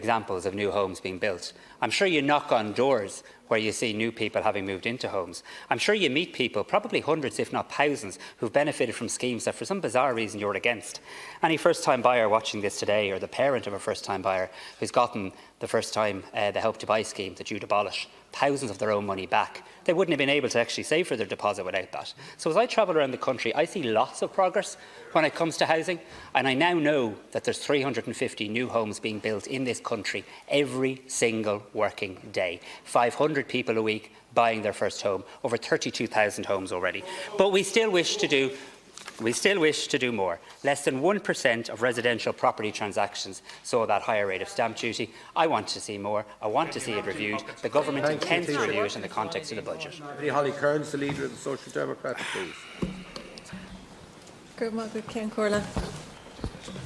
examples of new homes being built. I'm sure you knock on doors where you see new people having moved into homes. I'm sure you meet people, probably hundreds if not thousands, who've benefited from schemes that for some bizarre reason you're against. Any first-time buyer watching this today, or the parent of a first-time buyer who's gotten the first-time the Help to Buy scheme that you'd abolish, thousands of their own money back, they wouldn't have been able to actually save for their deposit without that. So as I travel around the country, I see lots of progress when it comes to housing, and I now know that there's 350 new homes being built in this country every single working day. 500 people a week buying their first home, over 32,000 homes already. But we still wish to do more. Less than 1% of residential property transactions saw that higher rate of stamp duty. I want to see more. I want to see it reviewed. The government intends to review it in the context of the budget. Holly Kearns, the leader of the Social Democrats, please.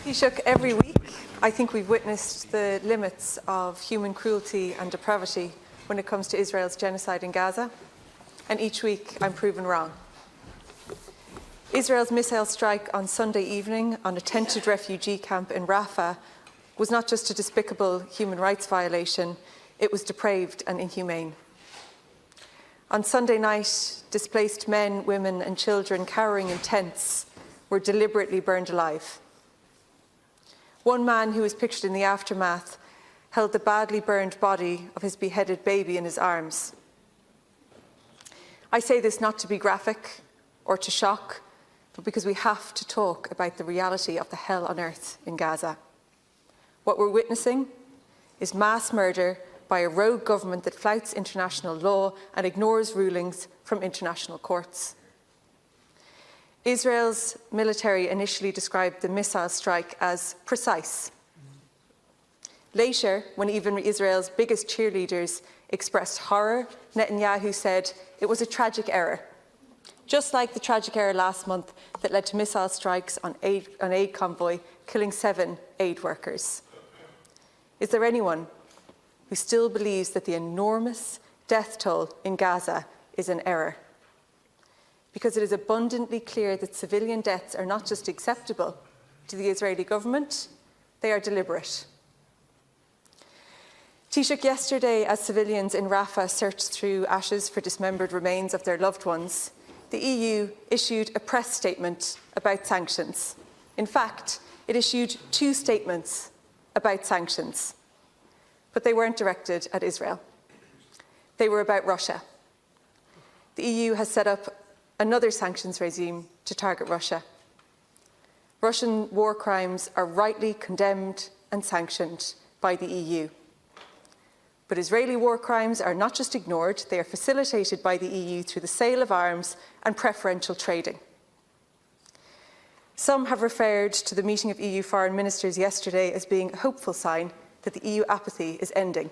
Taoiseach, every week I think we've witnessed the limits of human cruelty and depravity when it comes to Israel's genocide in Gaza, and each week I'm proven wrong. Israel's missile strike on Sunday evening on a tented refugee camp in Rafah was not just a despicable human rights violation, it was depraved and inhumane. On Sunday night, displaced men, women and children cowering in tents were deliberately burned alive. One man who was pictured in the aftermath held the badly burned body of his beheaded baby in his arms. I say this not to be graphic or to shock, but because we have to talk about the reality of the hell on earth in Gaza. What we're witnessing is mass murder by a rogue government that flouts international law and ignores rulings from international courts. Israel's military initially described the missile strike as precise. Later, when even Israel's biggest cheerleaders expressed horror, Netanyahu said it was a tragic error, just like the tragic error last month that led to missile strikes on an aid convoy, killing 7 aid workers. Is there anyone who still believes that the enormous death toll in Gaza is an error? Because it is abundantly clear that civilian deaths are not just acceptable to the Israeli government, they are deliberate. Taoiseach, yesterday, as civilians in Rafah searched through ashes for dismembered remains of their loved ones, the EU issued a press statement about sanctions. In fact, it issued 2 statements about sanctions, but they weren't directed at Israel. They were about Russia. The EU has set up another sanctions regime to target Russia. Russian war crimes are rightly condemned and sanctioned by the EU. But Israeli war crimes are not just ignored, they are facilitated by the EU through the sale of arms and preferential trading. Some have referred to the meeting of EU foreign ministers yesterday as being a hopeful sign that the EU apathy is ending.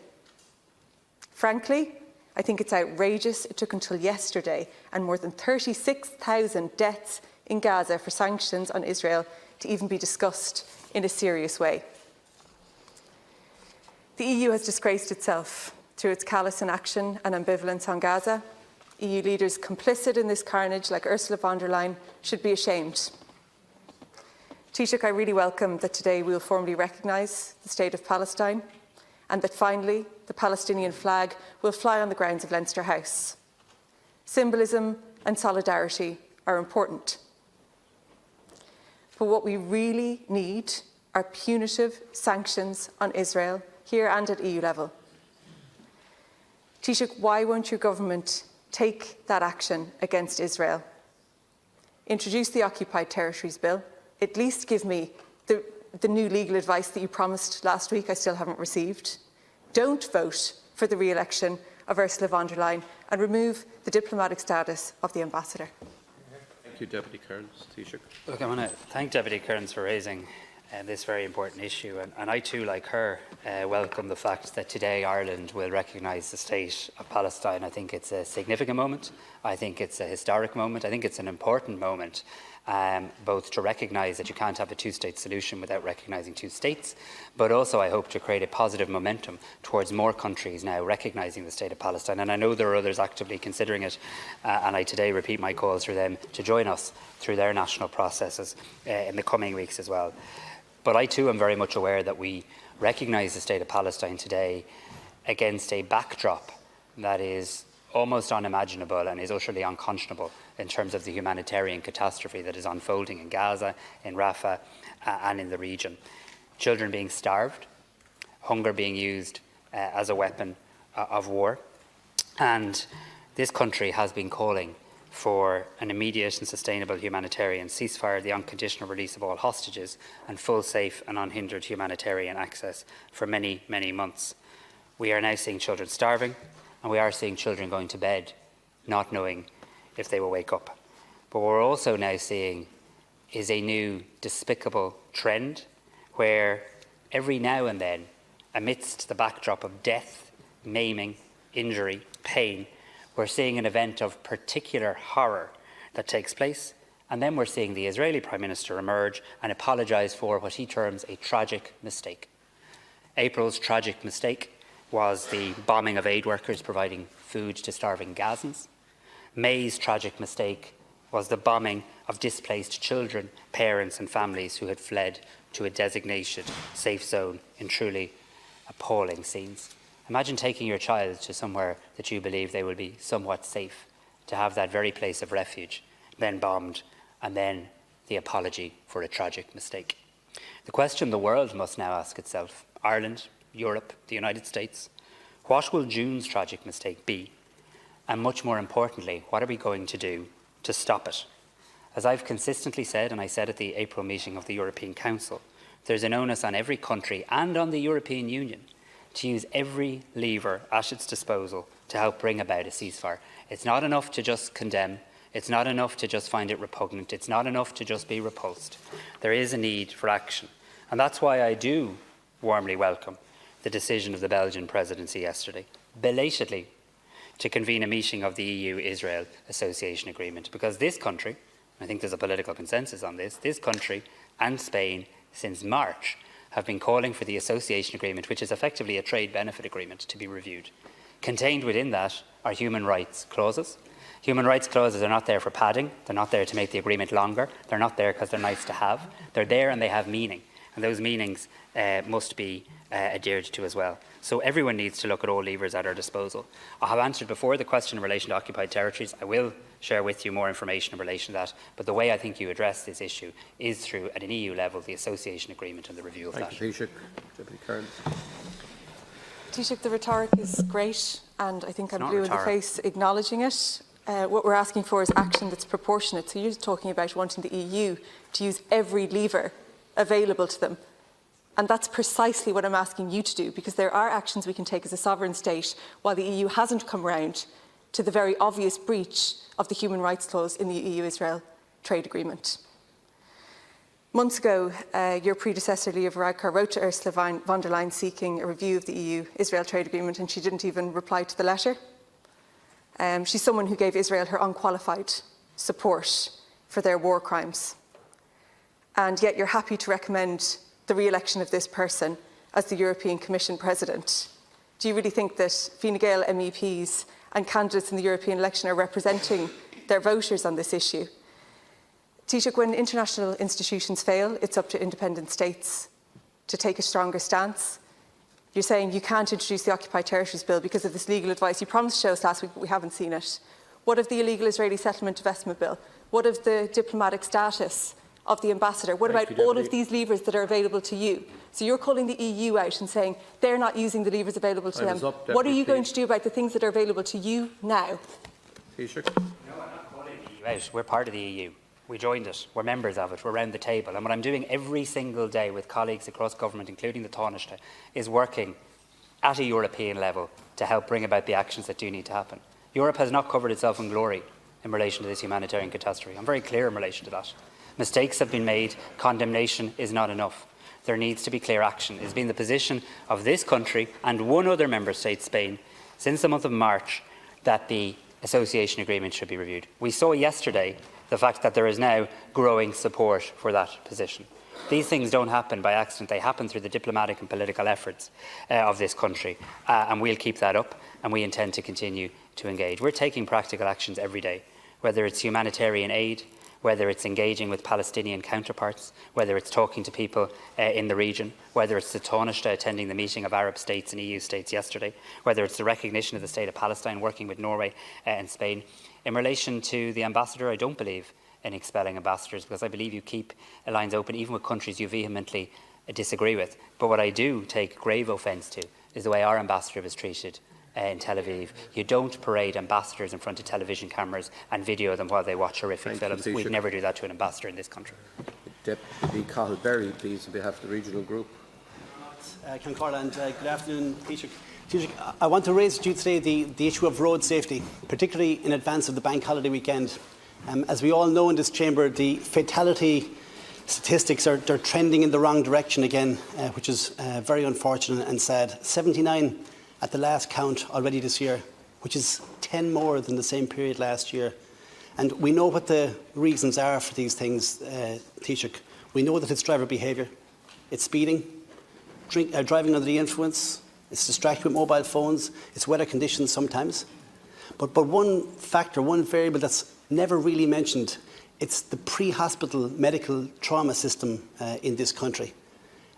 Frankly, I think it's outrageous it took until yesterday and more than 36,000 deaths in Gaza for sanctions on Israel to even be discussed in a serious way. The EU has disgraced itself through its callous inaction and ambivalence on Gaza. EU leaders complicit in this carnage, like Ursula von der Leyen, should be ashamed. Taoiseach, I really welcome that today we will formally recognise the state of Palestine and that finally the Palestinian flag will fly on the grounds of Leinster House. Symbolism and solidarity are important. But what we really need are punitive sanctions on Israel, here and at EU level. Taoiseach, why won't your government take that action against Israel? Introduce the Occupied Territories Bill. At least give me the new legal advice that you promised last week I still haven't received. Don't vote for the re-election of Ursula von der Leyen and remove the diplomatic status of the ambassador. Thank you, Deputy Kearns. Taoiseach. Look, I want to thank Deputy Kearns for raising this very important issue, and I too, like her, welcome the fact that today Ireland will recognise the state of Palestine. I think it's a significant moment. I think it's a historic moment. I think it's an important moment, both to recognise that you can't have a two-state solution without recognising 2 states, but also I hope to create a positive momentum towards more countries now recognising the state of Palestine. And I know there are others actively considering it, and I today repeat my calls for them to join us through their national processes in the coming weeks as well. But I too am very much aware that we recognise the state of Palestine today against a backdrop that is almost unimaginable and is utterly unconscionable in terms of the humanitarian catastrophe that is unfolding in Gaza, in Rafah, and in the region. Children being starved, hunger being used as a weapon of war. And this country has been calling for an immediate and sustainable humanitarian ceasefire, the unconditional release of all hostages, and full, safe and unhindered humanitarian access for many, many months. We are now seeing children starving, and we are seeing children going to bed not knowing if they will wake up. But what we're also now seeing is a new despicable trend where every now and then, amidst the backdrop of death, maiming, injury, pain, we're seeing an event of particular horror that takes place, and then we're seeing the Israeli Prime Minister emerge and apologise for what he terms a tragic mistake. April's tragic mistake was the bombing of aid workers providing food to starving Gazans. May's tragic mistake was the bombing of displaced children, parents and families who had fled to a designated safe zone in truly appalling scenes. Imagine taking your child to somewhere that you believe they will be somewhat safe, to have that very place of refuge then bombed, and then the apology for a tragic mistake. The question the world must now ask itself, Ireland, Europe, the United States, what will June's tragic mistake be? And much more importantly, what are we going to do to stop it? As I've consistently said, and I said at the April meeting of the European Council, there's an onus on every country and on the European Union to use every lever at its disposal to help bring about a ceasefire. It's not enough to just condemn. It's not enough to just find it repugnant. It's not enough to just be repulsed. There is a need for action. And that's why I do warmly welcome the decision of the Belgian presidency yesterday, belatedly, to convene a meeting of the EU-Israel Association Agreement. Because this country, I think there's a political consensus on this country and Spain since March have been calling for the association agreement, which is effectively a trade benefit agreement, to be reviewed. Contained within that are human rights clauses. Human rights clauses are not there for padding. They're not there to make the agreement longer. They're not there because they're nice to have. They're there and they have meaning. And those meanings must be adhered to as well. So everyone needs to look at all levers at our disposal. I have answered before the question in relation to occupied territories. I will share with you more information in relation to that. But the way I think you address this issue is through, at an EU level, the association agreement and the review of that. Thank you, Taoiseach. Deputy Kearns. Taoiseach, the rhetoric is great, and I think I'm blue in the face acknowledging it. What we're asking for is action that's proportionate. So you're talking about wanting the EU to use every lever available to them. And that's precisely what I'm asking you to do, because there are actions we can take as a sovereign state while the EU hasn't come round to the very obvious breach of the human rights clause in the EU-Israel trade agreement. Months ago, your predecessor, Leo Varadkar, wrote to Ursula von der Leyen seeking a review of the EU-Israel trade agreement, and she didn't even reply to the letter. She's someone who gave Israel her unqualified support for their war crimes. And yet you're happy to recommend the re-election of this person as the European Commission President. Do you really think that Fine Gael MEPs and candidates in the European election are representing their voters on this issue? Taoiseach, when international institutions fail, it's up to independent states to take a stronger stance. You're saying you can't introduce the Occupied Territories Bill because of this legal advice. You promised to show us last week, but we haven't seen it. What of the illegal Israeli settlement divestment bill? What of the diplomatic status of the ambassador? What about all of these levers that are available to you? So you're calling the EU out and saying they're not using the levers available to them. What are you going to do about the things that are available to you now? Taoiseach. No, I'm not calling the EU out. We're part of the EU. We joined it. We're members of it. We're around the table. And what I'm doing every single day with colleagues across government, including the Taoiseach, is working at a European level to help bring about the actions that do need to happen. Europe has not covered itself in glory in relation to this humanitarian catastrophe. I'm very clear in relation to that. Mistakes have been made. Condemnation is not enough. There needs to be clear action. It has been the position of this country and one other member state, Spain, since the month of March, that the association agreement should be reviewed. We saw yesterday the fact that there is now growing support for that position. These things don't happen by accident. They happen through the diplomatic and political efforts of this country. And we'll keep that up, and we intend to continue to engage. We're taking practical actions every day, whether it's humanitarian aid, whether it's engaging with Palestinian counterparts, whether it's talking to people in the region, whether it's the Taoiseach attending the meeting of Arab states and EU states yesterday, whether it's the recognition of the state of Palestine, working with Norway and Spain. In relation to the ambassador, I don't believe in expelling ambassadors, because I believe you keep lines open even with countries you vehemently disagree with. But what I do take grave offence to is the way our ambassador was treated in Tel Aviv. You don't parade ambassadors in front of television cameras and video them while they watch horrific films. We'd never do that to an ambassador in this country. Deputy Cathal Berry, please, on behalf of the regional group. Concordia, and good afternoon, Taoiseach. Taoiseach, I want to raise with you today the issue of road safety, particularly in advance of the bank holiday weekend. As we all know in this chamber, the fatality statistics are trending in the wrong direction again, which is very unfortunate and sad. 79 at the last count already this year, which is 10 more than the same period last year. And we know what the reasons are for these things, Taoiseach. We know that it's driver behaviour, it's speeding, driving under the influence, it's distracted with mobile phones, it's weather conditions sometimes. But one factor, one variable that's never really mentioned, it's the pre-hospital medical trauma system in this country.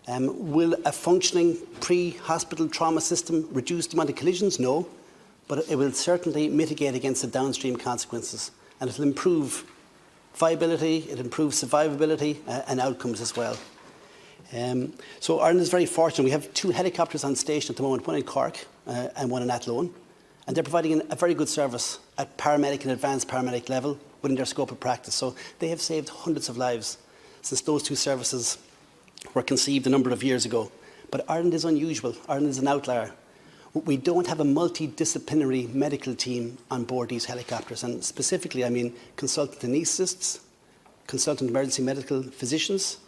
Will a functioning pre-hospital trauma system reduce the amount of collisions? No, but it will certainly mitigate against the downstream consequences, and it will improve viability, it improves survivability and outcomes as well. So Ireland is very fortunate. We have 2 helicopters on station at the moment, one in Cork and one in Athlone, and they're providing a very good service at paramedic and advanced paramedic level within their scope of practice. So they have saved hundreds of lives since those 2 services were conceived a number of years ago. But Ireland is unusual. Ireland is an outlier. We don't have a multidisciplinary medical team on board these helicopters, and specifically I mean consultant anaesthetists, consultant emergency medical physicians.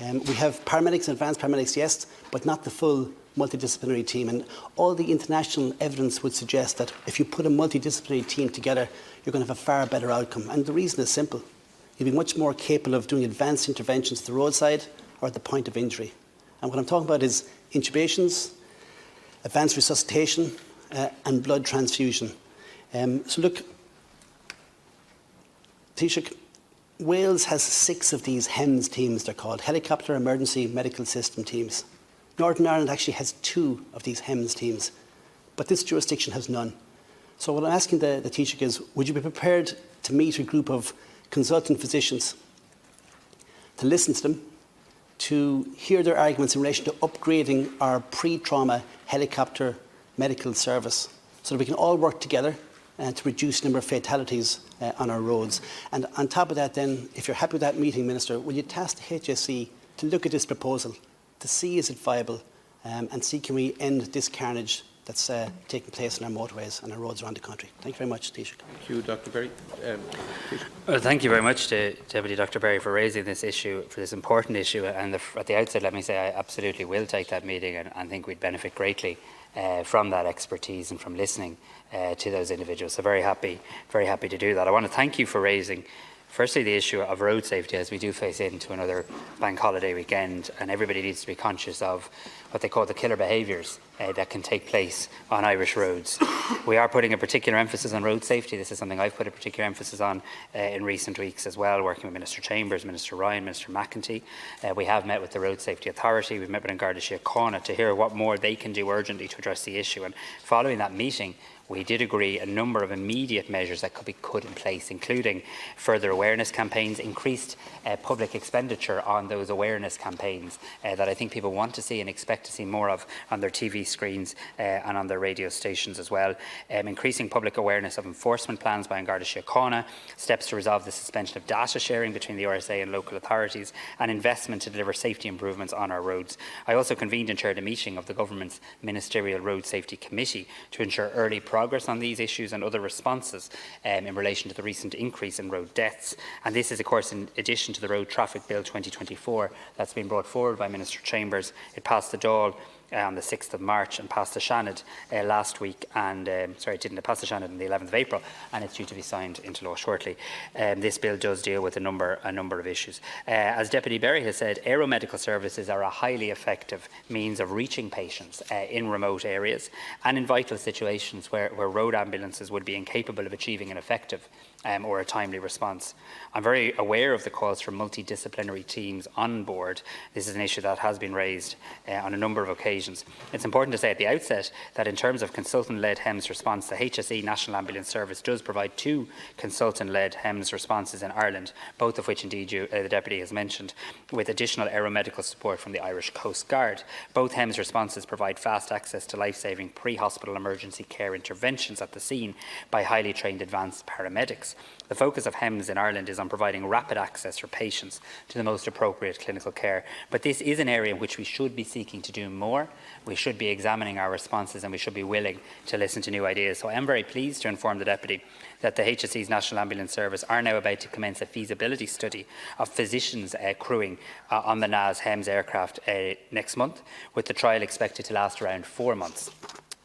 We have paramedics and advanced paramedics, yes, but not the full multidisciplinary team. And all the international evidence would suggest that if you put a multidisciplinary team together, you're going to have a far better outcome. And the reason is simple. You'll be much more capable of doing advanced interventions at the roadside or at the point of injury. And what I'm talking about is intubations, advanced resuscitation and blood transfusion. So look, Taoiseach, Wales has 6 of these HEMS teams, they're called, Helicopter Emergency Medical System teams. Northern Ireland actually has 2 of these HEMS teams, but this jurisdiction has none. So what I'm asking the Taoiseach is, would you be prepared to meet a group of consultant physicians, to listen to them, to hear their arguments in relation to upgrading our pre-trauma helicopter medical service so that we can all work together to reduce the number of fatalities on our roads. And on top of that then, if you're happy with that meeting, Minister, will you task the HSE to look at this proposal, to see is it viable, and see can we end this carnage that's taking place in our motorways and our roads around the country. Thank you very much, Taoiseach. Thank you, Dr. Berry. Well, thank you very much to Deputy Dr. Berry for raising this issue, for this important issue. And at the outset, let me say I absolutely will take that meeting and think we'd benefit greatly from that expertise and from listening to those individuals. So very happy to do that. I want to thank you for raising, firstly, the issue of road safety as we do face into another bank holiday weekend, and everybody needs to be conscious of what they call the killer behaviours that can take place on Irish roads. We are putting a particular emphasis on road safety. This is something I've put a particular emphasis on in recent weeks as well, working with Minister Chambers, Minister Ryan, Minister McEntee. We have met with the Road Safety Authority. We've met with Garda Síochána to hear what more they can do urgently to address the issue. And following that meeting, we did agree a number of immediate measures that could be put in place, including further awareness campaigns, increased public expenditure on those awareness campaigns that I think people want to see and expect to see more of on their TV screens and on their radio stations as well. Increasing public awareness of enforcement plans by Garda Síochána, steps to resolve the suspension of data sharing between the RSA and local authorities, and investment to deliver safety improvements on our roads. I also convened and chaired a meeting of the Government's Ministerial Road Safety Committee to ensure early progress on these issues and other responses in relation to the recent increase in road deaths. And this is, of course, in addition to the Road Traffic Bill 2024 that's been brought forward by Minister Chambers. It passed the Dáil on the 6th of March and passed the Seanad last week, and it passed the Seanad on the 11th of April, and it's due to be signed into law shortly. This bill does deal with a number of issues. As Deputy Berry has said, aeromedical services are a highly effective means of reaching patients in remote areas and in vital situations where road ambulances would be incapable of achieving an effective or a timely response. I'm very aware of the calls for multidisciplinary teams on board. This is an issue that has been raised on a number of occasions. It's important to say at the outset that in terms of consultant-led HEMS response, the HSE National Ambulance Service does provide 2 consultant-led HEMS responses in Ireland, both of which indeed the Deputy has mentioned, with additional aeromedical support from the Irish Coast Guard. Both HEMS responses provide fast access to life-saving pre-hospital emergency care interventions at the scene by highly trained advanced paramedics. The focus of HEMS in Ireland is on providing rapid access for patients to the most appropriate clinical care. But this is an area in which we should be seeking to do more. We should be examining our responses and we should be willing to listen to new ideas. So I am very pleased to inform the Deputy that the HSE's National Ambulance Service are now about to commence a feasibility study of physicians crewing on the NAS HEMS aircraft next month, with the trial expected to last around 4 months.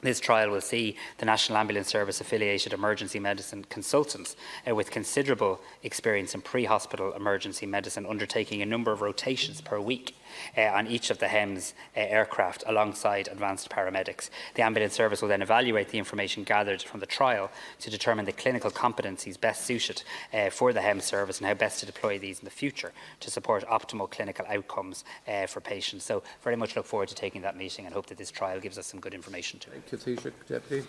This trial will see the National Ambulance Service affiliated emergency medicine consultants with considerable experience in pre-hospital emergency medicine undertaking a number of rotations per week on each of the HEMS aircraft alongside advanced paramedics. The ambulance service will then evaluate the information gathered from the trial to determine the clinical competencies best suited for the HEMS service and how best to deploy these in the future to support optimal clinical outcomes for patients. So very much look forward to taking that meeting and hope that this trial gives us some good information too. Thank you, Taoiseach. Deputy.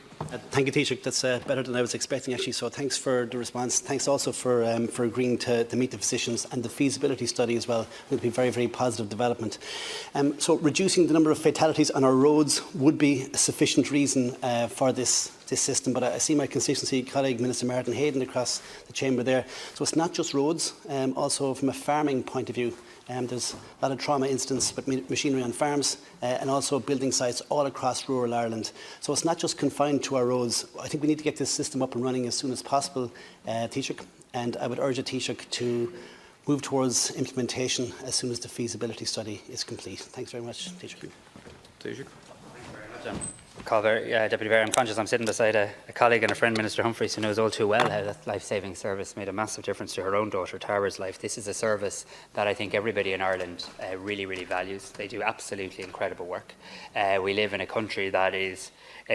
Thank you, Taoiseach. That's better than I was expecting, actually. So thanks for the response. Thanks also for agreeing to meet the physicians, and the feasibility study as well will be very, very positive development. So reducing the number of fatalities on our roads would be a sufficient reason for this system. But I see my constituency colleague, Minister Martin Hayden, across the chamber there. So it's not just roads, also from a farming point of view. There's a lot of trauma incidents with machinery on farms and also building sites all across rural Ireland. So it's not just confined to our roads. I think we need to get this system up and running as soon as possible, Taoiseach. And I would urge the Taoiseach to move towards implementation as soon as the feasibility study is complete. Thanks very much, Taoiseach. Taoiseach. Deputy Mayor, I'm conscious I'm sitting beside a colleague and a friend, Minister Humphreys, who knows all too well how that life-saving service made a massive difference to her own daughter, Tara's life. This is a service that I think everybody in Ireland really, really values. They do absolutely incredible work. We live in a country that is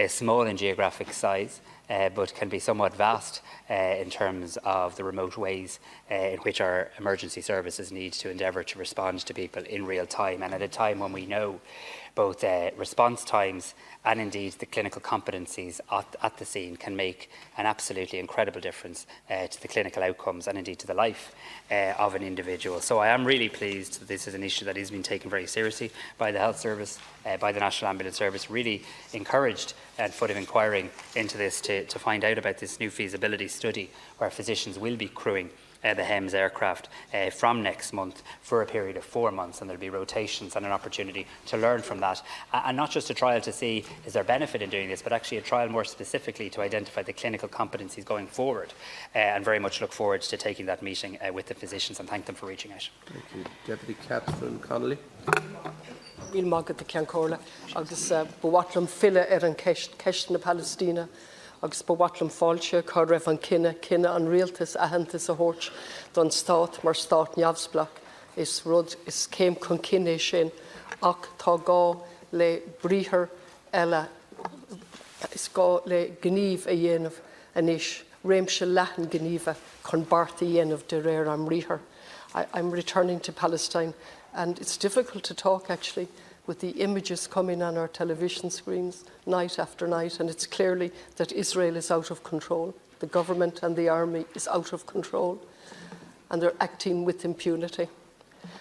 small in geographic size, but can be somewhat vast in terms of the remote ways in which our emergency services need to endeavour to respond to people in real time, and at a time when we know both response times and indeed the clinical competencies at the scene can make an absolutely incredible difference to the clinical outcomes and indeed to the life of an individual. So I am really pleased that this is an issue that is being taken very seriously by the Health Service, by the National Ambulance Service, really encouraged and foot of inquiring into this to find out about this new feasibility study where physicians will be crewing the HEMS aircraft from next month for a period of 4 months, and there'll be rotations and an opportunity to learn from that, and not just a trial to see is there benefit in doing this, but actually a trial more specifically to identify the clinical competencies going forward, and very much look forward to taking that meeting with the physicians and thank them for reaching out. Thank you. Deputy Catherine Connolly. Bhíl mágad the Ceann agus bhhatlam fille an ceist na Palestina, agus bhhatlam fáilte cá raibh an cinenne an rialtas ahantas a hort don stát mar stát neamhsplach is rud is céim chun cinné sin ach tá gá le bríthar eile is gá le gníomh a dhéanamh anis réimse leathan gníomha chun barta dhéanamh de réir am ríthair. I'm returning to Palestine, and it's difficult to talk actually with the images coming on our television screens night after night, and it's clearly that Israel is out of control. The government and the army is out of control, and they're acting with impunity.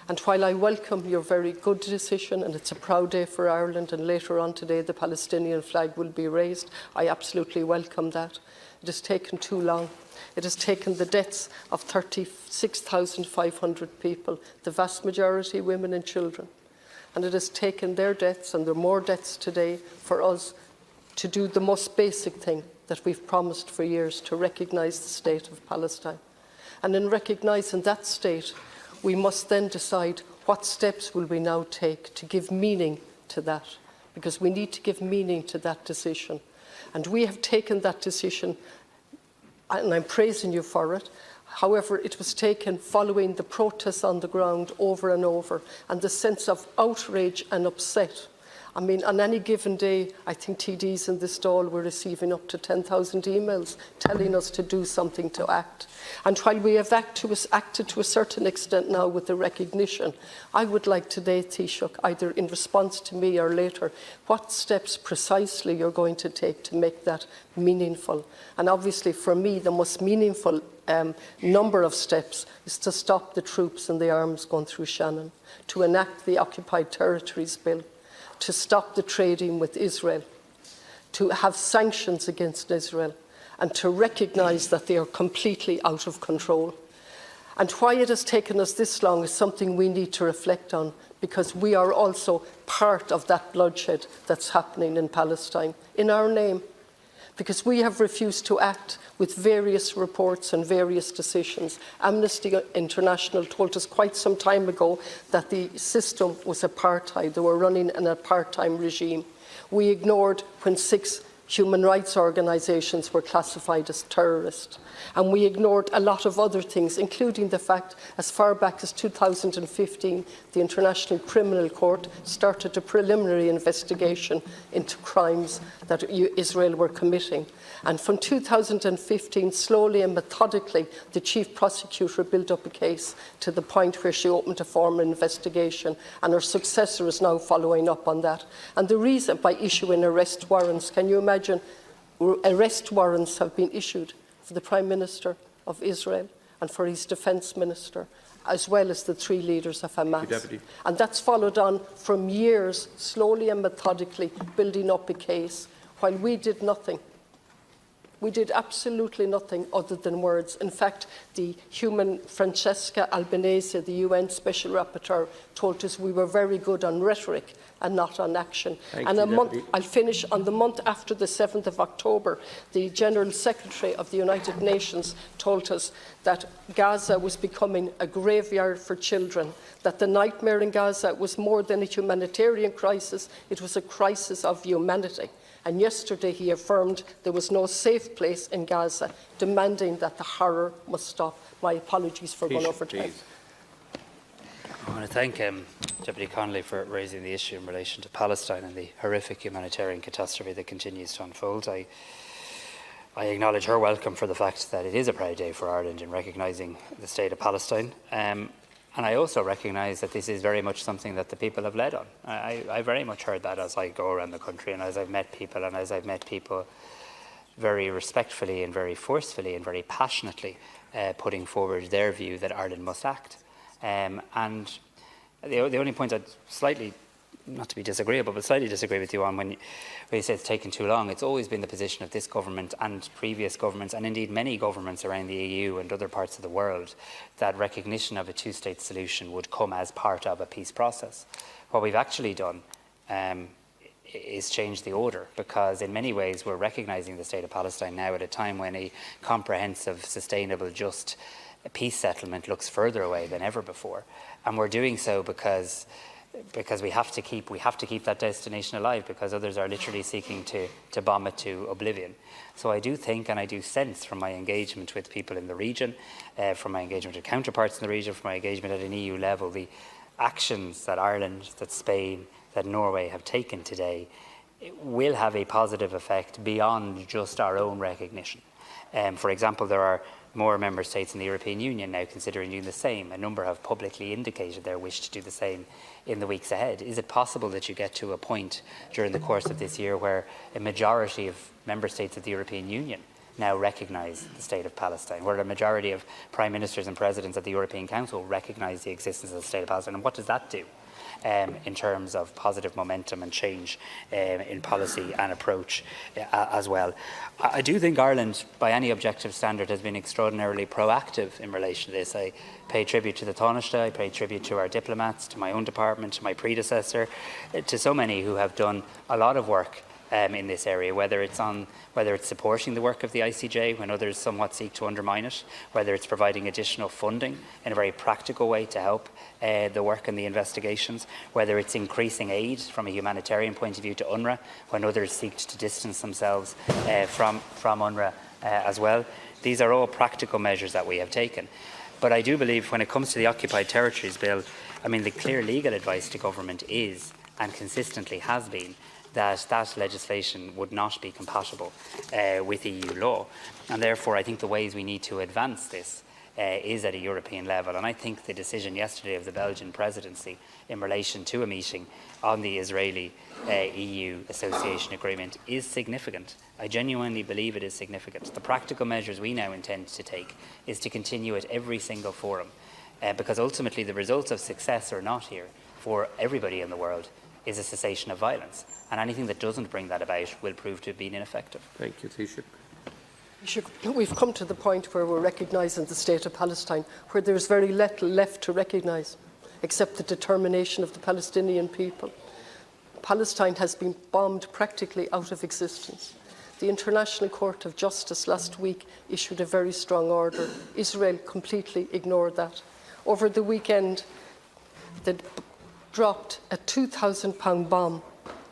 And while I welcome your very good decision, and it's a proud day for Ireland, and later on today the Palestinian flag will be raised, I absolutely welcome that. It has taken too long. It has taken the deaths of 36,500 people, the vast majority women and children. And it has taken their deaths, and there are more deaths today, for us to do the most basic thing that we've promised for years, to recognise the state of Palestine. And in recognising that state, we must then decide what steps will we now take to give meaning to that, because we need to give meaning to that decision. And we have taken that decision, and I'm praising you for it. However, it was taken following the protests on the ground over and over, and the sense of outrage and upset I mean, on any given day, I think TDs in this stall were receiving up to 10,000 emails telling us to do something, to act. And while we have acted to a certain extent now with the recognition, I would like today, Taoiseach, either in response to me or later, what steps precisely you're going to take to make that meaningful. And obviously, for me, the most meaningful number of steps is to stop the troops and the arms going through Shannon, to enact the Occupied Territories Bill, to stop the trading with Israel, to have sanctions against Israel, and to recognise that they are completely out of control. And why it has taken us this long is something we need to reflect on, because we are also part of that bloodshed that's happening in Palestine, in our name. Because we have refused to act with various reports and various decisions. Amnesty International told us quite some time ago that the system was apartheid. They were running an apartheid regime. We ignored when 6 human rights organisations were classified as terrorist. And we ignored a lot of other things, including the fact, as far back as 2015, the International Criminal Court started a preliminary investigation into crimes that Israel were committing. And from 2015, slowly and methodically, the chief prosecutor built up a case to the point where she opened a formal investigation, and her successor is now following up on that. And the reason, by issuing arrest warrants, can you imagine, arrest warrants have been issued for the Prime Minister of Israel and for his Defence Minister, as well as the 3 leaders of Hamas. And that's followed on from years, slowly and methodically, building up a case, while we did nothing. We did absolutely nothing other than words. In fact, the human Francesca Albanese, the UN Special Rapporteur, told us we were very good on rhetoric and not on action. I'll finish on the month after the 7th of October, the General Secretary of the United Nations told us that Gaza was becoming a graveyard for children, that the nightmare in Gaza was more than a humanitarian crisis, it was a crisis of humanity. And yesterday he affirmed there was no safe place in Gaza, demanding that the horror must stop. My apologies for going over time. I want to thank Deputy Connolly for raising the issue in relation to Palestine and the horrific humanitarian catastrophe that continues to unfold. I acknowledge her welcome for the fact that it is a proud day for Ireland in recognising the state of Palestine. And I also recognise that this is very much something that the people have led on. I very much heard that as I go around the country and as I've met people very respectfully and very forcefully and very passionately putting forward their view that Ireland must act. And the only point I'd slightly, not to be disagreeable, but slightly disagree with you on when you say it's taken too long. It's always been the position of this government and previous governments, and indeed many governments around the EU and other parts of the world, that recognition of a two-state solution would come as part of a peace process. What we've actually done is change the order, because in many ways we're recognising the state of Palestine now at a time when a comprehensive, sustainable, just peace settlement looks further away than ever before. And we're doing so because we have to keep that destination alive, because others are literally seeking to bomb it to oblivion. So I do think, and I do sense from my engagement with people in the region, from my engagement with counterparts in the region, from my engagement at an EU level, the actions that Ireland, that Spain, that Norway have taken today will have a positive effect beyond just our own recognition. For example, there are more member states in the European Union now considering doing the same. A number have publicly indicated their wish to do the same in the weeks ahead. Is it possible that you get to a point during the course of this year where a majority of member states of the European Union now recognise the state of Palestine, where a majority of prime ministers and presidents at the European Council recognise the existence of the state of Palestine? And what does that do in terms of positive momentum and change in policy and approach as well? I do think Ireland, by any objective standard, has been extraordinarily proactive in relation to this. I pay tribute to the Taoiseach, I pay tribute to our diplomats, to my own department, to my predecessor, to so many who have done a lot of work in this area, whether it's supporting the work of the ICJ when others somewhat seek to undermine it, whether it's providing additional funding in a very practical way to help the work and the investigations, whether it's increasing aid from a humanitarian point of view to UNRWA when others seek to distance themselves from UNRWA as well. These are all practical measures that we have taken. But I do believe when it comes to the Occupied Territories Bill, I mean, the clear legal advice to government is and consistently has been, that that legislation would not be compatible with EU law. And therefore, I think the ways we need to advance this is at a European level. And I think the decision yesterday of the Belgian presidency in relation to a meeting on the Israeli-EU association agreement is significant. I genuinely believe it is significant. The practical measures we now intend to take is to continue at every single forum, because ultimately the results of success or not here for everybody in the world is a cessation of violence. And anything that doesn't bring that about will prove to have been ineffective. Thank you, Taoiseach. We've come to the point where we're recognising the state of Palestine, where there's very little left to recognise, except the determination of the Palestinian people. Palestine has been bombed practically out of existence. The International Court of Justice last week issued a very strong order. Israel completely ignored that. Over the weekend, they dropped a 2,000-pound bomb.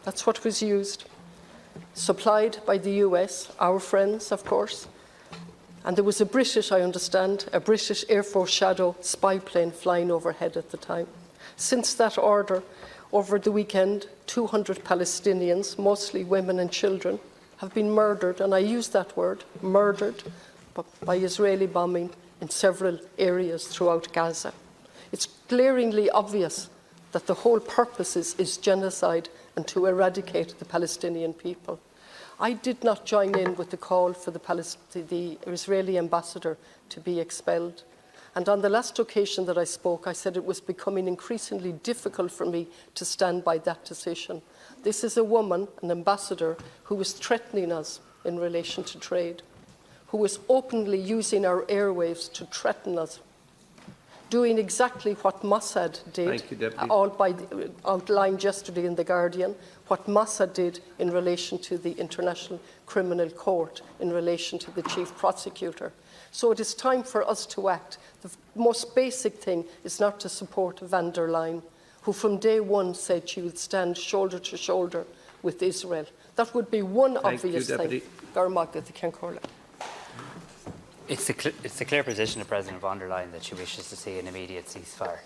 That's what was used, supplied by the US, our friends, of course. And there was a British, I understand, a British Air Force Shadow spy plane flying overhead at the time. Since that order, over the weekend, 200 Palestinians, mostly women and children, have been murdered, and I use that word, murdered, by Israeli bombing in several areas throughout Gaza. It's glaringly obvious that the whole purpose is genocide and to eradicate the Palestinian people. I did not join in with the call for the Israeli ambassador to be expelled. And on the last occasion that I spoke, I said it was becoming increasingly difficult for me to stand by that decision. This is a woman, an ambassador, who was threatening us in relation to trade, who was openly using our airwaves to threaten us, doing exactly what Mossad did, outlined yesterday in The Guardian, what Mossad did in relation to the International Criminal Court, in relation to the chief prosecutor. So it is time for us to act. The most basic thing is not to support van der Leyen, who from day one said she would stand shoulder to shoulder with Israel. That would be one obvious thing. It's the clear position of President von der Leyen that she wishes to see an immediate ceasefire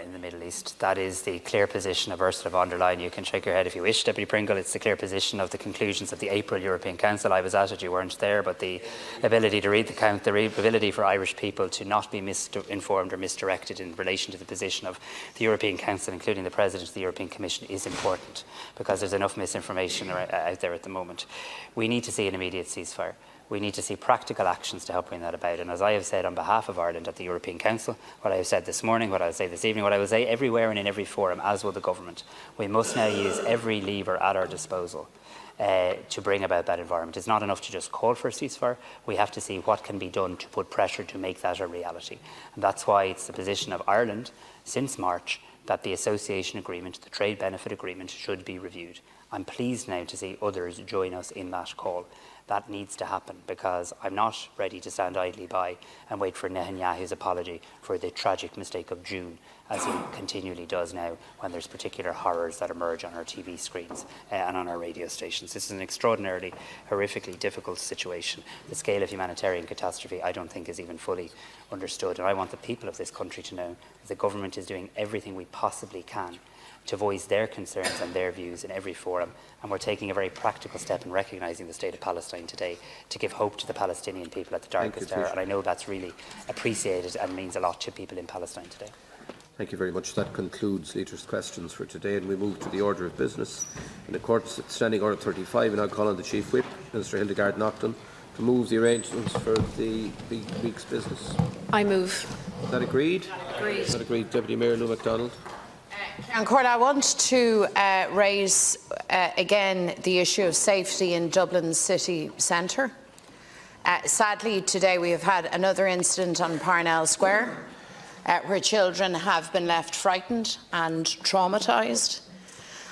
in the Middle East. That is the clear position of Ursula von der Leyen. You can shake your head if you wish, Deputy Pringle. It's the clear position of the conclusions of the April European Council. I was at it, you weren't there, but the ability to read the count, the ability for Irish people to not be misinformed or misdirected in relation to the position of the European Council, including the President of the European Commission, is important, because there's enough misinformation out there at the moment. We need to see an immediate ceasefire. We need to see practical actions to help bring that about. And as I have said on behalf of Ireland at the European Council, what I have said this morning, what I will say this evening, what I will say everywhere and in every forum, as will the government, we must now use every lever at our disposal to bring about that environment. It's not enough to just call for a ceasefire. We have to see what can be done to put pressure to make that a reality. And that's why it's the position of Ireland since March that the association agreement, the trade benefit agreement, should be reviewed. I'm pleased now to see others join us in that call. That needs to happen, because I'm not ready to stand idly by and wait for Netanyahu's apology for the tragic mistake of June, as he continually does now when there's particular horrors that emerge on our TV screens and on our radio stations. This is an extraordinarily, horrifically difficult situation. The scale of humanitarian catastrophe, I don't think, is even fully understood. And I want the people of this country to know that the government is doing everything we possibly can to voice their concerns and their views in every forum, and we're taking a very practical step in recognising the state of Palestine today to give hope to the Palestinian people at the darkest hour, and I know that's really appreciated and means a lot to people in Palestine today. Thank you very much. That concludes Leaders' questions for today, and we move to the order of business. In accordance with Standing Order 35, I now call on the Chief Whip, Minister Hildegard Naughton, to move the arrangements for the week's business. I move. Is that agreed? Agreed. Is that agreed? Deputy Mayor Lou MacDonald. I want to raise again the issue of safety in Dublin city centre. Sadly, today we have had another incident on Parnell Square where children have been left frightened and traumatised.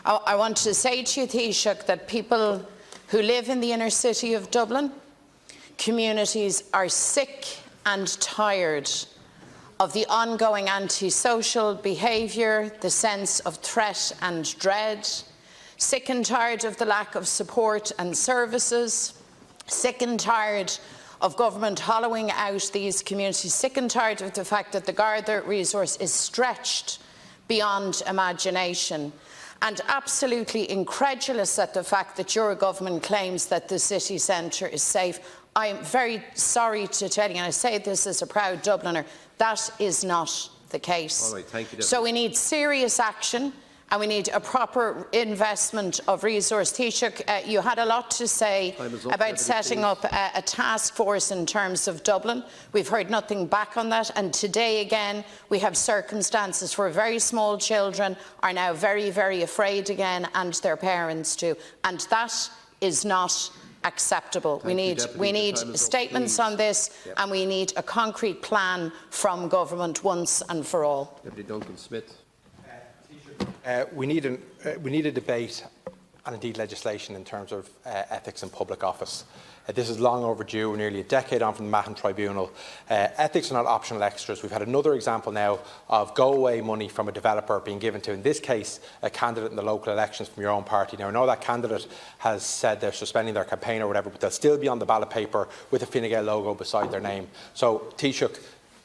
I want to say to you, Taoiseach, that people who live in the inner city of Dublin, communities, are sick and tired of the ongoing antisocial behaviour, the sense of threat and dread, sick and tired of the lack of support and services, sick and tired of government hollowing out these communities, sick and tired of the fact that the Garda resource is stretched beyond imagination. and absolutely incredulous at the fact that your government claims that the city centre is safe. I am very sorry to tell you, and I say this as a proud Dubliner, that is not the case. All right, thank you, Deputy. So we need serious action, and we need a proper investment of resource. Taoiseach, you had a lot to say about setting up a task force in terms of Dublin. We've heard nothing back on that, and today again we have circumstances where very small children are now very, very afraid again, and their parents too, and that is not acceptable. We need statements on this, and we need a concrete plan from government once and for all. Deputy Duncan Smith. We need a debate and indeed legislation in terms of ethics in public office. This is long overdue. We're nearly a decade on from the Mahon Tribunal. Ethics are not optional extras. We've had another example now of go-away money from a developer being given to, in this case, a candidate in the local elections from your own party. Now, I know that candidate has said they're suspending their campaign or whatever, but they'll still be on the ballot paper with a Fine Gael logo beside their name. So, Taoiseach,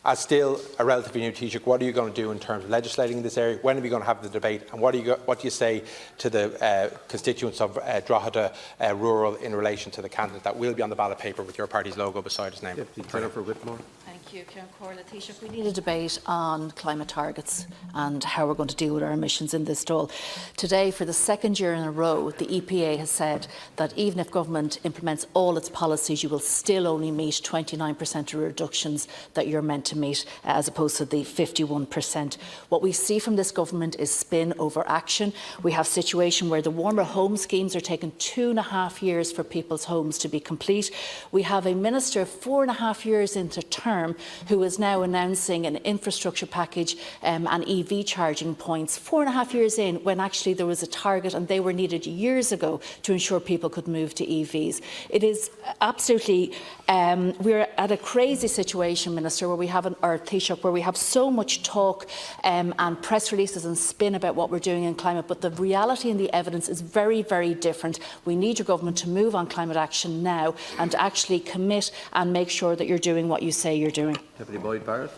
as still a relatively new Taoiseach, what are you going to do in terms of legislating in this area? When are we going to have the debate? And what do you say to the constituents of Drogheda Rural in relation to the candidate that will be on the ballot paper with your party's logo beside his name? Deputy Jennifer Whitmore. Thank you, Taoiseach. We need a debate on climate targets and how we're going to deal with our emissions in this Dáil. Today, for the second year in a row, the EPA has said that even if government implements all its policies, you will still only meet 29% of reductions that you're meant to meet, as opposed to the 51%. What we see from this government is spin over action. We have a situation where the warmer home schemes are taking 2.5 years for people's homes to be complete. We have a minister 4.5 years into term who is now announcing an infrastructure package and EV charging points 4.5 years in, when actually there was a target and they were needed years ago to ensure people could move to EVs. It is absolutely, we're at a crazy situation, Minister, where we have Taoiseach, where we have so much talk and press releases and spin about what we're doing in climate, but the reality and the evidence is very, very different. We need your government to move on climate action now and to actually commit and make sure that you're doing what you say you're doing. Deputy Boyd Barrett.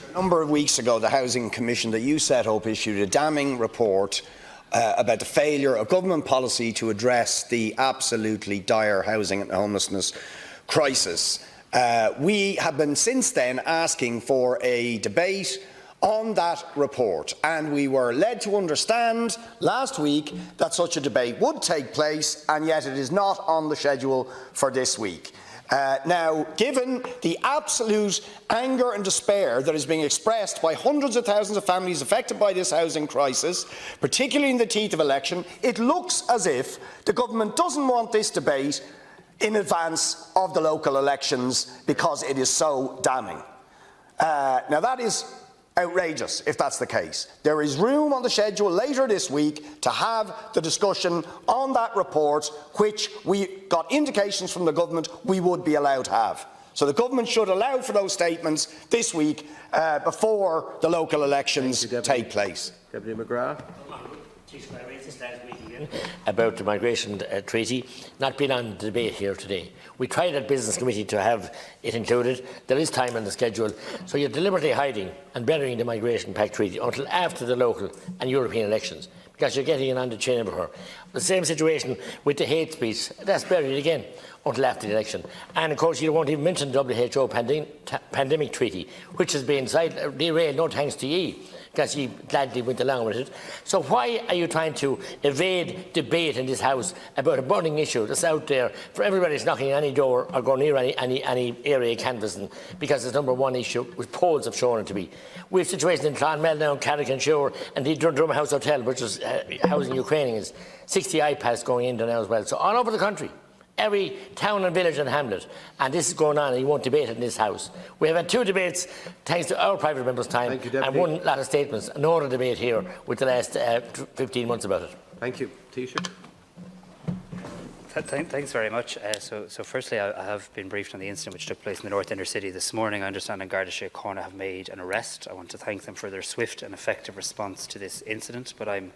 A number of weeks ago, the Housing Commission that you set up issued a damning report about the failure of government policy to address the absolutely dire housing and homelessness crisis. We have been since then asking for a debate on that report, and we were led to understand last week that such a debate would take place, and yet it is not on the schedule for this week. Now, given the absolute anger and despair that is being expressed by hundreds of thousands of families affected by this housing crisis, particularly in the teeth of election, it looks as if the government doesn't want this debate in advance of the local elections because it is so damning. Now, that is outrageous if that's the case. There is room on the schedule later this week to have the discussion on that report, which we got indications from the government we would be allowed to have. So the government should allow for those statements this week before the local elections take place. Deputy McGrath. About the migration treaty not being on the debate here today. We tried at Business Committee to have it included. There is time on the schedule, so you're deliberately hiding and burying the migration pact treaty until after the local and European elections, because you're getting it on the chamber. The same situation with the hate speech, that's buried again until after the election. And of course you won't even mention the WHO pandemic treaty, which has been derailed, no thanks to ye, because you gladly went along with it. So why are you trying to evade debate in this House about a burning issue that's out there for everybody that's knocking on any door or going near any area canvassing, because it's number one issue, which polls have shown it to be. We have situations in Clonmel now, Carrick Shore, and the Drum House Hotel, which is housing Ukrainians, 60 iPads going in there now as well. So all over the country, every town and village and hamlet, and this is going on, and you won't debate it in this House. We have had 2 debates thanks to our private members' time, and 1 lot of statements, no other debate here with the last 15 months about it. Thank you. Taoiseach. Thanks very much. So firstly, I have been briefed on the incident which took place in the North Inner City this morning. I understand that Garda Síochána have made an arrest. I want to thank them for their swift and effective response to this incident, but I'm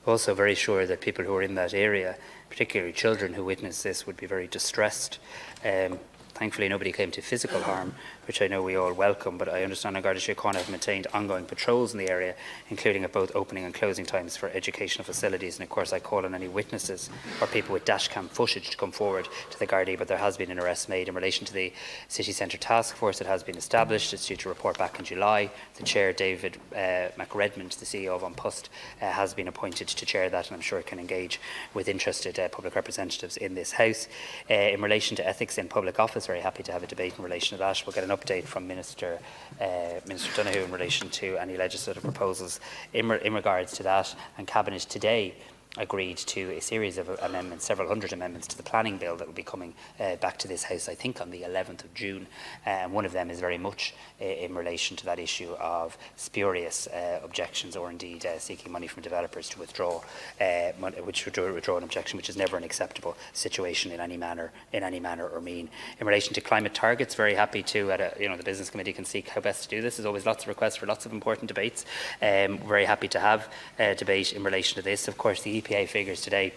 also very sure that people who are in that area, particularly children who witness this, would be very distressed. Thankfully, nobody came to physical harm, which I know we all welcome, but I understand An Garda Síochána have maintained ongoing patrols in the area, including at both opening and closing times for educational facilities. And of course, I call on any witnesses or people with dashcam footage to come forward to the Gardaí, but there has been an arrest made in relation to the City Centre Task Force that has been established. It's due to report back in July. The Chair, David McRedmond, the CEO of An Post, has been appointed to chair that, and I'm sure it can engage with interested public representatives in this House. In relation to ethics in public office, very happy to have a debate in relation to that. We'll get an update from Minister Donoghue in relation to any legislative proposals in regards to that. And Cabinet today agreed to a series of amendments, several hundred amendments to the planning bill that will be coming back to this House, I think, on the 11th of June. And one of them is very much in relation to that issue of spurious objections, or indeed seeking money from developers to withdraw an objection, which is never an acceptable situation in any manner or mean. In relation to climate targets, very happy to, the Business Committee can seek how best to do this. There's always lots of requests for lots of important debates. Very happy to have a debate in relation to this. Of course, the EPA figures today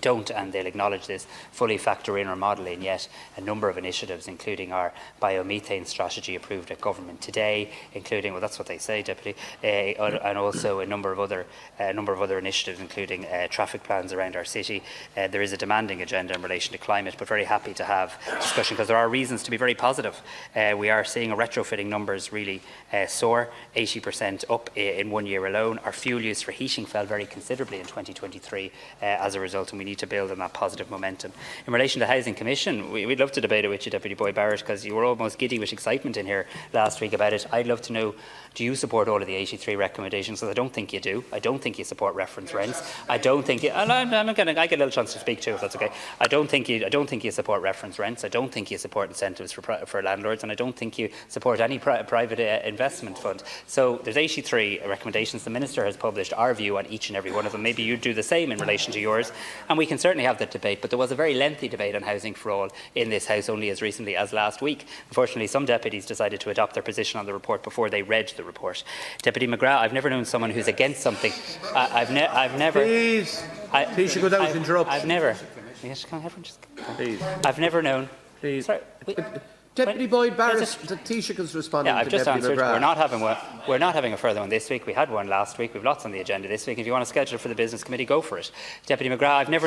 don't, and they'll acknowledge this, fully factor in or model in yet a number of initiatives, including our biomethane strategy approved at government today, including, well, that's what they say, Deputy, and also a number of other initiatives, including traffic plans around our city. There is a demanding agenda in relation to climate, but very happy to have discussion because there are reasons to be very positive. We are seeing retrofitting numbers really soar, 80% up in 1 year alone. Our fuel use for heating fell very considerably in 2023 as a result, and we need to build on that positive momentum. In relation to Housing Commission, we'd love to debate it with you, Deputy Boyd Barrett, because you were almost giddy with excitement in here last week about it. I'd love to know, do you support all of the 83 recommendations? Because I don't think you do. I don't think you support reference rents. I don't think you, and I get a little chance to speak too, if that's okay. I don't think you support reference rents. I don't think you support incentives for landlords, and I don't think you support any private investment fund. So there's 83 recommendations. The Minister has published our view on each and every one of them. Maybe you'd do the same in relation to yours, and we can certainly have that debate. But there was a very lengthy debate on Housing for All in this House only as recently as last week. Unfortunately, some deputies decided to adopt their position on the report before they read the report. Deputy McGrath, I've never known someone who's against something. I've never. Please, please, without interrupt. I've never. Yes, can everyone just? Please. I've never known. Please. Sorry, Deputy Boyd Barrett, the Taoiseach is responding. Yeah, I've just answered. We're not having a further one this week. We had one last week. We've lots on the agenda this week. If you want to schedule it for the Business Committee, go for it. Deputy McGrath, I've never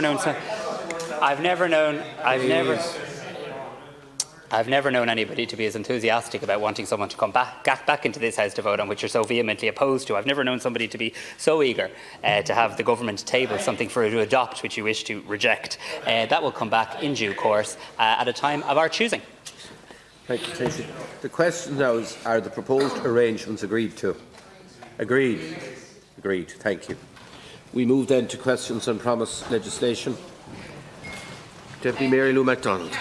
known anybody to be as enthusiastic about wanting someone to come back into this House to vote on, which you're so vehemently opposed to. I've never known somebody to be so eager to have the government table something for it to adopt which you wish to reject. That will come back in due course at a time of our choosing. Thank you, Taoiseach. The question now is, are the proposed arrangements agreed to? Agreed. Agreed. Thank you. We move then to questions on promise legislation. Deputy Mary Lou MacDonald.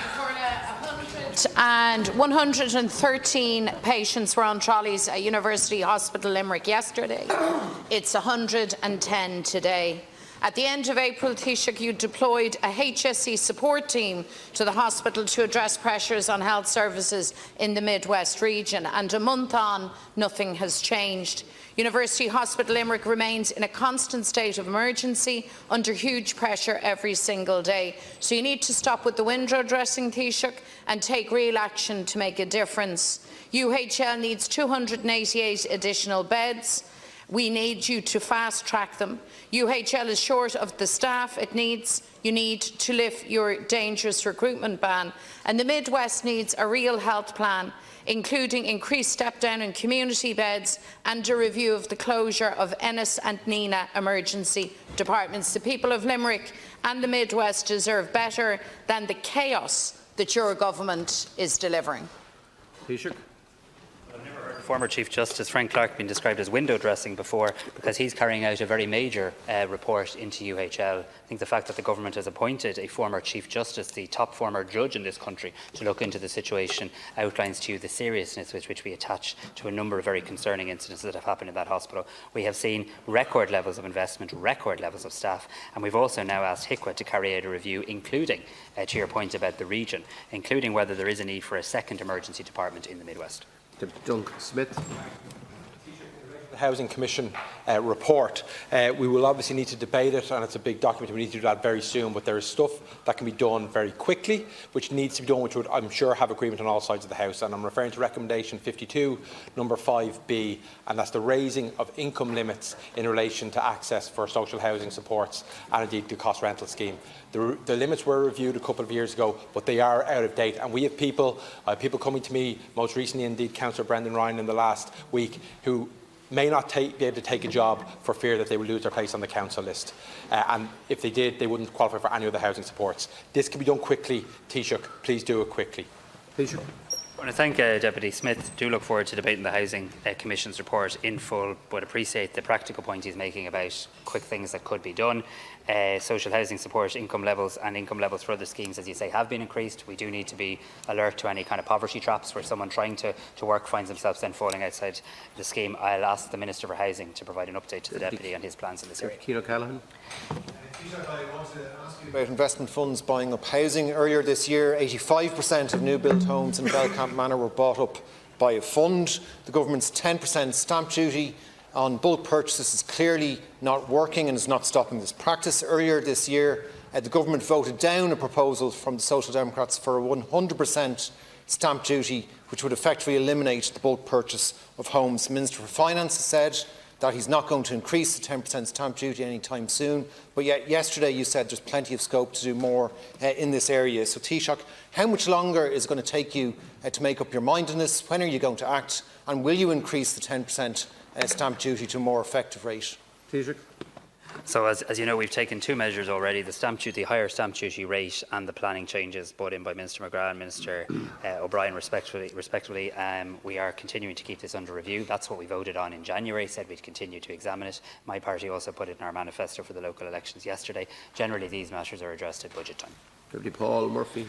And 113 patients were on trolleys at University Hospital Limerick yesterday. It's 110 today. At the end of April, Taoiseach, you deployed a HSE support team to the hospital to address pressures on health services in the Midwest region, and a month on, nothing has changed. University Hospital Limerick remains in a constant state of emergency, under huge pressure every single day. So you need to stop with the window dressing, Taoiseach, and take real action to make a difference. UHL needs 288 additional beds. We need you to fast-track them. UHL is short of the staff it needs. You need to lift your dangerous recruitment ban. And the Midwest needs a real health plan, including increased step-down in community beds and a review of the closure of Ennis and Nina emergency departments. The people of Limerick and the Midwest deserve better than the chaos that your government is delivering. Taoiseach. Former Chief Justice Frank Clark been described as window dressing before because he's carrying out a very major report into UHL. I think the fact that the government has appointed a former Chief Justice, the top former judge in this country, to look into the situation outlines to you the seriousness with which we attach to a number of very concerning incidents that have happened in that hospital. We have seen record levels of investment, record levels of staff, and we've also now asked HICWA to carry out a review, including, to your point about the region, including whether there is a need for a second emergency department in the Midwest. Deputy Duncan Smith. Housing Commission report. We will obviously need to debate it, and it's a big document. We need to do that very soon, but there is stuff that can be done very quickly, which needs to be done, which would, I'm sure, have agreement on all sides of the House. And I'm referring to recommendation 52, number 5B, and that's the raising of income limits in relation to access for social housing supports and indeed the cost rental scheme. The limits were reviewed a couple of years ago, but they are out of date. And we have people coming to me, most recently indeed Councillor Brendan Ryan in the last week, who may not be able to take a job for fear that they will lose their place on the council list. And if they did, they wouldn't qualify for any of the housing supports. This can be done quickly. Taoiseach, please do it quickly. Taoiseach. I want to thank Deputy Smith. Do look forward to debating the Housing Commission's report in full, but appreciate the practical point he's making about quick things that could be done. Social housing support income levels for other schemes, as you say, have been increased. We do need to be alert to any kind of poverty traps where someone trying to work finds themselves then falling outside the scheme. I'll ask the Minister for Housing to provide an update to the Deputy on his plans in this area. Ciarán O'Callaghan. I want to ask you about investment funds buying up housing. Earlier this year, 85% of new build homes in Belcamp Manor were bought up by a fund. The government's 10% stamp duty on bulk purchases is clearly not working and is not stopping this practice. Earlier this year, the government voted down a proposal from the Social Democrats for a 100% stamp duty, which would effectively eliminate the bulk purchase of homes. The Minister for Finance has said that he's not going to increase the 10% stamp duty anytime soon, but yet yesterday you said there's plenty of scope to do more in this area. So Taoiseach, how much longer is it going to take you to make up your mind on this? When are you going to act, and will you increase the 10% stamp duty to a more effective rate? Taoiseach. So as you know, we've taken two measures already, the stamp duty, higher stamp duty rate and the planning changes brought in by Minister McGrath and Minister O'Brien respectively. We are continuing to keep this under review. That's what we voted on in January, said we'd continue to examine it. My party also put it in our manifesto for the local elections yesterday. Generally, these matters are addressed at budget time. Deputy Paul Murphy.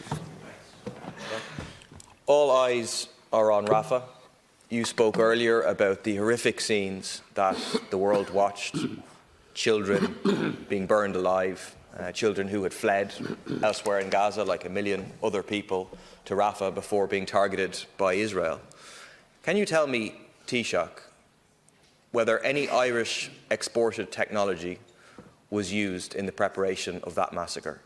All eyes are on Rafah. You spoke earlier about the horrific scenes that the world watched. Children being burned alive, children who had fled elsewhere in Gaza, like a million other people, to Rafah before being targeted by Israel. Can you tell me, Taoiseach, whether any Irish exported technology was used in the preparation of that massacre,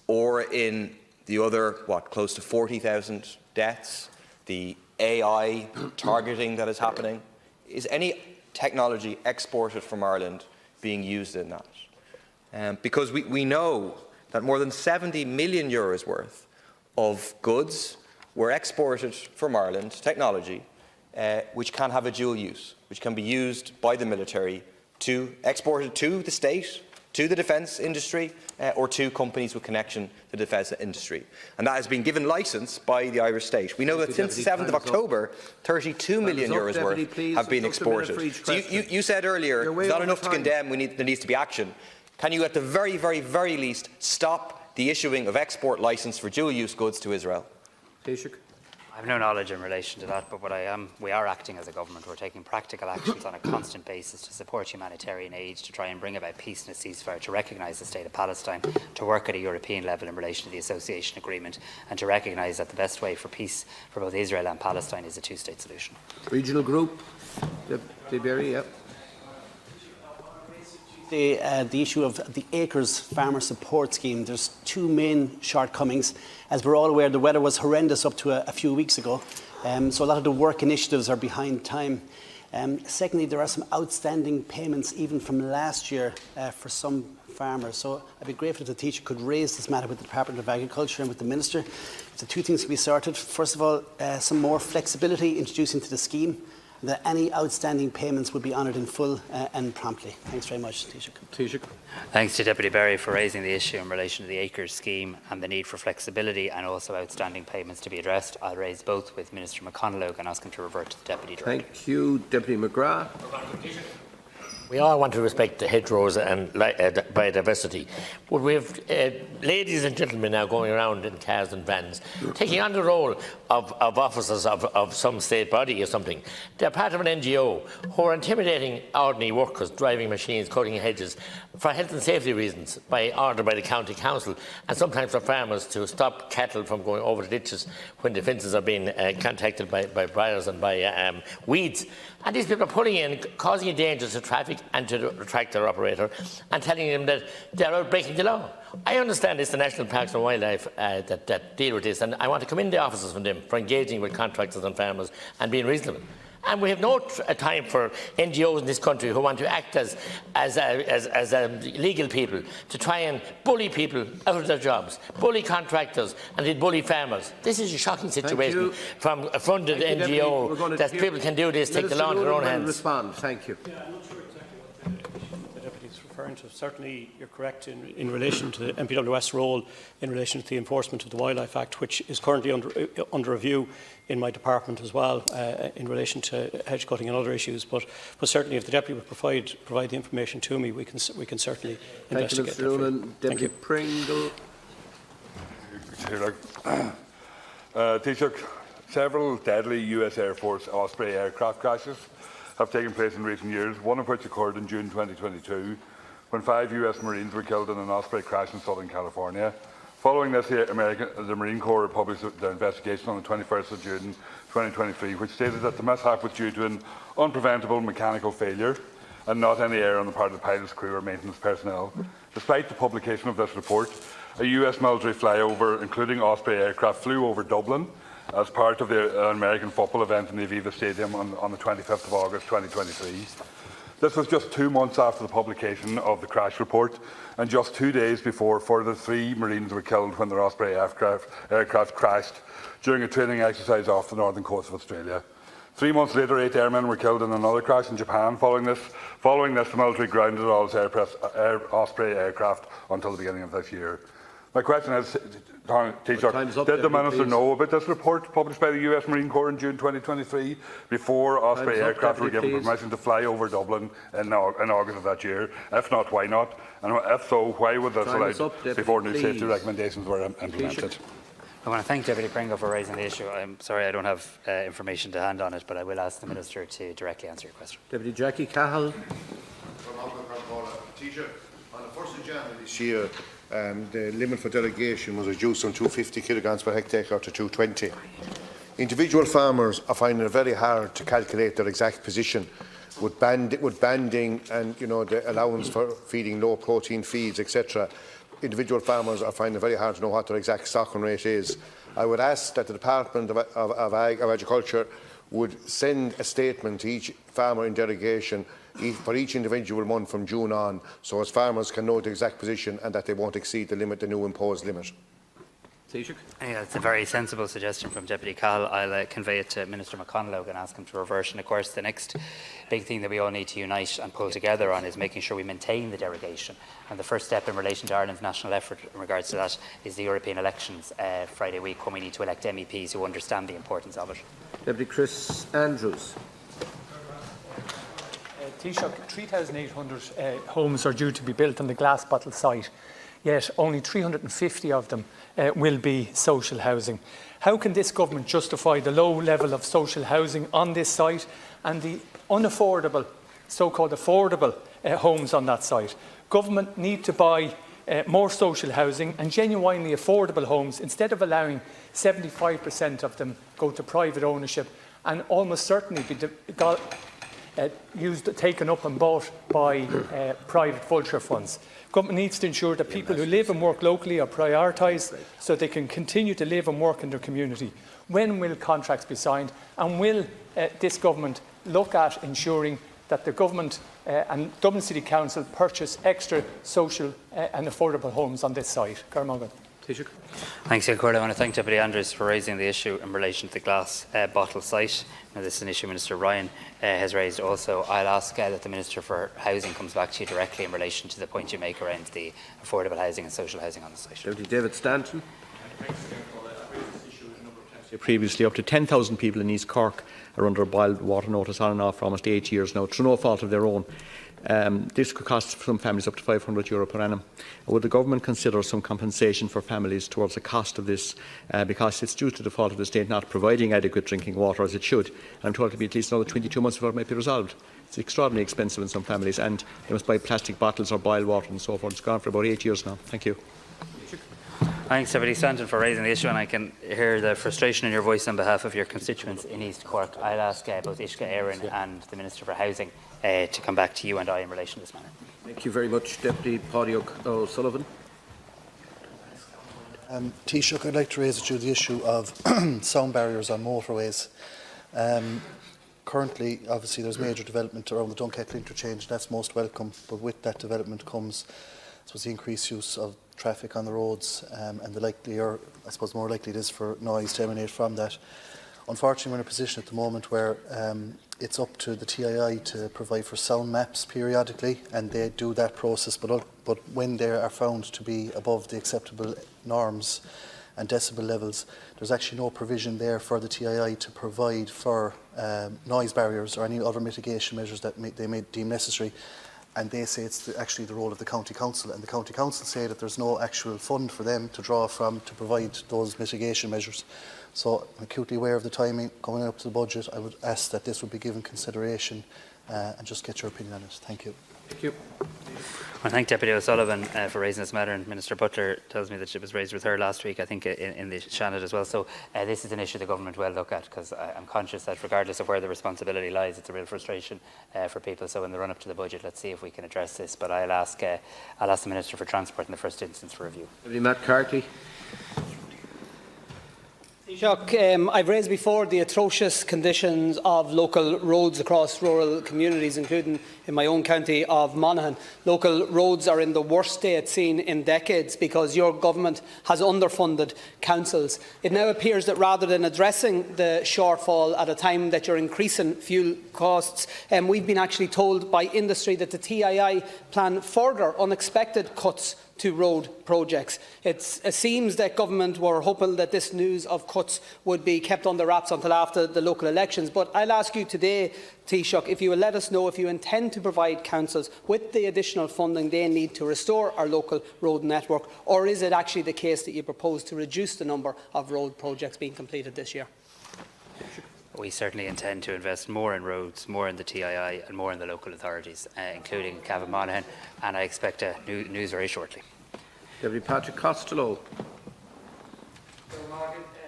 or in the other, close to 40,000 deaths, the AI targeting that is happening? Is any technology exported from Ireland being used in that? Because we know that more than 70 million euros worth of goods were exported from Ireland, technology, which can have a dual use, which can be used by the military to export it to the state, to the defence industry, or to companies with connection to the defence industry. And that has been given licence by the Irish state. We know that since the 7th of October, 32 million euros worth have been exported. So you said earlier, it's not enough to condemn, there needs to be action. Can you, at the very, very, very least, stop the issuing of export licence for dual-use goods to Israel? Taoiseach. I have no knowledge in relation to that, but we are acting as a government. We're taking practical actions on a constant basis to support humanitarian aid, to try and bring about peace and a ceasefire, to recognise the state of Palestine, to work at a European level in relation to the association agreement, and to recognise that the best way for peace for both Israel and Palestine is a two-state solution. Regional Group. Deputy Berry, yeah. The issue of the Acres Farmer Support Scheme. There's two main shortcomings. As we're all aware, the weather was horrendous up to a few weeks ago, so a lot of the work initiatives are behind time. Secondly, there are some outstanding payments even from last year for some farmers. So I'd be grateful if the Taoiseach could raise this matter with the Department of Agriculture and with the Minister. If the two things can be sorted, first of all, some more flexibility introduced into the scheme, that any outstanding payments would be honoured in full and promptly. Thanks very much, Taoiseach. Thanks to Deputy Berry for raising the issue in relation to the Acres scheme and the need for flexibility and also outstanding payments to be addressed. I'll raise both with Minister McConalogue and ask him to revert to the Deputy Director. Thank you. Deputy McGrath. We all want to respect the hedgerows and biodiversity. But we have ladies and gentlemen now going around in cars and vans, taking on the role of officers of some state body or something. They're part of an NGO who are intimidating ordinary workers, driving machines, cutting hedges, for health and safety reasons, by order by the county council, and sometimes for farmers to stop cattle from going over the ditches when the fences are being contacted by briars and by weeds. And these people are pulling in, causing a danger to traffic and to the tractor operator, and telling them that they're out breaking the law. I understand it's the National Parks and Wildlife that deal with this, and I want to commend the officers from them for engaging with contractors and farmers and being reasonable. And we have no time for NGOs in this country who want to act as legal people to try and bully people out of their jobs, bully contractors, and then bully farmers. This is a shocking situation from a funded NGO that people can do this, take the law into their own hands. Respond. Thank you. Yeah, I'm not sure exactly what the Deputy is referring to. Certainly, you're correct in relation to the MPWS role in relation to the enforcement of the Wildlife Act, which is currently under review in my department as well, in relation to hedge cutting and other issues. But certainly, if the Deputy would provide the information to me, we can certainly investigate. Thank you, Mr. Noonan. Deputy Pringle. Taoiseach, several deadly US Air Force Osprey aircraft crashes have taken place in recent years, one of which occurred in June 2022, when 5 US Marines were killed in an Osprey crash in Southern California. Following this, the Marine Corps published their investigation on the 21st of June 2023, which stated that the mishap was due to an unpreventable mechanical failure and not any error on the part of the pilot's crew or maintenance personnel. Despite the publication of this report, a US military flyover, including Osprey aircraft, flew over Dublin as part of the American football event in the Aviva Stadium on the 25th of August 2023. This was just 2 months after the publication of the crash report, and just 2 days before further 3 Marines were killed when their Osprey aircraft crashed during a training exercise off the northern coast of Australia. 3 months later, 8 airmen were killed in another crash in Japan. Following this, the military grounded all its Osprey aircraft until the beginning of this year. My question is, Taoiseach, did the Minister know about this report published by the US Marine Corps in June 2023 before Osprey aircraft were given permission to fly over Dublin in August of that year? If not, why not? And if so, why was this allowed before new safety recommendations were implemented? I want to thank Deputy Pringle for raising the issue. I'm sorry I don't have information to hand on it, but I will ask the Minister to directly answer your question. Deputy Jackie Cahill. Taoiseach, on the 1st of January this year, the limit for derogation was reduced from 250 kilograms per hectare to 220. Individual farmers are finding it very hard to calculate their exact position with banding and the allowance for feeding low protein feeds, etc. Individual farmers are finding it very hard to know what their exact stocking rate is. I would ask that the Department of Agriculture would send a statement to each farmer in derogation for each individual month from June on, so as farmers can know the exact position and that they won't exceed the new imposed limit. Taoiseach? Yeah, it's a very sensible suggestion from Deputy Cahill. I'll convey it to Minister McConalogue and ask him to reverse. And of course, the next big thing that we all need to unite and pull together on is making sure we maintain the derogation. And the first step in relation to Ireland's national effort in regards to that is the European elections Friday week, when we need to elect MEPs who understand the importance of it. Deputy Chris Andrews. Taoiseach, 3,800 homes are due to be built on the Glass Bottle site, yet only 350 of them will be social housing. How can this government justify the low level of social housing on this site and the unaffordable, so-called affordable homes on that site? Government need to buy more social housing and genuinely affordable homes instead of allowing 75% of them go to private ownership and almost certainly be taken up and bought by private vulture funds. Government needs to ensure that people who live and work locally are prioritised so they can continue to live and work in their community. When will contracts be signed, and will this government look at ensuring that the government and Dublin City Council purchase extra social and affordable homes on this site? Thanks, I want to thank Deputy Andrews for raising the issue in relation to the Glass Bottle site. Now, this is an issue Minister Ryan has raised also. I'll ask that the Minister for Housing comes back to you directly in relation to the point you make around the affordable housing and social housing on the site. Deputy David Stanton. Previously, up to 10,000 people in East Cork are under a boiled water notice on and off for almost 8 years now, through no fault of their own. This could cost some families up to €500 per annum. Would the government consider some compensation for families towards the cost of this, because it's due to the fault of the state not providing adequate drinking water as it should? I'm told to be at least another 22 months before it might be resolved. It's extraordinarily expensive in some families, and they must buy plastic bottles or boiled water and so forth. It's gone for about 8 years now. Thank you. Thanks, Deputy Stanton, for raising the issue, and I can hear the frustration in your voice on behalf of your constituents in East Cork. I'll ask both Ishka Éireann and the Minister for Housing to come back to you and I in relation to this matter. Thank you very much, Deputy Taoiseach O'Sullivan. Taoiseach, I'd like to raise the issue of sound barriers on motorways. Currently, obviously, there's major development around the Dunkettle interchange, and that's most welcome. But with that development comes, I suppose, the increased use of traffic on the roads, and the likelier, I suppose, more likely it is for noise to emanate from that. Unfortunately, we're in a position at the moment where it's up to the TII to provide for sound maps periodically, and they do that process. But when they are found to be above the acceptable norms and decibel levels, there's actually no provision there for the TII to provide for noise barriers or any other mitigation measures that they may deem necessary. And they say it's actually the role of the County Council, and the County Council say that there's no actual fund for them to draw from to provide those mitigation measures. So I'm acutely aware of the timing coming up to the budget. I would ask that this would be given consideration and just get your opinion on it. Thank you. Thank you. I thank Deputy O'Sullivan for raising this matter, and Minister Butler tells me that it was raised with her last week, I think, in the Shannon as well. So this is an issue the government will look at, because I'm conscious that regardless of where the responsibility lies, it's a real frustration for people. So in the run-up to the budget, let's see if we can address this. But I'll ask the Minister for Transport in the first instance for review. Matt Carthy. Taoiseach, I've raised before the atrocious conditions of local roads across rural communities, including in my own county of Monaghan. Local roads are in the worst state seen in decades because your government has underfunded councils. It now appears that rather than addressing the shortfall at a time that you're increasing fuel costs, we've been actually told by industry that the TII plan further unexpected cuts to road projects. It seems that government were hoping that this news of cuts would be kept under wraps until after the local elections. But I'll ask you today, Taoiseach, if you will let us know if you intend to provide councils with the additional funding they need to restore our local road network, or is it actually the case that you propose to reduce the number of road projects being completed this year? We certainly intend to invest more in roads, more in the TII and more in the local authorities, including Cavan Monaghan, and I expect news very shortly. Deputy Patrick Costello.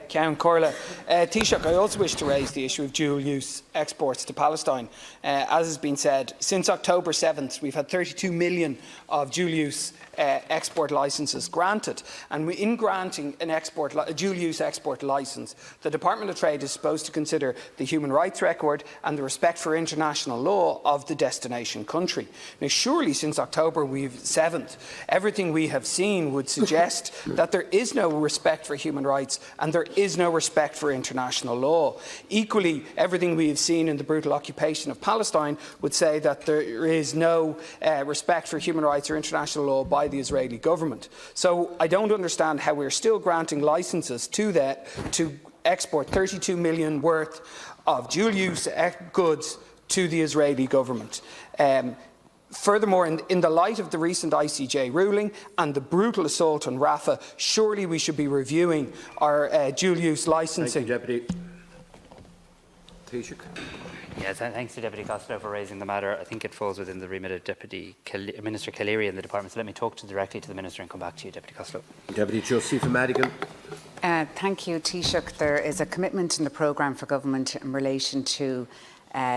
Count Corla. Taoiseach, I also wish to raise the issue of dual-use exports to Palestine. As has been said, since October 7th, we've had 32 million of dual-use export licences granted. And in granting a dual-use export licence, the Department of Trade is supposed to consider the human rights record and the respect for international law of the destination country. Now, surely since October 7th, everything we have seen would suggest that there is no respect for human rights and there is no respect for international law. Equally, everything we have seen in the brutal occupation of Palestine would say that there is no respect for human rights or international law by the Israeli government. So I don't understand how we're still granting licences to export 32 million worth of dual-use goods to the Israeli government. Furthermore, in the light of the recent ICJ ruling and the brutal assault on Rafah, surely we should be reviewing our dual-use licensing. Thank you, Deputy. Taoiseach. Yes, thanks to Deputy Costello for raising the matter. I think it falls within the remit of Minister Calleary in the department. So let me talk directly to the Minister and come back to you, Deputy Costello. Deputy Josepha Madigan. Thank you, Taoiseach. There is a commitment in the programme for government in relation to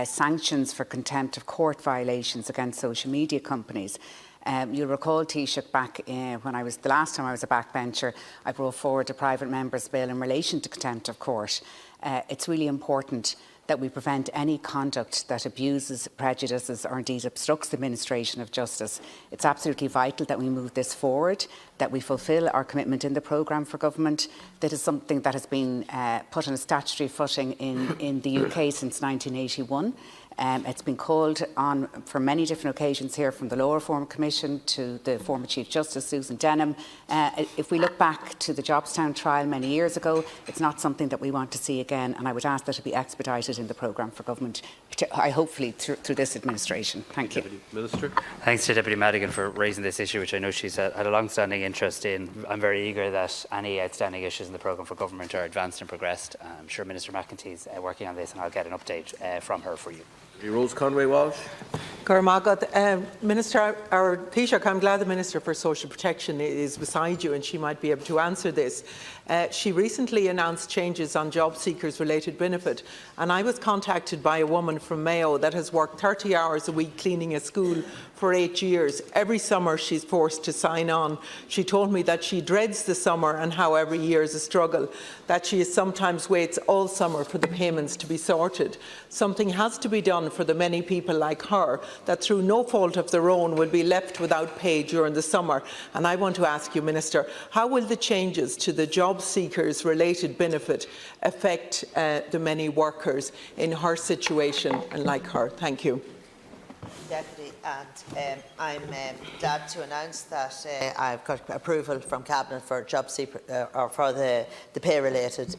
sanctions for contempt of court violations against social media companies. You'll recall, Taoiseach, back when the last time I was a backbencher, I brought forward a private member's bill in relation to contempt of court. It's really important that we prevent any conduct that abuses, prejudices or indeed obstructs the administration of justice. It's absolutely vital that we move this forward, that we fulfil our commitment in the programme for government. That is something that has been put on a statutory footing in the UK since 1981. It's been called on for many different occasions here, from the Lower Form Commission to the former Chief Justice Susan Denham. If we look back to the Jobstown trial many years ago, it's not something that we want to see again, and I would ask that it be expedited in the programme for government, hopefully through this administration. Thank you. Deputy Minister. Thanks to Deputy Madigan for raising this issue, which I know she's had a long-standing interest in. I'm very eager that any outstanding issues in the programme for government are advanced and progressed. I'm sure Minister McEntee is working on this, and I'll get an update from her for you. Rose Conway-Walsh. Minister, our Taoiseach, I'm glad the Minister for Social Protection is beside you and she might be able to answer this. She recently announced changes on job seekers related benefit, and I was contacted by a woman from Mayo that has worked 30 hours a week cleaning a school for 8 years. Every summer she's forced to sign on. She told me that she dreads the summer and how every year is a struggle, that she sometimes waits all summer for the payments to be sorted. Something has to be done for the many people like her that through no fault of their own will be left without pay during the summer. And I want to ask you, Minister, how will the changes to the job seekers related benefit affect the many workers in her situation and like her? Thank you. Deputy, and I'm glad to announce that I've got approval from Cabinet for job seeker, or for the pay-related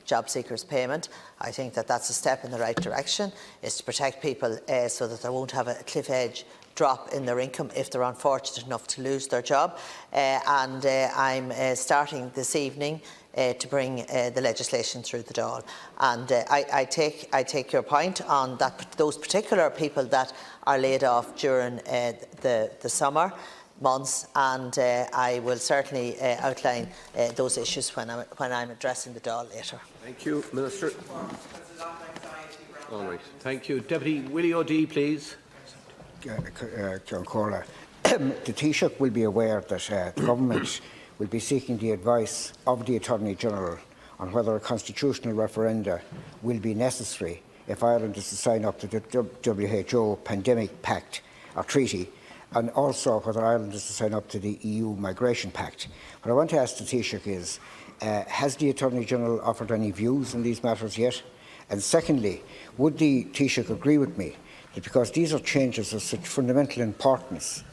job seekers payment. I think that that's a step in the right direction, is to protect people so that they won't have a cliff edge drop in their income if they're unfortunate enough to lose their job. I'm starting this evening to bring the legislation through the Dáil. And I take your point on that, those particular people that are laid off during the summer months, and I will certainly outline those issues when I'm addressing the Dáil later. Thank you, Minister. All right. Thank you. Deputy Willie O'Dea, please. The Taoiseach will be aware that the Government will be seeking the advice of the Attorney-General on whether a constitutional referenda will be necessary if Ireland is to sign up to the WHO Pandemic Pact or Treaty, and also whether Ireland is to sign up to the EU Migration Pact. What I want to ask the Taoiseach is, has the Attorney-General offered any views on these matters yet? And secondly, would the Taoiseach agree with me that because these are changes of such fundamental importance,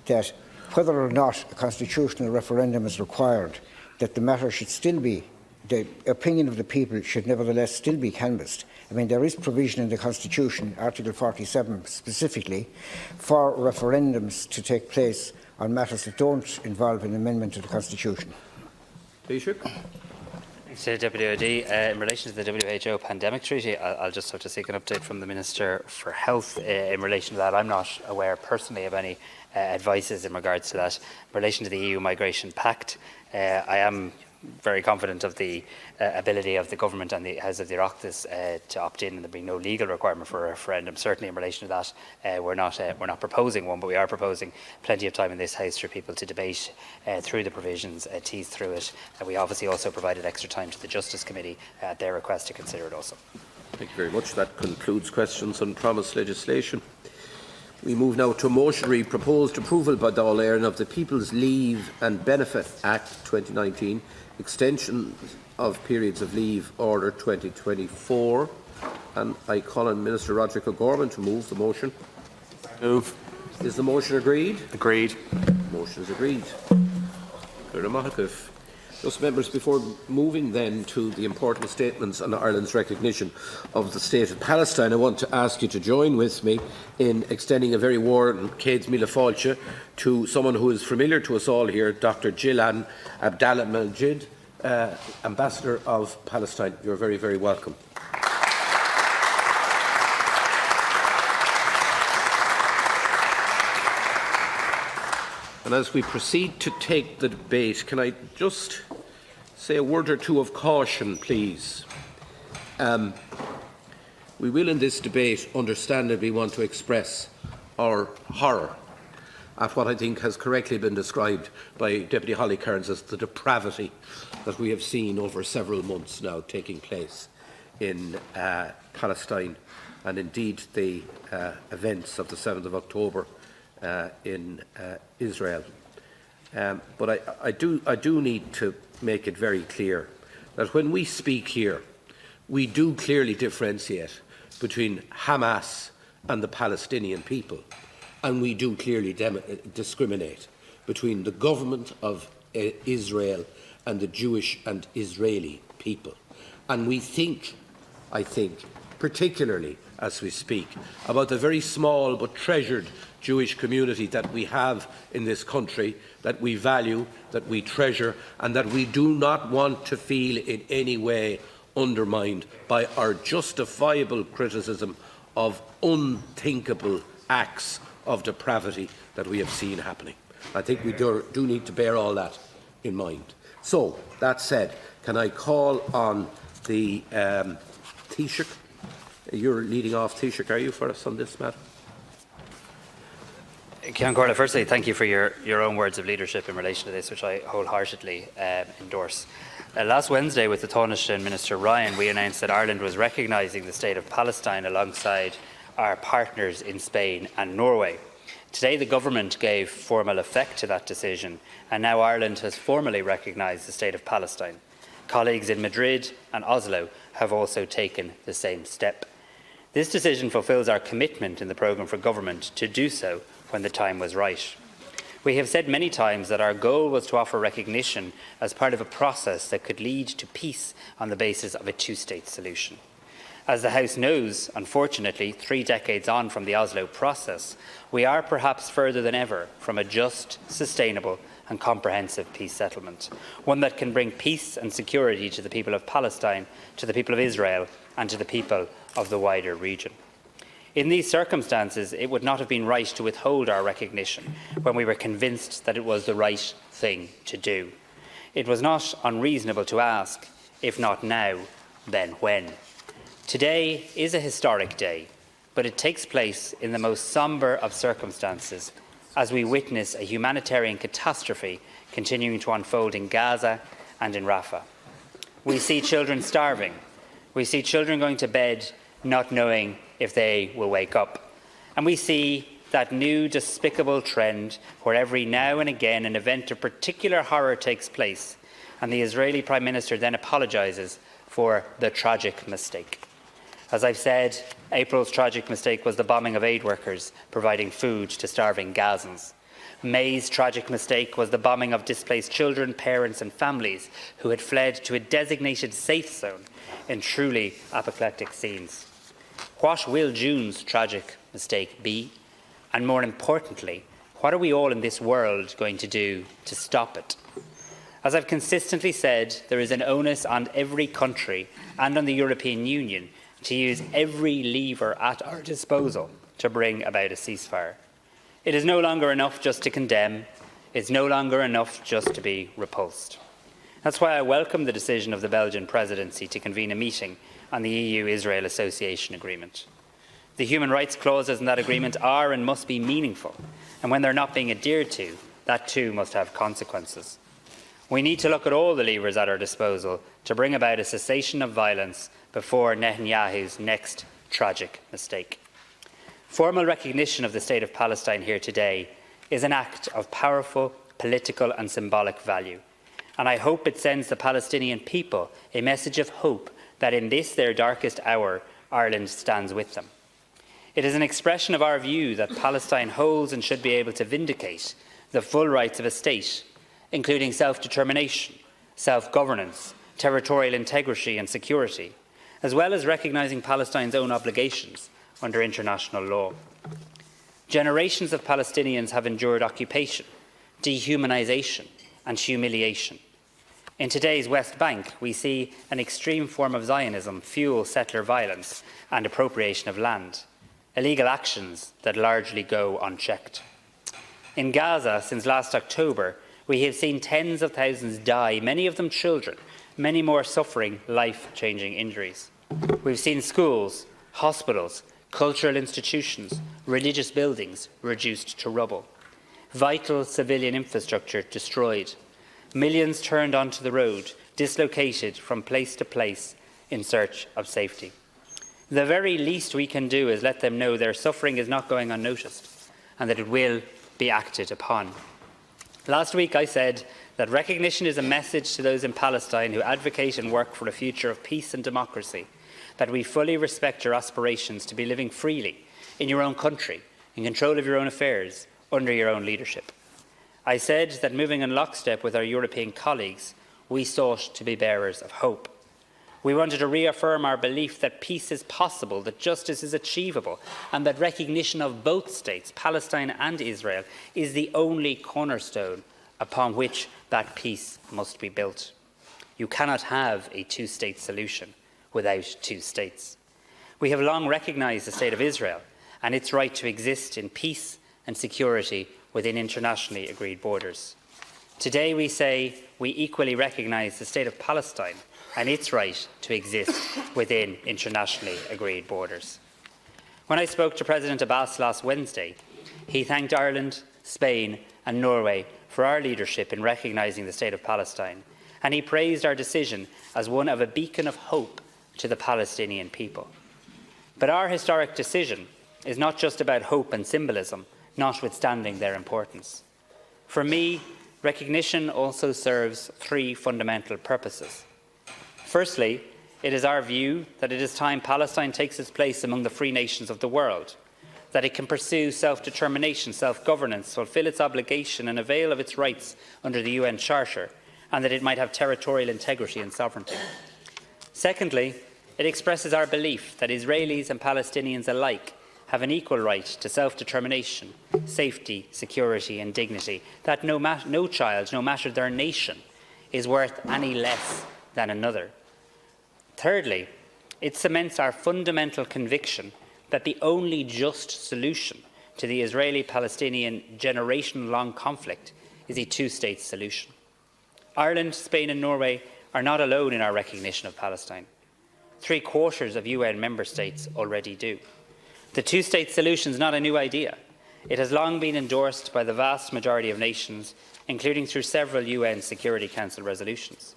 that whether or not a constitutional referendum is required, that the matter should still be, the opinion of the people should nevertheless still be canvassed? I mean, there is provision in the Constitution, Article 47 specifically, for referendums to take place on matters that don't involve an amendment to the Constitution. Taoiseach. Thanks to Deputy O'Dea. In relation to the WHO Pandemic Treaty, I'll just have to seek an update from the Minister for Health in relation to that. I'm not aware personally of any advices in regards to that. In relation to the EU Migration Pact, I am very confident of the ability of the Government and the House of the Oireachtas to opt in, and there being no legal requirement for a referendum. Certainly in relation to that, we're not proposing one, but we are proposing plenty of time in this House for people to debate through the provisions, tease through it. We obviously also provided extra time to the Justice Committee at their request to consider it also. Thank you very much. That concludes questions on promised legislation. We move now to a motion proposed approval by Dáil Éireann of the People's Leave and Benefit Act 2019, extension of periods of leave order 2024, and I call on Minister Roderick O'Gorman to move the motion. Move. Is the motion agreed? Agreed. Motion is agreed. Just members, before moving then to the important statements on Ireland's recognition of the State of Palestine, I want to ask you to join with me in extending a very warm Céad Míle Fáilte to someone who is familiar to us all here, Dr. Gillan Abdallah Majid, Ambassador of Palestine. You're very, very welcome. And as we proceed to take the debate, can I just say a word or two of caution, please? We will in this debate understandably want to express our horror at what I think has correctly been described by Deputy Holly Cairns as the depravity that we have seen over several months now taking place in Palestine, and indeed the events of the 7th of October in Israel. But I do need to make it very clear that when we speak here, we do clearly differentiate between Hamas and the Palestinian people, and we do clearly discriminate between the government of Israel and the Jewish and Israeli people. And we think, I think, particularly as we speak, about the very small but treasured Jewish community that we have in this country, that we value, that we treasure, and that we do not want to feel in any way undermined by our justifiable criticism of unthinkable acts of depravity that we have seen happening. I think we do need to bear all that in mind. So, that said, can I call on the Taoiseach? You're leading off, Taoiseach, are you, for us on this matter? Ceann Comhairle, firstly, thank you for your own words of leadership in relation to this, which I wholeheartedly endorse. Last Wednesday, with the Taoiseach Minister Ryan, we announced that Ireland was recognising the state of Palestine alongside our partners in Spain and Norway. Today, the government gave formal effect to that decision, and now Ireland has formally recognised the state of Palestine. Colleagues in Madrid and Oslo have also taken the same step. This decision fulfils our commitment in the programme for government to do so when the time was right. We have said many times that our goal was to offer recognition as part of a process that could lead to peace on the basis of a two-state solution. As the House knows, unfortunately, 3 decades on from the Oslo process, we are perhaps further than ever from a just, sustainable and comprehensive peace settlement, one that can bring peace and security to the people of Palestine, to the people of Israel and to the people of the wider region. In these circumstances, it would not have been right to withhold our recognition when we were convinced that it was the right thing to do. It was not unreasonable to ask, if not now, then when? Today is a historic day, but it takes place in the most sombre of circumstances as we witness a humanitarian catastrophe continuing to unfold in Gaza and in Rafah. We see children starving. We see children going to bed not knowing if they will wake up. And we see that new despicable trend where every now and again an event of particular horror takes place and the Israeli Prime Minister then apologises for the tragic mistake. As I've said, April's tragic mistake was the bombing of aid workers providing food to starving Gazans. May's tragic mistake was the bombing of displaced children, parents and families who had fled to a designated safe zone in truly apoplectic scenes. What will June's tragic mistake be? And more importantly, what are we all in this world going to do to stop it? As I've consistently said, there is an onus on every country and on the European Union to use every lever at our disposal to bring about a ceasefire. It is no longer enough just to condemn. It's no longer enough just to be repulsed. That's why I welcome the decision of the Belgian presidency to convene a meeting on the EU-Israel Association Agreement. The human rights clauses in that agreement are and must be meaningful, and when they're not being adhered to, that too must have consequences. We need to look at all the levers at our disposal to bring about a cessation of violence before Netanyahu's next tragic mistake. Formal recognition of the state of Palestine here today is an act of powerful political and symbolic value, and I hope it sends the Palestinian people a message of hope that in this, their darkest hour, Ireland stands with them. It is an expression of our view that Palestine holds and should be able to vindicate the full rights of a state, including self-determination, self-governance, territorial integrity and security, as well as recognising Palestine's own obligations under international law. Generations of Palestinians have endured occupation, dehumanisation and humiliation. In today's West Bank, we see an extreme form of Zionism fuel settler violence and appropriation of land, illegal actions that largely go unchecked. In Gaza, since last October, we have seen tens of thousands die, many of them children, many more suffering life-changing injuries. We've seen schools, hospitals, cultural institutions, religious buildings reduced to rubble, vital civilian infrastructure destroyed, millions turned onto the road, dislocated from place to place in search of safety. The very least we can do is let them know their suffering is not going unnoticed and that it will be acted upon. Last week I said that recognition is a message to those in Palestine who advocate and work for a future of peace and democracy, that we fully respect your aspirations to be living freely in your own country, in control of your own affairs, under your own leadership. I said that moving in lockstep with our European colleagues, we sought to be bearers of hope. We wanted to reaffirm our belief that peace is possible, that justice is achievable, and that recognition of both states, Palestine and Israel, is the only cornerstone upon which that peace must be built. You cannot have a two-state solution without two states. We have long recognised the State of Israel and its right to exist in peace and security within internationally agreed borders. Today we say we equally recognise the State of Palestine and its right to exist within internationally agreed borders. When I spoke to President Abbas last Wednesday, he thanked Ireland, Spain and Norway for our leadership in recognising the State of Palestine, and he praised our decision as one of a beacon of hope to the Palestinian people. But our historic decision is not just about hope and symbolism, notwithstanding their importance. For me, recognition also serves three fundamental purposes. Firstly, it is our view that it is time Palestine takes its place among the free nations of the world, that it can pursue self-determination, self-governance, fulfil its obligation and avail of its rights under the UN Charter, and that it might have territorial integrity and sovereignty. Secondly, it expresses our belief that Israelis and Palestinians alike have an equal right to self-determination, safety, security and dignity, that no child, no matter their nation, is worth any less than another. Thirdly, it cements our fundamental conviction that the only just solution to the Israeli-Palestinian generation-long conflict is a two-state solution. Ireland, Spain and Norway are not alone in our recognition of Palestine. 3/4 of UN member states already do. The two-state solution is not a new idea. It has long been endorsed by the vast majority of nations, including through several UN Security Council resolutions.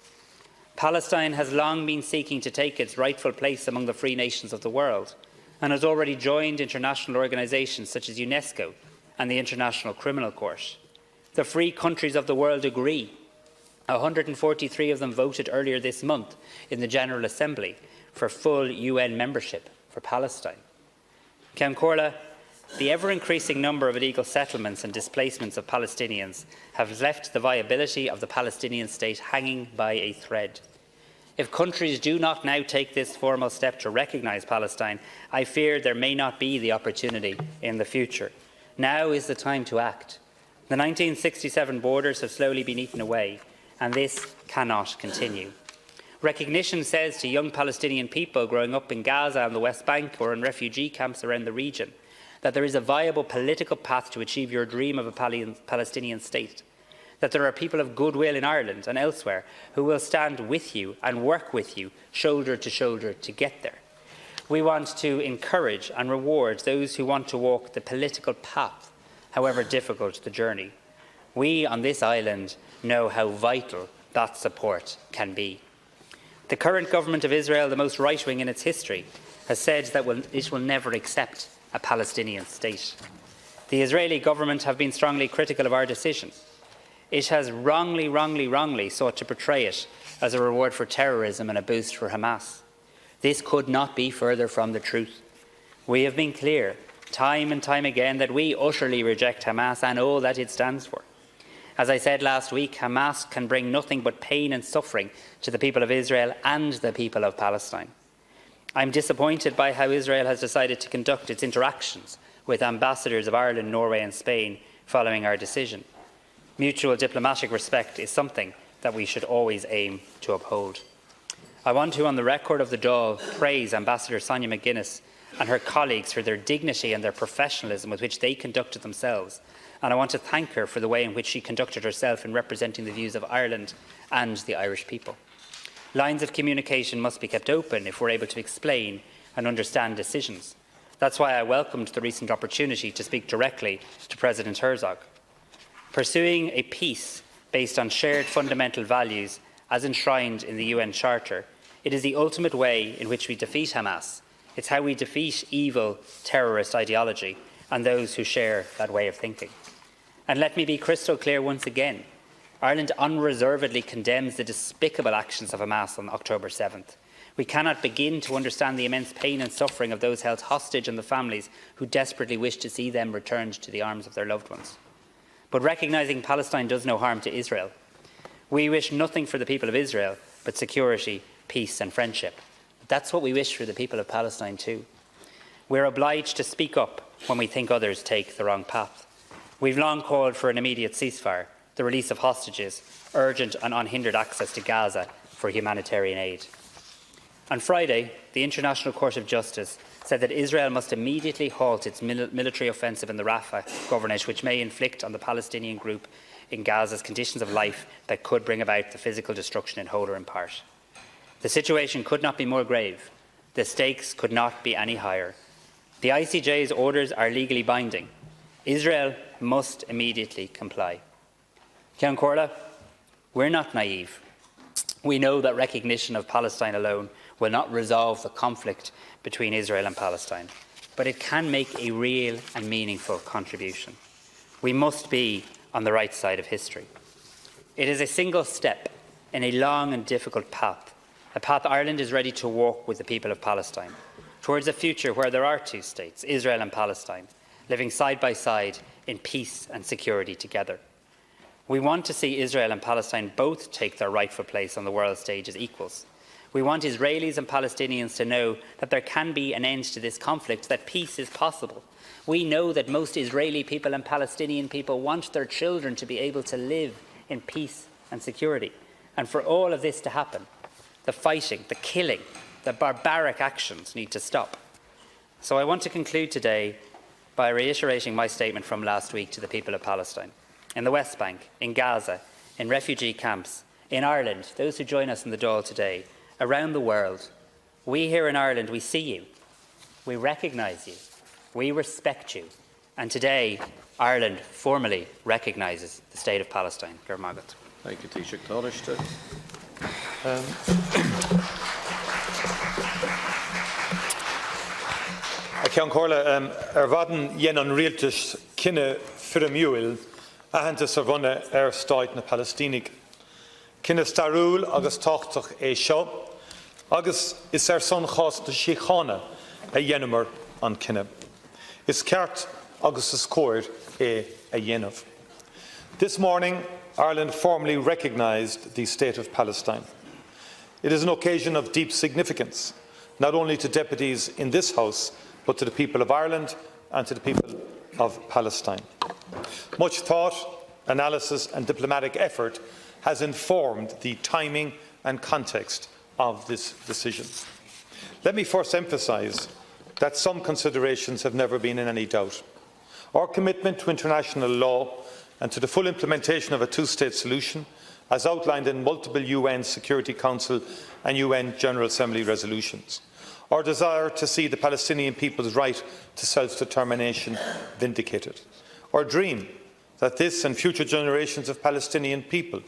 Palestine has long been seeking to take its rightful place among the free nations of the world and has already joined international organisations such as UNESCO and the International Criminal Court. The free countries of the world agree. 143 of them voted earlier this month in the General Assembly for full UN membership for Palestine. Ceann Comhairle, the ever-increasing number of illegal settlements and displacements of Palestinians have left the viability of the Palestinian state hanging by a thread. If countries do not now take this formal step to recognise Palestine, I fear there may not be the opportunity in the future. Now is the time to act. The 1967 borders have slowly been eaten away, and this cannot continue. Recognition says to young Palestinian people growing up in Gaza and the West Bank or in refugee camps around the region that there is a viable political path to achieve your dream of a Palestinian state, that there are people of goodwill in Ireland and elsewhere who will stand with you and work with you shoulder to shoulder to get there. We want to encourage and reward those who want to walk the political path, however difficult the journey. We on this island know how vital that support can be. The current government of Israel, the most right-wing in its history, has said that it will never accept a Palestinian state. The Israeli government have been strongly critical of our decision. It has wrongly sought to portray it as a reward for terrorism and a boost for Hamas. This could not be further from the truth. We have been clear, time and time again, that we utterly reject Hamas and all that it stands for. As I said last week, Hamas can bring nothing but pain and suffering to the people of Israel and the people of Palestine. I'm disappointed by how Israel has decided to conduct its interactions with ambassadors of Ireland, Norway and Spain following our decision. Mutual diplomatic respect is something that we should always aim to uphold. I want to, on the record of the Dáil, praise Ambassador Sonia McGuinness and her colleagues for their dignity and their professionalism with which they conducted themselves, and I want to thank her for the way in which she conducted herself in representing the views of Ireland and the Irish people. Lines of communication must be kept open if we're able to explain and understand decisions. That's why I welcomed the recent opportunity to speak directly to President Herzog. Pursuing a peace based on shared fundamental values as enshrined in the UN Charter, it is the ultimate way in which we defeat Hamas. It's how we defeat evil terrorist ideology and those who share that way of thinking. And let me be crystal clear once again. Ireland unreservedly condemns the despicable actions of Hamas on October 7th. We cannot begin to understand the immense pain and suffering of those held hostage and the families who desperately wish to see them returned to the arms of their loved ones. But recognising Palestine does no harm to Israel. We wish nothing for the people of Israel but security, peace and friendship. But that's what we wish for the people of Palestine too. We're obliged to speak up when we think others take the wrong path. We've long called for an immediate ceasefire, the release of hostages, urgent and unhindered access to Gaza for humanitarian aid. On Friday, the International Court of Justice said that Israel must immediately halt its military offensive in the Rafah governorate, which may inflict on the Palestinian group in Gaza's conditions of life that could bring about the physical destruction in whole or in part. The situation could not be more grave. The stakes could not be any higher. The ICJ's orders are legally binding. Israel must immediately comply. Ceann Comhairle, we're not naive. We know that recognition of Palestine alone will not resolve the conflict between Israel and Palestine, but it can make a real and meaningful contribution. We must be on the right side of history. It is a single step in a long and difficult path, a path Ireland is ready to walk with the people of Palestine, towards a future where there are two states, Israel and Palestine, living side by side in peace and security together. We want to see Israel and Palestine both take their rightful place on the world stage as equals. We want Israelis and Palestinians to know that there can be an end to this conflict, that peace is possible. We know that most Israeli people and Palestinian people want their children to be able to live in peace and security. And for all of this to happen, the fighting, the killing, the barbaric actions need to stop. So I want to conclude today by reiterating my statement from last week to the people of Palestine. In the West Bank, in Gaza, in refugee camps, in Ireland, those who join us in the Dáil today, around the world, we here in Ireland, we see you, we recognise you, we respect you, and today Ireland formally recognises the State of Palestine. Gur Magat. Thank you, Taoiseach. Taoiseach. Ceann Comhairle, vaden dhéanann rialtas cinenne firemuil a hananta sa bhunne Stáit na Palestínig. Cinenne starúil agus táchtach é seo, agus is son chás na síochána a dhéanamar an cinenne. Is ceart agus is cóir é a dhéanamh. This morning, Ireland formally recognised the State of Palestine. It is an occasion of deep significance, not only to deputies in this House, but to the people of Ireland and to the people of Palestine. Much thought, analysis and diplomatic effort has informed the timing and context of this decision. Let me first emphasise that some considerations have never been in any doubt. Our commitment to international law and to the full implementation of a two-state solution, as outlined in multiple UN Security Council and UN General Assembly resolutions. Our desire to see the Palestinian people's right to self-determination vindicated. Our dream that this and future generations of Palestinian people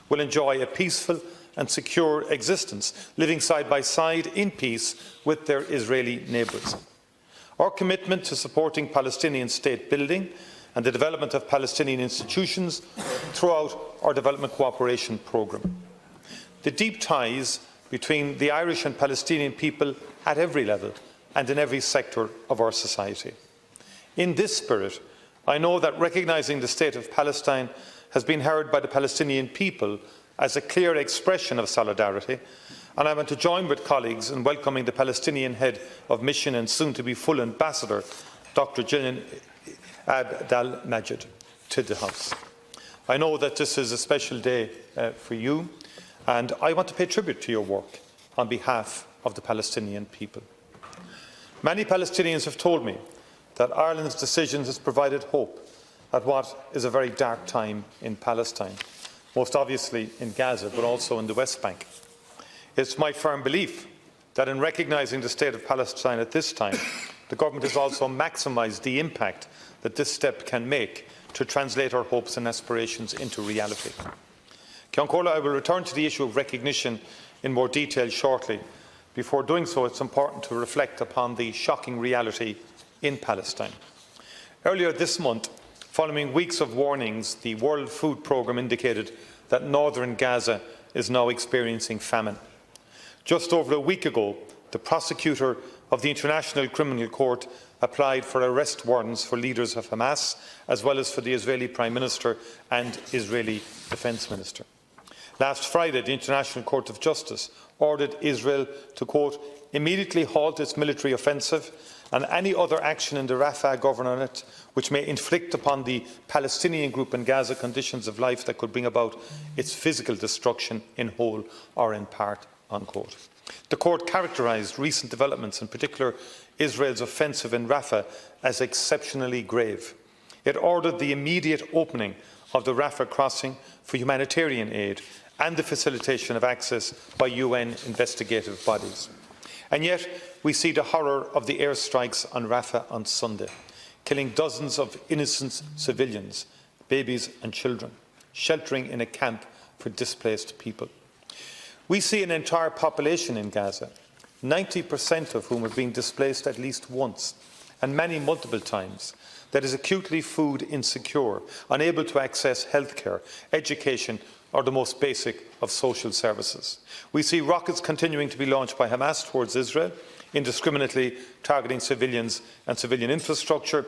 will enjoy a peaceful and secure existence, living side by side in peace with their Israeli neighbours. Our commitment to supporting Palestinian state building and the development of Palestinian institutions throughout our development cooperation programme. The deep ties between the Irish and Palestinian people at every level and in every sector of our society. In this spirit, I know that recognising the State of Palestine has been heard by the Palestinian people as a clear expression of solidarity, and I want to join with colleagues in welcoming the Palestinian head of mission and soon-to-be full ambassador, Dr. Jinan Abdel-Majid, to the House. I know that this is a special day for you, and I want to pay tribute to your work on behalf of the Palestinian people. Many Palestinians have told me that Ireland's decision has provided hope at what is a very dark time in Palestine, most obviously in Gaza, but also in the West Bank. It's my firm belief that in recognising the State of Palestine at this time, the Government has also maximised the impact that this step can make to translate our hopes and aspirations into reality. Ceann Comhairle, I will return to the issue of recognition in more detail shortly. Before doing so, it's important to reflect upon the shocking reality in Palestine. Earlier this month, following weeks of warnings, the World Food Programme indicated that northern Gaza is now experiencing famine. Just over a week ago, the prosecutor of the International Criminal Court applied for arrest warrants for leaders of Hamas, as well as for the Israeli Prime Minister and Israeli Defence Minister. Last Friday, the International Court of Justice ordered Israel to, quote, immediately halt its military offensive and any other action in the Rafah governorate which may inflict upon the Palestinian group in Gaza conditions of life that could bring about its physical destruction in whole or in part, unquote. The court characterised recent developments, in particular Israel's offensive in Rafah, as exceptionally grave. It ordered the immediate opening of the Rafah crossing for humanitarian aid and the facilitation of access by UN investigative bodies. And yet, we see the horror of the airstrikes on Rafah on Sunday, killing dozens of innocent civilians, babies and children, sheltering in a camp for displaced people. We see an entire population in Gaza, 90% of whom have been displaced at least once, and many multiple times, that is acutely food insecure, unable to access healthcare, education, or the most basic of social services. We see rockets continuing to be launched by Hamas towards Israel, indiscriminately targeting civilians and civilian infrastructure,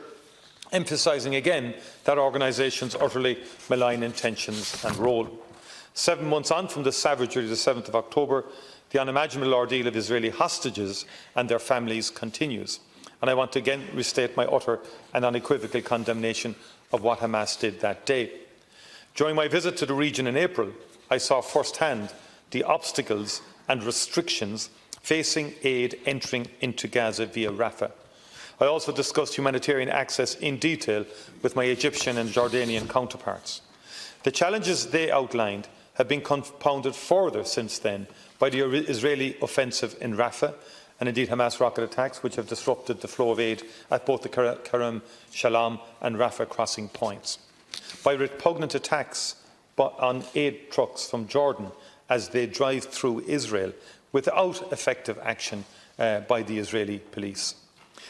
emphasising again that organisation's utterly malign intentions and role. 7 months on from the savagery of the 7th of October, the unimaginable ordeal of Israeli hostages and their families continues. And I want to again restate my utter and unequivocal condemnation of what Hamas did that day. During my visit to the region in April, I saw firsthand the obstacles and restrictions facing aid entering into Gaza via Rafah. I also discussed humanitarian access in detail with my Egyptian and Jordanian counterparts. The challenges they outlined have been compounded further since then by the Israeli offensive in Rafah and indeed Hamas rocket attacks, which have disrupted the flow of aid at both the Kerem Shalom and Rafah crossing points, by repugnant attacks on aid trucks from Jordan as they drive through Israel without effective action by the Israeli police,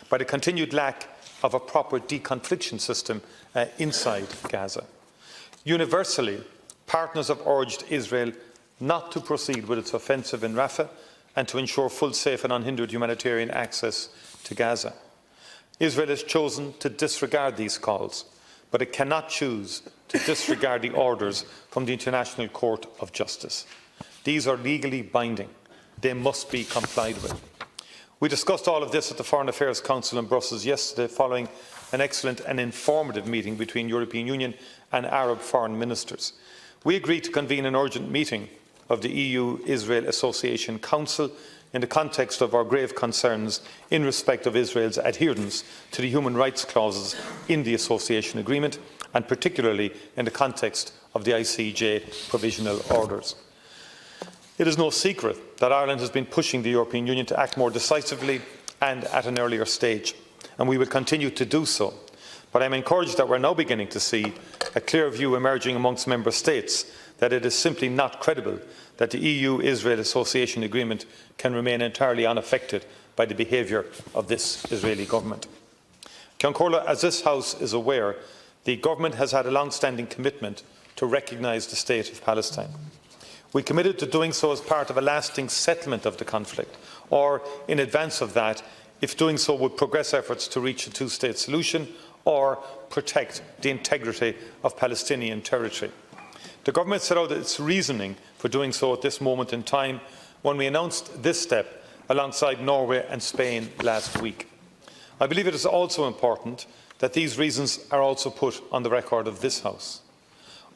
by the continued lack of a proper deconfliction system inside Gaza. Universally, partners have urged Israel not to proceed with its offensive in Rafah and to ensure full, safe and unhindered humanitarian access to Gaza. Israel has chosen to disregard these calls, but it cannot choose to disregard the orders from the International Court of Justice. These are legally binding. They must be complied with. We discussed all of this at the Foreign Affairs Council in Brussels yesterday, following an excellent and informative meeting between European Union and Arab foreign ministers. We agreed to convene an urgent meeting of the EU-Israel Association Council in the context of our grave concerns in respect of Israel's adherence to the human rights clauses in the Association Agreement, and particularly in the context of the ICJ provisional orders. It is no secret that Ireland has been pushing the European Union to act more decisively and at an earlier stage, and we will continue to do so. But I am encouraged that we are now beginning to see a clear view emerging amongst Member States that it is simply not credible that the EU-Israel Association Agreement can remain entirely unaffected by the behaviour of this Israeli government. Ceann, as this House is aware, the government has had a long-standing commitment to recognise the State of Palestine. We committed to doing so as part of a lasting settlement of the conflict, or in advance of that, if doing so would progress efforts to reach a two-state solution or protect the integrity of Palestinian territory. The government set out its reasoning for doing so at this moment in time when we announced this step alongside Norway and Spain last week. I believe it is also important that these reasons are also put on the record of this House.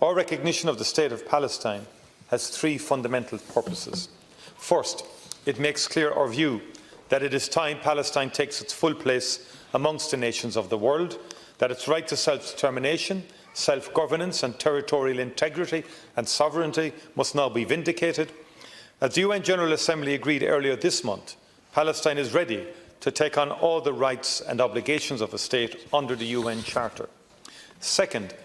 Our recognition of the State of Palestine has three fundamental purposes. First, it makes clear our view that it is time Palestine takes its full place amongst the nations of the world, that its right to self-determination, self-governance and territorial integrity and sovereignty must now be vindicated. As the UN General Assembly agreed earlier this month, Palestine is ready to take on all the rights and obligations of a state under the UN Charter. Second,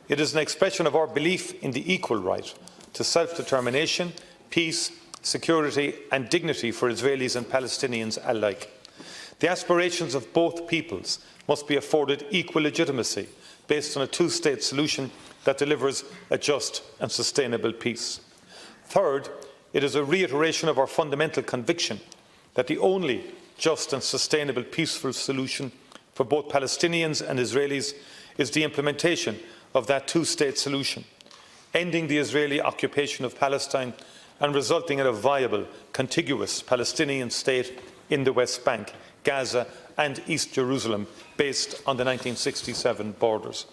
it is an expression of our belief in the equal right to self-determination, peace, security and dignity for Israelis and Palestinians alike. The aspirations of both peoples must be afforded equal legitimacy based on a two-state solution that delivers a just and sustainable peace. Third, it is a reiteration of our fundamental conviction that the only just and sustainable peaceful solution for both Palestinians and Israelis is the implementation of that two-state solution, ending the Israeli occupation of Palestine and resulting in a viable, contiguous Palestinian state in the West Bank, Gaza and East Jerusalem, based on the 1967 borders.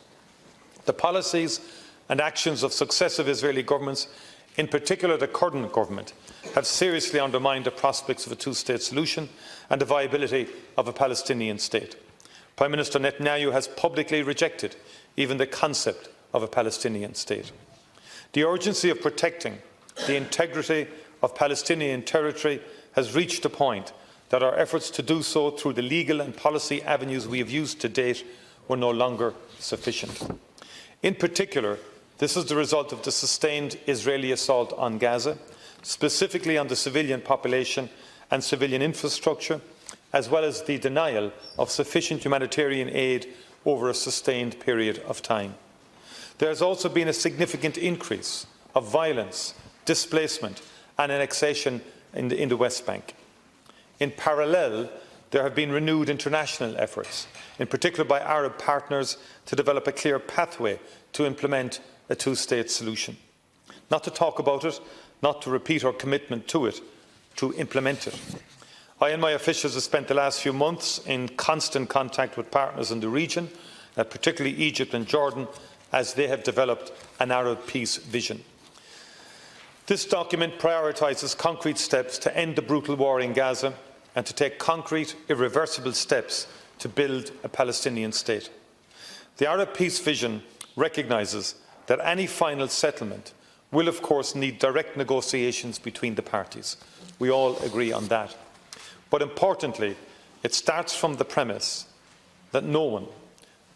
The policies and actions of successive Israeli governments, in particular the current government, have seriously undermined the prospects of a two-state solution and the viability of a Palestinian state. Prime Minister Netanyahu has publicly rejected even the concept of a Palestinian state. The urgency of protecting the integrity of Palestinian territory has reached a point that our efforts to do so through the legal and policy avenues we have used to date were no longer sufficient. In particular, this is the result of the sustained Israeli assault on Gaza, specifically on the civilian population and civilian infrastructure, as well as the denial of sufficient humanitarian aid over a sustained period of time. There has also been a significant increase of violence, displacement and annexation in the West Bank. In parallel, there have been renewed international efforts, in particular by Arab partners, to develop a clear pathway to implement a two-state solution. Not to talk about it, not to repeat our commitment to it, to implement it. I and my officials have spent the last few months in constant contact with partners in the region, particularly Egypt and Jordan, as they have developed an Arab peace vision. This document prioritises concrete steps to end the brutal war in Gaza and to take concrete, irreversible steps to build a Palestinian state. The Arab peace vision recognises that any final settlement will, of course, need direct negotiations between the parties. We all agree on that. But importantly, it starts from the premise that no one,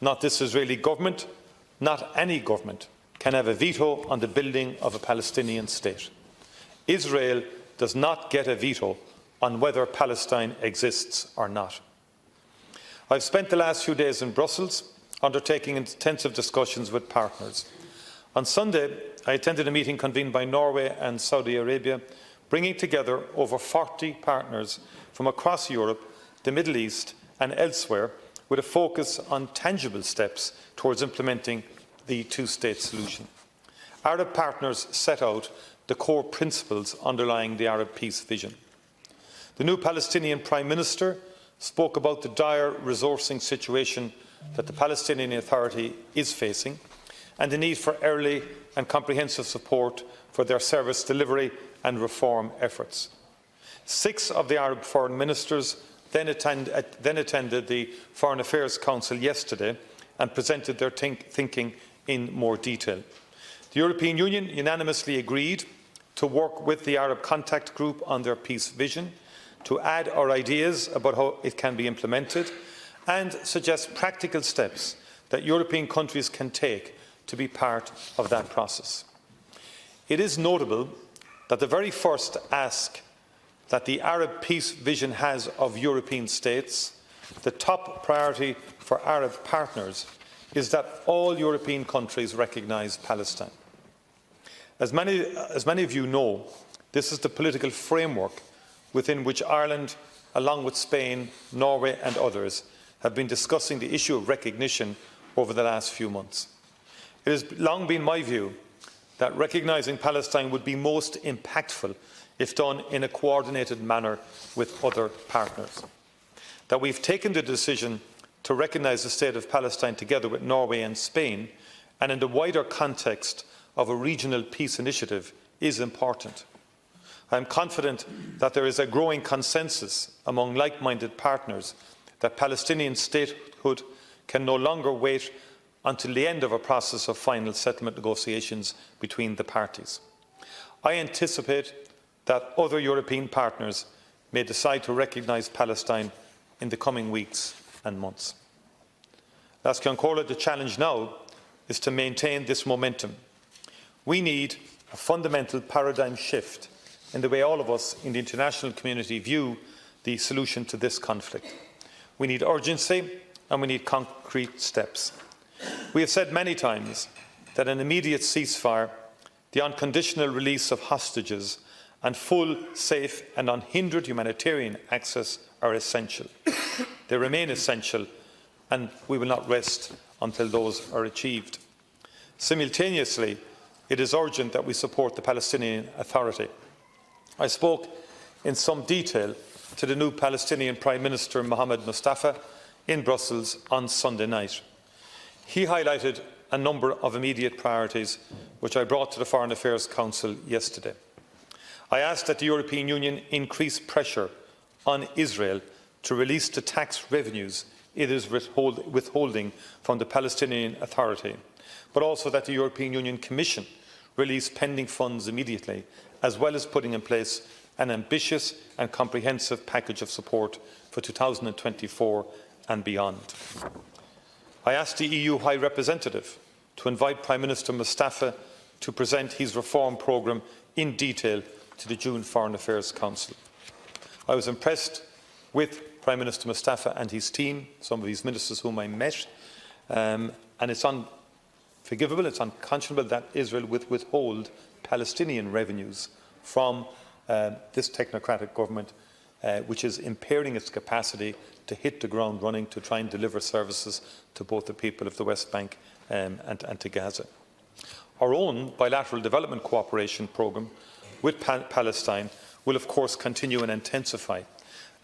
not this Israeli government, not any government, can have a veto on the building of a Palestinian state. Israel does not get a veto on whether Palestine exists or not. I've spent the last few days in Brussels undertaking intensive discussions with partners. On Sunday, I attended a meeting convened by Norway and Saudi Arabia, bringing together over 40 partners from across Europe, the Middle East and elsewhere, with a focus on tangible steps towards implementing the two-state solution. Arab partners set out the core principles underlying the Arab peace vision. The new Palestinian Prime Minister spoke about the dire resourcing situation that the Palestinian Authority is facing and the need for early and comprehensive support for their service delivery and reform efforts. 6 of the Arab foreign ministers then attended the Foreign Affairs Council yesterday and presented their thinking in more detail. The European Union unanimously agreed to work with the Arab Contact Group on their peace vision, to add our ideas about how it can be implemented, and suggest practical steps that European countries can take to be part of that process. It is notable that the very first ask that the Arab peace vision has of European states, the top priority for Arab partners, is that all European countries recognise Palestine. As many of you know, this is the political framework within which Ireland, along with Spain, Norway and others, have been discussing the issue of recognition over the last few months. It has long been my view that recognising Palestine would be most impactful if done in a coordinated manner with other partners. That we've taken the decision to recognise the state of Palestine together with Norway and Spain, and in the wider context of a regional peace initiative, is important. I am confident that there is a growing consensus among like-minded partners that Palestinian statehood can no longer wait until the end of a process of final settlement negotiations between the parties. I anticipate that other European partners may decide to recognise Palestine in the coming weeks and months. As Concordia, the challenge now is to maintain this momentum. We need a fundamental paradigm shift in the way all of us in the international community view the solution to this conflict. We need urgency and we need concrete steps. We have said many times that an immediate ceasefire, the unconditional release of hostages and full, safe and unhindered humanitarian access are essential. They remain essential, and we will not rest until those are achieved. Simultaneously, it is urgent that we support the Palestinian Authority. I spoke in some detail to the new Palestinian Prime Minister Mohammed Mustafa in Brussels on Sunday night. He highlighted a number of immediate priorities which I brought to the Foreign Affairs Council yesterday. I asked that the European Union increase pressure on Israel to release the tax revenues it is withholding from the Palestinian Authority, but also that the European Union Commission release pending funds immediately, as well as putting in place an ambitious and comprehensive package of support for 2024 and beyond. I asked the EU High Representative to invite Prime Minister Mustafa to present his reform programme in detail to the June Foreign Affairs Council. I was impressed with Prime Minister Mustafa and his team, some of his ministers whom I met, and it's unforgivable, it's unconscionable that Israel would withhold Palestinian revenues from this technocratic government, which is impairing its capacity to hit the ground running to try and deliver services to both the people of the West Bank and to Gaza. Our own bilateral development cooperation programme with Palestine will of course continue and intensify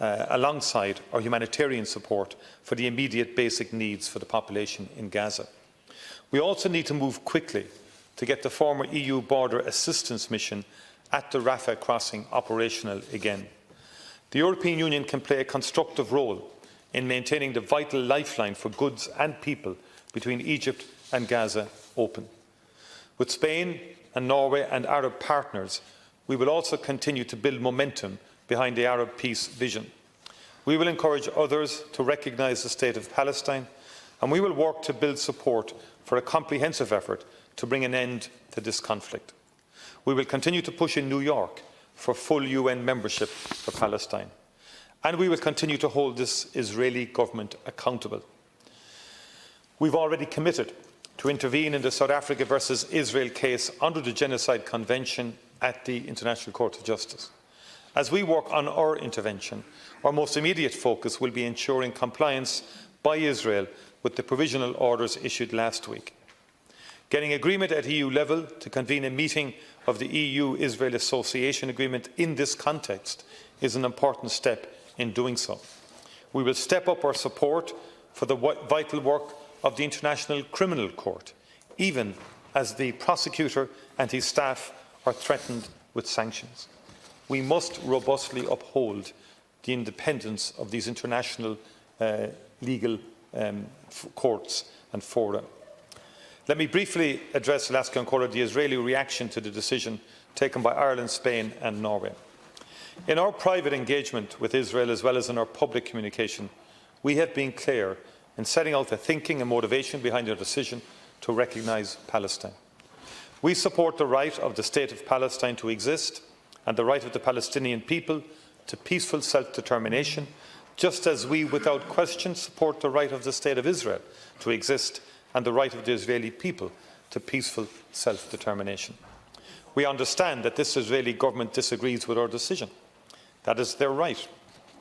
alongside our humanitarian support for the immediate basic needs for the population in Gaza. We also need to move quickly to get the former EU Border Assistance Mission at the Rafah crossing operational again. The European Union can play a constructive role in maintaining the vital lifeline for goods and people between Egypt and Gaza open. With Spain and Norway and Arab partners, we will also continue to build momentum behind the Arab peace vision. We will encourage others to recognise the state of Palestine, and we will work to build support for a comprehensive effort to bring an end to this conflict. We will continue to push in New York for full UN membership for Palestine, and we will continue to hold this Israeli government accountable. We've already committed to intervene in the South Africa versus Israel case under the Genocide Convention at the International Court of Justice. As we work on our intervention, our most immediate focus will be ensuring compliance by Israel with the provisional orders issued last week. Getting agreement at EU level to convene a meeting of the EU-Israel Association Agreement in this context is an important step in doing so. We will step up our support for the vital work of the International Criminal Court, even as the prosecutor and his staff are threatened with sanctions. We must robustly uphold the independence of these international legal courts and fora. Let me briefly address, Alaska and Cora, the Israeli reaction to the decision taken by Ireland, Spain and Norway. In our private engagement with Israel, as well as in our public communication, we have been clear in setting out the thinking and motivation behind our decision to recognise Palestine. We support the right of the State of Palestine to exist and the right of the Palestinian people to peaceful self-determination, just as we, without question, support the right of the State of Israel to exist and the right of the Israeli people to peaceful self-determination. We understand that this Israeli government disagrees with our decision. That is their right,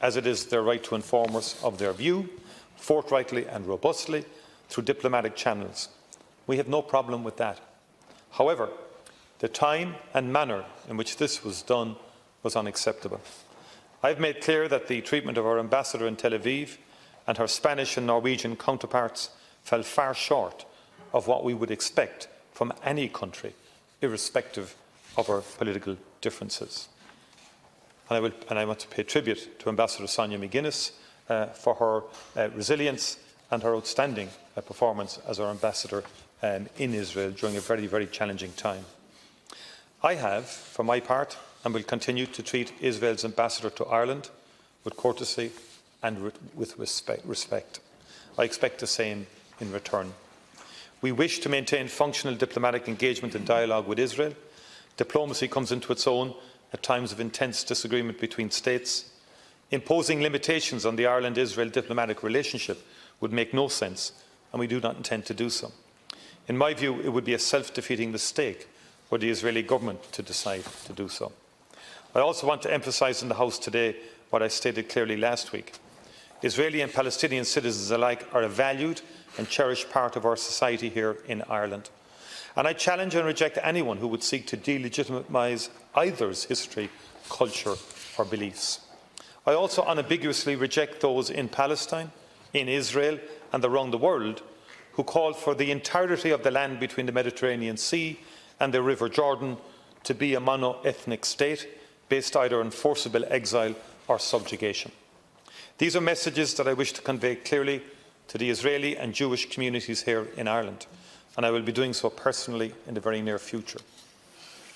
as it is their right to inform us of their view, forthrightly and robustly, through diplomatic channels. We have no problem with that. However, the time and manner in which this was done was unacceptable. I have made clear that the treatment of our ambassador in Tel Aviv and her Spanish and Norwegian counterparts fell far short of what we would expect from any country, irrespective of our political differences. And I want to pay tribute to Ambassador Sonia McGuinness for her resilience and her outstanding performance as our ambassador in Israel during a very, very challenging time. I have, for my part, and will continue to treat Israel's ambassador to Ireland with courtesy and with respect. I expect the same in return. We wish to maintain functional diplomatic engagement and dialogue with Israel. Diplomacy comes into its own at times of intense disagreement between states. Imposing limitations on the Ireland-Israel diplomatic relationship would make no sense, and we do not intend to do so. In my view, it would be a self-defeating mistake for the Israeli government to decide to do so. I also want to emphasise in the House today what I stated clearly last week. Israeli and Palestinian citizens alike are a valued and cherished part of our society here in Ireland. And I challenge and reject anyone who would seek to delegitimise either's history, culture or beliefs. I also unambiguously reject those in Palestine, in Israel and around the world who call for the entirety of the land between the Mediterranean Sea and the River Jordan to be a mono-ethnic state based either on forcible exile or subjugation. These are messages that I wish to convey clearly to the Israeli and Jewish communities here in Ireland, and I will be doing so personally in the very near future.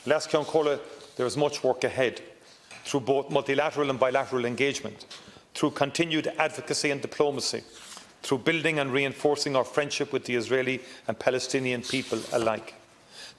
Last Ceann, there is much work ahead through both multilateral and bilateral engagement, through continued advocacy and diplomacy, through building and reinforcing our friendship with the Israeli and Palestinian people alike.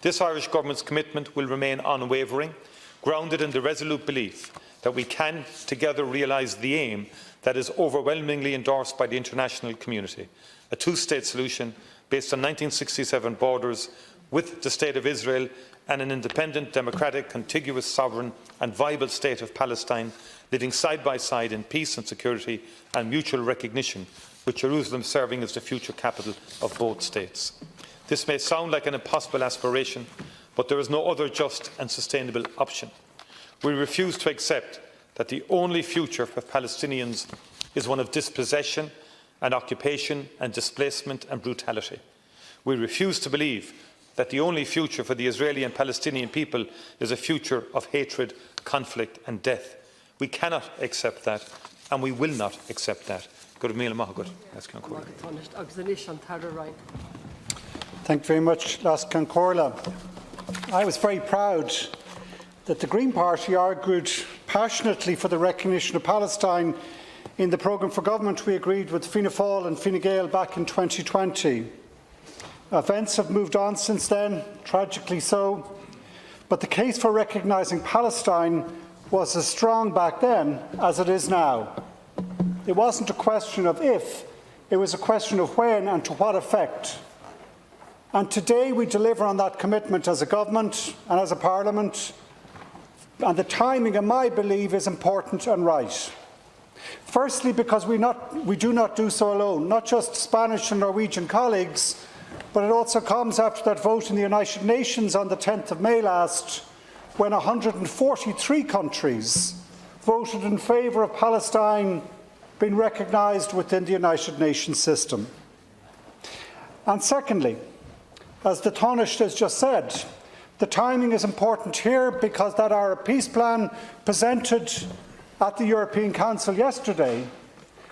This Irish Government's commitment will remain unwavering, grounded in the resolute belief that we can together realise the aim that is overwhelmingly endorsed by the international community, a two-state solution based on 1967 borders with the State of Israel and an independent, democratic, contiguous, sovereign and viable state of Palestine living side by side in peace and security and mutual recognition, with Jerusalem serving as the future capital of both states. This may sound like an impossible aspiration, but there is no other just and sustainable option. We refuse to accept that the only future for Palestinians is one of dispossession and occupation and displacement and brutality. We refuse to believe that the only future for the Israeli and Palestinian people is a future of hatred, conflict and death. We cannot accept that, and we will not accept that. Thank you very much, Las Concorla. I was very proud that the Green Party argued passionately for the recognition of Palestine in the programme for government we agreed with Fianna Fáil and Fine Gael back in 2020. Events have moved on since then, tragically so, but the case for recognising Palestine was as strong back then as it is now. It wasn't a question of if, it was a question of when and to what effect. And today we deliver on that commitment as a government and as a parliament, and the timing, in my belief, is important and right. Firstly, because we do not do so alone, not just Spanish and Norwegian colleagues, but it also comes after that vote in the United Nations on the 10th of May last, when 143 countries voted in favour of Palestine being recognised within the United Nations system. And secondly, as the Taoiseach has just said, the timing is important here because that Arab peace plan presented at the European Council yesterday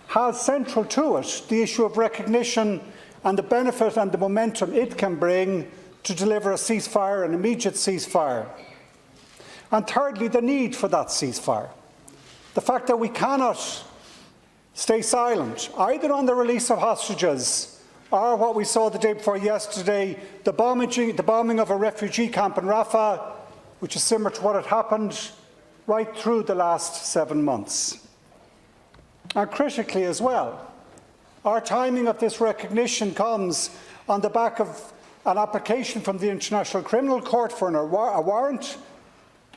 has central to it the issue of recognition and the benefit and the momentum it can bring to deliver a ceasefire, an immediate ceasefire. And thirdly, the need for that ceasefire. The fact that we cannot stay silent, either on the release of hostages or what we saw the day before yesterday, the bombing of a refugee camp in Rafah, which is similar to what had happened right through the last 7 months. And critically as well, our timing of this recognition comes on the back of an application from the International Criminal Court for a warrant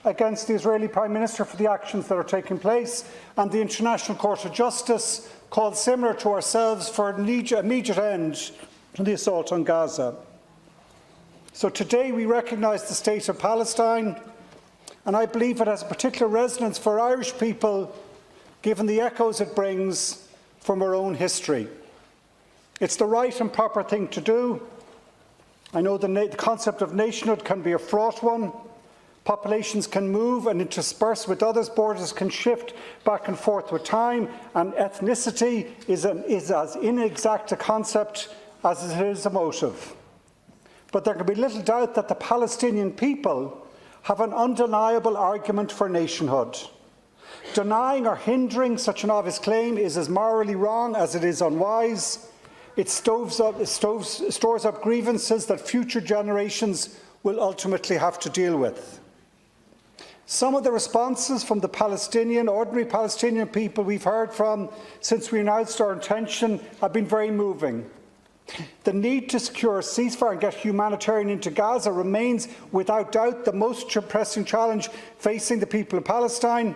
against the Israeli Prime Minister for the actions that are taking place, and the International Court of Justice called similar to ourselves for an immediate end to the assault on Gaza. So today we recognise the state of Palestine, and I believe it has a particular resonance for Irish people, given the echoes it brings from our own history. It's the right and proper thing to do. I know the concept of nationhood can be a fraught one. Populations can move and intersperse with others, borders can shift back and forth with time, and ethnicity is as inexact a concept as it is a motive. But there can be little doubt that the Palestinian people have an undeniable argument for nationhood. Denying or hindering such an obvious claim is as morally wrong as it is unwise. It stores up grievances that future generations will ultimately have to deal with. Some of the responses from the ordinary Palestinian people we've heard from since we announced our intention have been very moving. The need to secure a ceasefire and get humanitarian into Gaza remains without doubt the most pressing challenge facing the people of Palestine,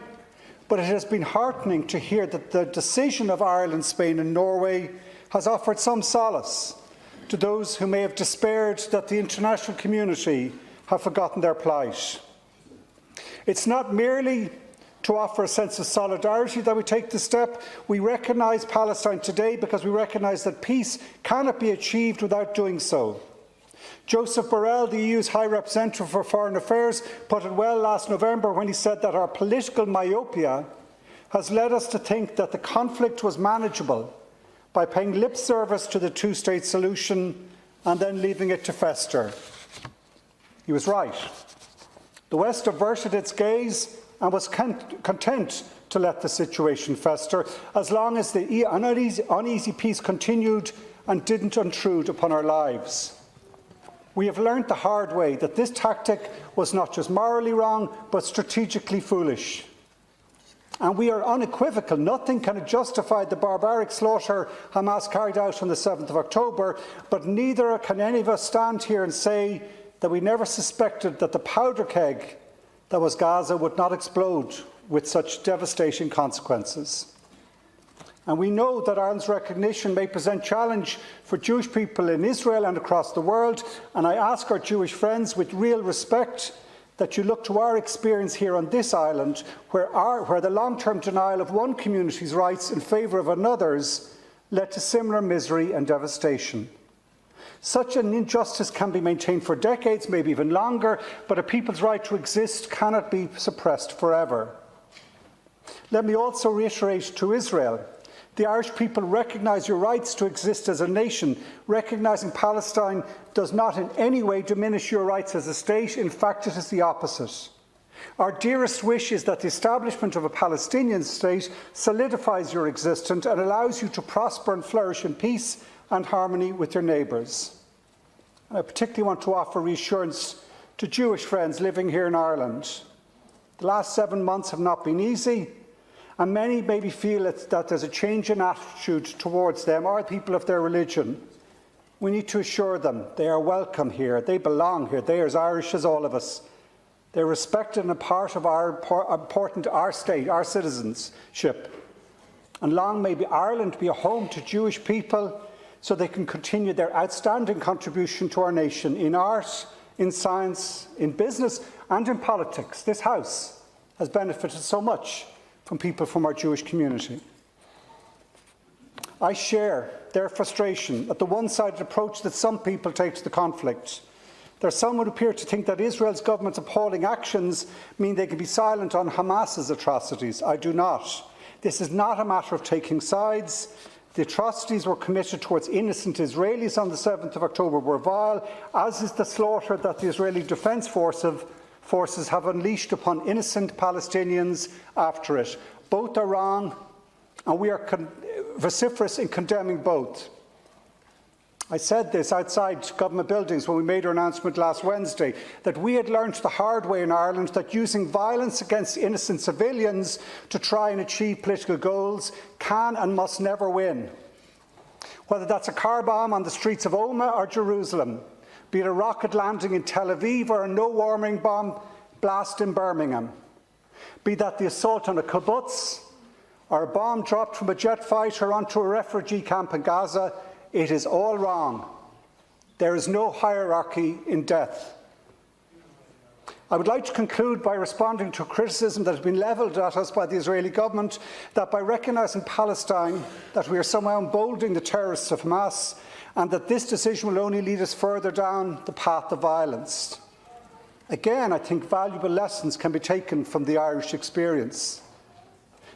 but it has been heartening to hear that the decision of Ireland, Spain and Norway has offered some solace to those who may have despaired that the international community have forgotten their plight. It's not merely to offer a sense of solidarity that we take this step. We recognise Palestine today because we recognise that peace cannot be achieved without doing so. Joseph Borrell, the EU's High Representative for Foreign Affairs, put it well last November when he said that our political myopia has led us to think that the conflict was manageable by paying lip service to the two-state solution and then leaving it to fester. He was right. The West averted its gaze and was content to let the situation fester as long as the uneasy peace continued and didn't intrude upon our lives. We have learned the hard way that this tactic was not just morally wrong, but strategically foolish. And we are unequivocal. Nothing can justify the barbaric slaughter Hamas carried out on the 7th of October, but neither can any of us stand here and say that we never suspected that the powder keg that was Gaza would not explode with such devastating consequences. And we know that Ireland's recognition may present challenge for Jewish people in Israel and across the world, and I ask our Jewish friends with real respect that you look to our experience here on this island, where the long-term denial of one community's rights in favour of another's led to similar misery and devastation. Such an injustice can be maintained for decades, maybe even longer, but a people's right to exist cannot be suppressed forever. Let me also reiterate to Israel, the Irish people recognise your rights to exist as a nation. Recognising Palestine does not in any way diminish your rights as a state. In fact, it is the opposite. Our dearest wish is that the establishment of a Palestinian state solidifies your existence and allows you to prosper and flourish in peace and harmony with your neighbours. I particularly want to offer reassurance to Jewish friends living here in Ireland. The last 7 months have not been easy, and many maybe feel that there's a change in attitude towards them or people of their religion. We need to assure them they are welcome here, they belong here, they are as Irish as all of us. They're respected and a part of our state, our citizenship. And long may Ireland be a home to Jewish people so they can continue their outstanding contribution to our nation in art, in science, in business and in politics. This House has benefited so much from people from our Jewish community. I share their frustration at the one-sided approach that some people take to the conflict. There are some who appear to think that Israel's government's appalling actions mean they can be silent on Hamas's atrocities. I do not. This is not a matter of taking sides. The atrocities were committed towards innocent Israelis on the 7th of October were vile, as is the slaughter that the Israeli Defence Forces have unleashed upon innocent Palestinians after it. Both are wrong, and we are vociferous in condemning both. I said this outside government buildings when we made our announcement last Wednesday, that we had learned the hard way in Ireland that using violence against innocent civilians to try and achieve political goals can and must never win. Whether that's a car bomb on the streets of Omagh or Jerusalem, be it a rocket landing in Tel Aviv or a no-warning bomb blast in Birmingham, be that the assault on a kibbutz or a bomb dropped from a jet fighter onto a refugee camp in Gaza, it is all wrong. There is no hierarchy in death. I would like to conclude by responding to criticism that has been levelled at us by the Israeli government that by recognising Palestine that we are somehow emboldening the terrorists of Hamas and that this decision will only lead us further down the path of violence. Again, I think valuable lessons can be taken from the Irish experience.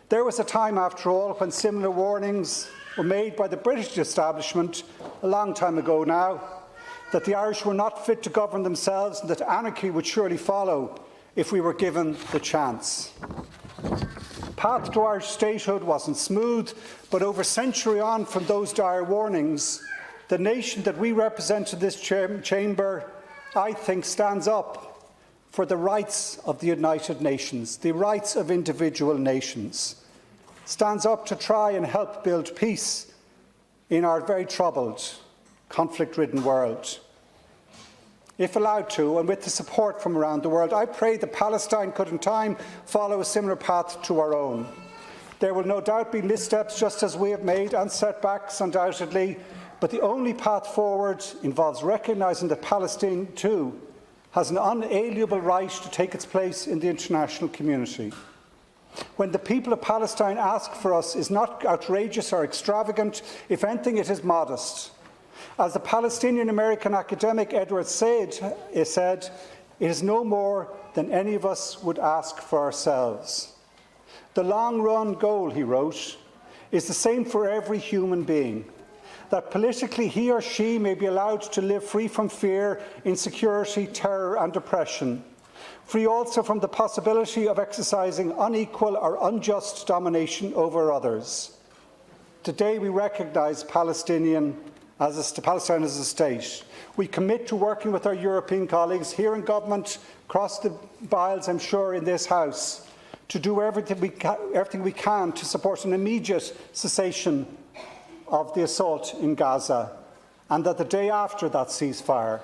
There was a time, after all, when similar warnings were made by the British establishment, a long time ago now, that the Irish were not fit to govern themselves and that anarchy would surely follow if we were given the chance. The path to Irish statehood wasn't smooth, but over a century on from those dire warnings, the nation that we represent in this chamber, I think, stands up for the rights of the United Nations, the rights of individual nations, stands up to try and help build peace in our very troubled conflict-ridden world. If allowed to, and with the support from around the world, I pray that Palestine could in time follow a similar path to our own. There will no doubt be missteps, just as we have made, and setbacks, undoubtedly, but the only path forward involves recognising that Palestine, too, has an unalienable right to take its place in the international community. When the people of Palestine ask for us is not outrageous or extravagant, if anything, it is modest. As the Palestinian-American academic Edward Said said, it is no more than any of us would ask for ourselves. The long-run goal, he wrote, is the same for every human being, that politically he or she may be allowed to live free from fear, insecurity, terror and oppression, free also from the possibility of exercising unequal or unjust domination over others. Today we recognise Palestine as a state. We commit to working with our European colleagues here in government, across the aisles, I'm sure, in this House, to do everything we can to support an immediate cessation of the assault in Gaza, and that the day after that ceasefire,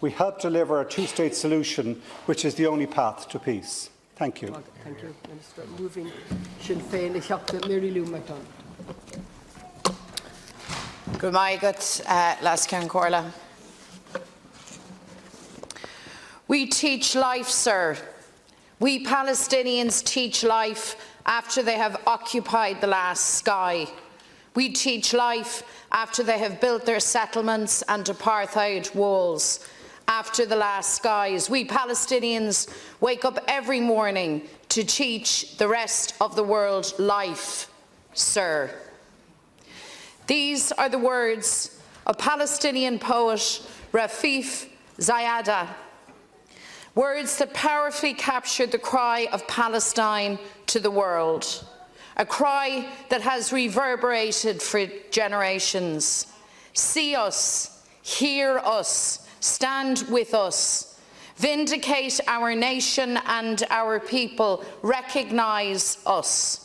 we help deliver a two-state solution, which is the only path to peace. Thank you. Thank you, Minister. Moving Sinn Féin, ich habe Mary Lou McDonald. Good morning, Las Corla. We teach life, sir. We Palestinians teach life after they have occupied the last sky. We teach life after they have built their settlements and apartheid walls. After the last skies, we Palestinians wake up every morning to teach the rest of the world life, sir. These are the words of Palestinian poet Rafif Ziadah, words that powerfully captured the cry of Palestine to the world, a cry that has reverberated for generations. See us, hear us, stand with us, vindicate our nation and our people, recognise us.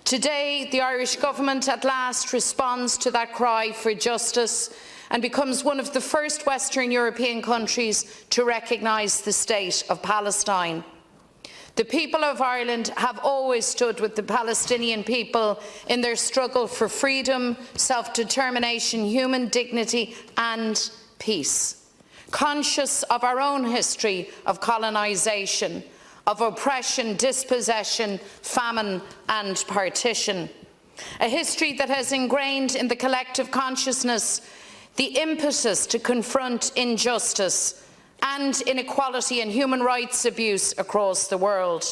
Today, the Irish Government at last responds to that cry for justice and becomes one of the first Western European countries to recognise the state of Palestine. The people of Ireland have always stood with the Palestinian people in their struggle for freedom, self-determination, human dignity and peace. Conscious of our own history of colonisation, of oppression, dispossession, famine and partition. A history that has ingrained in the collective consciousness the impetus to confront injustice and inequality and human rights abuse across the world.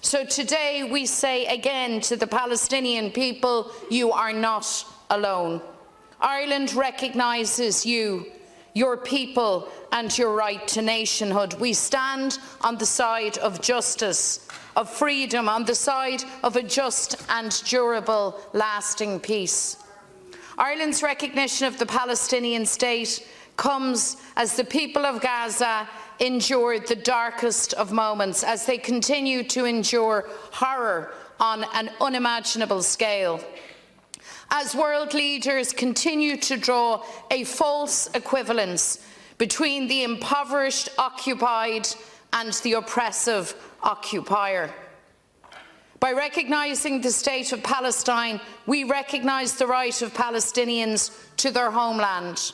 So today we say again to the Palestinian people, you are not alone. Ireland recognises you, your people and your right to nationhood. We stand on the side of justice, of freedom, on the side of a just and durable, lasting peace. Ireland's recognition of the Palestinian state comes as the people of Gaza endured the darkest of moments, as they continue to endure horror on an unimaginable scale. As world leaders continue to draw a false equivalence between the impoverished occupied and the oppressive occupier. By recognising the state of Palestine, we recognise the right of Palestinians to their homeland,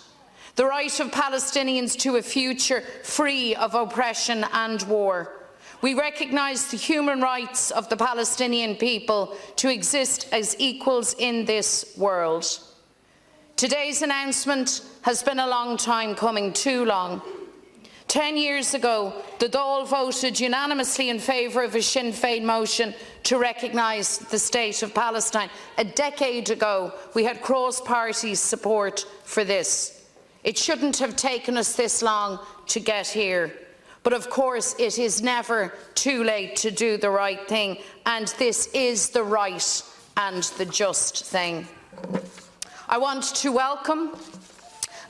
the right of Palestinians to a future free of oppression and war. We recognise the human rights of the Palestinian people to exist as equals in this world. Today's announcement has been a long time coming, too long. 10 years ago, the Dáil voted unanimously in favour of a Sinn Féin motion to recognise the state of Palestine. A decade ago, we had cross-party support for this. It shouldn't have taken us this long to get here. But of course, it is never too late to do the right thing, and this is the right and the just thing. I want to welcome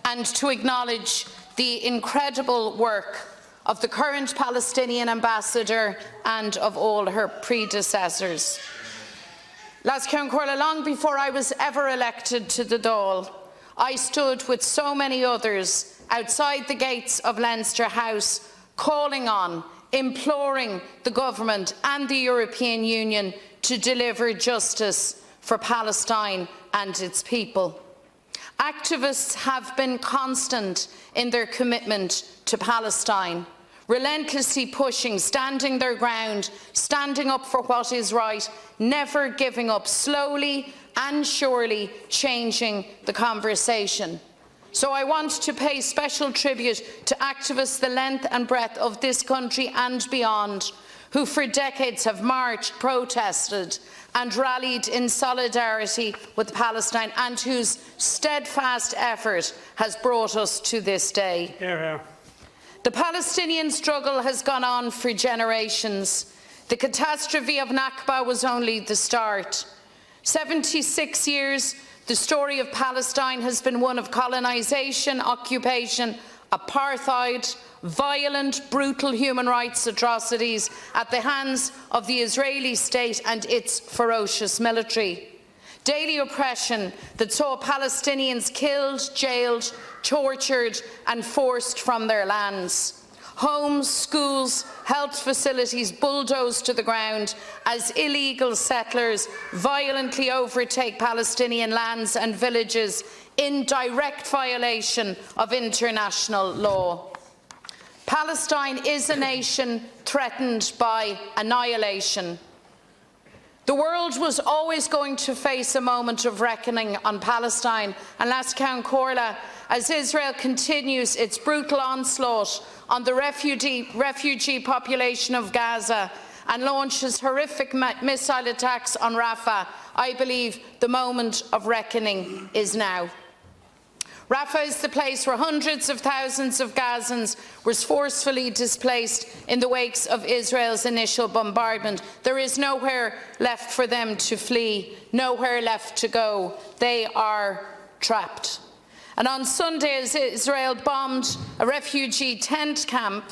and to acknowledge the incredible work of the current Palestinian ambassador and of all her predecessors. Las Corla, long before I was ever elected to the Dáil, I stood with so many others outside the gates of Leinster House, calling on, imploring the government and the European Union to deliver justice for Palestine and its people. Activists have been constant in their commitment to Palestine, relentlessly pushing, standing their ground, standing up for what is right, never giving up, slowly and surely changing the conversation. So I want to pay special tribute to activists the length and breadth of this country and beyond, who for decades have marched, protested and rallied in solidarity with Palestine, and whose steadfast effort has brought us to this day. Hear, hear. The Palestinian struggle has gone on for generations. The catastrophe of Nakba was only the start. 76 years, the story of Palestine has been one of colonisation, occupation, apartheid, violent, brutal human rights atrocities at the hands of the Israeli state and its ferocious military. Daily oppression that saw Palestinians killed, jailed, tortured and forced from their lands. Homes, schools, health facilities bulldozed to the ground as illegal settlers violently overtake Palestinian lands and villages in direct violation of international law. Palestine is a nation threatened by annihilation. The world was always going to face a moment of reckoning on Palestine, and Las Corla, as Israel continues its brutal onslaught on the refugee population of Gaza and launches horrific missile attacks on Rafah, I believe the moment of reckoning is now. Rafah is the place where hundreds of thousands of Gazans were forcefully displaced in the wakes of Israel's initial bombardment. There is nowhere left for them to flee, nowhere left to go. They are trapped. And on Sunday, as Israel bombed a refugee tent camp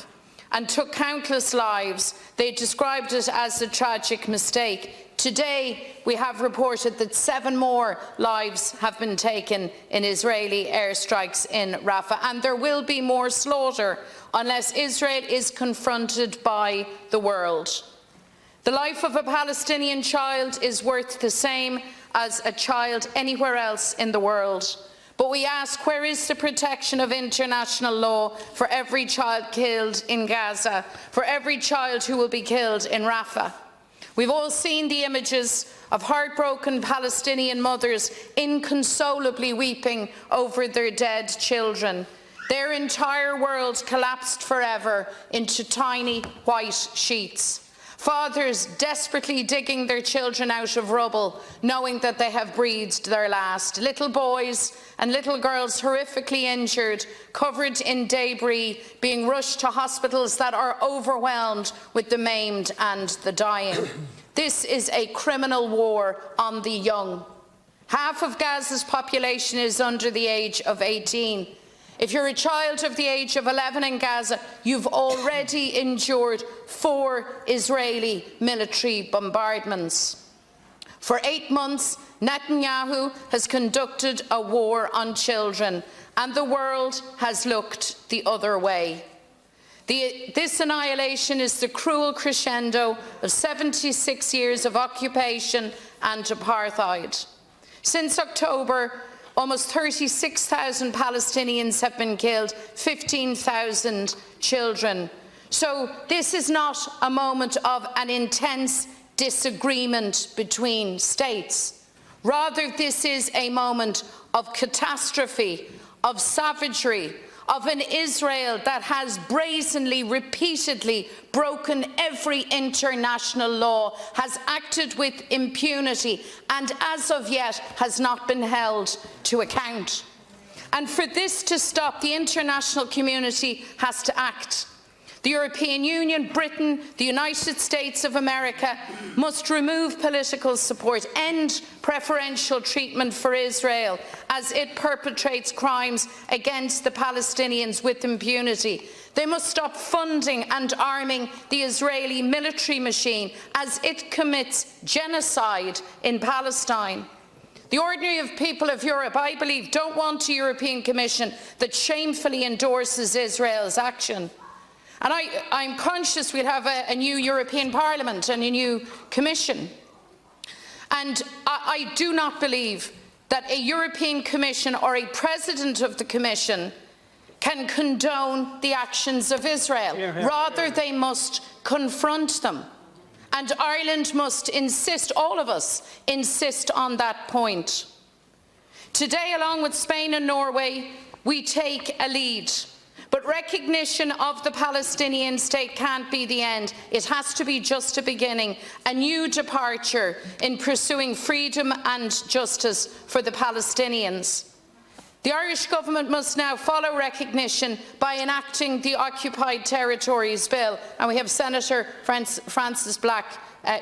and took countless lives, they described it as a tragic mistake. Today, we have reported that 7 more lives have been taken in Israeli airstrikes in Rafah, and there will be more slaughter unless Israel is confronted by the world. The life of a Palestinian child is worth the same as a child anywhere else in the world. But we ask, where is the protection of international law for every child killed in Gaza, for every child who will be killed in Rafah? We've all seen the images of heartbroken Palestinian mothers inconsolably weeping over their dead children. Their entire world collapsed forever into tiny white sheets. Fathers desperately digging their children out of rubble, knowing that they have breathed their last. Little boys and little girls horrifically injured, covered in debris, being rushed to hospitals that are overwhelmed with the maimed and the dying. This is a criminal war on the young. Half of Gaza's population is under the age of 18. If you're a child of the age of 11 in Gaza, you've already endured 4 Israeli military bombardments. For 8 months, Netanyahu has conducted a war on children, and the world has looked the other way. This annihilation is the cruel crescendo of 76 years of occupation and apartheid. Since October, almost 36,000 Palestinians have been killed, 15,000 children. So this is not a moment of an intense disagreement between states. Rather, this is a moment of catastrophe, of savagery, of an Israel that has brazenly, repeatedly broken every international law, has acted with impunity, and as of yet has not been held to account. And for this to stop, the international community has to act. The European Union, Britain, the United States of America must remove political support, end preferential treatment for Israel as it perpetrates crimes against the Palestinians with impunity. They must stop funding and arming the Israeli military machine as it commits genocide in Palestine. The ordinary people of Europe, I believe, don't want a European Commission that shamefully endorses Israel's action. And I'm conscious we'll have a new European Parliament and a new Commission. And I do not believe that a European Commission or a President of the Commission can condone the actions of Israel. Rather, they must confront them. And Ireland must insist, all of us insist on that point. Today, along with Spain and Norway, we take a lead. But recognition of the Palestinian state can't be the end. It has to be just a beginning, a new departure in pursuing freedom and justice for the Palestinians. The Irish Government must now follow recognition by enacting the Occupied Territories Bill, and we have Senator Francis Black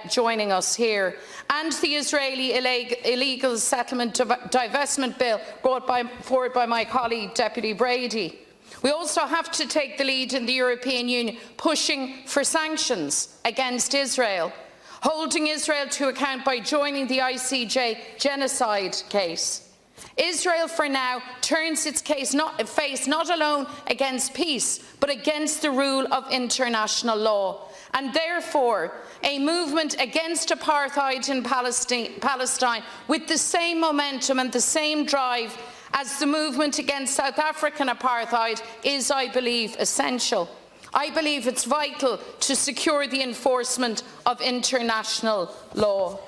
joining us here, and the Israeli Illegal Settlement Divestment Bill brought forward by my colleague Deputy Brady. We also have to take the lead in the European Union, pushing for sanctions against Israel, holding Israel to account by joining the ICJ genocide case. Israel, for now, turns its face not alone against peace, but against the rule of international law. And therefore, a movement against apartheid in Palestine with the same momentum and the same drive as the movement against South African apartheid is, I believe, essential. I believe it's vital to secure the enforcement of international law.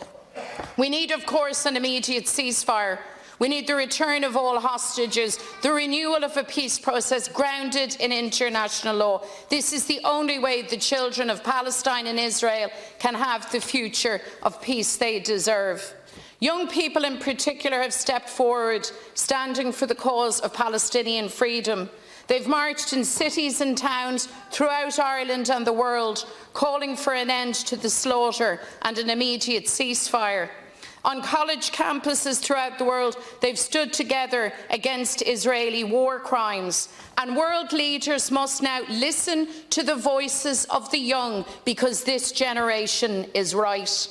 We need, of course, an immediate ceasefire. We need the return of all hostages, the renewal of a peace process grounded in international law. This is the only way the children of Palestine and Israel can have the future of peace they deserve. Young people in particular have stepped forward, standing for the cause of Palestinian freedom. They've marched in cities and towns throughout Ireland and the world, calling for an end to the slaughter and an immediate ceasefire. On college campuses throughout the world, they've stood together against Israeli war crimes. And world leaders must now listen to the voices of the young, because this generation is right.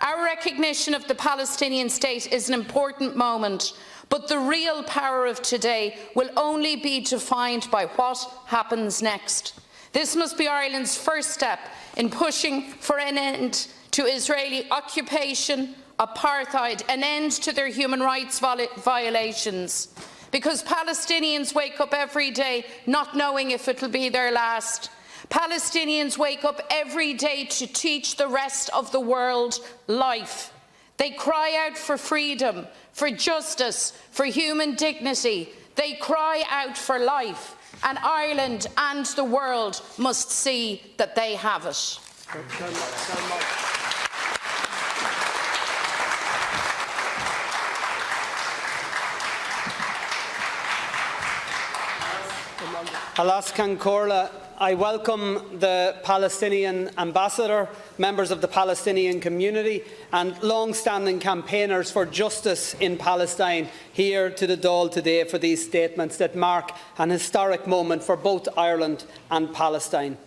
Our recognition of the Palestinian state is an important moment, but the real power of today will only be defined by what happens next. This must be Ireland's first step in pushing for an end to Israeli occupation, apartheid, an end to their human rights violations. Because Palestinians wake up every day not knowing if it will be their last. Palestinians wake up every day to teach the rest of the world life. They cry out for freedom, for justice, for human dignity. They cry out for life. And Ireland and the world must see that they have it. Alaskan Corla, I welcome the Palestinian ambassador, members of the Palestinian community and long-standing campaigners for justice in Palestine here to the Dáil today for these statements that mark an historic moment for both Ireland and Palestine.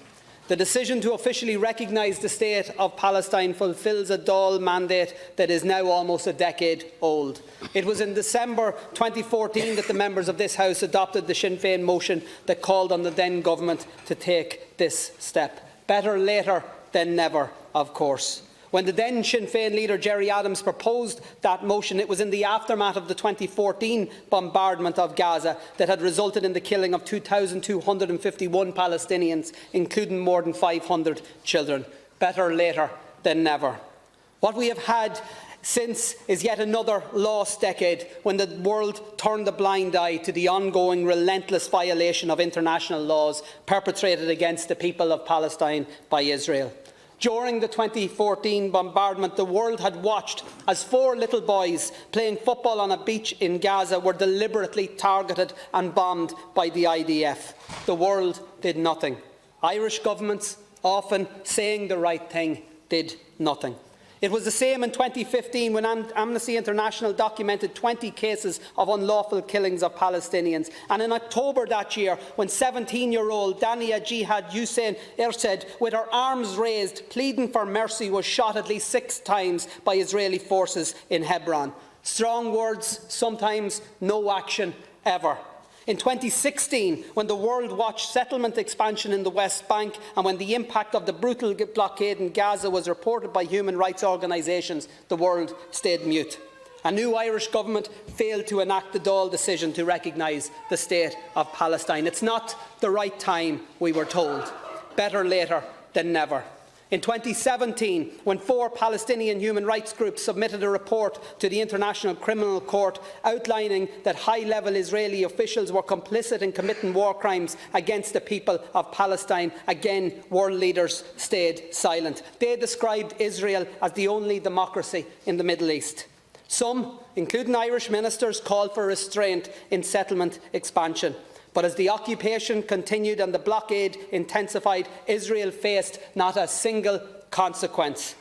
The decision to officially recognise the state of Palestine fulfils a Dáil mandate that is now almost a decade old. It was in December 2014 that the members of this House adopted the Sinn Féin motion that called on the then government to take this step. Better later than never, of course. When the then Sinn Féin leader Gerry Adams proposed that motion, it was in the aftermath of the 2014 bombardment of Gaza that had resulted in the killing of 2,251 Palestinians, including more than 500 children. Better later than never. What we have had since is yet another lost decade when the world turned a blind eye to the ongoing relentless violation of international laws perpetrated against the people of Palestine by Israel. During the 2014 bombardment, the world had watched as 4 little boys playing football on a beach in Gaza were deliberately targeted and bombed by the IDF. The world did nothing. Irish governments, often saying the right thing, did nothing. It was the same in 2015 when Amnesty International documented 20 cases of unlawful killings of Palestinians. And in October that year, when 17-year-old Dania Jihad Hussein Ersed, with her arms raised, pleading for mercy, was shot at least 6 times by Israeli forces in Hebron. Strong words, sometimes no action ever. In 2016, when the world watched settlement expansion in the West Bank and when the impact of the brutal blockade in Gaza was reported by human rights organisations, the world stayed mute. A new Irish government failed to enact the Dáil decision to recognise the state of Palestine. It's not the right time, we were told. Better later than never. In 2017, when 4 Palestinian human rights groups submitted a report to the International Criminal Court outlining that high-level Israeli officials were complicit in committing war crimes against the people of Palestine, again, world leaders stayed silent. They described Israel as the only democracy in the Middle East. Some, including Irish ministers, called for restraint in settlement expansion. But as the occupation continued and the blockade intensified, Israel faced not a single consequence.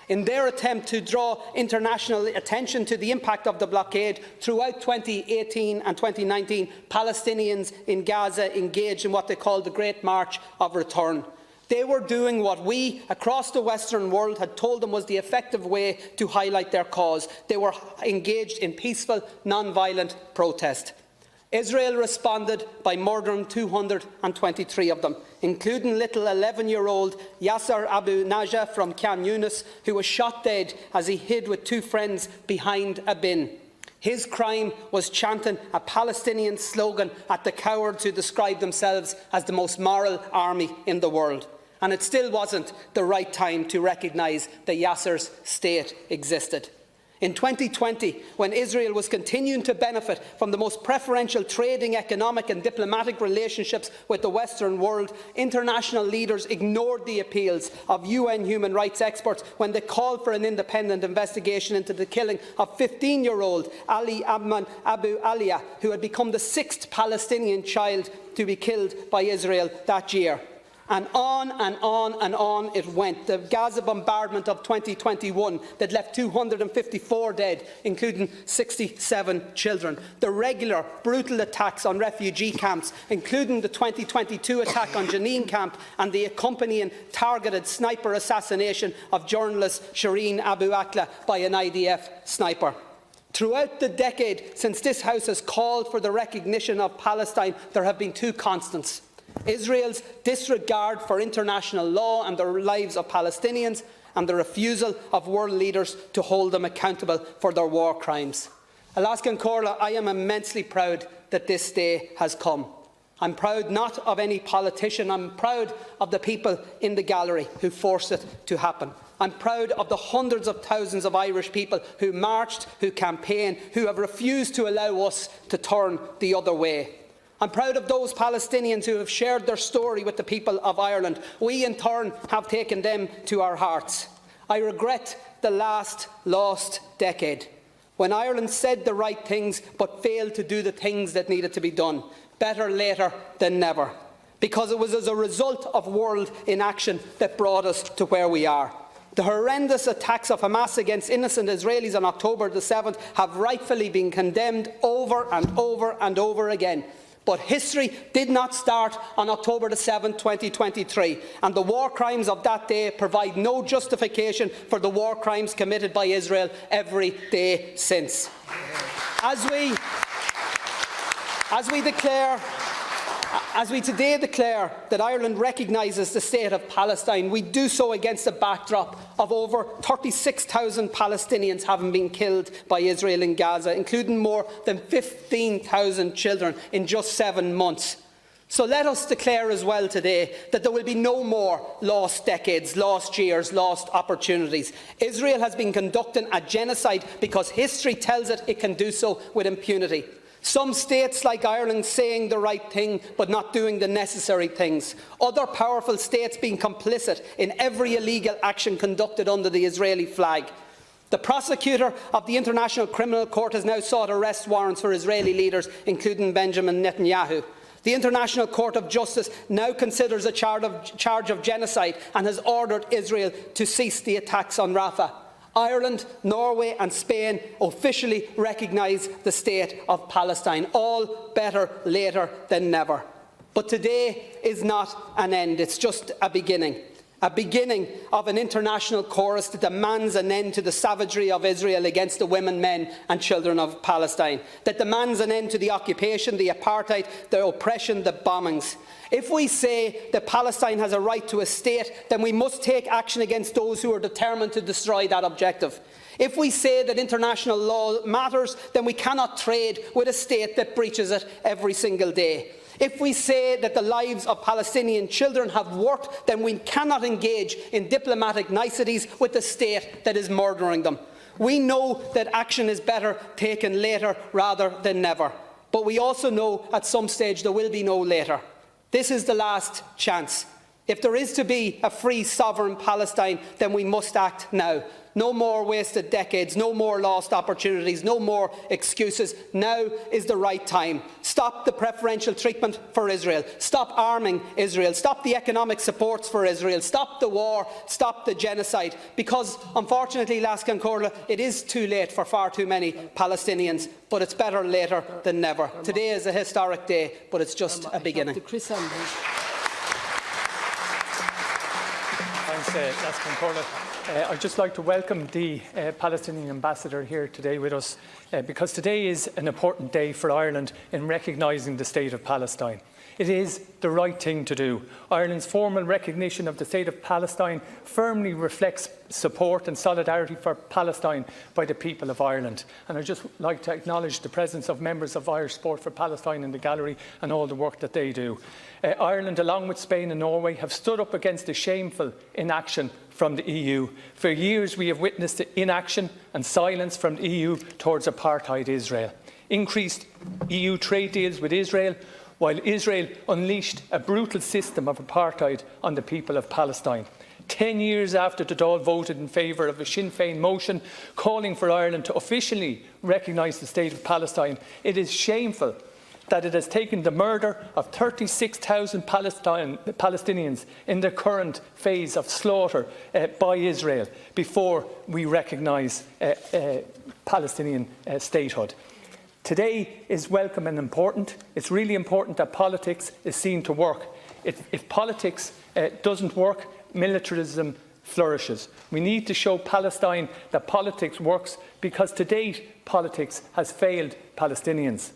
In their attempt to draw international attention to the impact of the blockade, throughout 2018 and 2019, Palestinians in Gaza engaged in what they called the Great March of Return. They were doing what we, across the Western world, had told them was the effective way to highlight their cause. They were engaged in peaceful, non-violent protest. Israel responded by murdering 223 of them, including little 11-year-old Yasser Abu Najah from Khan Yunis, who was shot dead as he hid with 2 friends behind a bin. His crime was chanting a Palestinian slogan at the cowards who described themselves as the most moral army in the world. And it still wasn't the right time to recognise that Yasser's state existed. In 2020, when Israel was continuing to benefit from the most preferential trading, economic and diplomatic relationships with the Western world, international leaders ignored the appeals of UN human rights experts when they called for an independent investigation into the killing of 15-year-old Ali Abman Abu Alia, who had become the 6th Palestinian child to be killed by Israel that year. And on and on and on it went. The Gaza bombardment of 2021 that left 254 dead, including 67 children. The regular brutal attacks on refugee camps, including the 2022 attack on Jenin camp and the accompanying targeted sniper assassination of journalist Shireen Abu Akleh by an IDF sniper. Throughout the decade since this House has called for the recognition of Palestine, there have been 2 constants. Israel's disregard for international law and the lives of Palestinians, and the refusal of world leaders to hold them accountable for their war crimes. Alaskan Corla, I am immensely proud that this day has come. I'm proud not of any politician, I'm proud of the people in the gallery who forced it to happen. I'm proud of the hundreds of thousands of Irish people who marched, who campaigned, who have refused to allow us to turn the other way. I'm proud of those Palestinians who have shared their story with the people of Ireland. We, in turn, have taken them to our hearts. I regret the last lost decade, when Ireland said the right things but failed to do the things that needed to be done. Better later than never. Because it was as a result of world inaction that brought us to where we are. The horrendous attacks of Hamas against innocent Israelis on October the 7th have rightfully been condemned over and over and over again. But history did not start on October the 7th, 2023, and the war crimes of that day provide no justification for the war crimes committed by Israel every day since. As we today declare that Ireland recognises the state of Palestine, we do so against a backdrop of over 36,000 Palestinians having been killed by Israel in Gaza, including more than 15,000 children in just 7 months. So let us declare as well today that there will be no more lost decades, lost years, lost opportunities. Israel has been conducting a genocide because history tells it it can do so with impunity. Some states like Ireland saying the right thing but not doing the necessary things. Other powerful states being complicit in every illegal action conducted under the Israeli flag. The prosecutor of the International Criminal Court has now sought arrest warrants for Israeli leaders, including Benjamin Netanyahu. The International Court of Justice now considers a charge of genocide and has ordered Israel to cease the attacks on Rafah. Ireland, Norway and Spain officially recognise the state of Palestine. All better later than never. But today is not an end, it's just a beginning. A beginning of an international chorus that demands an end to the savagery of Israel against the women, men and children of Palestine, that demands an end to the occupation, the apartheid, the oppression, the bombings. If we say that Palestine has a right to a state, then we must take action against those who are determined to destroy that objective. If we say that international law matters, then we cannot trade with a state that breaches it every single day. If we say that the lives of Palestinian children have worth, then we cannot engage in diplomatic niceties with the state that is murdering them. We know that action is better taken later rather than never. But we also know at some stage there will be no later. This is the last chance. If there is to be a free, sovereign Palestine, then we must act now. No more wasted decades, no more lost opportunities, no more excuses. Now is the right time. Stop the preferential treatment for Israel. Stop arming Israel. Stop the economic supports for Israel. Stop the war. Stop the genocide. Because, unfortunately, Lascan Corla, it is too late for far too many Palestinians, but it's better later than never. Today is a historic day, but it's just a beginning. Thanks, Lascan Corla. I'd just like to welcome the Palestinian ambassador here today with us, because today is an important day for Ireland in recognising the state of Palestine. It is the right thing to do. Ireland's formal recognition of the state of Palestine firmly reflects support and solidarity for Palestine by the people of Ireland. And I'd just like to acknowledge the presence of members of Irish Sport for Palestine in the gallery and all the work that they do. Ireland, along with Spain and Norway, have stood up against the shameful inaction from the EU. For years we have witnessed the inaction and silence from the EU towards apartheid Israel. Increased EU trade deals with Israel, while Israel unleashed a brutal system of apartheid on the people of Palestine. 10 years after the Dáil voted in favour of a Sinn Féin motion calling for Ireland to officially recognise the state of Palestine, it is shameful that it has taken the murder of 36,000 Palestinians in the current phase of slaughter by Israel before we recognise Palestinian statehood. Today is welcome and important. It's really important that politics is seen to work. If politics doesn't work, militarism flourishes. We need to show Palestine that politics works, because to date politics has failed Palestinians.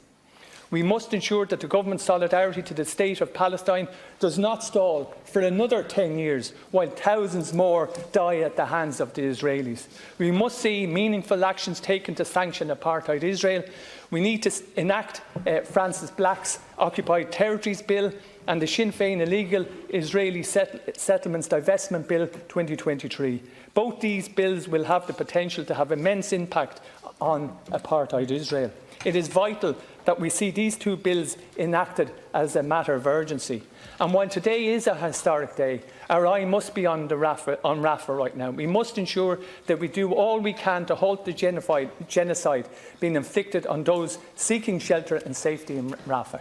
We must ensure that the government's solidarity to the state of Palestine does not stall for another 10 years while thousands more die at the hands of the Israelis. We must see meaningful actions taken to sanction apartheid Israel. We need to enact Francis Black's Occupied Territories Bill and the Sinn Féin Illegal Israeli Settlements Divestment Bill 2023. Both these bills will have the potential to have immense impact on apartheid Israel. It is vital that we see these two bills enacted as a matter of urgency. And while today is a historic day, our eye must be on Rafah right now. We must ensure that we do all we can to halt the genocide being inflicted on those seeking shelter and safety in Rafah.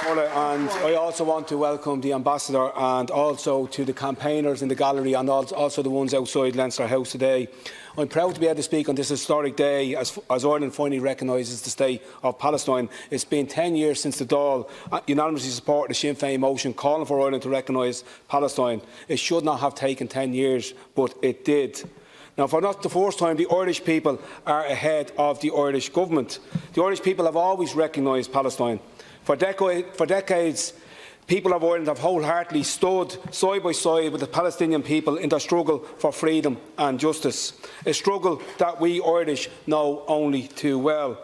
And I also want to welcome the Ambassador and also to the campaigners in the gallery and also the ones outside Leinster House today. I'm proud to be able to speak on this historic day as Ireland finally recognises the state of Palestine. It's been 10 years since the Dáil unanimously supported the Sinn Féin motion calling for Ireland to recognise Palestine. It should not have taken 10 years, but it did. Now, for not the first time, the Irish people are ahead of the Irish government. The Irish people have always recognised Palestine. For decades, people of Ireland have wholeheartedly stood side by side with the Palestinian people in their struggle for freedom and justice, a struggle that we Irish know only too well.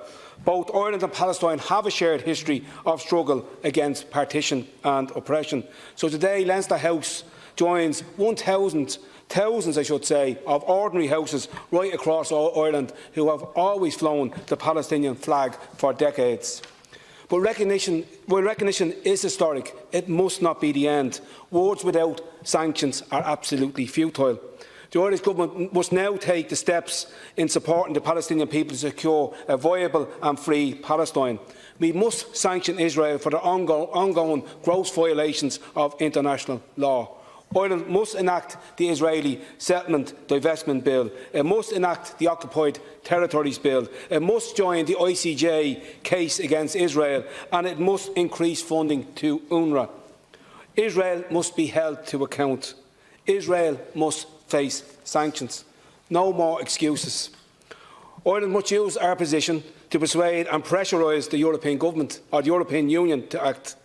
Both Ireland and Palestine have a shared history of struggle against partition and oppression. So today, Leinster House joins thousands, I should say, of ordinary houses right across Ireland who have always flown the Palestinian flag for decades. But while recognition is historic, it must not be the end. Words without sanctions are absolutely futile. The Irish government must now take the steps in supporting the Palestinian people to secure a viable and free Palestine. We must sanction Israel for their ongoing gross violations of international law. Ireland must enact the Israeli Settlement Divestment Bill. It must enact the Occupied Territories Bill. It must join the ICJ case against Israel, and it must increase funding to UNRWA. Israel must be held to account. Israel must face sanctions. No more excuses. Ireland must use our position to persuade and pressurise the European Government or the European Union to act.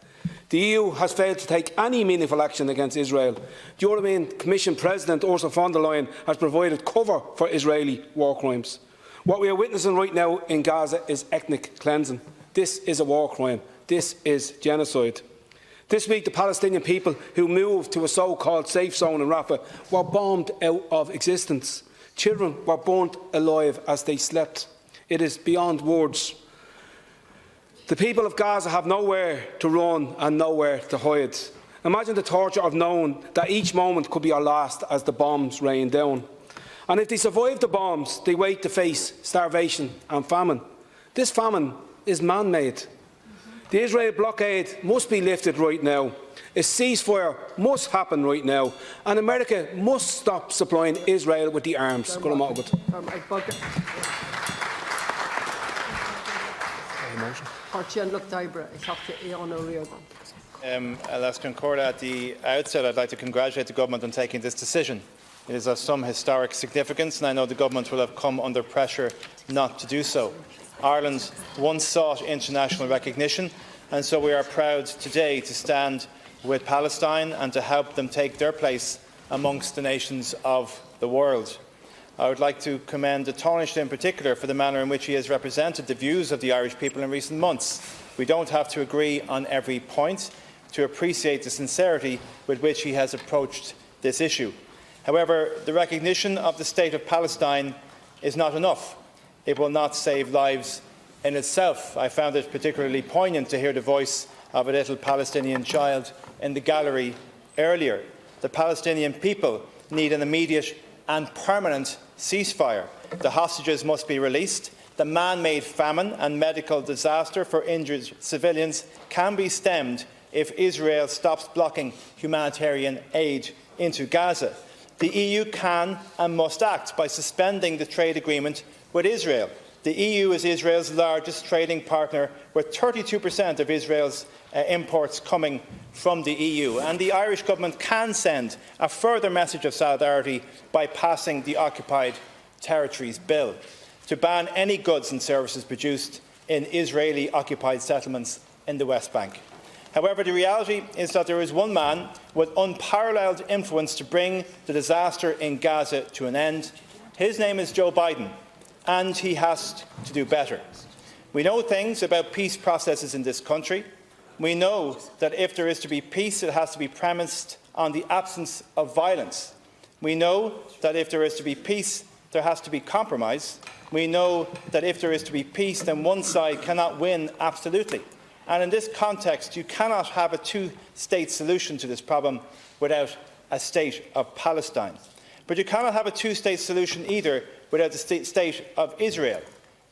The EU has failed to take any meaningful action against Israel. The European Commission President Ursula von der Leyen has provided cover for Israeli war crimes. What we are witnessing right now in Gaza is ethnic cleansing. This is a war crime. This is genocide. This week, the Palestinian people who moved to a so-called safe zone in Rafah were bombed out of existence. Children were burnt alive as they slept. It is beyond words. The people of Gaza have nowhere to run and nowhere to hide. Imagine the torture of knowing that each moment could be our last as the bombs rain down. And if they survive the bombs, they wait to face starvation and famine. This famine is man-made. The Israel blockade must be lifted right now. A ceasefire must happen right now. And America must stop supplying Israel with the arms. At the outset, I'd like to congratulate the Government on taking this decision. It is of some historic significance, and I know the Government will have come under pressure not to do so. Ireland once sought international recognition, and so we are proud today to stand with Palestine and to help them take their place amongst the nations of the world. I would like to commend the Taoiseach in particular for the manner in which he has represented the views of the Irish people in recent months. We don't have to agree on every point to appreciate the sincerity with which he has approached this issue. However, the recognition of the State of Palestine is not enough. It will not save lives in itself. I found it particularly poignant to hear the voice of a little Palestinian child in the gallery earlier. The Palestinian people need an immediate and permanent ceasefire. The hostages must be released. The man-made famine and medical disaster for injured civilians can be stemmed if Israel stops blocking humanitarian aid into Gaza. The EU can and must act by suspending the trade agreement with Israel. The EU is Israel's largest trading partner, with 32% of Israel's imports coming from the EU. And the Irish Government can send a further message of solidarity by passing the Occupied Territories Bill to ban any goods and services produced in Israeli-occupied settlements in the West Bank. However, the reality is that there is one man with unparalleled influence to bring the disaster in Gaza to an end. His name is Joe Biden, and he has to do better. We know things about peace processes in this country. We know that if there is to be peace, it has to be premised on the absence of violence. We know that if there is to be peace, there has to be compromise. We know that if there is to be peace, then one side cannot win absolutely. And in this context, you cannot have a two-state solution to this problem without a state of Palestine. But you cannot have a two-state solution either without the state of Israel.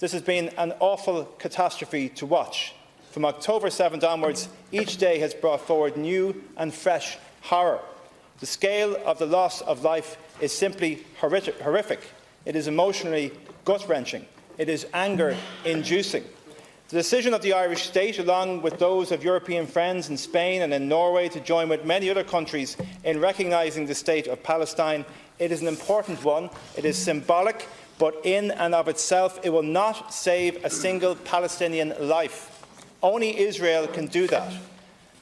This has been an awful catastrophe to watch. From October 7th onwards, each day has brought forward new and fresh horror. The scale of the loss of life is simply horrific. It is emotionally gut-wrenching. It is anger-inducing. The decision of the Irish state, along with those of European friends in Spain and in Norway, to join with many other countries in recognising the state of Palestine, it is an important one. It is symbolic, but in and of itself, it will not save a single Palestinian life. Only Israel can do that.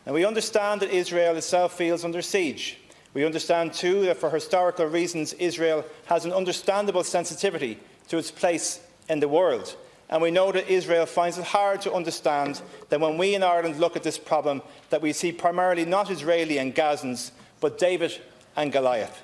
And we understand that Israel itself feels under siege. We understand too that for historical reasons, Israel has an understandable sensitivity to its place in the world. And we know that Israel finds it hard to understand that when we in Ireland look at this problem, that we see primarily not Israeli and Gazans, but David and Goliath.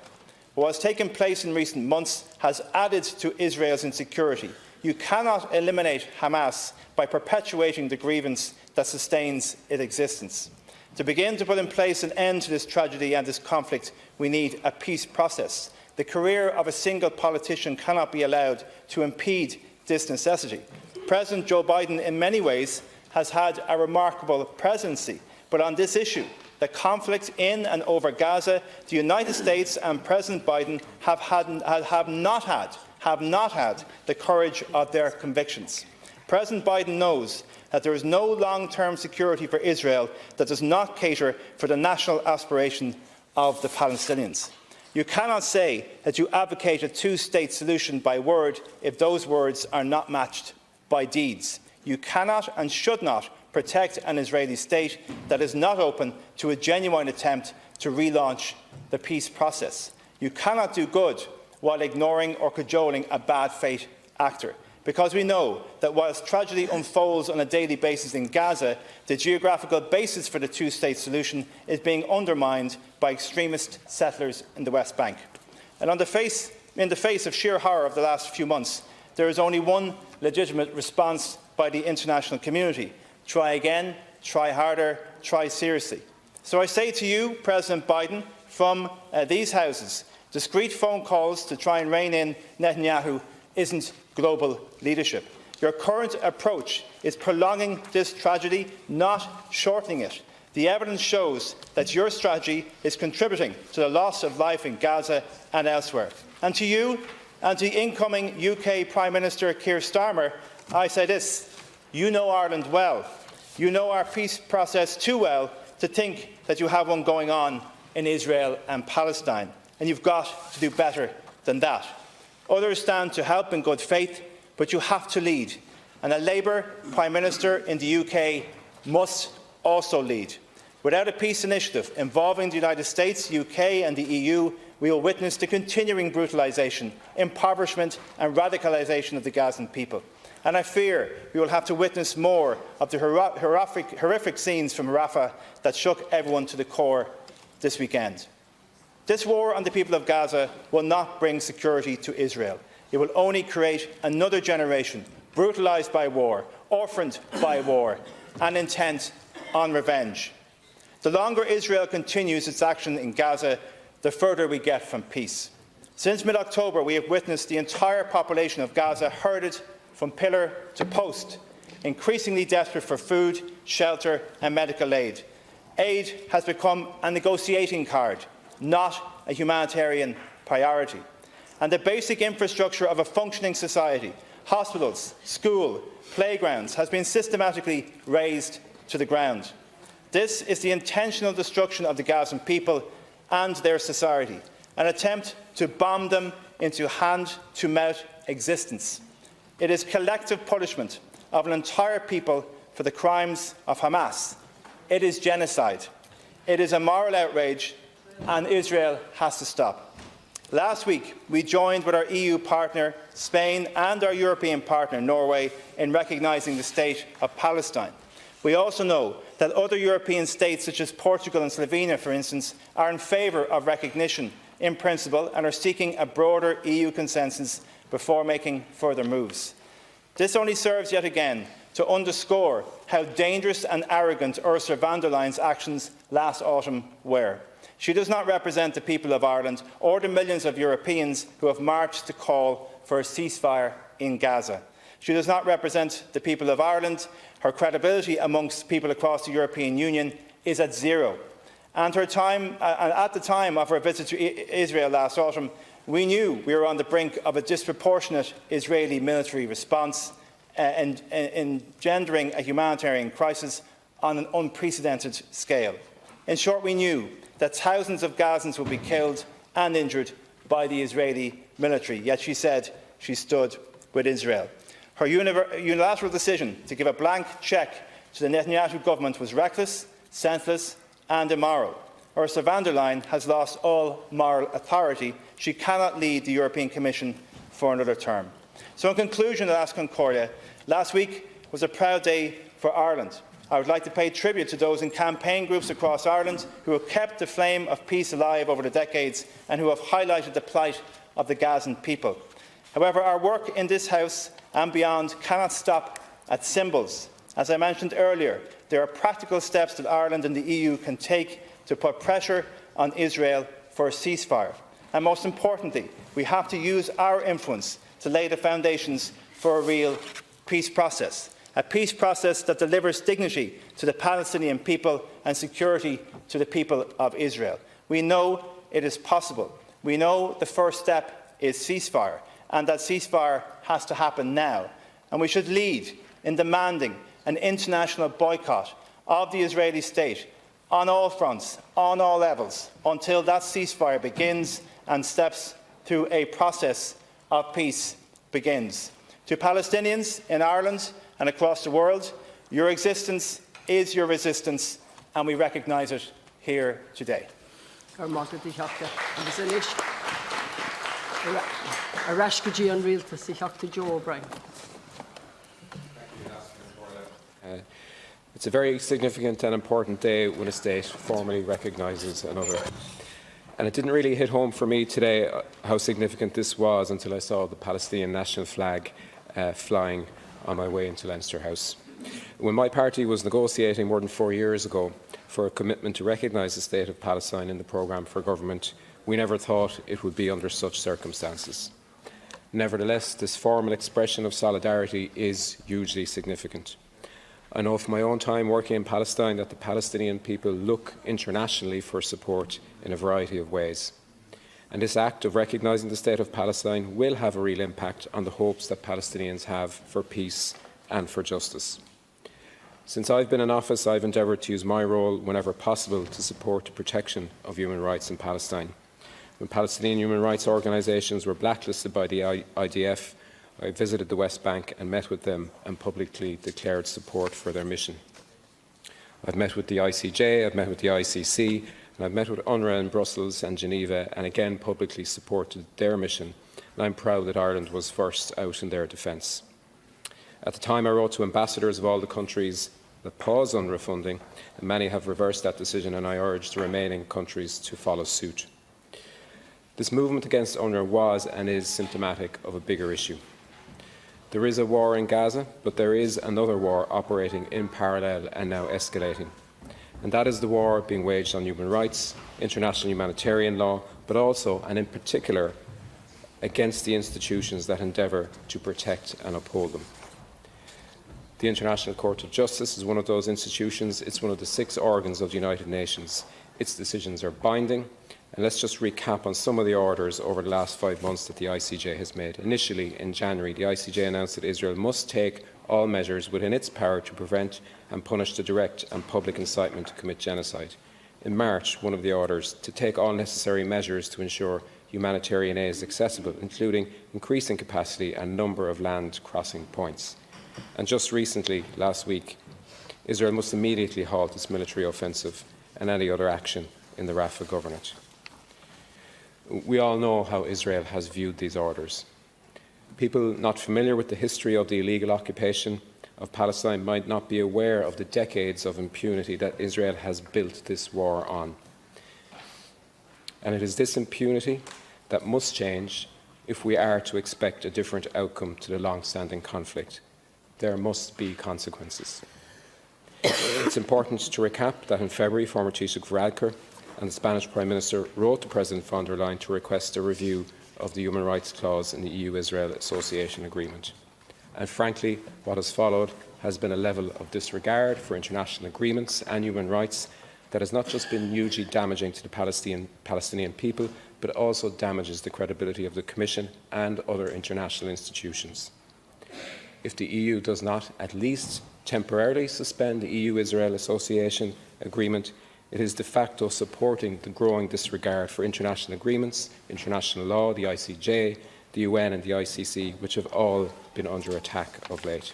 What has taken place in recent months has added to Israel's insecurity. You cannot eliminate Hamas by perpetuating the grievance that sustains its existence. To begin to put in place an end to this tragedy and this conflict, we need a peace process. The career of a single politician cannot be allowed to impede this necessity. President Joe Biden, in many ways, has had a remarkable presidency, but on this issue, the conflict in and over Gaza, the United States and President Biden have not had the courage of their convictions. President Biden knows that there is no long-term security for Israel that does not cater for the national aspiration of the Palestinians. You cannot say that you advocate a two-state solution by word if those words are not matched by deeds. You cannot and should not protect an Israeli state that is not open to a genuine attempt to relaunch the peace process. You cannot do good while ignoring or cajoling a bad faith actor, because we know that whilst tragedy unfolds on a daily basis in Gaza, the geographical basis for the two-state solution is being undermined by extremist settlers in the West Bank. And in the face of sheer horror of the last few months, there is only one legitimate response by the international community: try again, try harder, try seriously. So I say to you, President Biden, from these houses, discreet phone calls to try and rein in Netanyahu isn't global leadership. Your current approach is prolonging this tragedy, not shortening it. The evidence shows that your strategy is contributing to the loss of life in Gaza and elsewhere. And to you and to incoming UK Prime Minister Keir Starmer, I say this: you know Ireland well. You know our peace process too well to think that you have one going on in Israel and Palestine, and you've got to do better than that. Others stand to help in good faith, but you have to lead, and a Labour Prime Minister in the UK must also lead. Without a peace initiative involving the United States, UK and the EU, we will witness the continuing brutalisation, impoverishment and radicalisation of the Gazan people. And I fear we will have to witness more of the horrific scenes from Rafah that shook everyone to the core this weekend. This war on the people of Gaza will not bring security to Israel. It will only create another generation brutalised by war, orphaned by war, and intent on revenge. The longer Israel continues its action in Gaza, the further we get from peace. Since mid-October, we have witnessed the entire population of Gaza herded from pillar to post, increasingly desperate for food, shelter and medical aid. Aid has become a negotiating card, not a humanitarian priority. And the basic infrastructure of a functioning society, hospitals, schools, playgrounds, has been systematically razed to the ground. This is the intentional destruction of the Gazan people and their society, an attempt to bomb them into hand-to-mouth existence. It is collective punishment of an entire people for the crimes of Hamas. It is genocide. It is a moral outrage, and Israel has to stop. Last week, we joined with our EU partner, Spain, and our European partner, Norway, in recognising the state of Palestine. We also know that other European states, such as Portugal and Slovenia, for instance, are in favour of recognition in principle and are seeking a broader EU consensus before making further moves. This only serves yet again to underscore how dangerous and arrogant Ursula von der Leyen's actions last autumn were. She does not represent the people of Ireland or the millions of Europeans who have marched to call for a ceasefire in Gaza. She does not represent the people of Ireland. Her credibility amongst people across the European Union is at zero. And at the time of her visit to Israel last autumn, we knew we were on the brink of a disproportionate Israeli military response engendering a humanitarian crisis on an unprecedented scale. In short, we knew that thousands of Gazans would be killed and injured by the Israeli military, yet she said she stood with Israel. Her unilateral decision to give a blank cheque to the Netanyahu government was reckless, senseless and immoral. Ursula von der Leyen has lost all moral authority. She cannot lead the European Commission for another term. So in conclusion, I'll ask Concordia, last week was a proud day for Ireland. I would like to pay tribute to those in campaign groups across Ireland who have kept the flame of peace alive over the decades and who have highlighted the plight of the Gazan people. However, our work in this House and beyond cannot stop at symbols. As I mentioned earlier, there are practical steps that Ireland and the EU can take to put pressure on Israel for a ceasefire. And most importantly, we have to use our influence to lay the foundations for a real peace process. a peace process that delivers dignity to the Palestinian people and security to the people of Israel. We know it is possible. We know the first step is ceasefire, and that ceasefire has to happen now. And we should lead in demanding an international boycott of the Israeli state on all fronts, on all levels, until that ceasefire begins and steps through a process of peace begins. To Palestinians in Ireland and across the world, your existence is your resistance, and we recognise it here today. It's a very significant and important day when a state formally recognises another. And it didn't really hit home for me today how significant this was until I saw the Palestinian national flag flying on my way into Leinster House. When my party was negotiating more than 4 years ago for a commitment to recognise the state of Palestine in the programme for government, we never thought it would be under such circumstances. Nevertheless, this formal expression of solidarity is hugely significant. I know from my own time working in Palestine that the Palestinian people look internationally for support in a variety of ways. And this act of recognising the state of Palestine will have a real impact on the hopes that Palestinians have for peace and for justice. Since I've been in office, I've endeavoured to use my role whenever possible to support the protection of human rights in Palestine. When Palestinian human rights organisations were blacklisted by the IDF, I visited the West Bank and met with them and publicly declared support for their mission. I've met with the ICJ, I've met with the ICC, and I've met with UNRWA in Brussels and Geneva, and again publicly supported their mission, and I'm proud that Ireland was first out in their defence. At the time, I wrote to ambassadors of all the countries that paused UNRWA funding, and many have reversed that decision, and I urge the remaining countries to follow suit. This movement against UNRWA was and is symptomatic of a bigger issue. There is a war in Gaza, but there is another war operating in parallel and now escalating. And that is the war being waged on human rights, international humanitarian law, but also, and in particular, against the institutions that endeavour to protect and uphold them. The International Court of Justice is one of those institutions. It's one of the 6 organs of the United Nations. Its decisions are binding. And let's just recap on some of the orders over the last 5 months that the ICJ has made. Initially, in January, the ICJ announced that Israel must take all measures within its power to prevent and punish the direct and public incitement to commit genocide. In March, one of the orders to take all necessary measures to ensure humanitarian aid is accessible, including increasing capacity and number of land crossing points. And just recently, last week, Israel must immediately halt its military offensive and any other action in the Rafah Governorate. We all know how Israel has viewed these orders. People not familiar with the history of the illegal occupation of Palestine might not be aware of the decades of impunity that Israel has built this war on. And it is this impunity that must change if we are to expect a different outcome to the long-standing conflict. There must be consequences. It's important to recap that in February, former Taoiseach Varadkar and the Spanish Prime Minister wrote to President von der Leyen to request a review of the human rights clause in the EU-Israel Association Agreement. And frankly, what has followed has been a level of disregard for international agreements and human rights that has not just been hugely damaging to the Palestinian people, but also damages the credibility of the Commission and other international institutions. If the EU does not at least temporarily suspend the EU-Israel Association Agreement, it is de facto supporting the growing disregard for international agreements, international law, the ICJ, the UN and the ICC, which have all been under attack of late.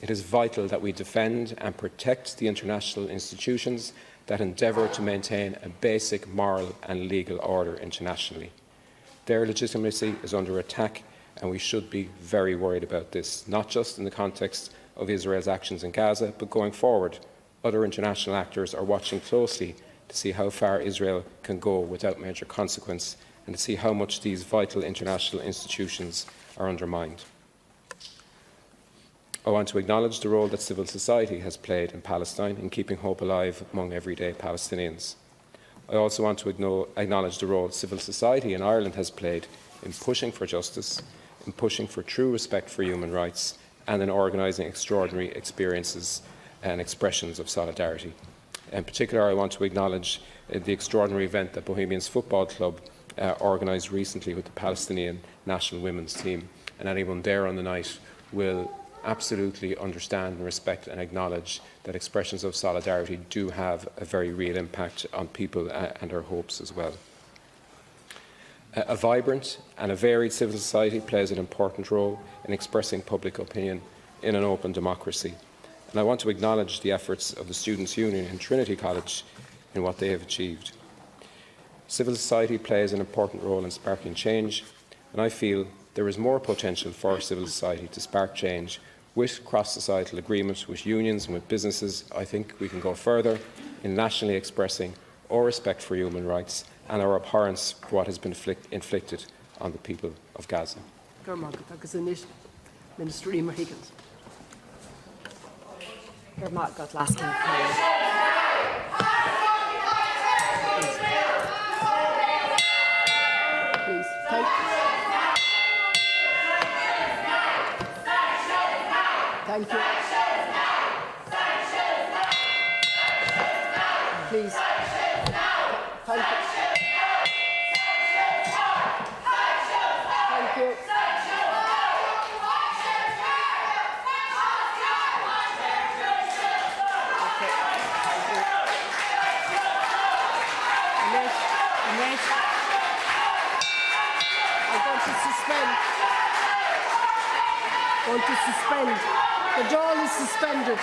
It is vital that we defend and protect the international institutions that endeavour to maintain a basic moral and legal order internationally. Their legitimacy is under attack, and we should be very worried about this, not just in the context of Israel's actions in Gaza, but going forward. Other international actors are watching closely to see how far Israel can go without major consequence and to see how much these vital international institutions are undermined. I want to acknowledge the role that civil society has played in Palestine in keeping hope alive among everyday Palestinians. I also want to acknowledge the role civil society in Ireland has played in pushing for justice, in pushing for true respect for human rights and in organising extraordinary experiences and expressions of solidarity. In particular, I want to acknowledge the extraordinary event that Bohemians Football Club organised recently with the Palestinian national women's team, and anyone there on the night will absolutely understand and respect and acknowledge that expressions of solidarity do have a very real impact on people and their hopes as well. A vibrant and a varied civil society plays an important role in expressing public opinion in an open democracy. And I want to acknowledge the efforts of the Students' Union in Trinity College in what they have achieved. Civil society plays an important role in sparking change, and I feel there is more potential for civil society to spark change with cross-societal agreement with unions and with businesses. I think we can go further in nationally expressing our respect for human rights and our abhorrence for what has been inflicted on the people of Gaza. Minister Emer Higgins. Please. Thank you. Please. Thank you. Thank you. I'm going to suspend. The Dáil is suspended.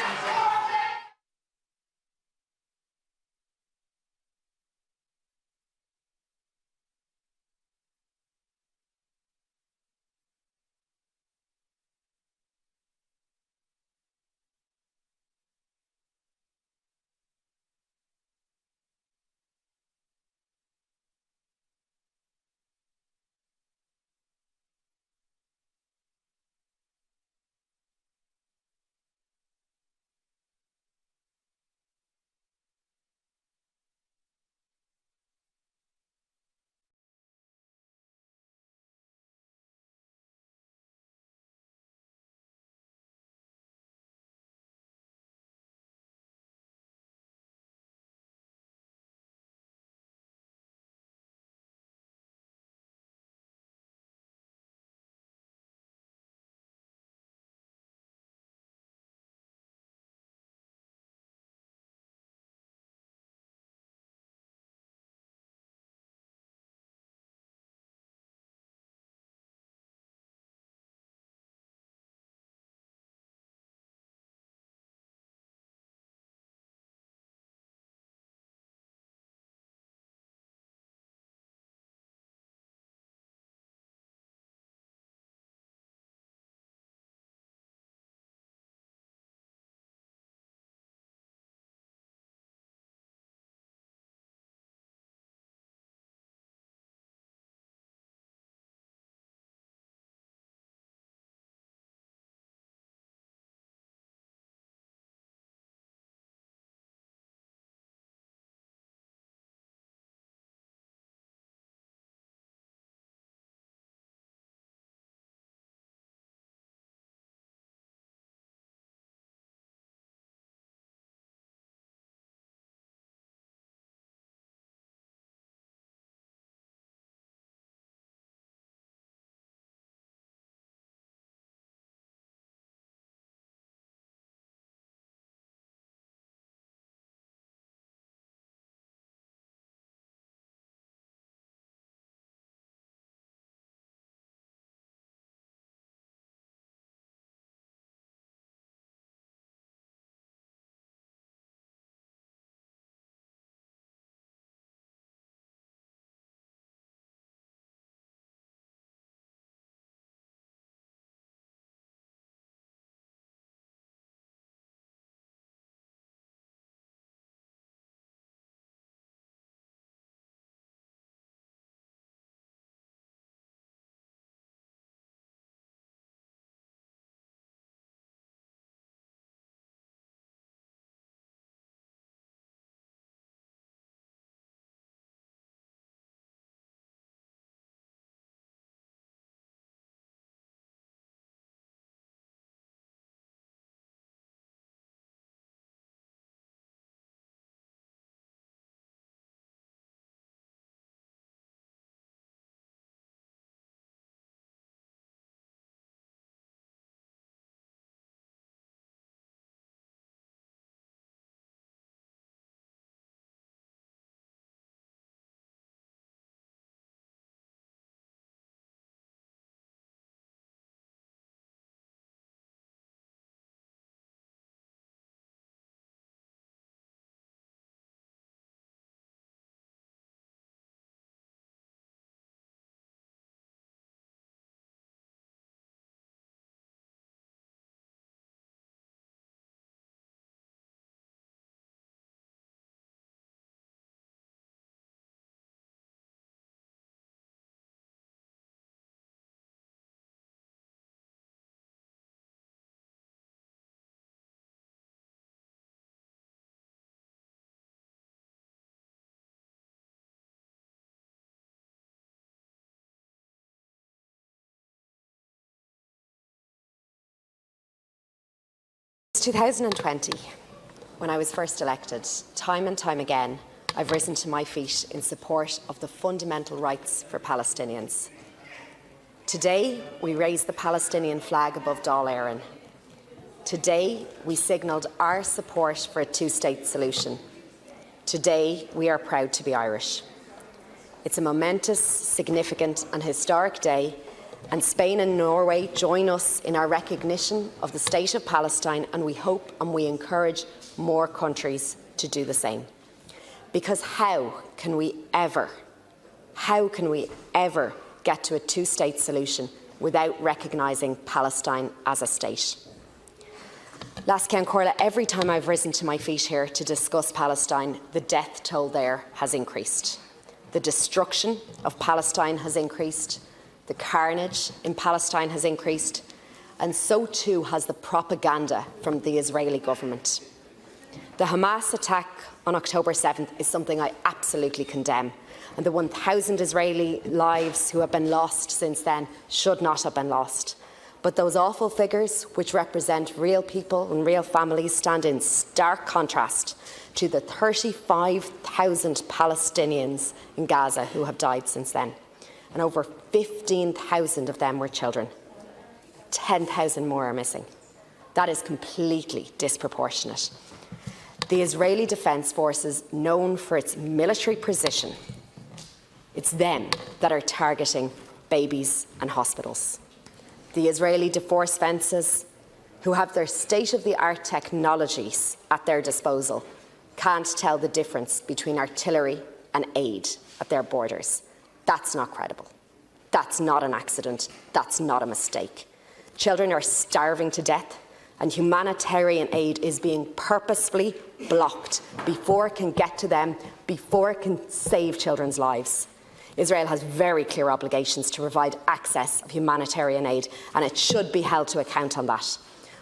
2020, when I was first elected, time and time again, I've risen to my feet in support of the fundamental rights for Palestinians. Today, we raise the Palestinian flag above Dáil Éireann. Today, we signalled our support for a two-state solution. Today, we are proud to be Irish. It's a momentous, significant and historic day, and Spain and Norway join us in our recognition of the State of Palestine, and we hope and we encourage more countries to do the same. Because how can we ever get to a two-state solution without recognising Palestine as a state? Last Ceann Comhairle, every time I've risen to my feet here to discuss Palestine, the death toll there has increased. The destruction of Palestine has increased. The carnage in Palestine has increased. And so too has the propaganda from the Israeli government. The Hamas attack on October 7th is something I absolutely condemn. And the 1,000 Israeli lives who have been lost since then should not have been lost. But those awful figures, which represent real people and real families, stand in stark contrast to the 35,000 Palestinians in Gaza who have died since then. And over 15,000 of them were children. 10,000 more are missing. That is completely disproportionate. The Israeli Defence Forces, known for its military precision, it's them that are targeting babies and hospitals. The Israeli Defence Forces, who have their state-of-the-art technologies at their disposal, can't tell the difference between artillery and aid at their borders. That's not credible. That's not an accident. That's not a mistake. Children are starving to death, and humanitarian aid is being purposefully blocked before it can get to them, before it can save children's lives. Israel has very clear obligations to provide access of humanitarian aid, and it should be held to account on that.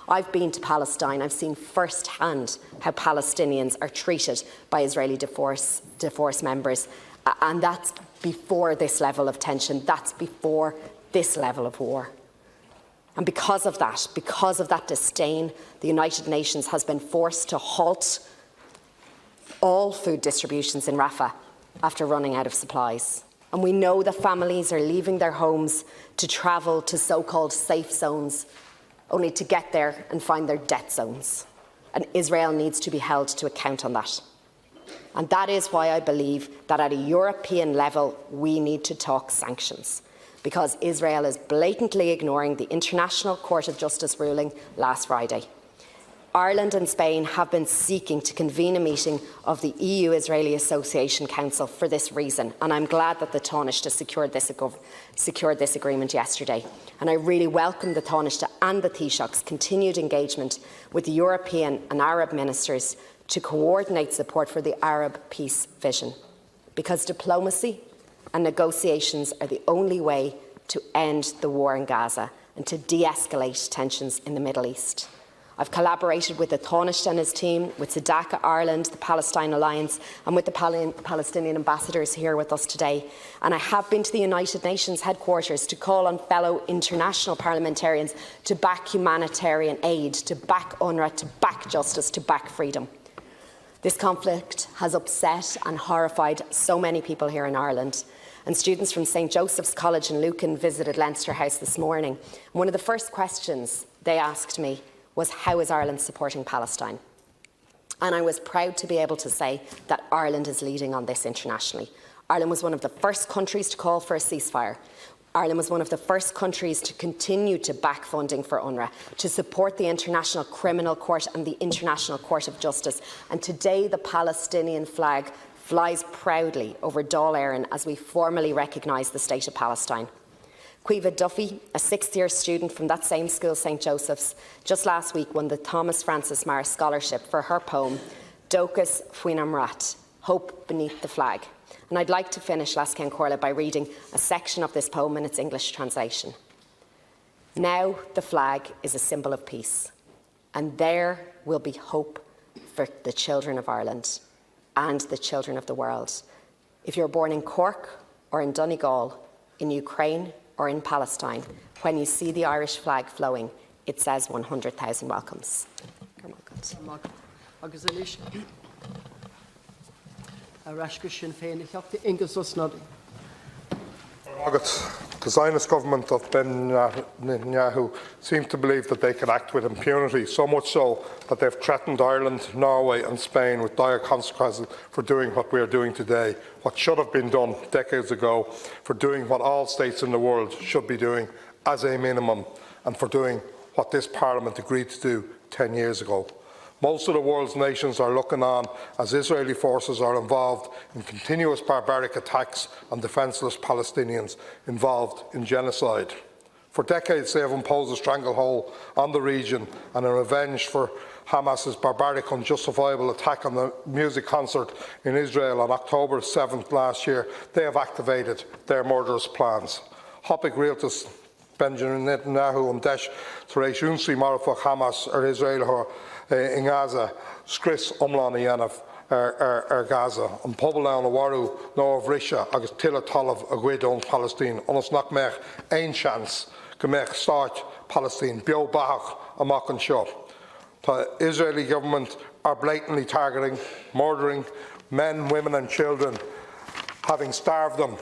I've been to Palestine. I've seen firsthand how Palestinians are treated by Israeli Defence Force members, and that's before this level of tension. That's before this level of war. And because of that disdain, the United Nations has been forced to halt all food distributions in Rafah after running out of supplies. And we know that families are leaving their homes to travel to so-called safe zones, only to get there and find their death zones. And Israel needs to be held to account on that. And that is why I believe that at a European level, we need to talk sanctions, because Israel is blatantly ignoring the International Court of Justice ruling last Friday. Ireland and Spain have been seeking to convene a meeting of the EU-Israeli Association Council for this reason, and I'm glad that the Taoiseach secured this agreement yesterday. And I really welcome the Taoiseach and the Taoiseach's continued engagement with the European and Arab ministers to coordinate support for the Arab peace vision, because diplomacy and negotiations are the only way to end the war in Gaza and to de-escalate tensions in the Middle East. I've collaborated with the Taoiseach and his team, with Tzedakah Ireland, the Palestine Alliance, and with the Palestinian ambassadors here with us today. And I have been to the United Nations headquarters to call on fellow international parliamentarians to back humanitarian aid, to back UNRWA, to back justice, to back freedom. This conflict has upset and horrified so many people here in Ireland. And students from St Joseph's College in Lucan visited Leinster House this morning. And one of the first questions they asked me was, how is Ireland supporting Palestine? And I was proud to be able to say that Ireland is leading on this internationally. Ireland was one of the first countries to call for a ceasefire. Ireland was one of the first countries to continue to back funding for UNRWA, to support the International Criminal Court and the International Court of Justice. And today the Palestinian flag flies proudly over Dáil Éireann as we formally recognise the State of Palestine. Caoimhe Duffy, a sixth-year student from that same school, St Joseph's, just last week won the Thomas Francis Meagher Scholarship for her poem, Dóchas Faoin Amrat, Hope Beneath the Flag. And I'd like to finish Last Ceann Comhairle by reading a section of this poem in its English translation. Now the flag is a symbol of peace, and there will be hope for the children of Ireland and the children of the world. If you're born in Cork or in Donegal, in Ukraine or in Palestine, when you see the Irish flag flowing, it says 100,000 welcomes. agus inis a rasca sin féin a cheachta ingus osnadi. The Zionist government of Netanyahu seem to believe that they can act with impunity, so much so that they've threatened Ireland, Norway and Spain with dire consequences for doing what we are doing today, what should have been done decades ago, for doing what all states in the world should be doing as a minimum, and for doing what this Parliament agreed to do 10 years ago. Most of the world's nations are looking on as Israeli forces are involved in continuous barbaric attacks on defenceless Palestinians involved in genocide. For decades, they have imposed a stranglehold on the region, and in revenge for Hamas's barbaric, unjustifiable attack on the music concert in Israel on October 7th last year, they have activated their murderous plans. Hoppig Realtas Benjamin Netanyahu and Desh Taresh Unsi Marafach Hamas Israel in Gaza, Skris Umlan Yanov Gaza, and Poblaun Awaru Noah Vrisha, Agus Tilla Tolav Aguidon Palestine, Onos Nakmech, Ein Chance, Gemech Start Palestine, Bio Bahach, Amakan Shop. The Israeli government are blatantly targeting, murdering men, women and children, having starved them,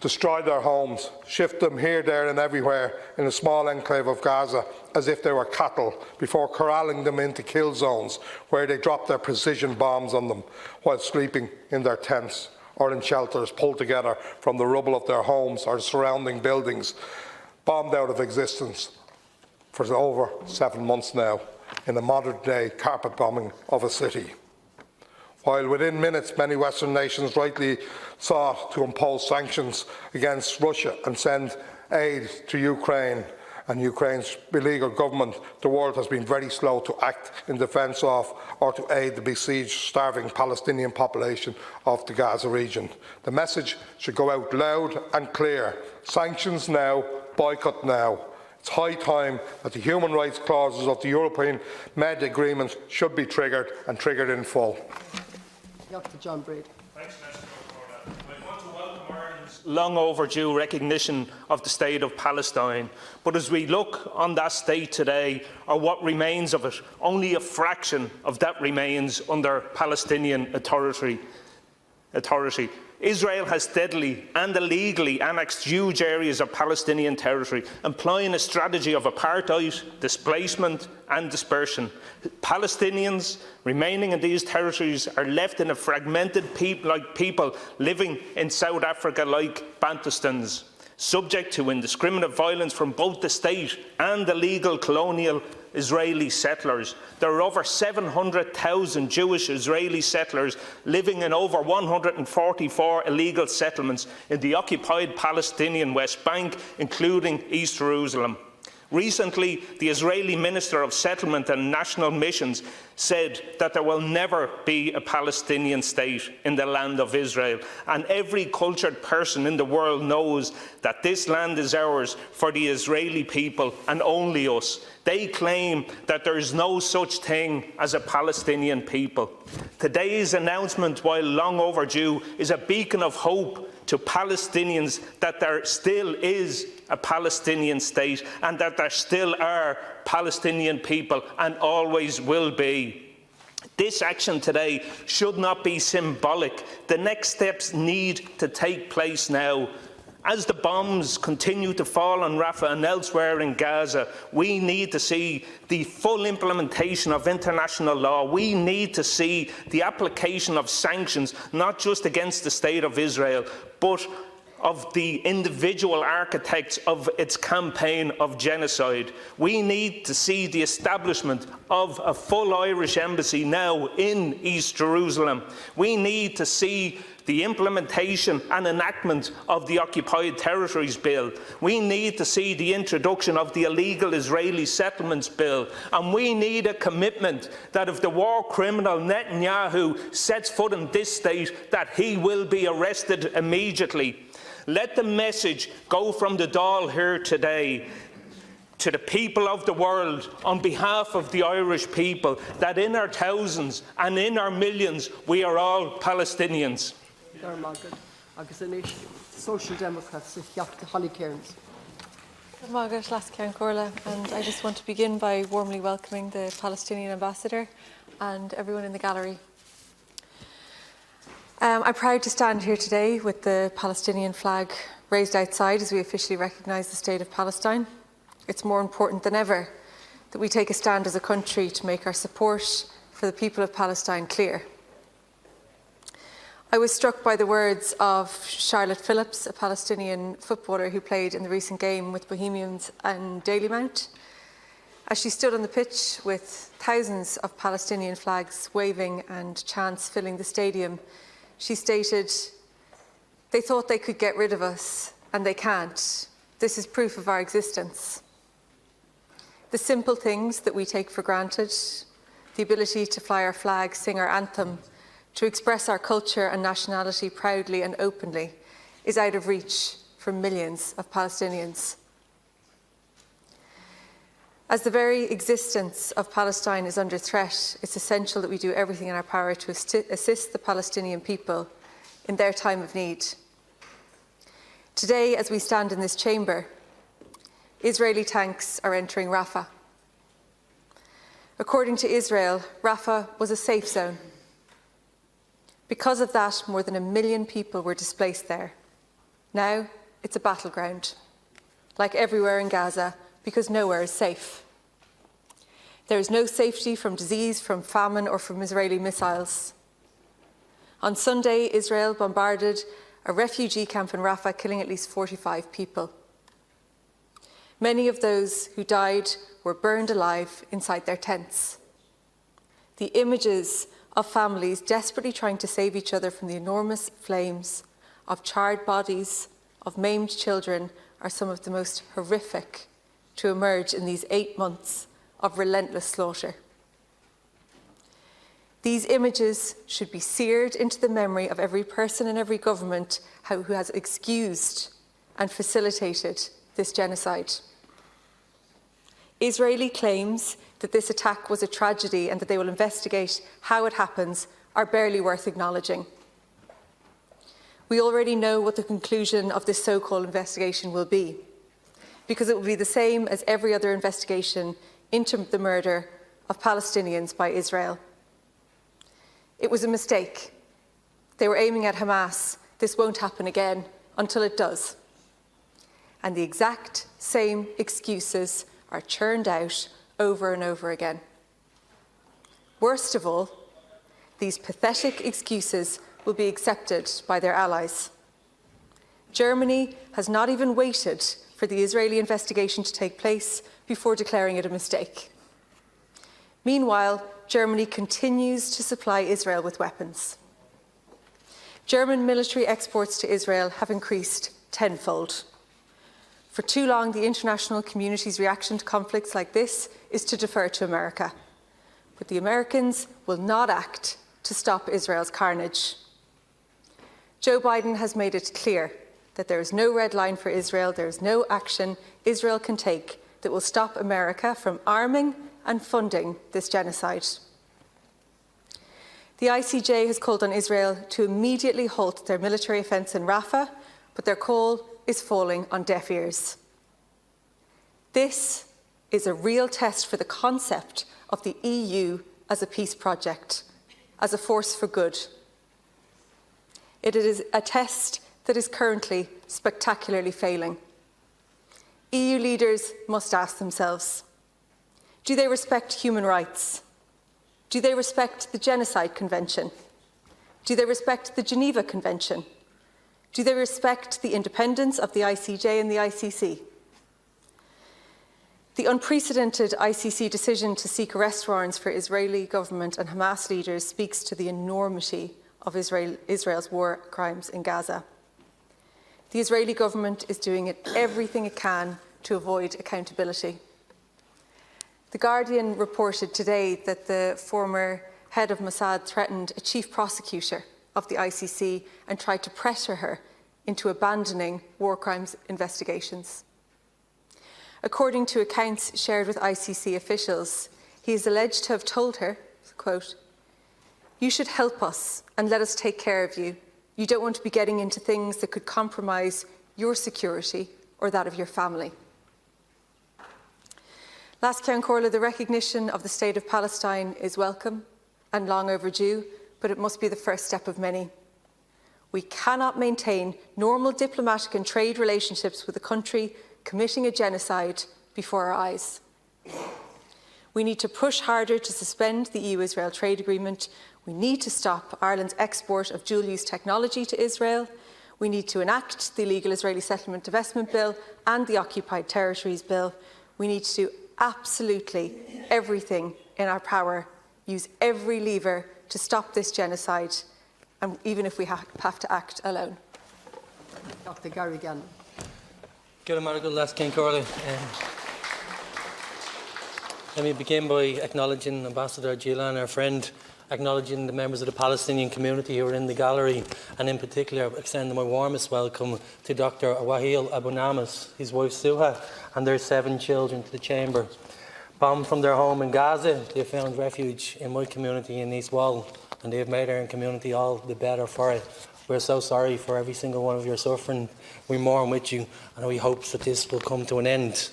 destroyed their homes, shift them here, there and everywhere in a small enclave of Gaza as if they were cattle, before corralling them into kill zones where they drop their precision bombs on them while sleeping in their tents or in shelters pulled together from the rubble of their homes or surrounding buildings, bombed out of existence for over 7 months now in a modern-day carpet bombing of a city. While within minutes many Western nations rightly sought to impose sanctions against Russia and send aid to Ukraine and Ukraine's illegal government, the world has been very slow to act in defence of or to aid the besieged, starving Palestinian population of the Gaza region. The message should go out loud and clear. Sanctions now, boycott now. It's high time that the human rights clauses of the European Med Agreement should be triggered and triggered in full. Dr. John Brady. Long overdue recognition of the state of Palestine. But as we look on that state today, or what remains of it, only a fraction of that remains under Palestinian authority. Israel has steadily and illegally annexed huge areas of Palestinian territory, employing a strategy of apartheid, displacement and dispersion. Palestinians remaining in these territories are left in a fragmented people living in South Africa like Bantustans, subject to indiscriminate violence from both the state and illegal colonial Israeli settlers. There are over 700,000 Jewish Israeli settlers living in over 144 illegal settlements in the occupied Palestinian West Bank, including East Jerusalem. Recently, the Israeli Minister of Settlement and National Missions said that there will never be a Palestinian state in the land of Israel, and every cultured person in the world knows that this land is ours for the Israeli people and only us. They claim that there is no such thing as a Palestinian people. Today's announcement, while long overdue, is a beacon of hope to Palestinians that there still is a Palestinian state and that there still are Palestinian people and always will be. This action today should not be symbolic. The next steps need to take place now. As the bombs continue to fall on Rafah and elsewhere in Gaza, we need to see the full implementation of international law. We need to see the application of sanctions, not just against the State of Israel, but of the individual architects of its campaign of genocide. We need to see the establishment of a full Irish embassy now in East Jerusalem. We need to see the implementation and enactment of the Occupied Territories Bill. We need to see the introduction of the Illegal Israeli Settlements Bill. And we need a commitment that if the war criminal Netanyahu sets foot in this state, that he will be arrested immediately. Let the message go from the Dáil here today to the people of the world, on behalf of the Irish people, that in our thousands and in our millions, we are all Palestinians. Social Democrats, Holly Cairns. And I just want to begin by warmly welcoming the Palestinian ambassador and everyone in the gallery. I'm proud to stand here today with the Palestinian flag raised outside as we officially recognise the state of Palestine. It's more important than ever that we take a stand as a country to make our support for the people of Palestine clear. I was struck by the words of Charlotte Phillips, a Palestinian footballer who played in the recent game with Bohemians and Dalymount. As she stood on the pitch with thousands of Palestinian flags waving and chants filling the stadium, she stated, "They thought they could get rid of us, and they can't. This is proof of our existence." The simple things that we take for granted, the ability to fly our flag, sing our anthem, to express our culture and nationality proudly and openly, is out of reach for millions of Palestinians. As the very existence of Palestine is under threat, it's essential that we do everything in our power to assist the Palestinian people in their time of need. Today, as we stand in this chamber, Israeli tanks are entering Rafah. According to Israel, Rafah was a safe zone. Because of that, more than 1 million people were displaced there. Now, it's a battleground, like everywhere in Gaza, because nowhere is safe. There is no safety from disease, from famine, or from Israeli missiles. On Sunday, Israel bombarded a refugee camp in Rafah, killing at least 45 people. Many of those who died were burned alive inside their tents. The images of families desperately trying to save each other from the enormous flames, of charred bodies, of maimed children, are some of the most horrific to emerge in these 8 months of relentless slaughter. These images should be seared into the memory of every person and every government who has excused and facilitated this genocide. Israeli claims that this attack was a tragedy and that they will investigate how it happens are barely worth acknowledging. We already know what the conclusion of this so-called investigation will be, because it will be the same as every other investigation into the murder of Palestinians by Israel. It was a mistake. They were aiming at Hamas. This won't happen again until it does. And the exact same excuses are churned out over and over again. Worst of all, these pathetic excuses will be accepted by their allies. Germany has not even waited for the Israeli investigation to take place before declaring it a mistake. Meanwhile, Germany continues to supply Israel with weapons. German military exports to Israel have increased tenfold. For too long, the international community's reaction to conflicts like this is to defer to America. But the Americans will not act to stop Israel's carnage. Joe Biden has made it clear that there is no red line for Israel, there is no action Israel can take that will stop America from arming and funding this genocide. The ICJ has called on Israel to immediately halt their military offence in Rafah, but their call is falling on deaf ears. This is a real test for the concept of the EU as a peace project, as a force for good. It is a test that is currently spectacularly failing. EU leaders must ask themselves, do they respect human rights? Do they respect the Genocide Convention? Do they respect the Geneva Convention? Do they respect the independence of the ICJ and the ICC? The unprecedented ICC decision to seek arrest warrants for Israeli government and Hamas leaders speaks to the enormity of Israel's war crimes in Gaza. The Israeli government is doing everything it can to avoid accountability. The Guardian reported today that the former head of Mossad threatened a chief prosecutor of the ICC and tried to pressure her into abandoning war crimes investigations. According to accounts shared with ICC officials, he is alleged to have told her, quote, "You should help us and let us take care of you. You don't want to be getting into things that could compromise your security or that of your family." Last Ceann Comhairle, the recognition of the State of Palestine is welcome and long overdue, but it must be the first step of many. We cannot maintain normal diplomatic and trade relationships with a country committing a genocide before our eyes. We need to push harder to suspend the EU-Israel trade agreement. We need to stop Ireland's export of dual-use technology to Israel. We need to enact the illegal Israeli settlement divestment bill and the occupied territories bill. We need to do absolutely everything in our power, use every lever to stop this genocide, and even if we have to act alone. Dr. Gary Gannon. Good morning, Last Ceann Comhairle. Let me begin by acknowledging Ambassador Gillan, our friend, acknowledging the members of the Palestinian community who are in the gallery, and in particular extending my warmest welcome to Dr. Wahil Abu Namas, his wife Suha, and their 7 children to the chamber. Bombed from their home in Gaza, they have found refuge in my community in East Wall, and they have made our community all the better for it. We're so sorry for every single one of your suffering. We mourn with you, and we hope that this will come to an end.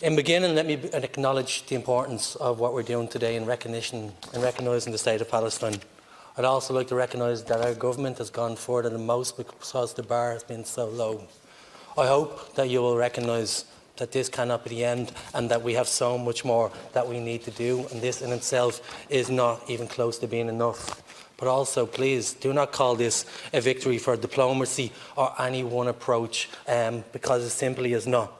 In beginning, let me acknowledge the importance of what we're doing today in recognising the State of Palestine. I'd also like to recognise that our government has gone further than most because the bar has been so low. I hope that you will recognise that this cannot be the end and that we have so much more that we need to do, and this in itself is not even close to being enough. But also, please, do not call this a victory for diplomacy or any one approach, because it simply is not.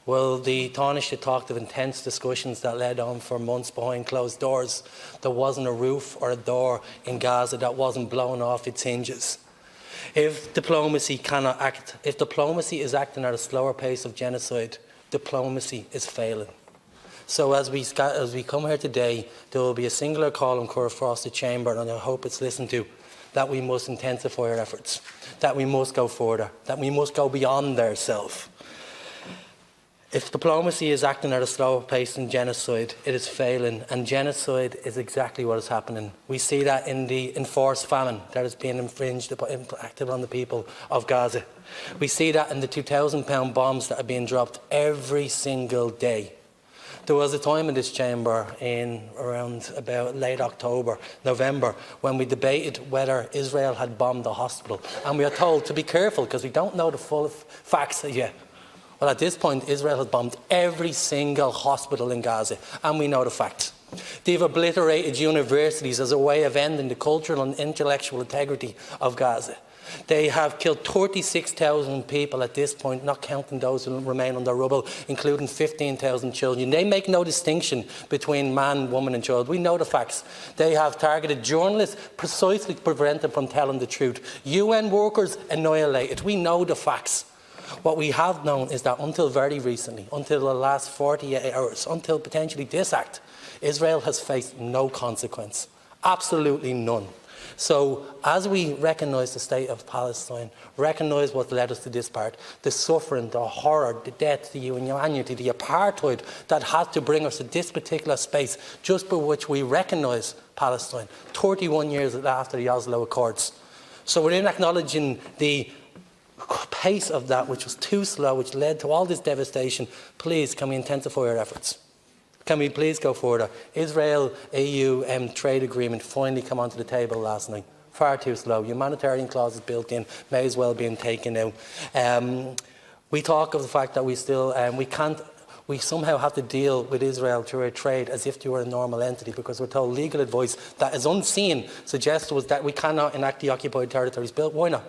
Well, the Taoiseach talked of intense discussions that led on for months behind closed doors. There wasn't a roof or a door in Gaza that wasn't blown off its hinges. If diplomacy is acting at a slower pace of genocide, diplomacy is failing. So as we come here today, there will be a singular call across the chamber, and I hope it's listened to, that we must intensify our efforts, that we must go further, that we must go beyond ourselves. If diplomacy is acting at a slower pace than genocide, it is failing, and genocide is exactly what is happening. We see that in the enforced famine that is being impacted on the people of Gaza. We see that in the 2,000-pound bombs that are being dropped every single day. There was a time in this chamber in around about late October, November, when we debated whether Israel had bombed the hospital, and we are told to be careful because we don't know the full facts yet. Well, at this point, Israel has bombed every single hospital in Gaza, and we know the facts. They've obliterated universities as a way of ending the cultural and intellectual integrity of Gaza. They have killed 36,000 people at this point, not counting those who remain under rubble, including 15,000 children. They make no distinction between man, woman and child. We know the facts. They have targeted journalists precisely to prevent them from telling the truth. UN workers annihilated. We know the facts. What we have known is that until very recently, until the last 48 hours, until potentially this act, Israel has faced no consequence, absolutely none. So as we recognise the State of Palestine, recognise what led us to this part, the suffering, the horror, the death, the inhumanity, the apartheid that had to bring us to this particular space, just by which we recognise Palestine, 31 years after the Oslo Accords. So we're in acknowledging the pace of that, which was too slow, which led to all this devastation. Please, can we intensify our efforts? Can we please go further? Israel-EU trade agreement finally came onto the table last night. Far too slow. Humanitarian clauses built in, may as well be taken out. We talk of the fact that we somehow have to deal with Israel through our trade as if they were a normal entity, because we're told legal advice that is unseen suggests to us that we cannot enact the occupied territories bill. Why not?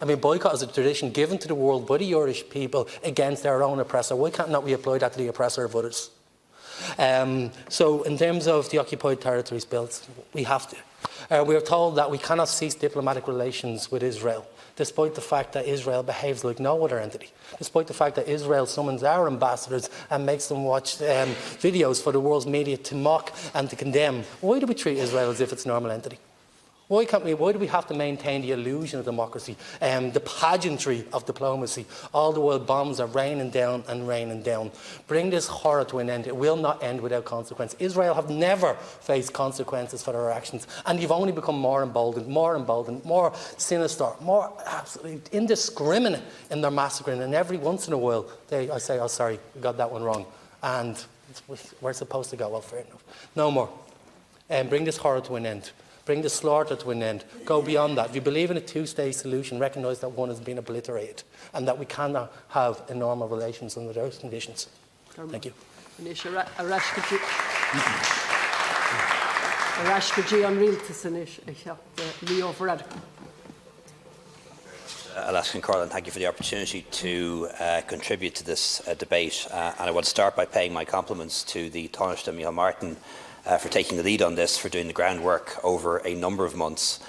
I mean, boycott is a tradition given to the world by the Irish people against their own oppressor. Why can't not we apply that to the oppressor of others? So in terms of the occupied territories bill, we have to. We are told that we cannot cease diplomatic relations with Israel, despite the fact that Israel behaves like no other entity, despite the fact that Israel summons our ambassadors and makes them watch videos for the world's media to mock and to condemn. Why do we treat Israel as if it's a normal entity? Why do we have to maintain the illusion of democracy, the pageantry of diplomacy? All the while bombs are raining down and raining down. Bring this horror to an end. It will not end without consequence. Israel have never faced consequences for their actions, and they've only become more emboldened, more sinister, more absolutely indiscriminate in their massacring. And every once in a while, I say, oh, sorry, we got that one wrong. and we're supposed to go, well, fair enough. No more. Bring this horror to an end. Bring the slaughter to an end. Go beyond that. If you believe in a two-state solution, recognise that one has been obliterated and that we cannot have normal relations under those conditions. Thank you. Alaskan Corlin, thank you for the opportunity to contribute to this debate. And I want to start by paying my compliments to the Taoiseach Micheál Martin for taking the lead on this, for doing the groundwork over a number of months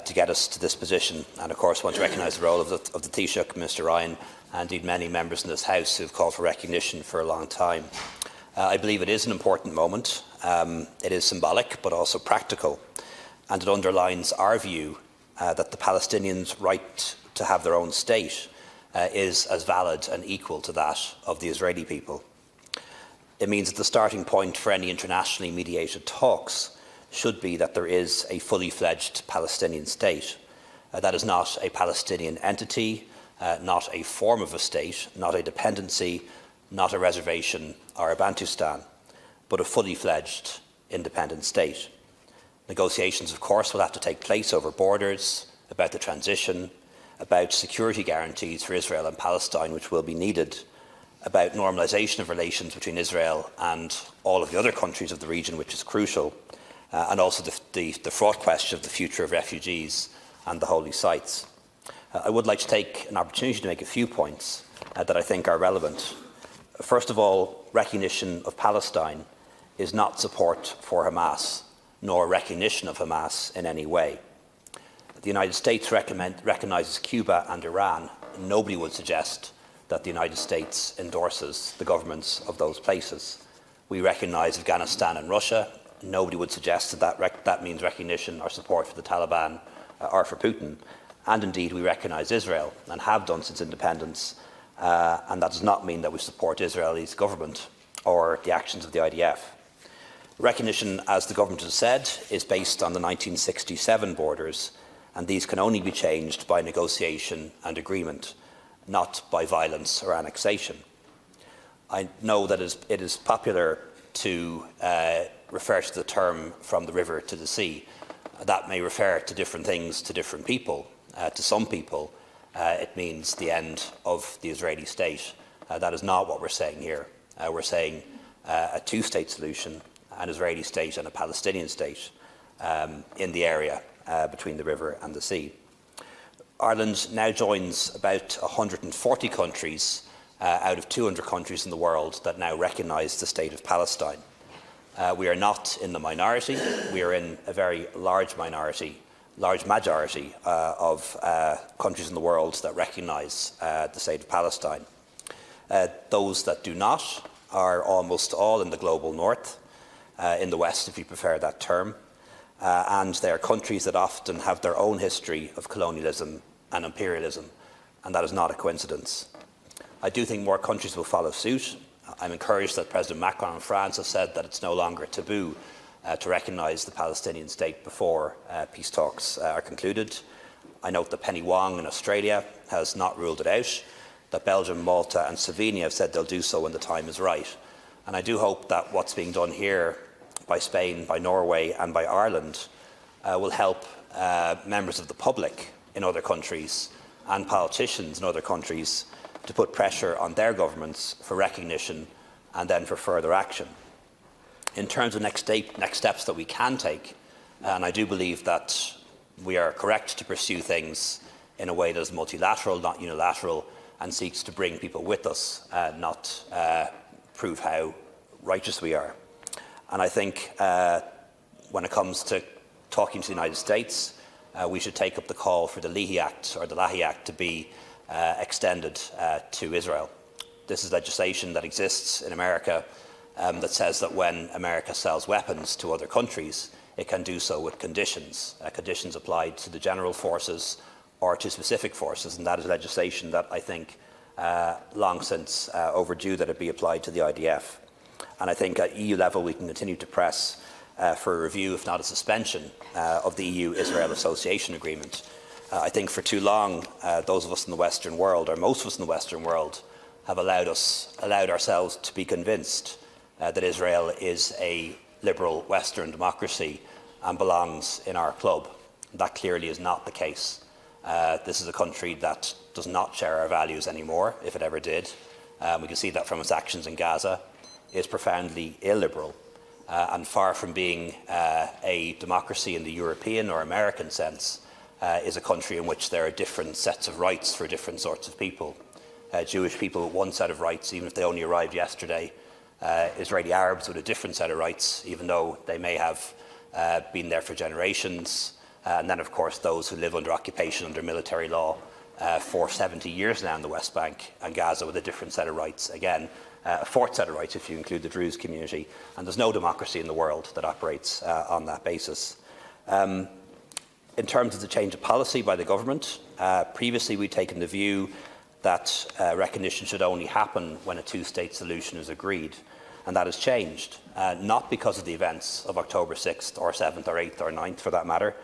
to get us to this position. And of course, I want to recognise the role of the Taoiseach, Mr Ryan, and indeed many members in this House who have called for recognition for a long time. I believe it is an important moment. It is symbolic, but also practical. And it underlines our view that the Palestinians' right to have their own state is as valid and equal to that of the Israeli people. It means that the starting point for any internationally mediated talks should be that there is a fully fledged Palestinian state. That is not a Palestinian entity, not a form of a state, not a dependency, not a reservation or a Bantustan, but a fully fledged independent state. Negotiations, of course, will have to take place over borders, about the transition, about security guarantees for Israel and Palestine, which will be needed, about normalisation of relations between Israel and all of the other countries of the region, which is crucial, and also the fraught question of the future of refugees and the holy sites. I would like to take an opportunity to make a few points that I think are relevant. First of all, recognition of Palestine is not support for Hamas, nor recognition of Hamas in any way. The United States recognises Cuba and Iran. Nobody would suggest that the United States endorses the governments of those places. We recognise Afghanistan and Russia. Nobody would suggest that means recognition or support for the Taliban or for Putin. And indeed, we recognise Israel and have done since independence. And that does not mean that we support Israel's government or the actions of the IDF. Recognition, as the government has said, is based on the 1967 borders, and these can only be changed by negotiation and agreement, not by violence or annexation. I know that it is popular to refer to the term from the river to the sea. That may refer to different things to different people. To some people, it means the end of the Israeli state. That is not what we're saying here. We're saying a two-state solution, an Israeli state and a Palestinian state in the area between the river and the sea. Ireland now joins about 140 countries out of 200 countries in the world that now recognise the state of Palestine. We are not in the minority. We are in a very large majority of countries in the world that recognise the state of Palestine. Those that do not are almost all in the global north, in the west, if you prefer that term, and they are countries that often have their own history of colonialism and imperialism, and that is not a coincidence. I do think more countries will follow suit. I'm encouraged that President Macron in France has said that it's no longer taboo to recognise the Palestinian state before peace talks are concluded. I note that Penny Wong in Australia has not ruled it out, that Belgium, Malta and Slovenia have said they'll do so when the time is right. And I do hope that what's being done here by Spain, by Norway and by Ireland will help members of the public in other countries and politicians in other countries to put pressure on their governments for recognition and then for further action. In terms of next steps that we can take, and I do believe that we are correct to pursue things in a way that is multilateral, not unilateral, and seeks to bring people with us, not prove how righteous we are. And I think when it comes to talking to the United States, we should take up the call for the Leahy Act or the Leahy Act to be extended to Israel. This is legislation that exists in America that says that when America sells weapons to other countries, it can do so with conditions, conditions applied to the general forces or to specific forces, and that is legislation that I think long since overdue that it be applied to the IDF. And I think at EU level we can continue to press for a review, if not a suspension, of the EU-Israel Association Agreement. I think for too long, those of us in the Western world, or most of us in the Western world, have allowed ourselves to be convinced that Israel is a liberal Western democracy and belongs in our club. That clearly is not the case. This is a country that does not share our values anymore, if it ever did. We can see that from its actions in Gaza. It is profoundly illiberal and far from being a democracy in the European or American sense, is a country in which there are different sets of rights for different sorts of people. Jewish people with one set of rights, even if they only arrived yesterday. Israeli Arabs with a different set of rights, even though they may have been there for generations. And then, of course, those who live under occupation under military law for 70 years now in the West Bank and Gaza with a different set of rights. Again, a fourth set of rights if you include the Druze community. And there's no democracy in the world that operates on that basis. In terms of the change of policy by the government, previously we'd taken the view that recognition should only happen when a two-state solution is agreed. And that has changed, not because of the events of October 6th or 7th or 8th or 9th for that matter,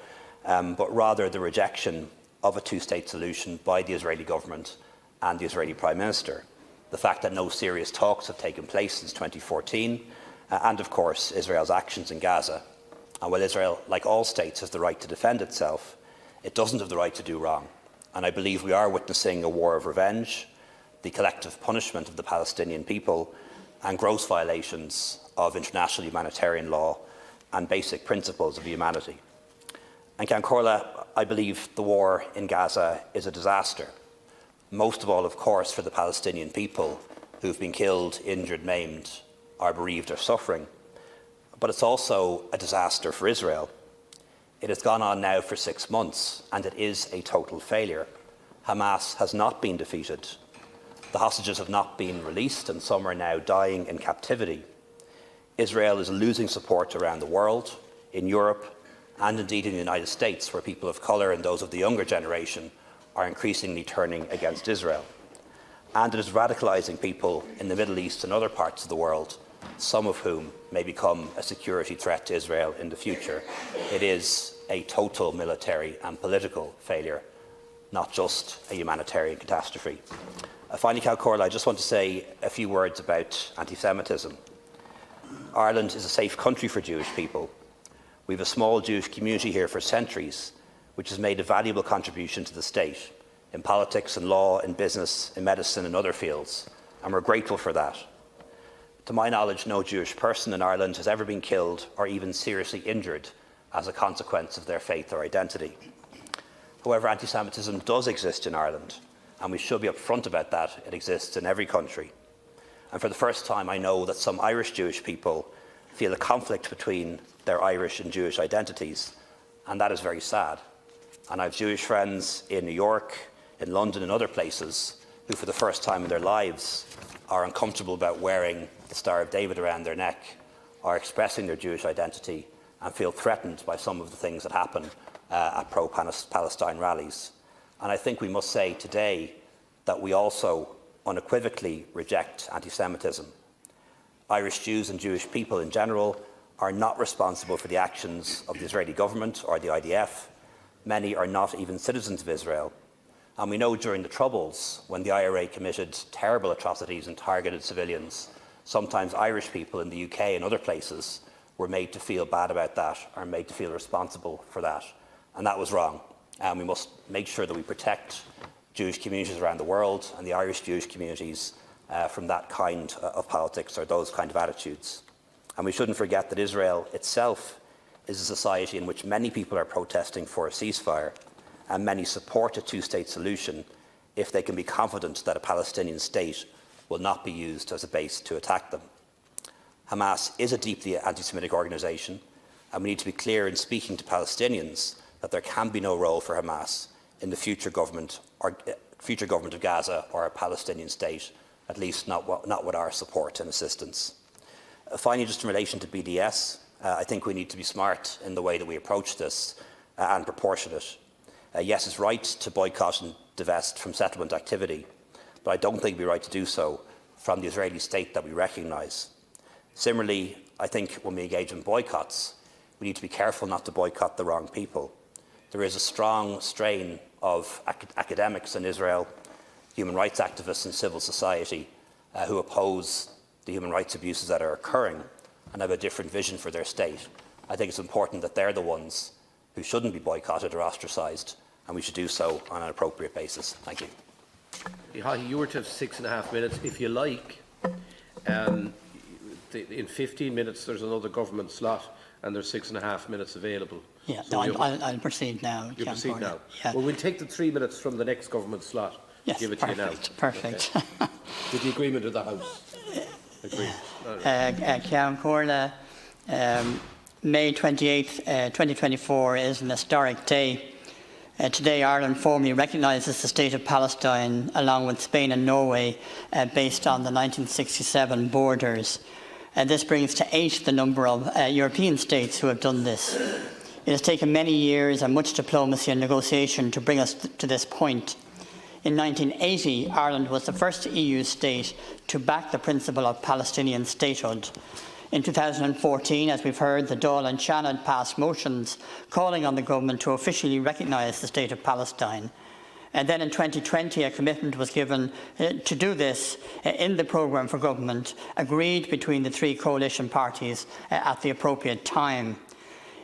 but rather the rejection of a two-state solution by the Israeli government and the Israeli Prime Minister. The fact that no serious talks have taken place since 2014, and of course Israel's actions in Gaza. And while Israel, like all states, has the right to defend itself, it doesn't have the right to do wrong. And I believe we are witnessing a war of revenge, the collective punishment of the Palestinian people, and gross violations of international humanitarian law and basic principles of humanity. And Ceann Comhairle, I believe the war in Gaza is a disaster. Most of all, of course, for the Palestinian people who've been killed, injured, maimed, are bereaved or suffering. But it's also a disaster for Israel. It has gone on now for 6 months, and it is a total failure. Hamas has not been defeated. The hostages have not been released, and some are now dying in captivity. Israel is losing support around the world, in Europe, and indeed in the United States, where people of colour and those of the younger generation are increasingly turning against Israel. And it is radicalising people in the Middle East and other parts of the world, some of whom may become a security threat to Israel in the future. It is a total military and political failure, not just a humanitarian catastrophe. Finally, Ceann Comhairle, I just want to say a few words about anti-Semitism. Ireland is a safe country for Jewish people. We have a small Jewish community here for centuries, which has made a valuable contribution to the state in politics and law, in business, in medicine and other fields, and we're grateful for that. To my knowledge, no Jewish person in Ireland has ever been killed or even seriously injured as a consequence of their faith or identity. However, anti-Semitism does exist in Ireland, and we should be upfront about that. It exists in every country. And for the first time, I know that some Irish Jewish people feel a conflict between their Irish and Jewish identities, and that is very sad. And I have Jewish friends in New York, in London and other places who for the first time in their lives are uncomfortable about wearing the Star of David around their neck, are expressing their Jewish identity and feel threatened by some of the things that happen at pro-Palestine rallies. And I think we must say today that we also unequivocally reject anti-Semitism. Irish Jews and Jewish people in general are not responsible for the actions of the Israeli government or the IDF. Many are not even citizens of Israel. And we know during the Troubles, when the IRA committed terrible atrocities and targeted civilians, sometimes Irish people in the UK and other places were made to feel bad about that or made to feel responsible for that. And that was wrong. And we must make sure that we protect Jewish communities around the world and the Irish Jewish communities from that kind of politics or those kind of attitudes. And we shouldn't forget that Israel itself is a society in which many people are protesting for a ceasefire, and many support a two-state solution if they can be confident that a Palestinian state will not be used as a base to attack them. Hamas is a deeply anti-Semitic organisation, and we need to be clear in speaking to Palestinians that there can be no role for Hamas in the future government of Gaza or a Palestinian state, at least not with our support and assistance. Finally, just in relation to BDS, I think we need to be smart in the way that we approach this and proportionate. Yes, it's right to boycott and divest from settlement activity, but I don't think it would be right to do so from the Israeli state that we recognise. Similarly, I think when we engage in boycotts, we need to be careful not to boycott the wrong people. There is a strong strain of academics in Israel, human rights activists and civil society who oppose the human rights abuses that are occurring and have a different vision for their state. I think it's important that they're the ones who shouldn't be boycotted or ostracised, and we should do so on an appropriate basis. Thank you. You were to have 6.5 minutes. If you like, in 15 minutes there's another government slot and there's 6.5 minutes available. Yeah, So no, I'll proceed now. You proceed now? Yeah. Well, we'll take the 3 minutes from the next government slot. Yes, give it perfect, to you now. Perfect. Okay. With the agreement of the House. Agreed. Ceann Comhairle, May 28th, 2024 is an historic day. Today, Ireland formally recognises the state of Palestine, along with Spain and Norway, based on the 1967 borders. This brings to 8 the number of European states who have done this. It has taken many years and much diplomacy and negotiation to bring us to this point. In 1980, Ireland was the first EU state to back the principle of Palestinian statehood. In 2014, as we've heard, the Dáil and Seanad passed motions calling on the government to officially recognise the state of Palestine. And then in 2020, a commitment was given to do this in the programme for government, agreed between the 3 coalition parties at the appropriate time.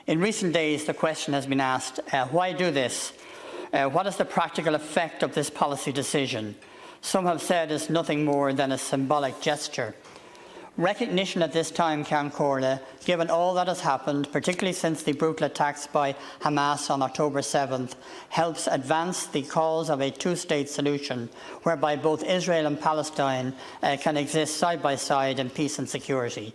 In recent days, the question has been asked, why do this? What is the practical effect of this policy decision? Some have said it's nothing more than a symbolic gesture. Recognition at this time, Ceann Comhairle, given all that has happened, particularly since the brutal attacks by Hamas on October 7th, helps advance the cause of a two-state solution whereby both Israel and Palestine can exist side by side in peace and security.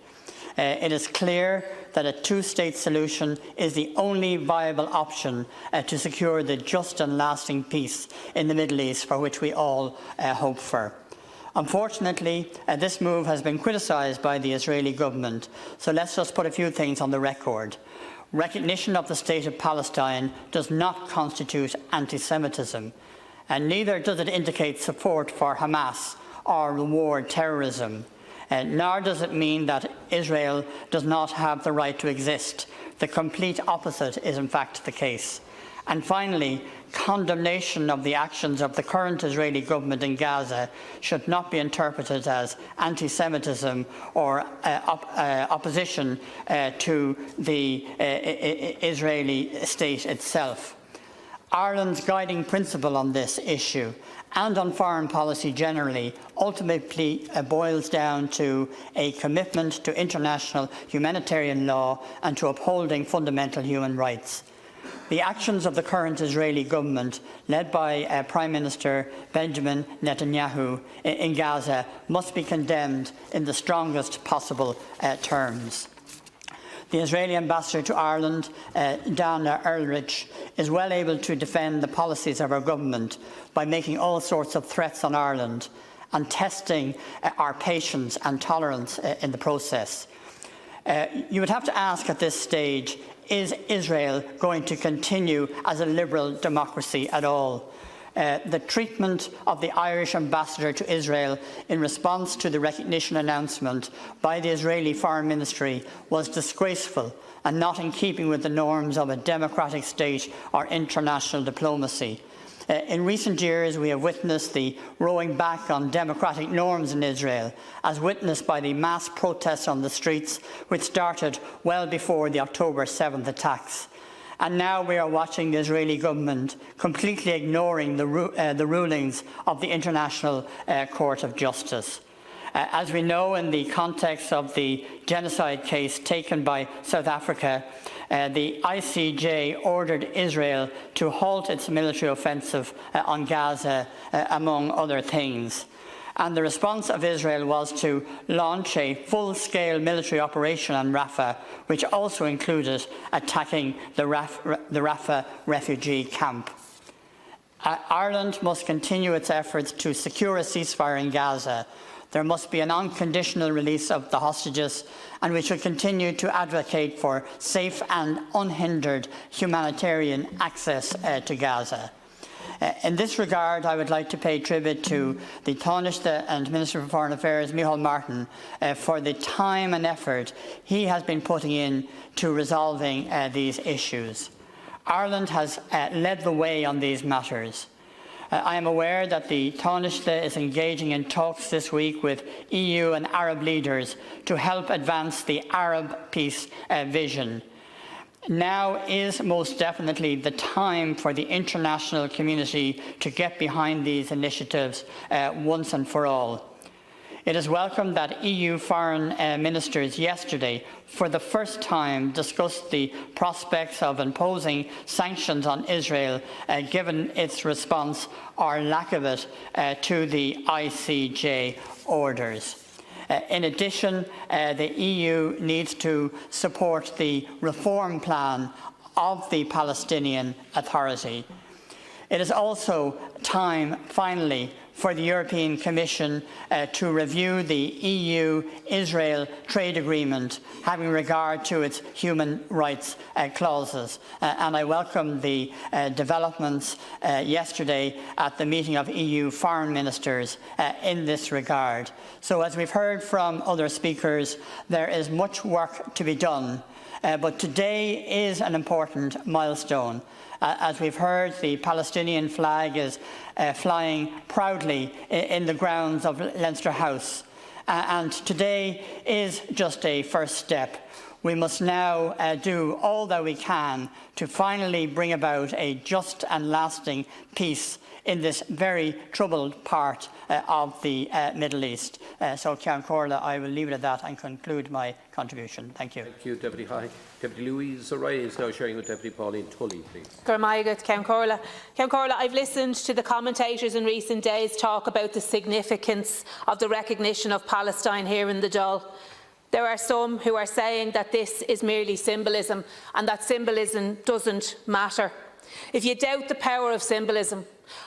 It is clear that a two-state solution is the only viable option to secure the just and lasting peace in the Middle East for which we all hope for. Unfortunately, this move has been criticised by the Israeli government, so let's just put a few things on the record. Recognition of the state of Palestine does not constitute anti-Semitism, and neither does it indicate support for Hamas or reward terrorism. Nor does it mean that Israel does not have the right to exist. The complete opposite is in fact the case. And finally, condemnation of the actions of the current Israeli government in Gaza should not be interpreted as anti-Semitism or opposition to the Israeli state itself. Ireland's guiding principle on this issue and on foreign policy generally ultimately boils down to a commitment to international humanitarian law and to upholding fundamental human rights. The actions of the current Israeli government, led by Prime Minister Benjamin Netanyahu in Gaza, must be condemned in the strongest possible terms. The Israeli ambassador to Ireland, Dana Ehrlich, is well able to defend the policies of our government by making all sorts of threats on Ireland and testing our patience and tolerance in the process. You would have to ask at this stage, is Israel going to continue as a liberal democracy at all? The treatment of the Irish ambassador to Israel in response to the recognition announcement by the Israeli Foreign Ministry was disgraceful and not in keeping with the norms of a democratic state or international diplomacy. In recent years, we have witnessed the rowing back on democratic norms in Israel, as witnessed by the mass protests on the streets, which started well before the October 7th attacks. And now we are watching the Israeli government completely ignoring the rulings of the International Court of Justice. As we know, in the context of the genocide case taken by South Africa, the ICJ ordered Israel to halt its military offensive on Gaza, among other things. And the response of Israel was to launch a full-scale military operation on Rafah, which also included attacking the Rafah refugee camp. Ireland must continue its efforts to secure a ceasefire in Gaza. There must be an unconditional release of the hostages, and we should continue to advocate for safe and unhindered humanitarian access to Gaza. In this regard, I would like to pay tribute to the Taoiseach and Minister for Foreign Affairs, Micheál Martin, for the time and effort he has been putting in to resolving these issues. Ireland has led the way on these matters. I am aware that the Taoiseach is engaging in talks this week with EU and Arab leaders to help advance the Arab peace vision. Now is most definitely the time for the international community to get behind these initiatives once and for all. It is welcome that EU foreign ministers yesterday, for the first time, discussed the prospects of imposing sanctions on Israel, given its response, or lack of it, to the ICJ orders. In addition, the EU needs to support the reform plan of the Palestinian Authority. It is also time, finally, for the European Commission to review the EU-Israel trade agreement, having regard to its human rights clauses. And I welcome the developments yesterday at the meeting of EU foreign ministers in this regard. So, as we've heard from other speakers, there is much work to be done, but today is an important milestone. As we've heard, the Palestinian flag is flying proudly in the grounds of Leinster House. And today is just a first step. We must now do all that we can to finally bring about a just and lasting peace in this very troubled part of the Middle East. So, Ceann Comhairle, I will leave it at that and conclude my contribution. Thank you. Thank you, Deputy High. Deputy Louise O'Reilly is now sharing with Deputy Pauline Tully, please. Ceann Comhairle, I've listened to the commentators in recent days talk about the significance of the recognition of Palestine here in the Dáil. There are some who are saying that this is merely symbolism and that symbolism doesn't matter. If you doubt the power of symbolism,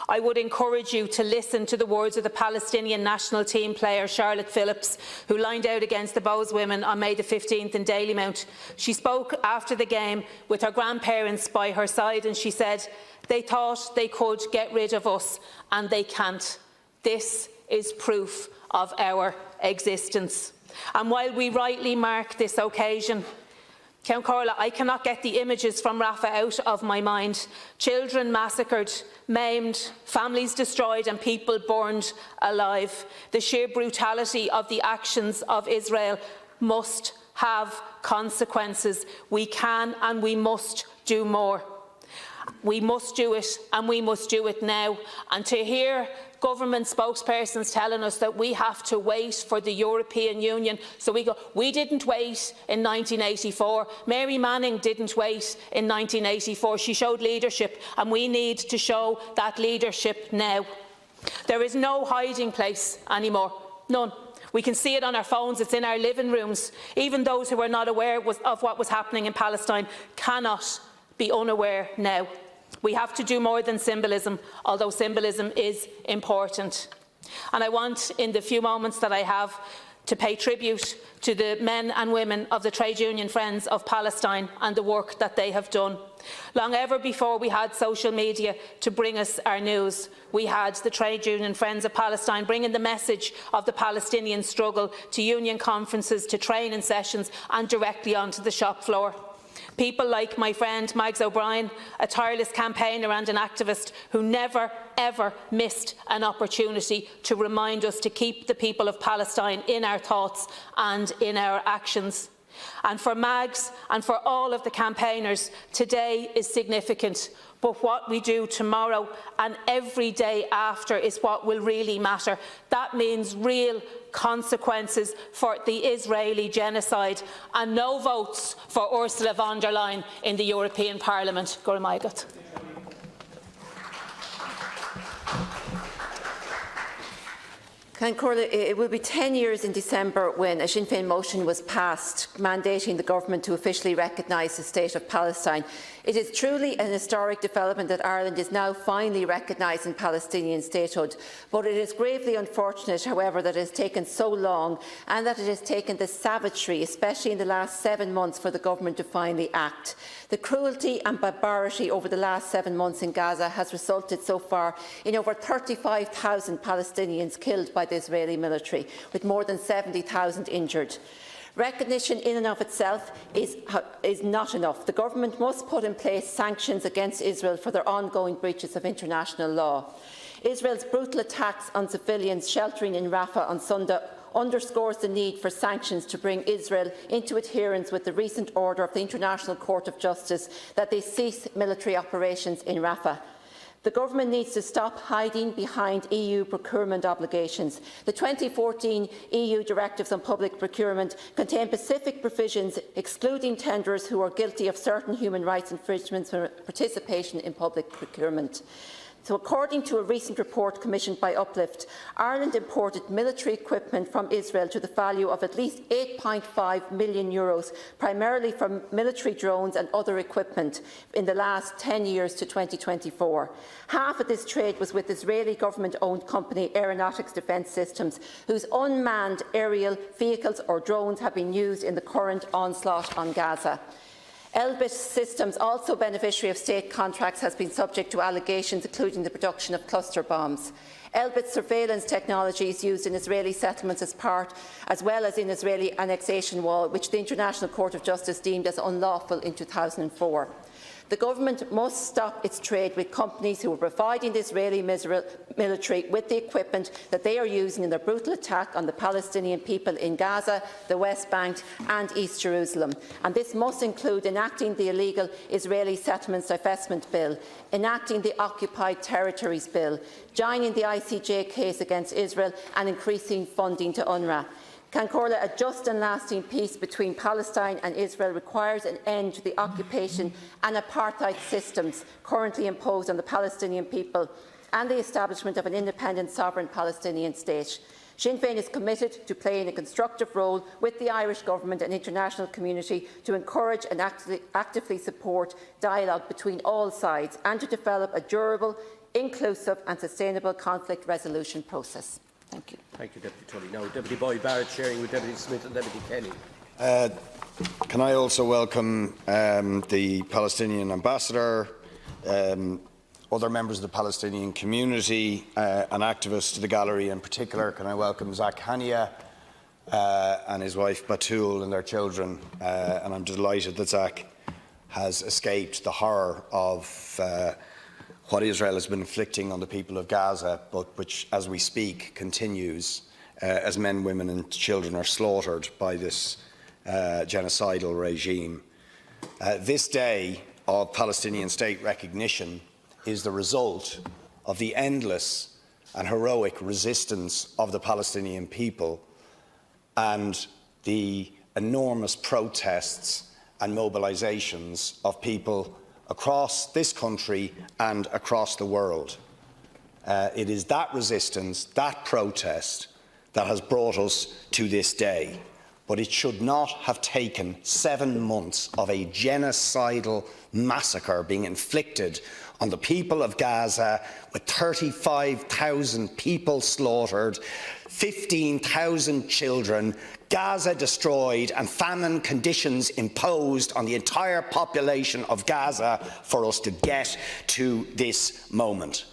I would encourage you to listen to the words of the Palestinian national team player Charlotte Phillips, who lined out against the Bows women on May the 15th in Dalymount. She spoke after the game with her grandparents by her side, and she said, "They thought they could get rid of us, and they can't. This is proof of our existence." And while we rightly mark this occasion, Ceann Comhairle, I cannot get the images from Rafah out of my mind. Children massacred, maimed, families destroyed and people burned alive. The sheer brutality of the actions of Israel must have consequences. We can and we must do more. We must do it, and we must do it now. And to hear government spokespersons telling us that we have to wait for the European Union, so we didn't wait in 1984. Mary Manning didn't wait in 1984. She showed leadership, and we need to show that leadership now. There is no hiding place anymore. None. We can see it on our phones, it's in our living rooms. Even those who are not aware of what was happening in Palestine cannot be unaware now. We have to do more than symbolism, although symbolism is important. And I want, in the few moments that I have, to pay tribute to the men and women of the Trade Union Friends of Palestine and the work that they have done. Long ever before we had social media to bring us our news, we had the Trade Union Friends of Palestine bringing the message of the Palestinian struggle to union conferences, to training sessions and directly onto the shop floor. People like my friend Mags O'Brien, a tireless campaigner and an activist who never, ever missed an opportunity to remind us to keep the people of Palestine in our thoughts and in our actions. And for Mags and for all of the campaigners, today is significant. But what we do tomorrow and every day after is what will really matter. That means real consequences for the Israeli genocide and no votes for Ursula von der Leyen in the European Parliament. Ceann Comhairle, it will be 10 years in December when a Sinn Féin motion was passed mandating the government to officially recognise the state of Palestine. It is truly an historic development that Ireland is now finally recognising Palestinian statehood, but it is gravely unfortunate, however, that it has taken so long and that it has taken the savagery, especially in the last 7 months, for the government to finally act. The cruelty and barbarity over the last 7 months in Gaza has resulted so far in over 35,000 Palestinians killed by the Israeli military, with more than 70,000 injured. Recognition in and of itself is not enough. The government must put in place sanctions against Israel for their ongoing breaches of international law. Israel's brutal attacks on civilians sheltering in Rafah on Sunday underscores the need for sanctions to bring Israel into adherence with the recent order of the International Court of Justice that they cease military operations in Rafah. The government needs to stop hiding behind EU procurement obligations. The 2014 EU directives on public procurement contain specific provisions excluding tenderers who are guilty of certain human rights infringements from participation in public procurement. So, according to a recent report commissioned by Uplift, Ireland imported military equipment from Israel to the value of at least €8.5 million, primarily from military drones and other equipment, in the last 10 years to 2024. Half of this trade was with Israeli government-owned company Aeronautics Defence Systems, whose unmanned aerial vehicles or drones have been used in the current onslaught on Gaza. Elbit Systems, also beneficiary of state contracts, has been subject to allegations including the production of cluster bombs. Elbit surveillance technology is used in Israeli settlements as well as in Israeli annexation wall, which the International Court of Justice deemed as unlawful in 2004. The government must stop its trade with companies who are providing the Israeli military with the equipment that they are using in their brutal attack on the Palestinian people in Gaza, the West Bank and East Jerusalem. And this must include enacting the illegal Israeli settlements divestment bill, enacting the Occupied Territories bill, joining the ICJ case against Israel and increasing funding to UNRWA. Cancorla, a just and lasting peace between Palestine and Israel requires an end to the occupation and apartheid systems currently imposed on the Palestinian people and the establishment of an independent sovereign Palestinian state. Sinn Féin is committed to playing a constructive role with the Irish Government and international community to encourage and actively support dialogue between all sides and to develop a durable, inclusive and sustainable conflict resolution process. Thank you. Thank you, Deputy Tully. Now, Deputy Boyd Barrett sharing with Deputy Smith and Deputy Kenny. Can I also welcome the Palestinian ambassador, other members of the Palestinian community and activists to the gallery in particular? Can I welcome Zach Hania and his wife Batul and their children? And I'm delighted that Zach has escaped the horror of what Israel has been inflicting on the people of Gaza, but which, as we speak, continues as men, women and children are slaughtered by this genocidal regime. This day of Palestinian state recognition is the result of the endless and heroic resistance of the Palestinian people and the enormous protests and mobilisations of people across this country and across the world. It is that resistance, that protest, that has brought us to this day. But it should not have taken 7 months of a genocidal massacre being inflicted on the people of Gaza, with 35,000 people slaughtered, 15,000 children, Gaza destroyed and famine conditions imposed on the entire population of Gaza for us to get to this moment.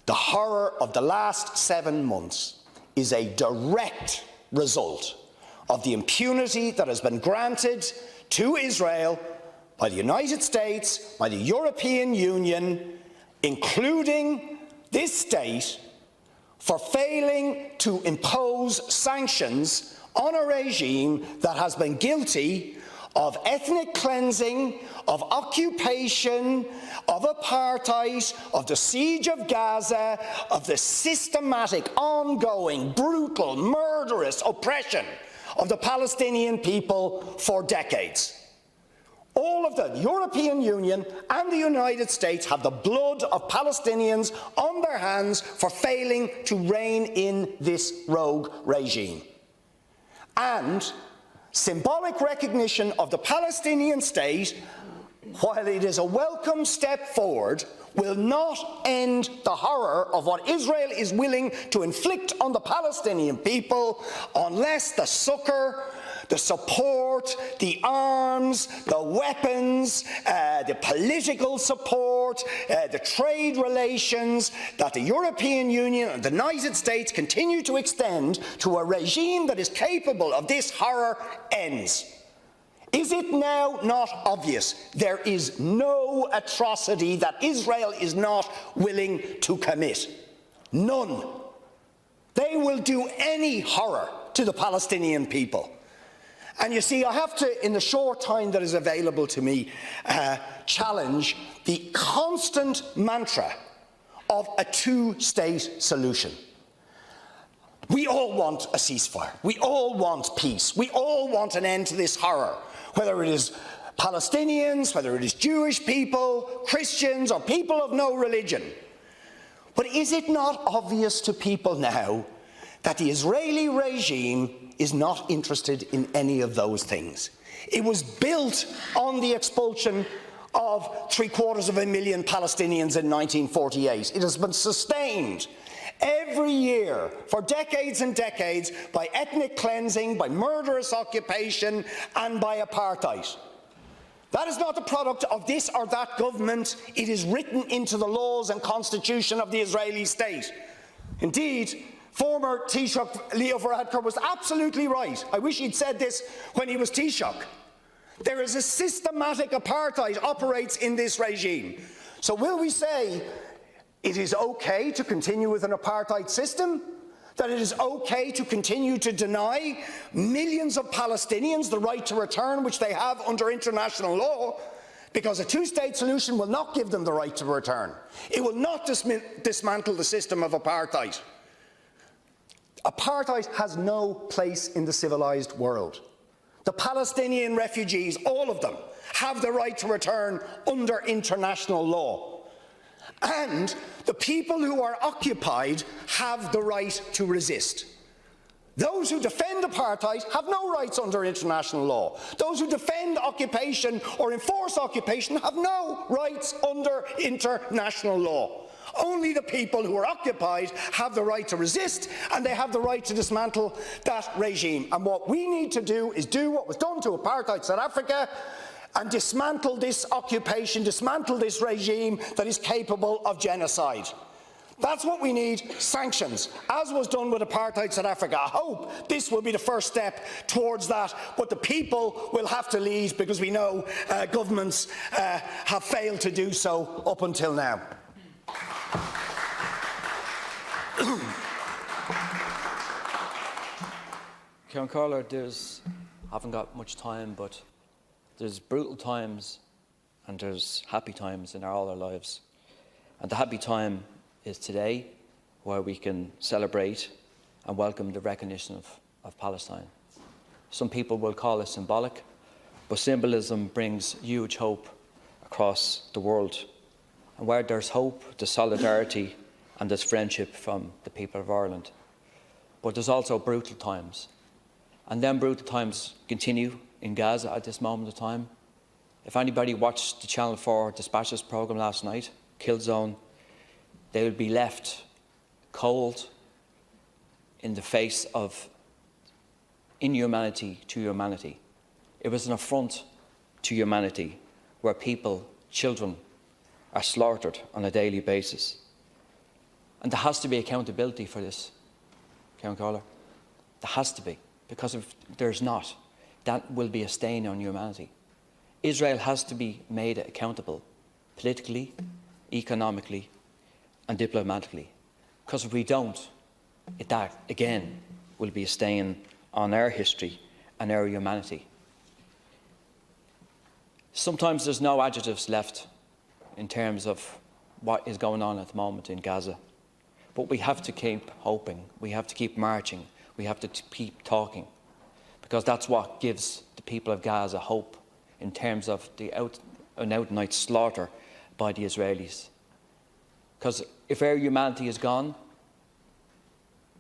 The horror of the last 7 months is a direct result of the impunity that has been granted to Israel by the United States, by the European Union, including this state, for failing to impose sanctions on a regime that has been guilty of ethnic cleansing, of occupation, of apartheid, of the siege of Gaza, of the systematic, ongoing, brutal, murderous oppression of the Palestinian people for decades. All of the European Union and the United States have the blood of Palestinians on their hands for failing to rein in this rogue regime. And symbolic recognition of the Palestinian state, while it is a welcome step forward, will not end the horror of what Israel is willing to inflict on the Palestinian people unless the succour, the support, the arms, the weapons, the political support, the trade relations that the European Union and the United States continue to extend to a regime that is capable of this horror ends. Is it now not obvious there is no atrocity that Israel is not willing to commit? None. They will do any horror to the Palestinian people. And you see, I have to, in the short time that is available to me, challenge the constant mantra of a two-state solution. We all want a ceasefire. We all want peace. We all want an end to this horror, whether it is Palestinians, whether it is Jewish people, Christians, or people of no religion. But is it not obvious to people now that the Israeli regime is not interested in any of those things? It was built on the expulsion of 750,000 Palestinians in 1948. It has been sustained every year for decades and decades by ethnic cleansing, by murderous occupation and by apartheid. That is not the product of this or that government. It is written into the laws and constitution of the Israeli state. Indeed, former Taoiseach Leo Varadkar was absolutely right. I wish he'd said this when he was Taoiseach. There is a systematic apartheid operates in this regime. So will we say it is okay to continue with an apartheid system? That it is okay to continue to deny millions of Palestinians the right to return, which they have under international law, because a two-state solution will not give them the right to return. It will not dismantle the system of apartheid. Apartheid has no place in the civilized world. The Palestinian refugees, all of them, have the right to return under international law. And the people who are occupied have the right to resist. Those who defend apartheid have no rights under international law. Those who defend occupation or enforce occupation have no rights under international law. Only the people who are occupied have the right to resist, and they have the right to dismantle that regime. And what we need to do is do what was done to apartheid South Africa and dismantle this occupation, dismantle this regime that is capable of genocide. That's what we need, sanctions, as was done with apartheid South Africa. I hope this will be the first step towards that, but the people will have to lead, because we know governments have failed to do so up until now. Ceann Comhairle, I haven't got much time, but there's brutal times and there's happy times in all our lives. And the happy time is today, where we can celebrate and welcome the recognition of Palestine. Some people will call it symbolic, but symbolism brings huge hope across the world. And where there's hope, there's solidarity and there's friendship from the people of Ireland. But there's also brutal times. And then brutal times continue in Gaza at this moment of time. If anybody watched the Channel 4 Dispatches programme last night, Kill Zone, they would be left cold in the face of inhumanity to humanity. It was an affront to humanity, where people, children, are slaughtered on a daily basis. And there has to be accountability for this, Ceann Comhairle. There has to be, because if there's not, that will be a stain on humanity. Israel has to be made accountable politically, economically and diplomatically, because if we don't, that again will be a stain on our history and our humanity. Sometimes there's no adjectives left in terms of what is going on at the moment in Gaza. But we have to keep hoping, we have to keep marching, we have to keep talking, because that's what gives the people of Gaza hope in terms of the out-and-out slaughter by the Israelis. Because if our humanity is gone,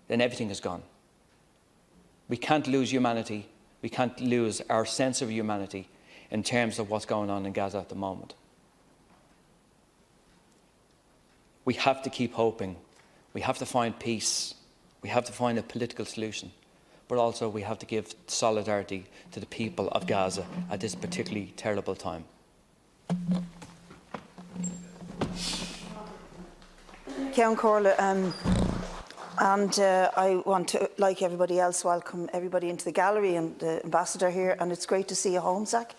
then everything is gone. We can't lose humanity, we can't lose our sense of humanity in terms of what's going on in Gaza at the moment. We have to keep hoping. We have to find peace. We have to find a political solution. But also we have to give solidarity to the people of Gaza at this particularly terrible time. Ceann Comhairle, I want to, like everybody else, welcome everybody into the gallery and the ambassador here, and it's great to see you home, Zach.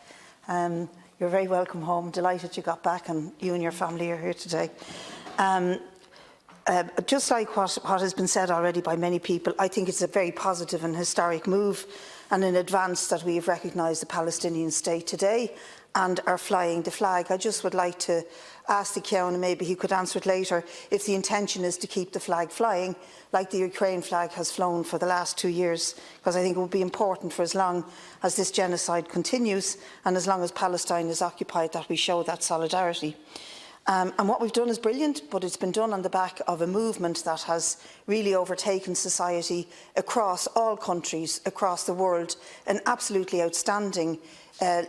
You're very welcome home. Delighted you got back and you and your family are here today. Just like what has been said already by many people, I think it's a very positive and historic move and an advance that we have recognised the Palestinian state today and are flying the flag. I just would like to ask the Ceann, and maybe he could answer it later, if the intention is to keep the flag flying like the Ukraine flag has flown for the last 2 years, because I think it would be important for as long as this genocide continues and as long as Palestine is occupied that we show that solidarity. And what we've done is brilliant, but it's been done on the back of a movement that has really overtaken society across all countries, across the world, an absolutely outstanding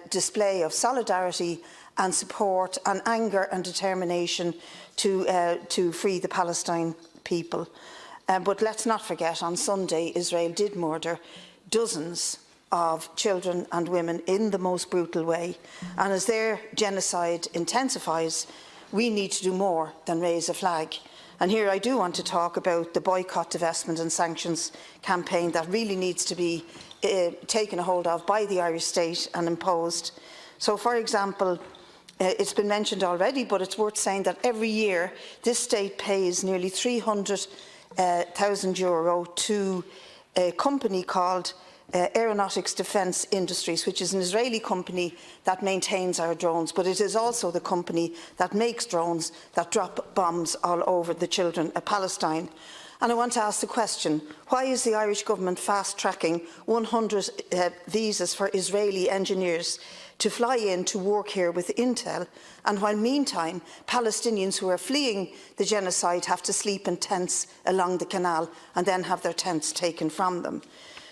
display of solidarity and support and anger and determination to free the Palestine people. But let's not forget, on Sunday, Israel did murder dozens of children and women in the most brutal way. And as their genocide intensifies, we need to do more than raise a flag. And here I do want to talk about the boycott, divestment and sanctions campaign that really needs to be taken a hold of by the Irish state and imposed. So, for example, it's been mentioned already, but it's worth saying that every year this state pays nearly €300,000 to a company called Aeronautics Defence Industries, which is an Israeli company that maintains our drones, but it is also the company that makes drones that drop bombs all over the children of Palestine. And I want to ask the question, why is the Irish government fast-tracking 100 visas for Israeli engineers to fly in to work here with Intel, and while meantime Palestinians who are fleeing the genocide have to sleep in tents along the canal and then have their tents taken from them?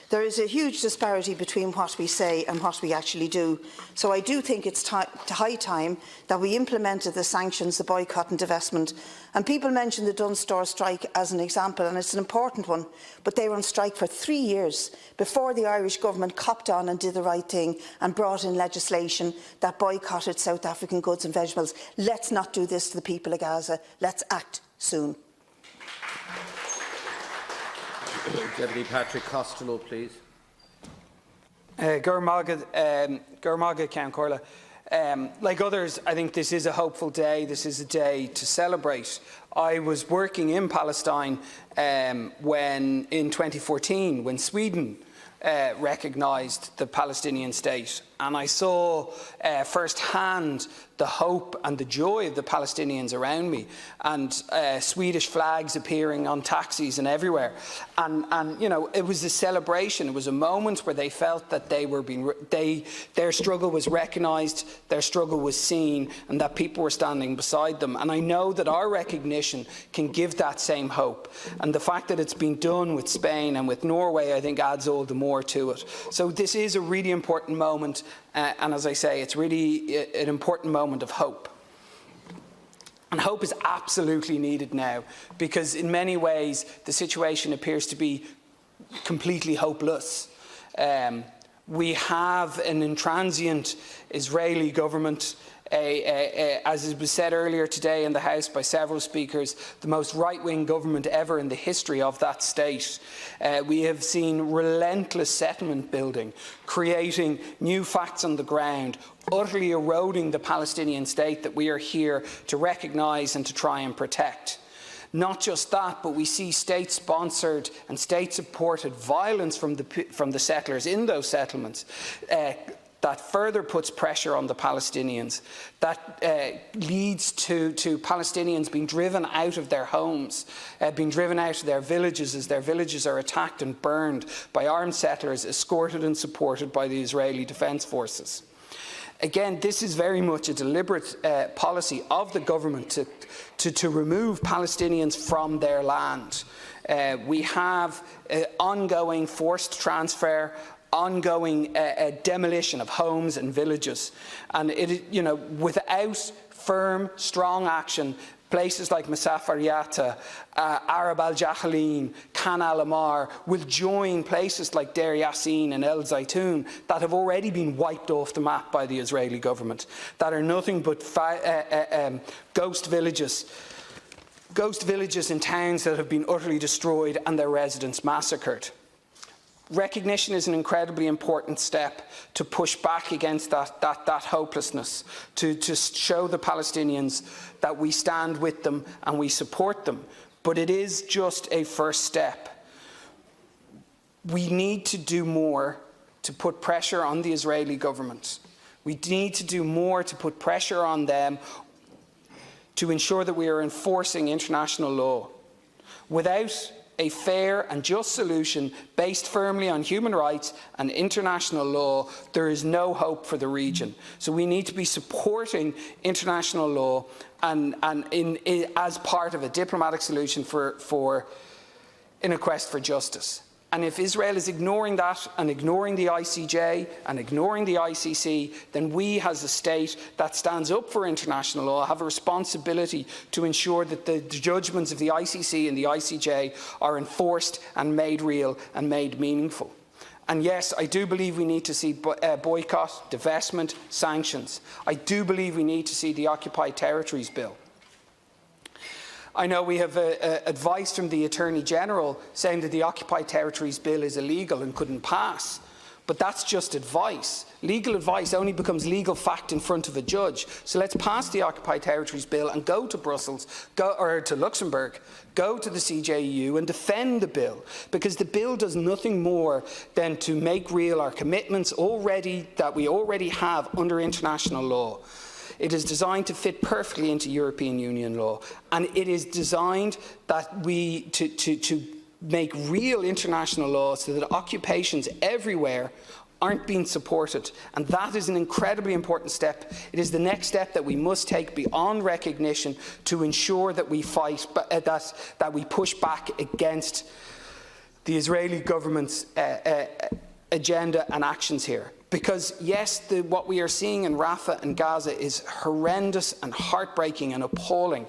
There is a huge disparity between what we say and what we actually do. So I do think it's high time that we implemented the sanctions, the boycott and divestment. And people mention the Dunstore strike as an example, and it's an important one, but they were on strike for 3 years before the Irish government copped on and did the right thing and brought in legislation that boycotted South African goods and vegetables. Let's not do this to the people of Gaza. Let's act soon. Deputy Patrick Costello, please. Gurmaga Ceann Corla. Like others, I think this is a hopeful day. This is a day to celebrate. I was working in Palestine when, in 2014, when Sweden recognised the Palestinian state, and I saw firsthand the hope and the joy of the Palestinians around me, and Swedish flags appearing on taxis and everywhere. And you know, it was a celebration. It was a moment where they felt that they were their struggle was recognised, their struggle was seen, and that people were standing beside them. And I know that our recognition can give that same hope. And the fact that it's been done with Spain and with Norway, I think, adds all the more to it. So this is a really important moment. And as I say, it's really an important moment of hope. And hope is absolutely needed now, because in many ways the situation appears to be completely hopeless. We have an intransient Israeli government, as it was said earlier today in the House by several speakers, the most right-wing government ever in the history of that state. We have seen relentless settlement building, creating new facts on the ground, utterly eroding the Palestinian state that we are here to recognise and to try and protect. Not just that, but we see state-sponsored and state-supported violence from the settlers in those settlements. That further puts pressure on the Palestinians, that leads to Palestinians being driven out of their homes, being driven out of their villages as their villages are attacked and burned by armed settlers, escorted and supported by the Israeli Defence Forces. Again, this is very much a deliberate policy of the government to remove Palestinians from their land. We have ongoing forced transfer, ongoing demolition of homes and villages, and without firm, strong action, places like Masafar Yatta, Arab al-Jahalin, Khan al-Amar will join places like Deir Yassin and El Zaytun that have already been wiped off the map by the Israeli government, that are nothing but ghost villages in towns that have been utterly destroyed and their residents massacred. Recognition is an incredibly important step to push back against that hopelessness, to show the Palestinians that we stand with them and we support them. but it is just a first step. We need to do more to put pressure on the Israeli government. We need to do more to put pressure on them to ensure that we are enforcing international law. Without a fair and just solution based firmly on human rights and international law, there is no hope for the region. So we need to be supporting international law and as part of a diplomatic solution in a quest for justice. And if Israel is ignoring that and ignoring the ICJ and ignoring the ICC, then we as a state that stands up for international law have a responsibility to ensure that the judgments of the ICC and the ICJ are enforced and made real and made meaningful. And yes, I do believe we need to see boycott, divestment, sanctions. I do believe we need to see the Occupied Territories Bill. I know we have advice from the Attorney General saying that the Occupied Territories Bill is illegal and couldn't pass. But that's just advice. Legal advice only becomes legal fact in front of a judge. So let's pass the Occupied Territories Bill and go to Brussels, or to Luxembourg, go to the CJEU and defend the bill. Because the bill does nothing more than to make real our commitments that we already have under international law. It is designed to fit perfectly into European Union law, and it is designed that to make real international law so that occupations everywhere aren't being supported. And that is an incredibly important step. It is the next step that we must take beyond recognition to ensure that we fight, that we push back against the Israeli government's agenda and actions here. Because yes, what we are seeing in Rafah and Gaza is horrendous and heartbreaking and appalling,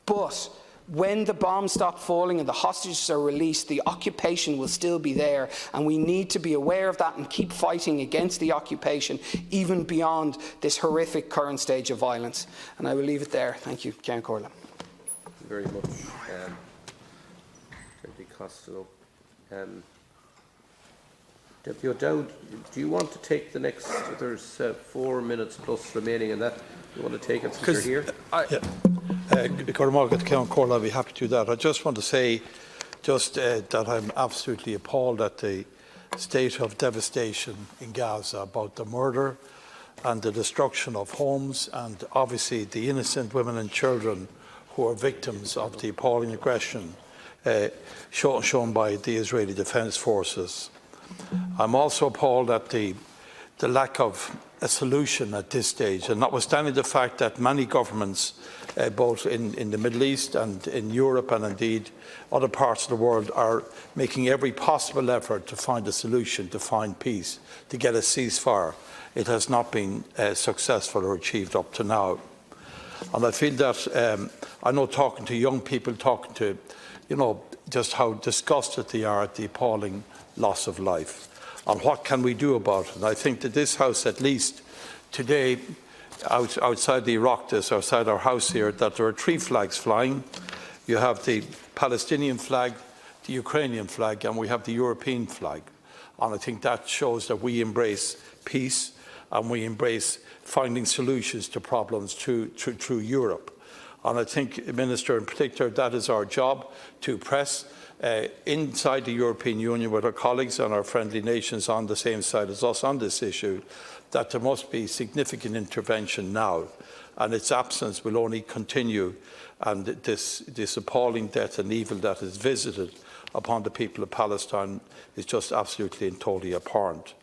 but when the bombs stop falling and the hostages are released, the occupation will still be there, and we need to be aware of that and keep fighting against the occupation, even beyond this horrific current stage of violence. And I will leave it there. Thank you, Ceann Comhairle. Thank you very much, Deputy Costello. Deputy O'Dowd, do you want to take the next, there's 4 minutes plus remaining in that, do you want to take it since you're here? I'll be happy to do that. I just want to say that I'm absolutely appalled at the state of devastation in Gaza about the murder and the destruction of homes, and obviously the innocent women and children who are victims of the appalling aggression shown by the Israeli Defence Forces. I'm also appalled at the lack of a solution at this stage, and notwithstanding the fact that many governments, both in the Middle East and in Europe and indeed other parts of the world, are making every possible effort to find a solution, to find peace, to get a ceasefire, it has not been successful or achieved up to now. And I feel that, I know talking to young people, talking to, just how disgusted they are at the appalling loss of life. And what can we do about it? And I think that this House, at least today, outside the Oireachtas, outside our House here, that there are 3 flags flying. You have the Palestinian flag, the Ukrainian flag, and we have the European flag. And I think that shows that we embrace peace and we embrace finding solutions to problems through Europe. And I think, Minister, in particular, that is our job, to press inside the European Union with our colleagues and our friendly nations on the same side as us on this issue, that there must be significant intervention now, and its absence will only continue, and this appalling death and evil that is visited upon the people of Palestine is just absolutely and totally abhorrent.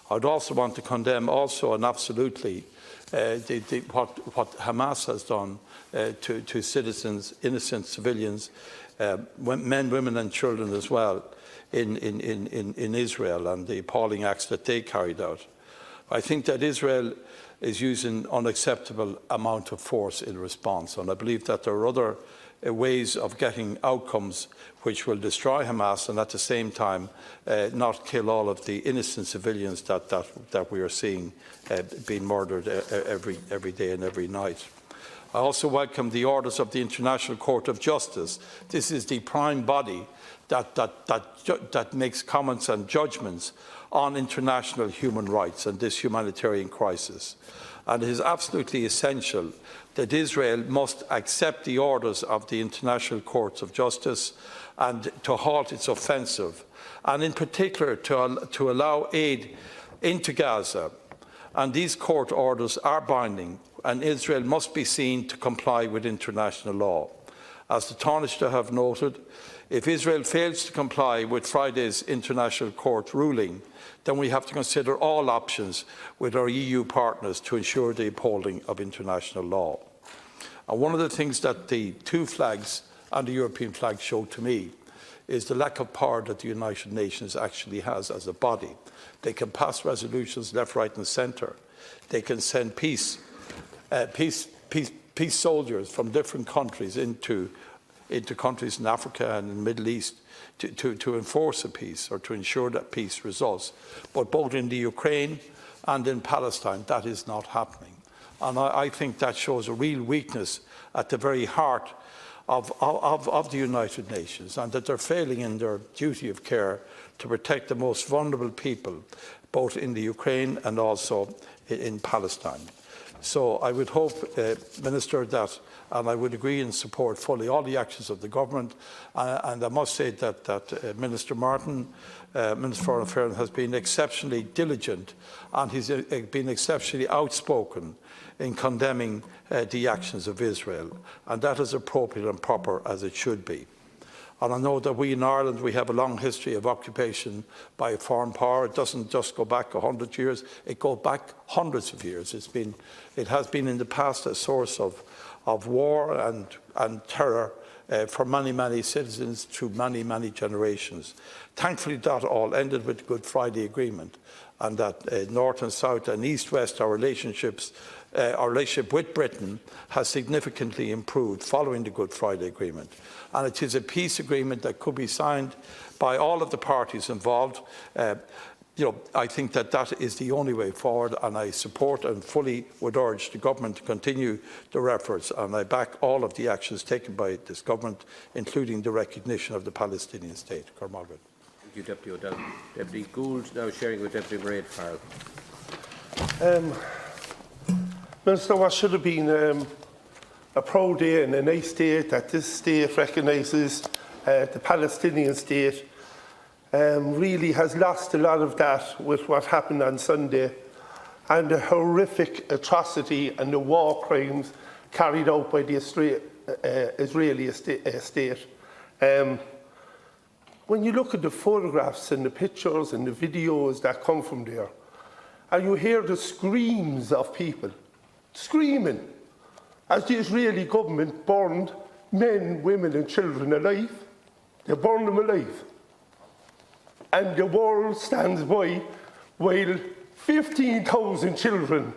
I would also want to condemn also and absolutely what Hamas has done to citizens, innocent civilians, men, women and children as well in Israel, and the appalling acts that they carried out. I think that Israel is using unacceptable amount of force in response, and I believe that there are other ways of getting outcomes which will destroy Hamas and at the same time not kill all of the innocent civilians that we are seeing being murdered every day and every night. I also welcome the orders of the International Court of Justice. This is the prime body that makes comments and judgments on international human rights and this humanitarian crisis. And it is absolutely essential that Israel must accept the orders of the International Courts of Justice and to halt its offensive, and in particular to allow aid into Gaza. And these court orders are binding, and Israel must be seen to comply with international law. As the Taoiseach have noted, if Israel fails to comply with Friday's International Court ruling, then we have to consider all options with our EU partners to ensure the upholding of international law. And one of the things that the two flags and the European flag showed to me is the lack of power that the United Nations actually has as a body. They can pass resolutions left, right and centre. They can send peace soldiers from different countries into countries in Africa and in the Middle East to enforce a peace or to ensure that peace results. But both in the Ukraine and in Palestine, that is not happening. And I think that shows a real weakness at the very heart of the United Nations, and that they're failing in their duty of care to protect the most vulnerable people, both in the Ukraine and also in Palestine. So I would hope, Minister, that, and I would agree and support fully all the actions of the government, and I must say that Minister Martin, Minister for Foreign Affairs, has been exceptionally diligent, and he's been exceptionally outspoken in condemning the actions of Israel, and that is appropriate and proper as it should be. And I know that we in Ireland, we have a long history of occupation by a foreign power. It doesn't just go back 100 years, it goes back hundreds of years. It has been in the past a source of war and terror for many, many citizens through many, many generations. Thankfully, that all ended with the Good Friday Agreement, and that North and South and East-West, our relationship with Britain has significantly improved following the Good Friday Agreement. And it is a peace agreement that could be signed by all of the parties involved. I think that is the only way forward, and I support and fully would urge the government to continue their efforts, and I back all of the actions taken by this government, including the recognition of the Palestinian state. Thank you, Deputy O'Donnell. Deputy Gould now sharing with Deputy Mairead Farrell. Minister, what should have been a proud day and a nice day that this state recognises the Palestinian state really has lost a lot of that with what happened on Sunday and the horrific atrocity and the war crimes carried out by the Israeli state. When you look at the photographs and the pictures and the videos that come from there, and you hear the screams of people screaming as the Israeli government burned men, women and children alive. They burned them alive. And the world stands by while 15,000 children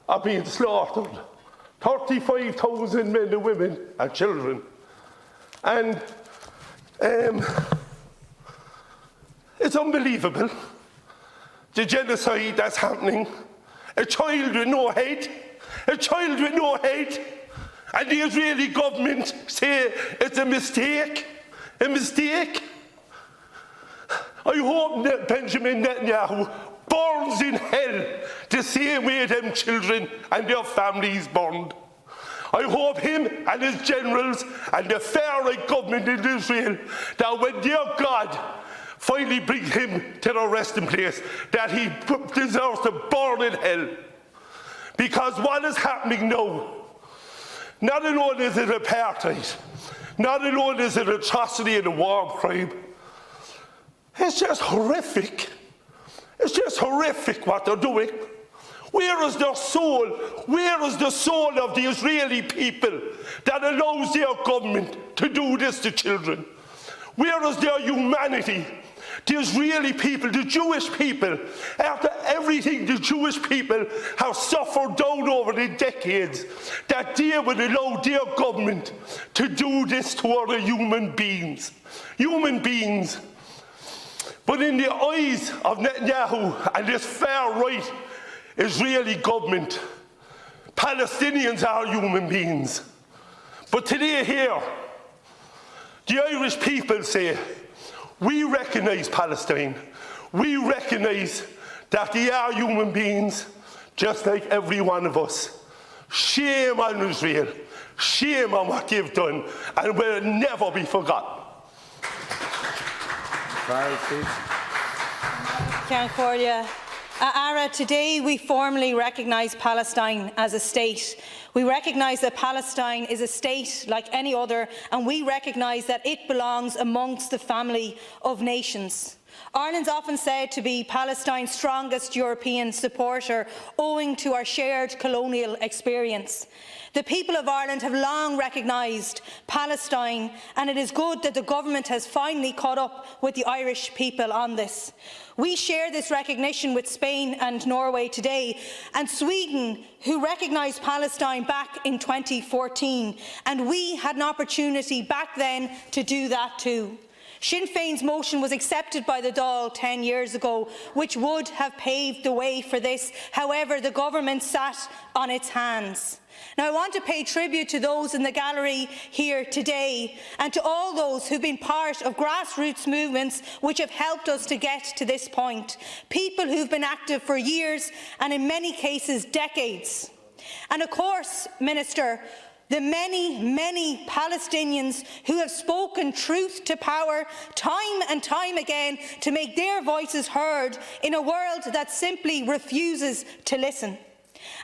are being slaughtered. 35,000 men and women and children. And it's unbelievable, the genocide that's happening. A child with no head. A child with no head, and the Israeli government say it's a mistake. A mistake. I hope that Benjamin Netanyahu burns in hell the same way them children and their families burned. I hope him and his generals and the far-right government in Israel, that when their God finally brings him to the resting place, that he deserves to burn in hell. Because what is happening now, not alone is it apartheid, not alone is it atrocity and a war crime, it's just horrific. It's just horrific what they're doing. Where is their soul? Where is the soul of the Israeli people that allows their government to do this to children? Where is their humanity? The Israeli people, the Jewish people, after everything the Jewish people have suffered down over the decades, that they would allow their government to do this to other human beings. Human beings. But in the eyes of Netanyahu and this far-right Israeli government, Palestinians are human beings. But today here, the Irish people say, We recognise Palestine. We recognise that they are human beings, just like every one of us. Shame on Israel. Shame on what they've done, and will never be forgotten. Ara, today we formally recognise Palestine as a state. We recognise that Palestine is a state like any other, and we recognise that it belongs amongst the family of nations. Ireland's often said to be Palestine's strongest European supporter, owing to our shared colonial experience. The people of Ireland have long recognised Palestine, and it is good that the government has finally caught up with the Irish people on this. We share this recognition with Spain and Norway today, and Sweden, who recognised Palestine back in 2014, and we had an opportunity back then to do that too. Sinn Féin's motion was accepted by the Dáil 10 years ago, which would have paved the way for this. However, the government sat on its hands. Now, I want to pay tribute to those in the gallery here today and to all those who have been part of grassroots movements which have helped us to get to this point. People who have been active for years and in many cases decades. And of course, Minister, the many Palestinians who have spoken truth to power time and time again to make their voices heard in a world that simply refuses to listen.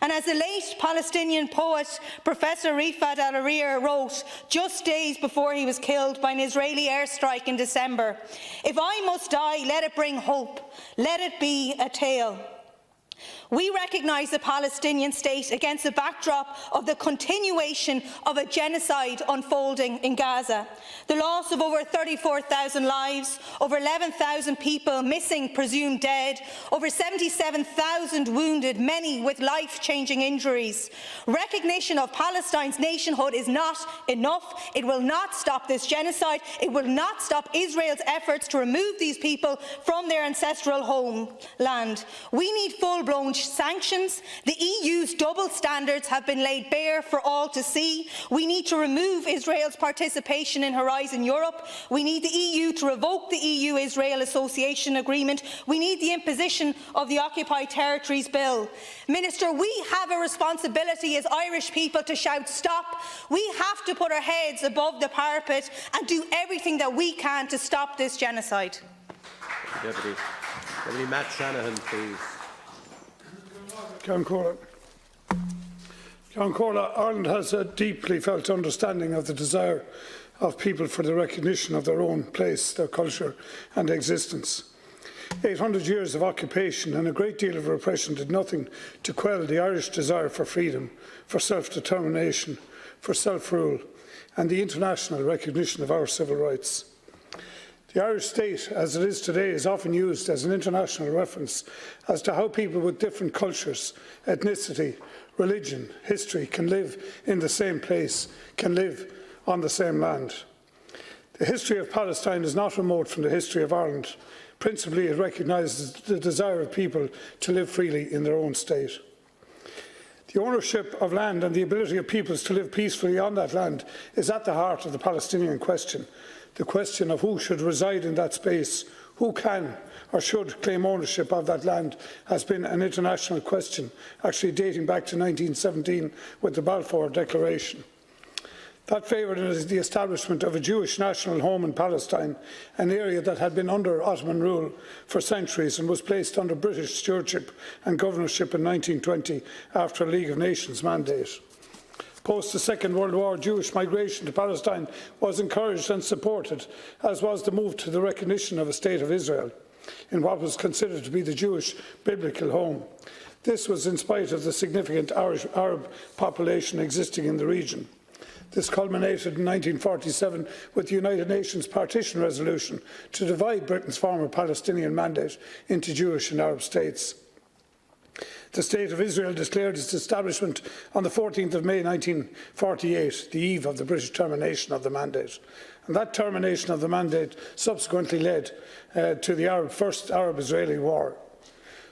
And as the late Palestinian poet Professor Rifat al-Arir wrote just days before he was killed by an Israeli airstrike in December, "If I must die, let it bring hope, let it be a tale." We recognise the Palestinian state against the backdrop of the continuation of a genocide unfolding in Gaza. The loss of over 34,000 lives, over 11,000 people missing, presumed dead, over 77,000 wounded, many with life-changing injuries. Recognition of Palestine's nationhood is not enough. It will not stop this genocide. It will not stop Israel's efforts to remove these people from their ancestral homeland. We need full-blown sanctions. The EU's double standards have been laid bare for all to see. We need to remove Israel's participation in Horizon Europe. We need the EU to revoke the EU-Israel Association Agreement. We need the imposition of the Occupied Territories Bill. Minister, we have a responsibility as Irish people to shout stop. We have to put our heads above the parapet and do everything that we can to stop this genocide. Deputy Matt Shanahan, please. Ireland has a deeply felt understanding of the desire of people for the recognition of their own place, their culture and existence. 800 years of occupation and a great deal of repression did nothing to quell the Irish desire for freedom, for self-determination, for self-rule and the international recognition of our civil rights. The Irish state, as it is today, is often used as an international reference as to how people with different cultures, ethnicity, religion, history can live in the same place, can live on the same land. The history of Palestine is not remote from the history of Ireland. Principally, it recognises the desire of people to live freely in their own state. The ownership of land and the ability of peoples to live peacefully on that land is at the heart of the Palestinian question. The question of who should reside in that space, who can or should claim ownership of that land, has been an international question, actually dating back to 1917 with the Balfour Declaration. That favoured the establishment of a Jewish national home in Palestine, an area that had been under Ottoman rule for centuries and was placed under British stewardship and governorship in 1920 after a League of Nations mandate. Post the Second World War, Jewish migration to Palestine was encouraged and supported, as was the move to the recognition of a State of Israel in what was considered to be the Jewish biblical home. This was in spite of the significant Arab population existing in the region. This culminated in 1947 with the United Nations Partition Resolution to divide Britain's former Palestinian mandate into Jewish and Arab states. The State of Israel declared its establishment on the 14th of May 1948, the eve of the British termination of the mandate. And that termination of the mandate subsequently led to the First Arab-Israeli War.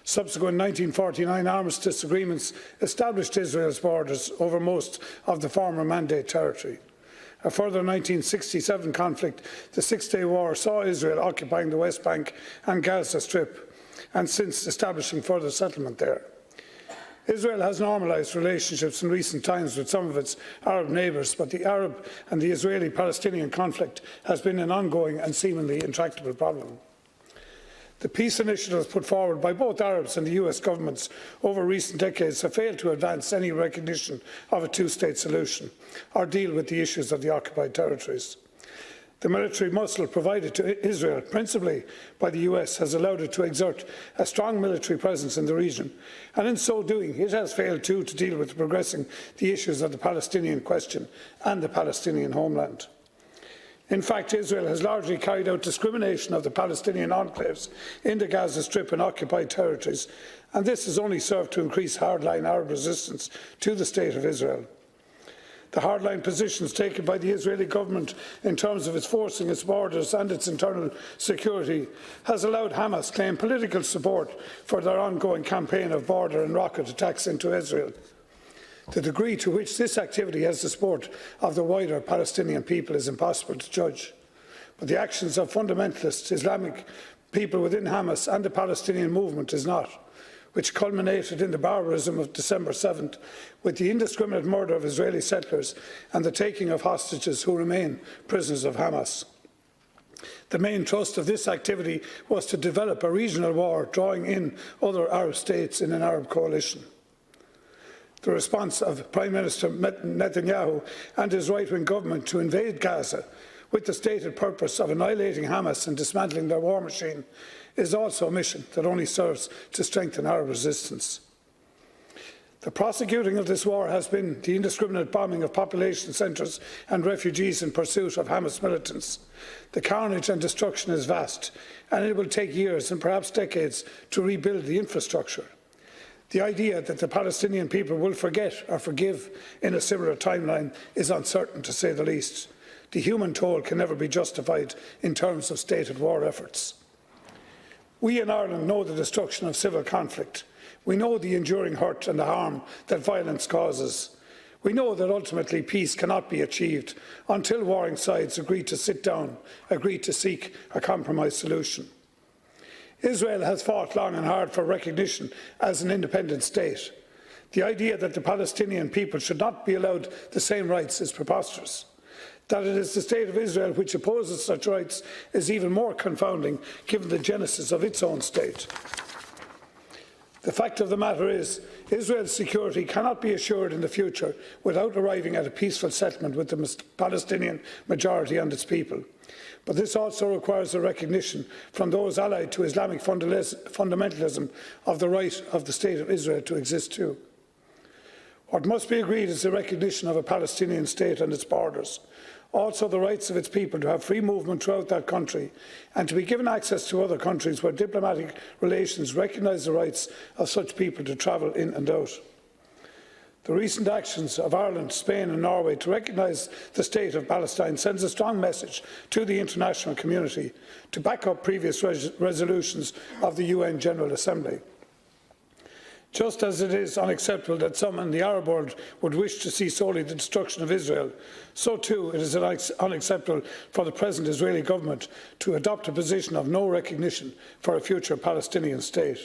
Subsequent 1949 armistice agreements established Israel's borders over most of the former mandate territory. A further 1967 conflict, the Six-Day War, saw Israel occupying the West Bank and Gaza Strip, and since establishing further settlement there. Israel has normalised relationships in recent times with some of its Arab neighbours, but the Arab and the Israeli-Palestinian conflict has been an ongoing and seemingly intractable problem. The peace initiatives put forward by both Arabs and the US governments over recent decades have failed to advance any recognition of a two-state solution or deal with the issues of the occupied territories. The military muscle provided to Israel, principally by the US, has allowed it to exert a strong military presence in the region, and in so doing it has failed too to deal with progressing the issues of the Palestinian question and the Palestinian homeland. In fact, Israel has largely carried out discrimination of the Palestinian enclaves in the Gaza Strip and occupied territories, and this has only served to increase hardline Arab resistance to the State of Israel. The hardline positions taken by the Israeli government in terms of its forcing its borders and its internal security has allowed Hamas claim political support for their ongoing campaign of border and rocket attacks into Israel. The degree to which this activity has the support of the wider Palestinian people is impossible to judge. But the actions of fundamentalist Islamic people within Hamas and the Palestinian movement is not, which culminated in the barbarism of December 7th with the indiscriminate murder of Israeli settlers and the taking of hostages who remain prisoners of Hamas. The main thrust of this activity was to develop a regional war, drawing in other Arab states in an Arab coalition. The response of Prime Minister Netanyahu and his right-wing government to invade Gaza with the stated purpose of annihilating Hamas and dismantling their war machine is also a mission that only serves to strengthen Arab resistance. The prosecuting of this war has been the indiscriminate bombing of population centres and refugees in pursuit of Hamas militants. The carnage and destruction is vast, and it will take years and perhaps decades to rebuild the infrastructure. The idea that the Palestinian people will forget or forgive in a similar timeline is uncertain, to say the least. The human toll can never be justified in terms of stated war efforts. We in Ireland know the destruction of civil conflict. We know the enduring hurt and the harm that violence causes. We know that ultimately peace cannot be achieved until warring sides agree to sit down, agree to seek a compromise solution. Israel has fought long and hard for recognition as an independent state. The idea that the Palestinian people should not be allowed the same rights is preposterous. That it is the State of Israel which opposes such rights is even more confounding given the genesis of its own state. The fact of the matter is, Israel's security cannot be assured in the future without arriving at a peaceful settlement with the Palestinian majority and its people. But this also requires a recognition from those allied to Islamic fundamentalism of the right of the State of Israel to exist too. What must be agreed is the recognition of a Palestinian state and its borders, also the rights of its people to have free movement throughout that country and to be given access to other countries where diplomatic relations recognise the rights of such people to travel in and out. The recent actions of Ireland, Spain and Norway to recognise the state of Palestine sends a strong message to the international community to back up previous resolutions of the UN General Assembly. Just as it is unacceptable that some in the Arab world would wish to see solely the destruction of Israel, so too it is unacceptable for the present Israeli government to adopt a position of no recognition for a future Palestinian state.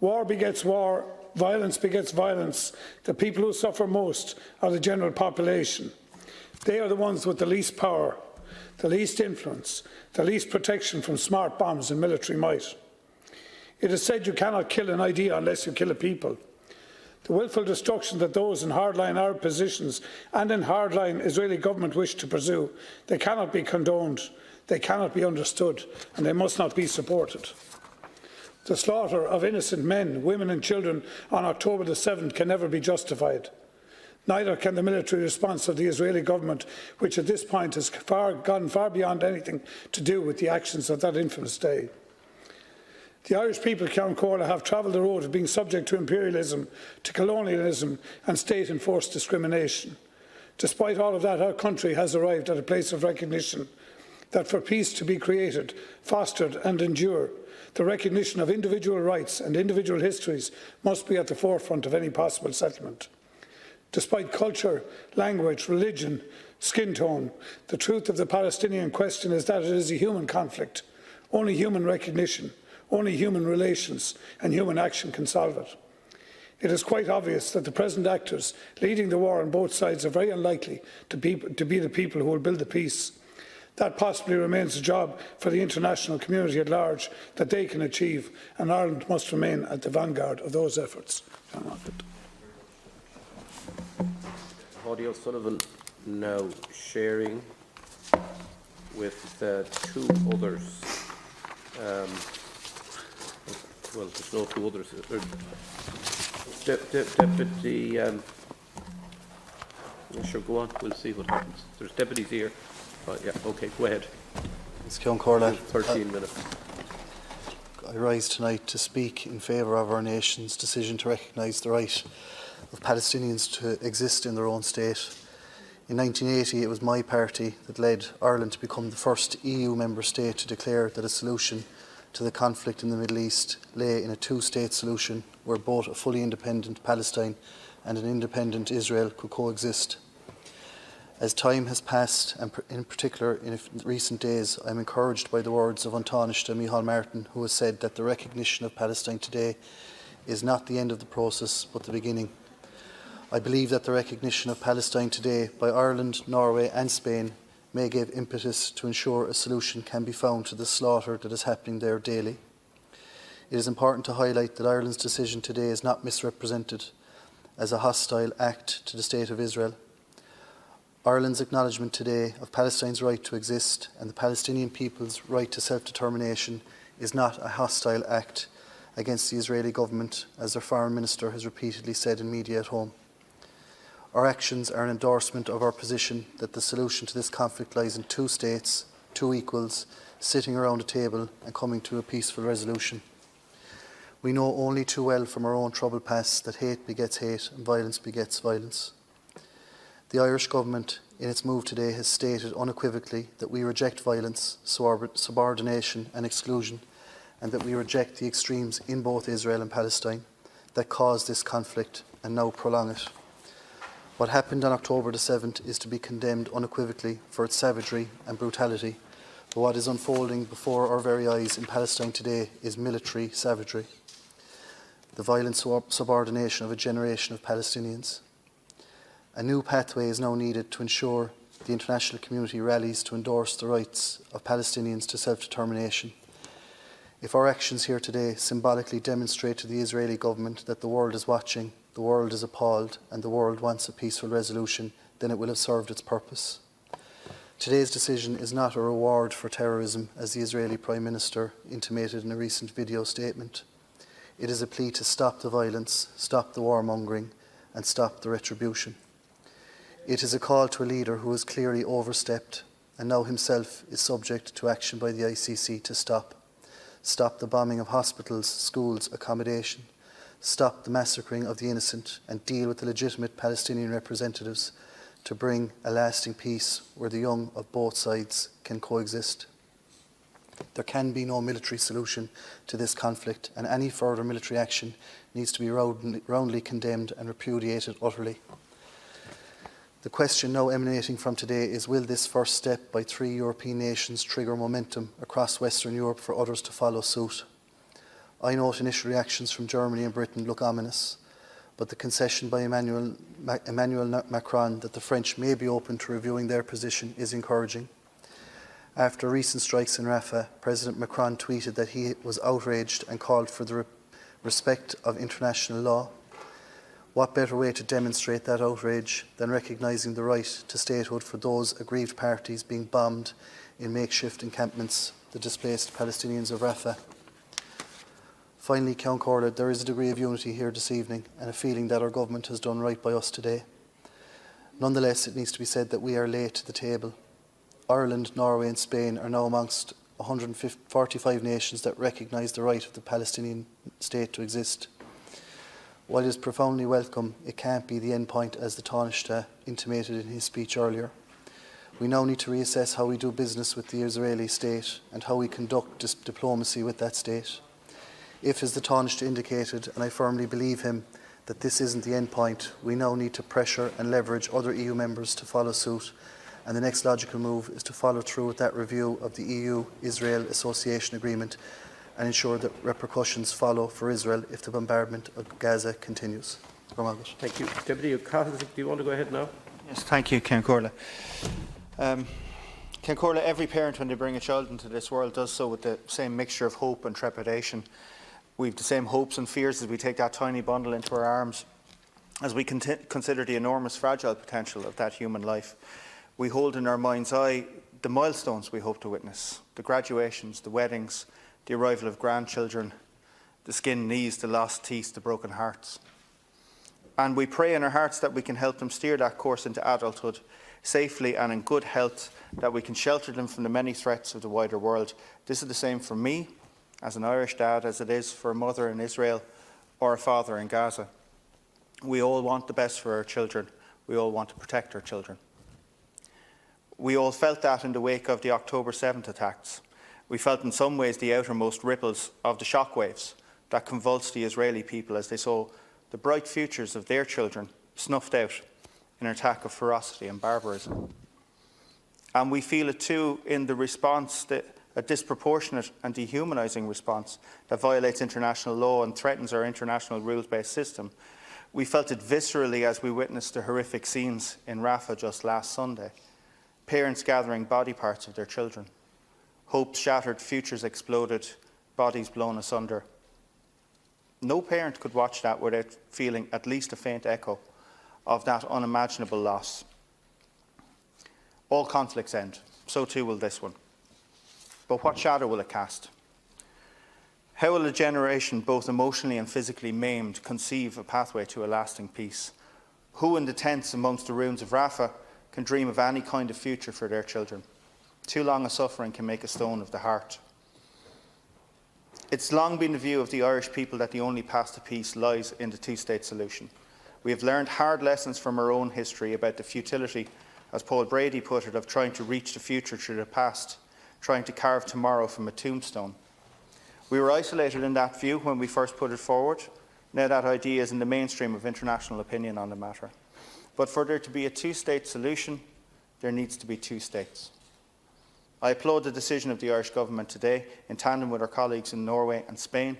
War begets war, violence begets violence. The people who suffer most are the general population. They are the ones with the least power, the least influence, the least protection from smart bombs and military might. It is said you cannot kill an idea unless you kill a people. The willful destruction that those in hardline Arab positions and in hardline Israeli government wish to pursue, they cannot be condoned, they cannot be understood, and they must not be supported. The slaughter of innocent men, women and children on October the 7th can never be justified. Neither can the military response of the Israeli government, which at this point has gone far beyond anything to do with the actions of that infamous day. The Irish people, Ceann Comhairle, have travelled the road of being subject to imperialism, to colonialism and state-enforced discrimination. Despite all of that, our country has arrived at a place of recognition that for peace to be created, fostered and endure, the recognition of individual rights and individual histories must be at the forefront of any possible settlement. Despite culture, language, religion, skin tone, the truth of the Palestinian question is that it is a human conflict. Only human recognition, only human relations and human action can solve it. It is quite obvious that the present actors leading the war on both sides are very unlikely to be the people who will build the peace. That possibly remains a job for the international community at large that they can achieve, and Ireland must remain at the vanguard of those efforts. Claudia O'Sullivan now sharing with two others. Well, there's no two others. Deputy, sure, go on. We'll see what happens. There's deputies here. Yeah, okay, go ahead. Ms. Corla, 13 minutes. I rise tonight to speak in favour of our nation's decision to recognise the right of Palestinians to exist in their own state. In 1980, it was my party that led Ireland to become the first EU member state to declare that a solution to the conflict in the Middle East lay in a two-state solution where both a fully independent Palestine and an independent Israel could coexist. As time has passed, and in particular in recent days, I am encouraged by the words of Taoiseach Simon Harris, who has said that the recognition of Palestine today is not the end of the process, but the beginning. I believe that the recognition of Palestine today by Ireland, Norway and Spain may give impetus to ensure a solution can be found to the slaughter that is happening there daily. It is important to highlight that Ireland's decision today is not misrepresented as a hostile act to the State of Israel. Ireland's acknowledgement today of Palestine's right to exist and the Palestinian people's right to self-determination is not a hostile act against the Israeli government, as their Foreign Minister has repeatedly said in media at home. Our actions are an endorsement of our position that the solution to this conflict lies in two states, two equals, sitting around a table and coming to a peaceful resolution. We know only too well from our own troubled past that hate begets hate and violence begets violence. The Irish Government, in its move today, has stated unequivocally that we reject violence, subordination and exclusion, and that we reject the extremes in both Israel and Palestine that caused this conflict and now prolong it. What happened on October the 7th is to be condemned unequivocally for its savagery and brutality, but what is unfolding before our very eyes in Palestine today is military savagery, the violent subordination of a generation of Palestinians. A new pathway is now needed to ensure the international community rallies to endorse the rights of Palestinians to self-determination. If our actions here today symbolically demonstrate to the Israeli government that the world is watching, the world is appalled, and the world wants a peaceful resolution, then it will have served its purpose. Today's decision is not a reward for terrorism, as the Israeli Prime Minister intimated in a recent video statement. It is a plea to stop the violence, stop the warmongering, and stop the retribution. It is a call to a leader who has clearly overstepped and now himself is subject to action by the ICC to stop the bombing of hospitals, schools, accommodation, stop the massacring of the innocent and deal with the legitimate Palestinian representatives to bring a lasting peace where the young of both sides can coexist. There can be no military solution to this conflict, and any further military action needs to be roundly condemned and repudiated utterly. The question now emanating from today is, will this first step by 3 European nations trigger momentum across Western Europe for others to follow suit? I note initial reactions from Germany and Britain look ominous, but the concession by Emmanuel Macron that the French may be open to reviewing their position is encouraging. After recent strikes in Rafah, President Macron tweeted that he was outraged and called for the respect of international law. What better way to demonstrate that outrage than recognising the right to statehood for those aggrieved parties being bombed in makeshift encampments, the displaced Palestinians of Rafah? Finally, Ceann Comhairle, there is a degree of unity here this evening and a feeling that our government has done right by us today. Nonetheless, it needs to be said that we are late to the table. Ireland, Norway and Spain are now amongst 145 nations that recognise the right of the Palestinian state to exist. While it is profoundly welcome, it can't be the end point, as the Taoiseach intimated in his speech earlier. We now need to reassess how we do business with the Israeli state and how we conduct diplomacy with that state. If, as the Taoiseach indicated, and I firmly believe him, that this isn't the end point. We now need to pressure and leverage other EU members to follow suit, and the next logical move is to follow through with that review of the EU-Israel Association Agreement and ensure that repercussions follow for Israel if the bombardment of Gaza continues. Thank you. Deputy O'Connell, do you want to go ahead now? Yes, thank you, Ceann Comhairle. Ceann Comhairle, every parent when they bring a child into this world does so with the same mixture of hope and trepidation. We have the same hopes and fears as we take that tiny bundle into our arms, as we consider the enormous fragile potential of that human life. We hold in our mind's eye the milestones we hope to witness, the graduations, the weddings, the arrival of grandchildren, the skinned knees, the lost teeth, the broken hearts. And we pray in our hearts that we can help them steer that course into adulthood safely and in good health, that we can shelter them from the many threats of the wider world. This is the same for me, as an Irish dad, as it is for a mother in Israel or a father in Gaza. We all want the best for our children. We all want to protect our children. We all felt that in the wake of the October 7th attacks. We felt in some ways the outermost ripples of the shockwaves that convulsed the Israeli people as they saw the bright futures of their children snuffed out in an attack of ferocity and barbarism. And we feel it too in the response, a disproportionate and dehumanising response that violates international law and threatens our international rules-based system. We felt it viscerally as we witnessed the horrific scenes in Rafah just last Sunday. Parents gathering body parts of their children. Hopes shattered, futures exploded, bodies blown asunder. No parent could watch that without feeling at least a faint echo of that unimaginable loss. All conflicts end, so too will this one. But what shadow will it cast? How will a generation, both emotionally and physically maimed, conceive a pathway to a lasting peace? Who in the tents amongst the ruins of Rafah can dream of any kind of future for their children? Too long a suffering can make a stone of the heart. It's long been the view of the Irish people that the only path to peace lies in the two-state solution. We have learned hard lessons from our own history about the futility, as Paul Brady put it, of trying to reach the future through the past, trying to carve tomorrow from a tombstone. We were isolated in that view when we first put it forward. Now that idea is in the mainstream of international opinion on the matter. But for there to be a two-state solution, there needs to be two states. I applaud the decision of the Irish Government today, in tandem with our colleagues in Norway and Spain,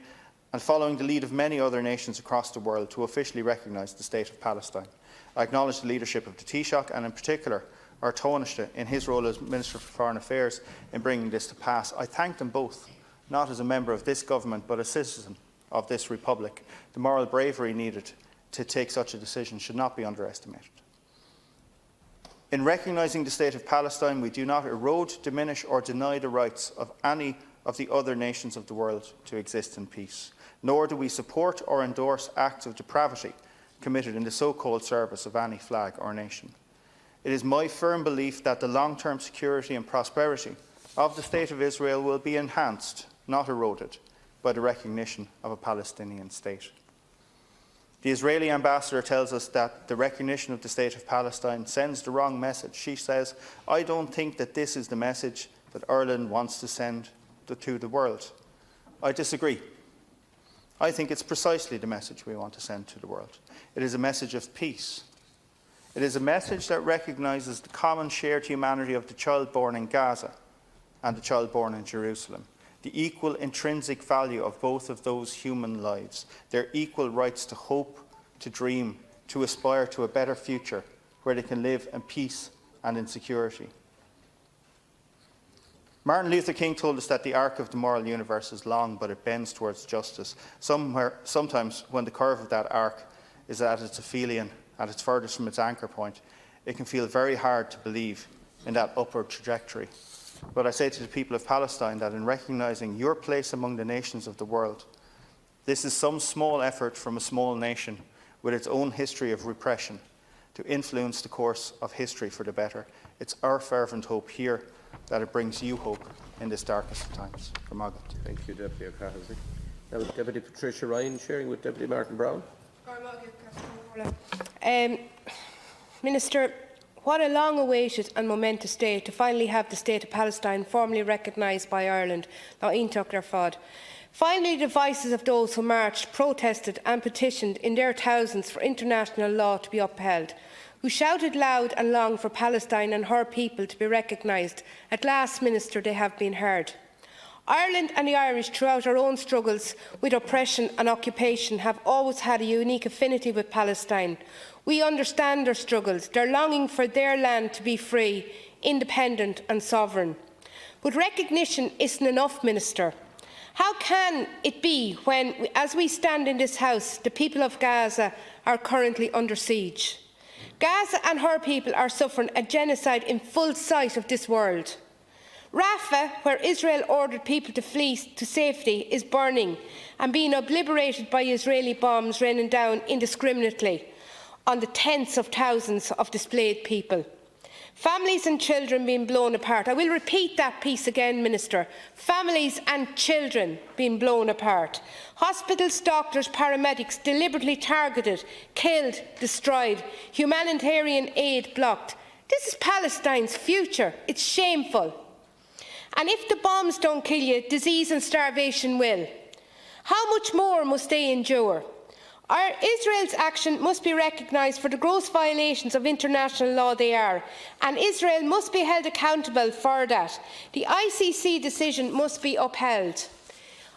and following the lead of many other nations across the world, to officially recognise the State of Palestine. I acknowledge the leadership of the Taoiseach, and in particular our Taoiseach in his role as Minister for Foreign Affairs in bringing this to pass. I thank them both, not as a member of this government but a citizen of this republic. The moral bravery needed to take such a decision should not be underestimated. In recognising the State of Palestine, we do not erode, diminish or deny the rights of any of the other nations of the world to exist in peace, nor do we support or endorse acts of depravity committed in the so-called service of any flag or nation. It is my firm belief that the long-term security and prosperity of the State of Israel will be enhanced, not eroded, by the recognition of a Palestinian state. The Israeli ambassador tells us that the recognition of the State of Palestine sends the wrong message. She says, "I don't think that this is the message that Ireland wants to send to the world." I disagree. I think it's precisely the message we want to send to the world. It is a message of peace. It is a message that recognises the common shared humanity of the child born in Gaza and the child born in Jerusalem, the equal intrinsic value of both of those human lives, their equal rights to hope, to dream, to aspire to a better future where they can live in peace and in security. Martin Luther King told us that the arc of the moral universe is long, but it bends towards justice. Sometimes when the curve of that arc is at its aphelion, at its furthest from its anchor point, it can feel very hard to believe in that upward trajectory. But I say to the people of Palestine that in recognising your place among the nations of the world, this is some small effort from a small nation with its own history of repression to influence the course of history for the better. It's our fervent hope here that it brings you hope in this darkest of times. Thank you, Deputy O'Connell. Now, Deputy Patricia Ryan sharing with Deputy Martin Brown. Minister, what a long-awaited and momentous day to finally have the State of Palestine formally recognised by Ireland. Now, Iontucht ar fad. Finally, the voices of those who marched, protested and petitioned in their thousands for international law to be upheld, who shouted loud and long for Palestine and her people to be recognised. At last, Minister, they have been heard. Ireland and the Irish, throughout our own struggles with oppression and occupation, have always had a unique affinity with Palestine. We understand their struggles, their longing for their land to be free, independent and sovereign. But recognition isn't enough, Minister. How can it be when, as we stand in this House, the people of Gaza are currently under siege? Gaza and her people are suffering a genocide in full sight of this world. Rafah, where Israel ordered people to flee to safety, is burning and being obliterated by Israeli bombs raining down indiscriminately on the tens of thousands of displaced people. Families and children being blown apart. I will repeat that piece again, Minister. Families and children being blown apart. Hospitals, doctors, paramedics deliberately targeted, killed, destroyed. Humanitarian aid blocked. This is Palestine's future. It's shameful. And if the bombs don't kill you, disease and starvation will. How much more must they endure? Israel's action must be recognised for the gross violations of international law they are, and Israel must be held accountable for that. The ICC decision must be upheld.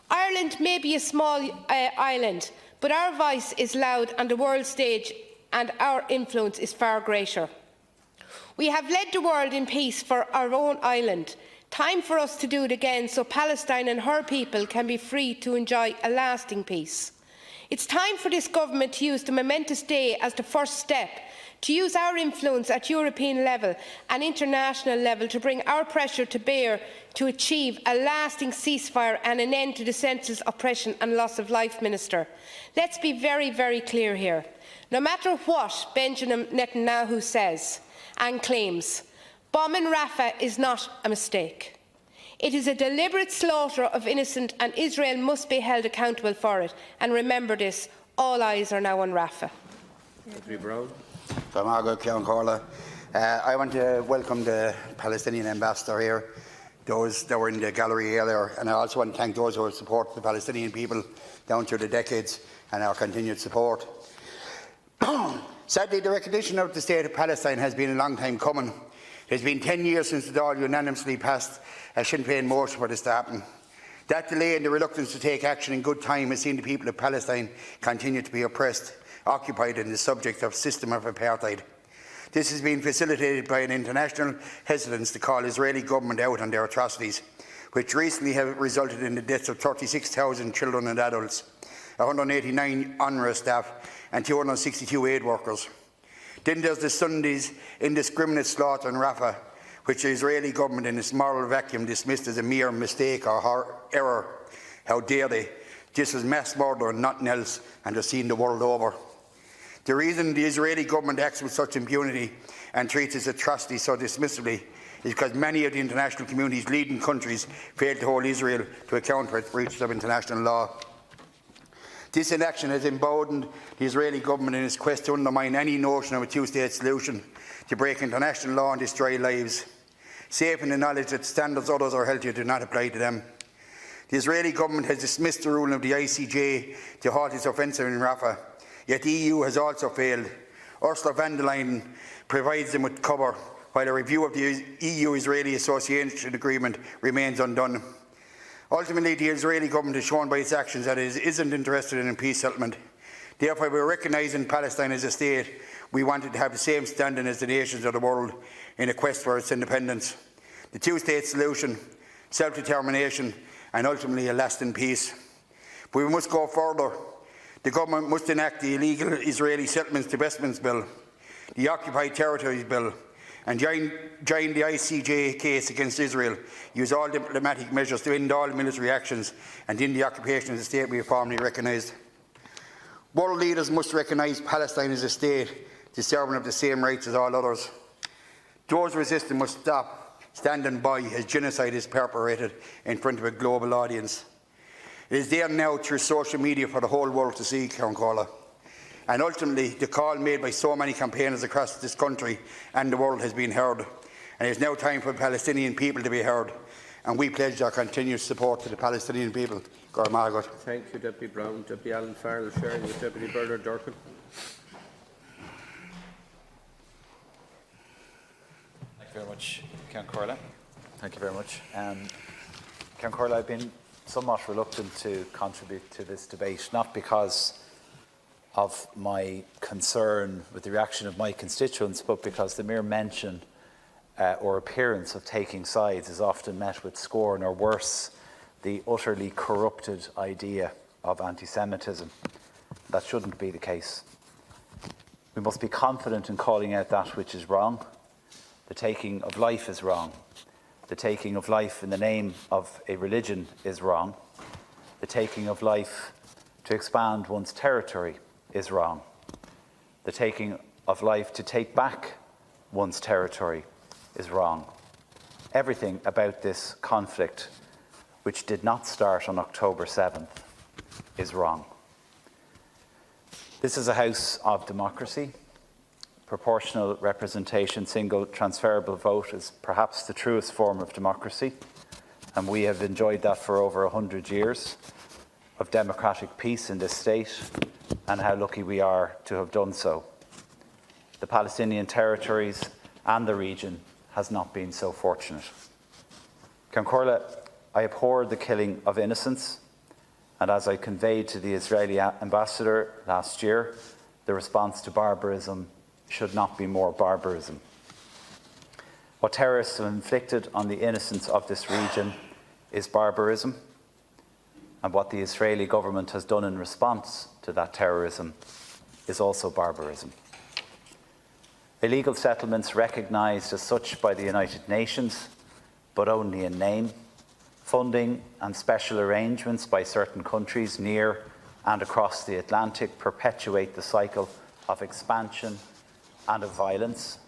Ireland may be a small island, but our voice is loud on the world stage and our influence is far greater. We have led the world in peace for our own island. Time for us to do it again so Palestine and her people can be free to enjoy a lasting peace. It's time for this government to use the momentous day as the first step, to use our influence at European level and international level to bring our pressure to bear to achieve a lasting ceasefire and an end to the senseless oppression and loss of life, Minister. Let's be very, very clear here. No matter what Benjamin Netanyahu says and claims, bombing Rafah is not a mistake. It is a deliberate slaughter of innocent, and Israel must be held accountable for it. And remember this, all eyes are now on Rafah. I want to welcome the Palestinian ambassador here, those that were in the gallery earlier, and I also want to thank those who have supported the Palestinian people down through the decades and our continued support. Sadly, the recognition of the state of Palestine has been a long time coming. It has been 10 years since the Dáil unanimously passed a Sinn Féin motion for this to happen. That delay and the reluctance to take action in good time has seen the people of Palestine continue to be oppressed, occupied and the subject of a system of apartheid. This has been facilitated by an international hesitance to call Israeli government out on their atrocities, which recently have resulted in the deaths of 36,000 children and adults, 189 UNRWA staff and 262 aid workers. Then there's the Sunday's indiscriminate slaughter in Rafah, which the Israeli government in its moral vacuum dismissed as a mere mistake or error. How dare they? This was mass murder and nothing else, and they're seen the world over. The reason the Israeli government acts with such impunity and treats its atrocities so dismissively is because many of the international community's leading countries failed to hold Israel to account for its breaches of international law. This inaction has emboldened the Israeli government in its quest to undermine any notion of a two-state solution, to break international law and destroy lives, safe in the knowledge that standards others are held to do not apply to them. The Israeli government has dismissed the ruling of the ICJ to halt its offensive in Rafah, yet the EU has also failed. Ursula von der Leyen provides them with cover, while a review of the EU-Israeli Association Agreement remains undone. Ultimately, the Israeli government has shown by its actions that it isn't interested in a peace settlement. Therefore, by recognising Palestine as a state, we wanted to have the same standing as the nations of the world in a quest for its independence. The two-state solution, self-determination and ultimately a lasting peace. But we must go further. The government must enact the illegal Israeli settlements divestments bill, the Occupied Territories bill, and join the ICJ case against Israel, use all diplomatic measures to end all military actions and end the occupation of the state we have formally recognised. World leaders must recognise Palestine as a state, deserving of the same rights as all others. Those resisting must stop standing by as genocide is perpetrated in front of a global audience. It is there now through social media for the whole world to see, Councillor. And ultimately, the call made by so many campaigners across this country and the world has been heard. And it is now time for the Palestinian people to be heard. And we pledge our continued support to the Palestinian people. Gormagot. Thank you, Deputy Brown. Deputy Alan Farrell, sharing with Deputy Bernard Durkin. Thank you very much, Count Corla. Thank you very much. Count Corla, I've been somewhat reluctant to contribute to this debate, not because of my concern with the reaction of my constituents, but because the mere mention or appearance of taking sides is often met with scorn, or worse, the utterly corrupted idea of anti-Semitism. That shouldn't be the case. We must be confident in calling out that which is wrong. The taking of life is wrong. The taking of life in the name of a religion is wrong. The taking of life to expand one's territory is wrong. The taking of life to take back one's territory is wrong. Everything about this conflict, which did not start on October 7th, is wrong. This is a house of democracy. Proportional representation, single transferable vote is perhaps the truest form of democracy, and we have enjoyed that for over 100 years of democratic peace in this state, and how lucky we are to have done so. The Palestinian territories and the region has not been so fortunate. Count Corla, I abhor the killing of innocents, and as I conveyed to the Israeli ambassador last year, the response to barbarism should not be more barbarism. What terrorists have inflicted on the innocents of this region is barbarism, and what the Israeli government has done in response to that terrorism is also barbarism. Illegal settlements recognised as such by the United Nations, but only in name, funding and special arrangements by certain countries near and across the Atlantic perpetuate the cycle of expansion and of violence.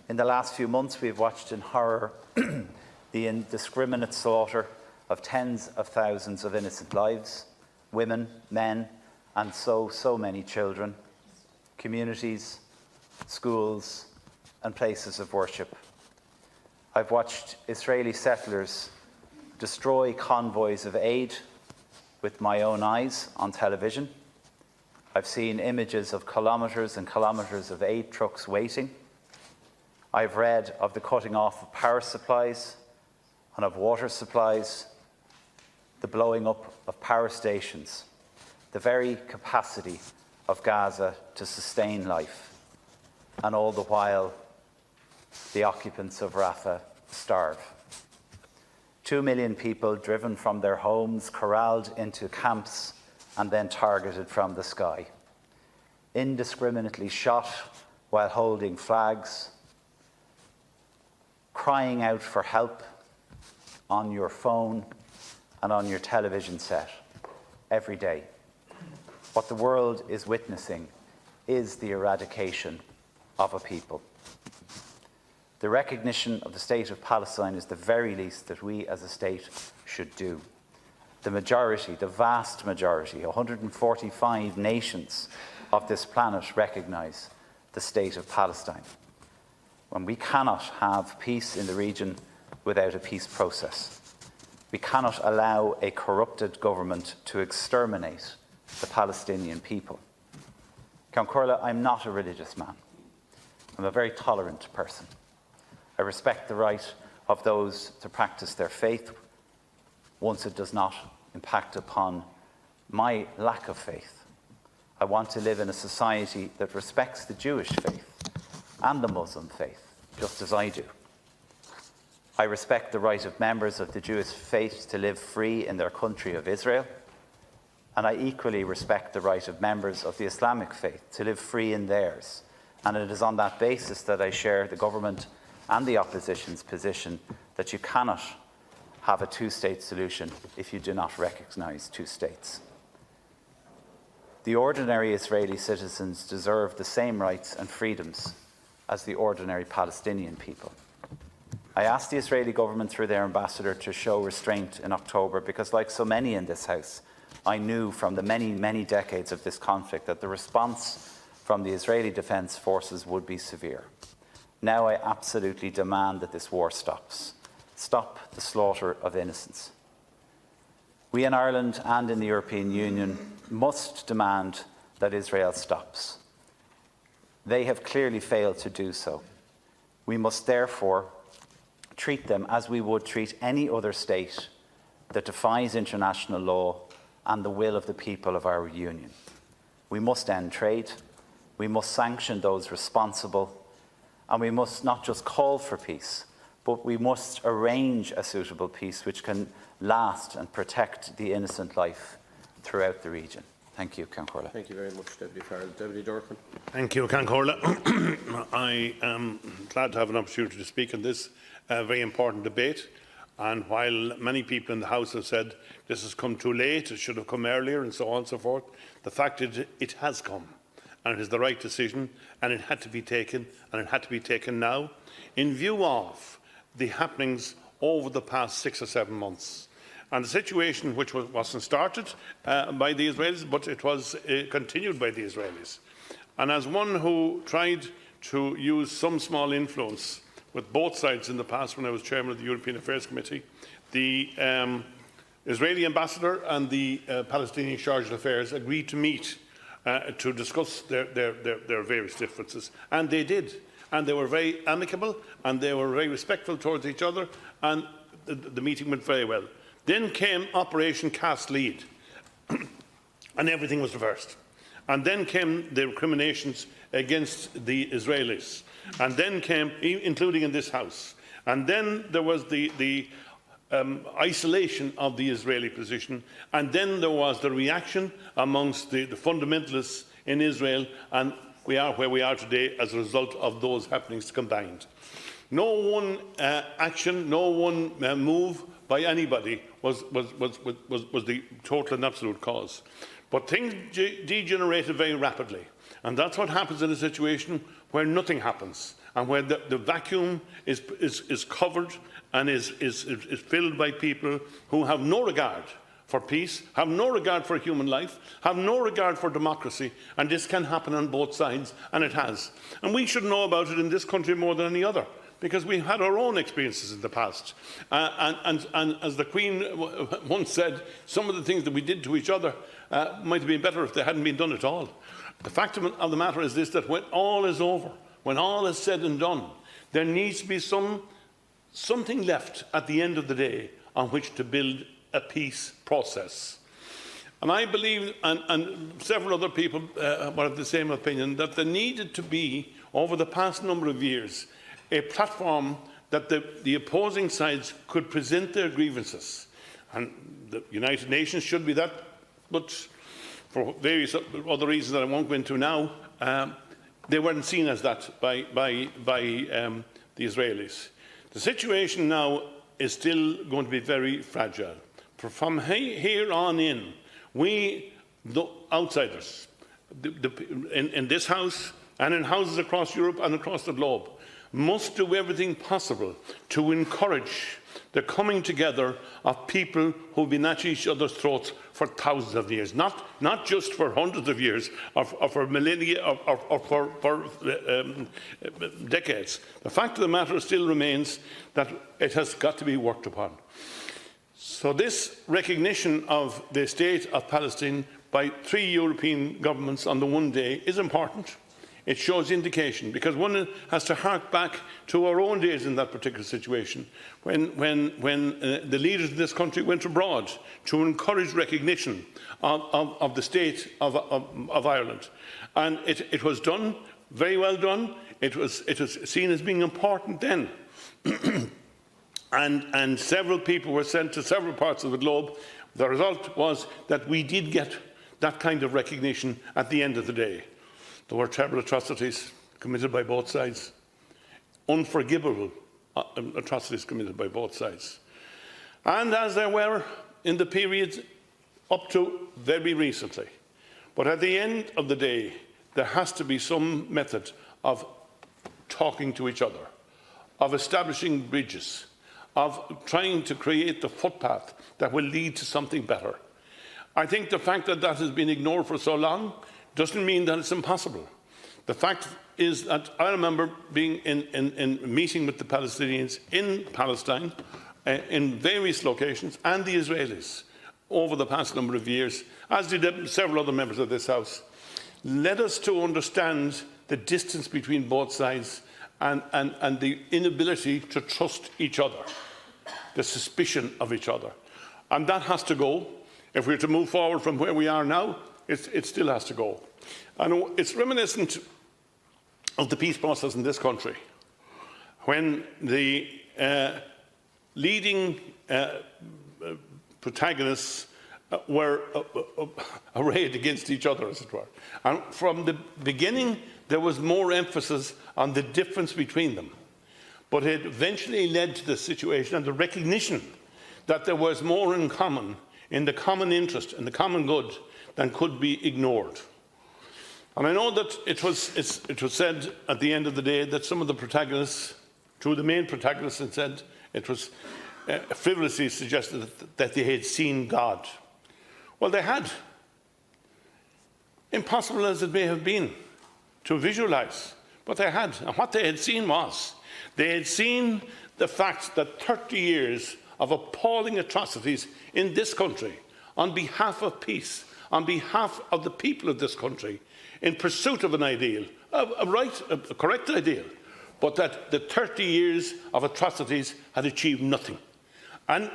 In the last few months, we have watched in horror the indiscriminate slaughter of tens of thousands of innocent lives, women, men, and so many children, communities, schools, and places of worship. I've watched Israeli settlers destroy convoys of aid with my own eyes on television. I've seen images of kilometres and kilometres of aid trucks waiting. I've read of the cutting off of power supplies and of water supplies, the blowing up of power stations, the very capacity of Gaza to sustain life. And all the while, the occupants of Rafah starve. 2 million people driven from their homes, corralled into camps, and then targeted from the sky. Indiscriminately shot while holding flags, crying out for help on your phone and on your television set every day. What the world is witnessing is the eradication of a people. The recognition of the state of Palestine is the very least that we as a state should do. The majority, the vast majority, 145 nations of this planet recognise the state of Palestine. When we cannot have peace in the region without a peace process. We cannot allow a corrupted government to exterminate the Palestinian people. Count Corla, I'm not a religious man. I'm a very tolerant person. I respect the right of those to practice their faith once it does not impact upon my lack of faith. I want to live in a society that respects the Jewish faith and the Muslim faith, just as I do. I respect the right of members of the Jewish faith to live free in their country of Israel, and I equally respect the right of members of the Islamic faith to live free in theirs. And it is on that basis that I share the government and the opposition's position that you cannot have a two-state solution if you do not recognise two states. The ordinary Israeli citizens deserve the same rights and freedoms as the ordinary Palestinian people. I asked the Israeli government through their ambassador to show restraint in October because, like so many in this House, I knew from the many decades of this conflict that the response from the Israeli Defence Forces would be severe. Now I absolutely demand that this war stops. Stop the slaughter of innocents. We in Ireland and in the European Union must demand that Israel stops. They have clearly failed to do so. We must therefore treat them as we would treat any other state that defies international law and the will of the people of our union. We must end trade, we must sanction those responsible, and we must not just call for peace, but we must arrange a suitable peace which can last and protect the innocent life throughout the region. Thank you, Ceann Comhairle. Thank you very much, Deputy Farrell. Deputy Dorfman. Thank you, Ceann Comhairle. I am glad to have an opportunity to speak in this very important debate. And while many people in the House have said this has come too late, it should have come earlier, and so on and so forth, the fact is it has come. And it is the right decision, and it had to be taken, and it had to be taken now, in view of the happenings over the past 6 or 7 months. And the situation, which wasn't started by the Israelis, but it was continued by the Israelis. And as one who tried to use some small influence with both sides in the past when I was chairman of the European Affairs Committee, the Israeli ambassador and the Palestinian charge d'affaires agreed to meet to discuss their various differences. And they did. And they were very amicable, and they were very respectful towards each other, and the meeting went very well. Then came Operation Cast Lead, and everything was reversed. And then came the recriminations against the Israelis, and then came, including in this House, and then there was the isolation of the Israeli position, and then there was the reaction amongst the fundamentalists in Israel, and we are where we are today as a result of those happenings combined. No one action, no one move by anybody was the total and absolute cause. But things degenerated very rapidly. And that's what happens in a situation where nothing happens, and where the vacuum is covered and is filled by people who have no regard for peace, have no regard for human life, have no regard for democracy, and this can happen on both sides, and it has. And we should know about it in this country more than any other, because we've had our own experiences in the past. And as the Queen once said, some of the things that we did to each other might have been better if they hadn't been done at all. The fact of the matter is this, that when all is over, when all is said and done, there needs to be something left at the end of the day on which to build a peace process. And I believe, and several other people were of the same opinion, that there needed to be, over the past number of years, a platform that the opposing sides could present their grievances. And the United Nations should be that, but for various other reasons that I won't go into now, they weren't seen as that by the Israelis. The situation now is still going to be very fragile. From here on in, we, the outsiders, in this House and in houses across Europe and across the globe, must do everything possible to encourage the coming together of people who have been at each other's throats for thousands of years, not just for hundreds of years, or for millennia, or for decades. The fact of the matter still remains that it has got to be worked upon. So this recognition of the state of Palestine by 3 European governments on the one day is important. It shows indication, because one has to hark back to our own days in that particular situation, when the leaders of this country went abroad to encourage recognition of the state of Ireland. And it was done, very well done. It was seen as being important then. And several people were sent to several parts of the globe. The result was that we did get that kind of recognition at the end of the day. There were terrible atrocities committed by both sides, unforgivable atrocities committed by both sides. And as there were in the period up to very recently. But at the end of the day, there has to be some method of talking to each other, of establishing bridges, of trying to create the footpath that will lead to something better. I think the fact that that has been ignored for so long doesn't mean that it's impossible. The fact is that I remember being in meeting with the Palestinians in Palestine, in various locations, and the Israelis, over the past number of years, as did several other members of this House, led us to understand the distance between both sides and the inability to trust each other, the suspicion of each other. And that has to go. If we're to move forward from where we are now, it still has to go. And it's reminiscent of the peace process in this country, when the leading protagonists were arrayed against each other, as it were. And from the beginning, there was more emphasis on the difference between them. But it eventually led to the situation and the recognition that there was more in common, in the common interest and the common good, than could be ignored. And I know that it was said at the end of the day that some of the protagonists, two of the main protagonists, had said it was frivolously suggested that they had seen God. Well, they had. Impossible as it may have been to visualize, but they had. And what they had seen was, they had seen the fact that 30 years of appalling atrocities in this country, on behalf of peace, on behalf of the people of this country, in pursuit of an ideal, a correct ideal, but that the 30 years of atrocities had achieved nothing. And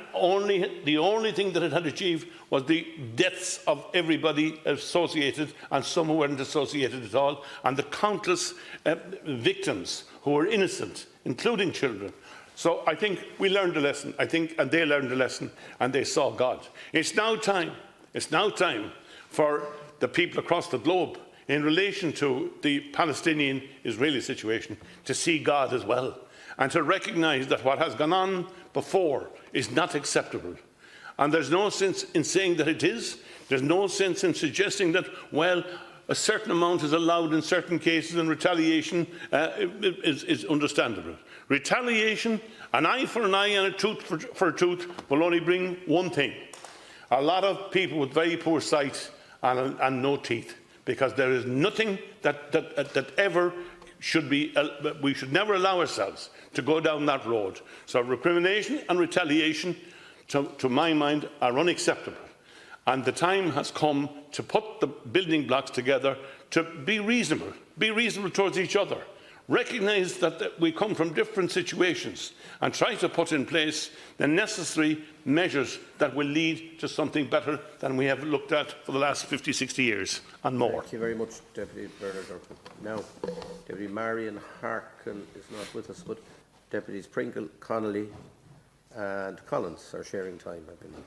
the only thing that it had achieved was the deaths of everybody associated, and some who weren't associated at all, and the countless victims who were innocent, including children. So I think we learned a lesson, and they learned a lesson, and they saw God. It's now time for the people across the globe, in relation to the Palestinian-Israeli situation, to see God as well, and to recognise that what has gone on before is not acceptable. And there's no sense in saying that it is. There's no sense in suggesting that, well, a certain amount is allowed in certain cases and retaliation is understandable. Retaliation, an eye for an eye and a tooth for a tooth, will only bring one thing: a lot of people with very poor sight and no teeth, because there is nothing that ever should be, we should never allow ourselves to go down that road. So recrimination and retaliation, to my mind, are unacceptable. And the time has come to put the building blocks together, to be reasonable towards each other. Recognise that we come from different situations, and try to put in place the necessary measures that will lead to something better than we have looked at for the last 50, 60 years and more. Thank you very much, Deputy Bernard Durkin. Now, Deputy Marion Harkin is not with us, but Deputies Pringle, Connolly and Collins are sharing time, I believe.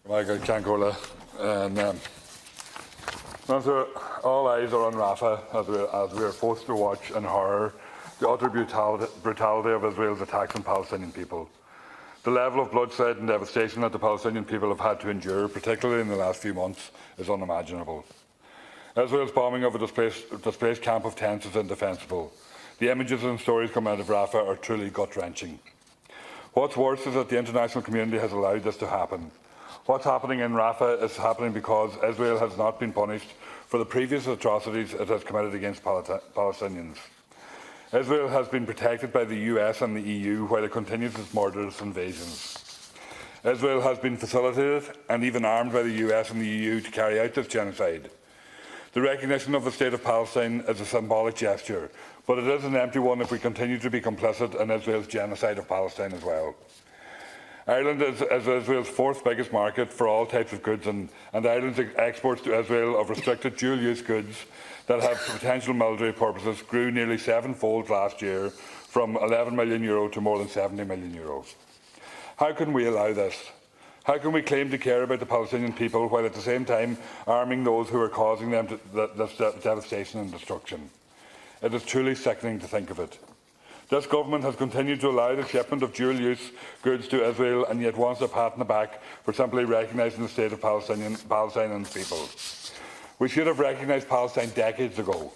Michael Cancola, and all eyes are on Rafah as we are forced to watch in horror the utter brutality of Israel's attacks on Palestinian people. The level of bloodshed and devastation that the Palestinian people have had to endure, particularly in the last few months, is unimaginable. Israel's bombing of a displaced camp of tents is indefensible. The images and stories coming out of Rafah are truly gut-wrenching. What's worse is that the international community has allowed this to happen. What's happening in Rafah is happening because Israel has not been punished for the previous atrocities it has committed against Palestinians. Israel has been protected by the US and the EU while it continues its murderous invasions. Israel has been facilitated and even armed by the US and the EU to carry out this genocide. The recognition of the State of Palestine is a symbolic gesture, but it is an empty one if we continue to be complicit in Israel's genocide of Palestine as well. Ireland is Israel's fourth biggest market for all types of goods, and Ireland's exports to Israel of restricted dual-use goods that have potential military purposes grew nearly sevenfold last year, from €11 million to more than €70 million. How can we allow this? How can we claim to care about the Palestinian people while at the same time arming those who are causing them this devastation and destruction? It is truly sickening to think of it. This government has continued to allow the shipment of dual-use goods to Israel, and yet wants a pat on the back for simply recognising the state of Palestine and its people. We should have recognised Palestine decades ago.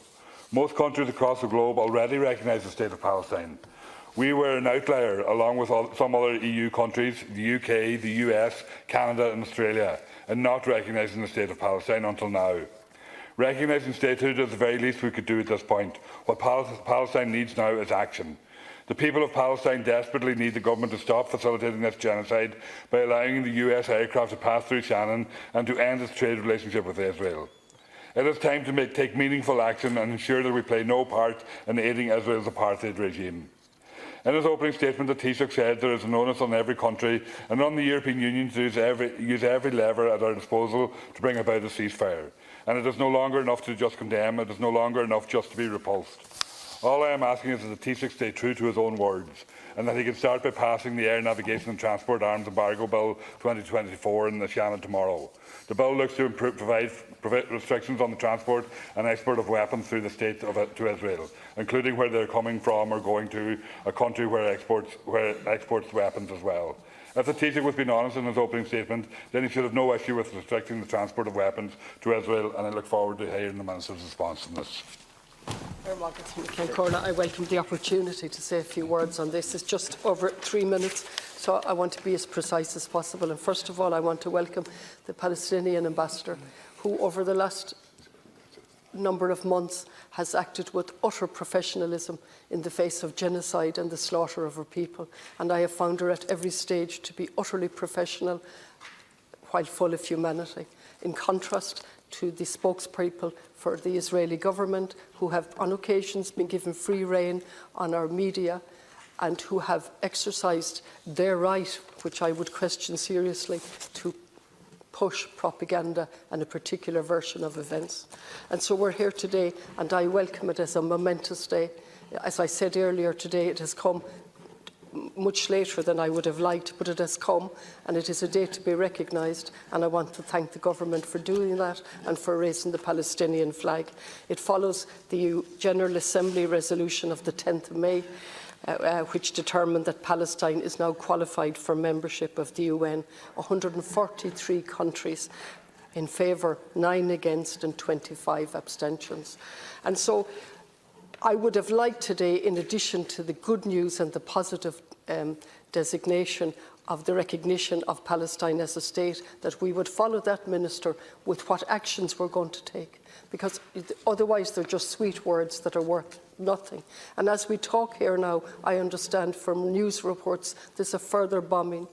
Most countries across the globe already recognise the state of Palestine. We were an outlier, along with some other EU countries, the UK, the US, Canada and Australia, in not recognising the state of Palestine until now. Recognising statehood is the very least we could do at this point. What Palestine needs now is action. The people of Palestine desperately need the government to stop facilitating this genocide by allowing the US aircraft to pass through Shannon and to end its trade relationship with Israel. It is time to take meaningful action and ensure that we play no part in aiding Israel's apartheid regime. In his opening statement, the Taoiseach said there is an onus on every country and on the European Union to use every lever at our disposal to bring about a ceasefire. And it is no longer enough to just condemn, it is no longer enough just to be repulsed. All I am asking is that the Taoiseach stay true to his own words and that he can start by passing the Air Navigation and Transport Arms Embargo Bill 2024 in the Shannon tomorrow. The bill looks to provide restrictions on the transport and export of weapons through the state to Israel, including where they are coming from or going to a country where exports weapons as well. If the Taoiseach was being honest in his opening statement, then he should have no issue with restricting the transport of weapons to Israel, and I look forward to hearing the Minister's response on this. I welcome the opportunity to say a few words on this. It's just over 3 minutes, so I want to be as precise as possible. And first of all, I want to welcome the Palestinian ambassador, who over the last number of months has acted with utter professionalism in the face of genocide and the slaughter of her people. And I have found her at every stage to be utterly professional while full of humanity. In contrast to the spokespeople for the Israeli government, who have on occasions been given free rein on our media and who have exercised their right, which I would question seriously, to push propaganda and a particular version of events. And so we're here today, and I welcome it as a momentous day. As I said earlier today, it has come much later than I would have liked, but it has come, and it is a day to be recognised, and I want to thank the government for doing that and for raising the Palestinian flag. It follows the General Assembly resolution of the 10th of May, which determined that Palestine is now qualified for membership of the UN. 143 countries in favour, 9 against and 25 abstentions. And so I would have liked today, in addition to the good news and the positive designation of the recognition of Palestine as a state, that we would follow that, Minister, with what actions we're going to take, because otherwise they're just sweet words that are worth nothing. And as we talk here now, I understand from news reports there's a further bombing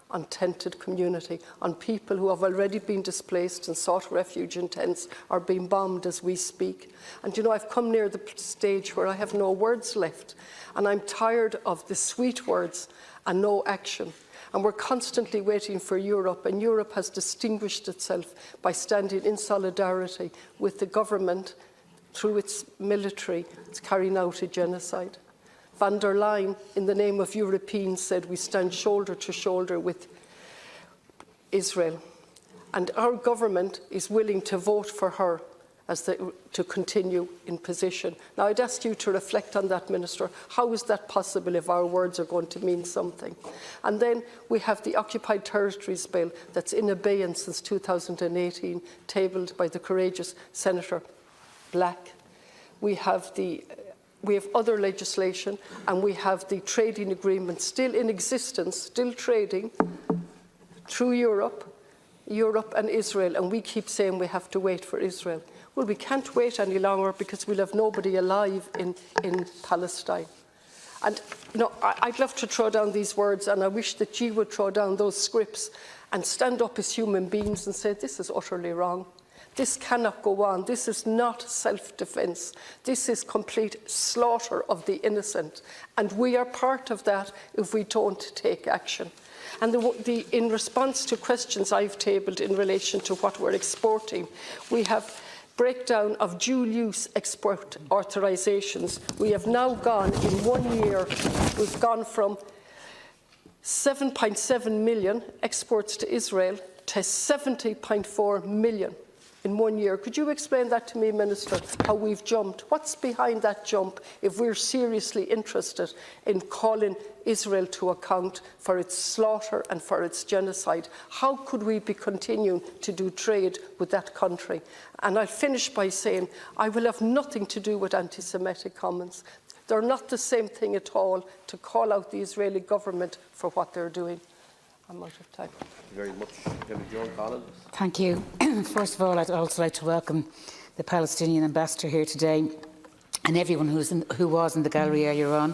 on tented community, on people who have already been displaced and sought refuge in tents are being bombed as we speak. And you know, I've come near the stage where I have no words left, and I'm tired of the sweet words and no action. And we're constantly waiting for Europe, and Europe has distinguished itself by standing in solidarity with the government through its military. It's carrying out a genocide. Van der Leyen, in the name of Europeans, said we stand shoulder to shoulder with Israel. And our government is willing to vote for her to continue in position. Now, I'd ask you to reflect on that, Minister. How is that possible if our words are going to mean something? And then we have the Occupied Territories Bill that's in abeyance since 2018, tabled by the courageous Senator Black. We have other legislation, and we have the trading agreement still in existence, still trading through Europe and Israel, and we keep saying we have to wait for Israel. Well, we can't wait any longer because we'll have nobody alive in Palestine. And you know, I'd love to throw down these words, and I wish that you would throw down those scripts and stand up as human beings and say, this is utterly wrong. This cannot go on. This is not self-defence. This is complete slaughter of the innocent. And we are part of that if we don't take action. And in response to questions I've tabled in relation to what we're exporting, we have breakdown of dual-use export authorisations. We have now gone, in 1 year, we've gone from 7.7 million exports to Israel to 70.4 million. In 1 year. Could you explain that to me, Minister, how we've jumped? What's behind that jump if we're seriously interested in calling Israel to account for its slaughter and for its genocide? How could we be continuing to do trade with that country? And I'll finish by saying I will have nothing to do with anti-Semitic comments. They're not the same thing at all to call out the Israeli government for what they're doing. I'm out of time. Thank you very much. John Collins. Thank you. First of all, I'd also like to welcome the Palestinian ambassador here today and everyone who was in the gallery earlier on.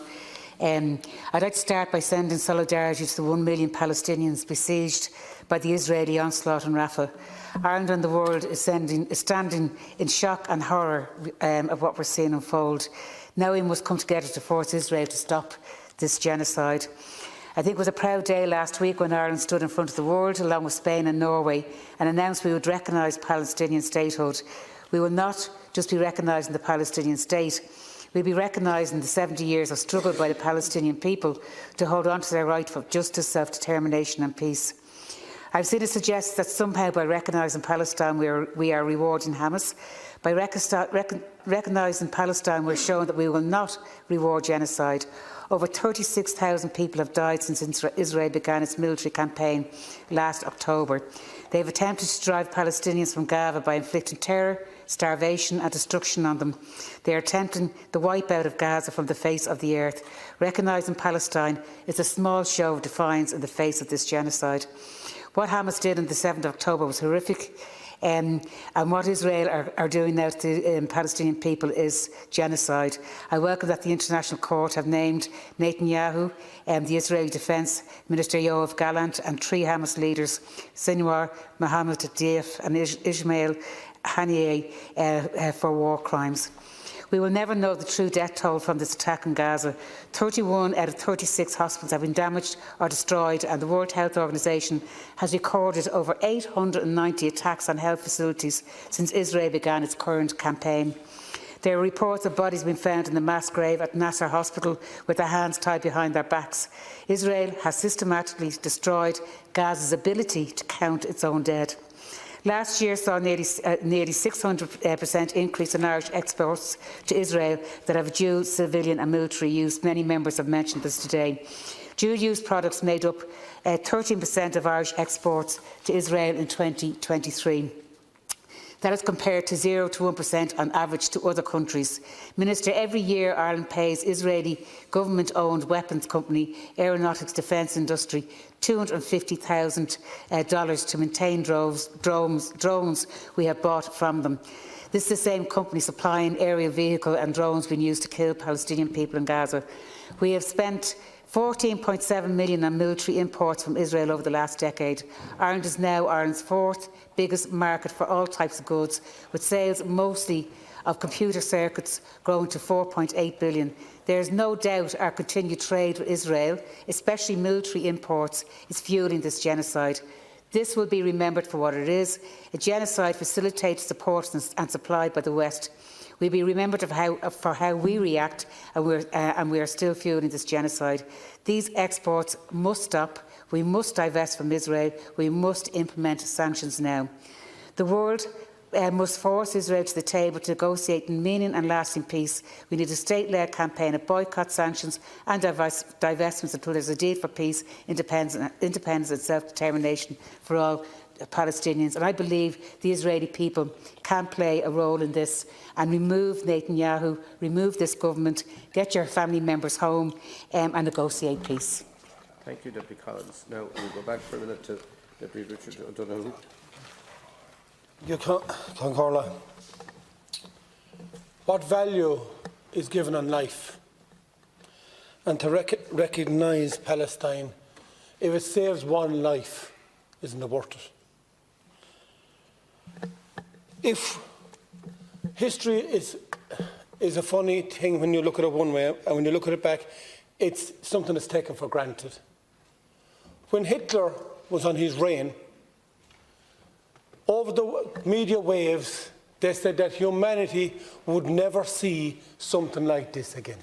I'd like to start by sending solidarity to the 1 million Palestinians besieged by the Israeli onslaught on Rafah. Ireland and the world is standing in shock and horror of what we're seeing unfold. Now we must come together to force Israel to stop this genocide. I think it was a proud day last week when Ireland stood in front of the world, along with Spain and Norway, and announced we would recognise Palestinian statehood. We will not just be recognising the Palestinian state, we'll be recognising the 70 years of struggle by the Palestinian people to hold on to their right for justice, self-determination and peace. I've seen it suggest that somehow by recognising Palestine we are rewarding Hamas. By recognising Palestine we're showing that we will not reward genocide. Over 36,000 people have died since Israel began its military campaign last October. They have attempted to drive Palestinians from Gaza by inflicting terror, starvation and destruction on them. They are attempting the wipeout of Gaza from the face of the earth. Recognising Palestine is a small show of defiance in the face of this genocide. What Hamas did on the 7th of October was horrific. And what Israel are doing now to the Palestinian people is genocide. I welcome that the International Court have named Netanyahu, the Israeli Defence Minister Yoav Gallant, and 3 Hamas leaders, Sinwar Mohammed Diaf and Ismail Haniyeh, for war crimes. We will never know the true death toll from this attack in Gaza. 31 out of 36 hospitals have been damaged or destroyed, and the World Health Organization has recorded over 890 attacks on health facilities since Israel began its current campaign. There are reports of bodies being found in the mass grave at Nasser Hospital with their hands tied behind their backs. Israel has systematically destroyed Gaza's ability to count its own dead. Last year saw nearly 600% increase in Irish exports to Israel that have dual civilian and military use. Many members have mentioned this today. Dual-use products made up 13% of Irish exports to Israel in 2023. That is compared to 0 to 1% on average to other countries. Minister, every year Ireland pays Israeli government-owned weapons company Aeronautics Defence Industry $250,000 to maintain drones we have bought from them. This is the same company supplying aerial vehicle and drones being used to kill Palestinian people in Gaza. We have spent $14.7 million on military imports from Israel over the last decade. Ireland is now Ireland's 4th biggest market for all types of goods, with sales mostly of computer circuits growing to $4.8 billion. There is no doubt our continued trade with Israel, especially military imports, is fuelling this genocide. This will be remembered for what it is: a genocide facilitated, supported and supplied by the West. We'll be remembered for how we react, and we are still fuelling this genocide. These exports must stop. We must divest from Israel. We must implement sanctions now. The world must force Israel to the table to negotiate meaning and lasting peace. We need a state-led campaign of boycott, sanctions and divestments until there is a deal for peace, independence and self-determination for all Palestinians. And I believe the Israeli people can play a role in this and remove Netanyahu, remove this government, get your family members home and negotiate peace. Thank you, Deputy Collins. Now we'll go back for a minute to Deputy Richard O'Donoghue. Concorla, what value is given on life? And to recognise Palestine, if it saves one life, isn't it worth it? If history is a funny thing when you look at it one way, and when you look at it back, it's something that's taken for granted. When Hitler was on his reign, over the media waves, they said that humanity would never see something like this again.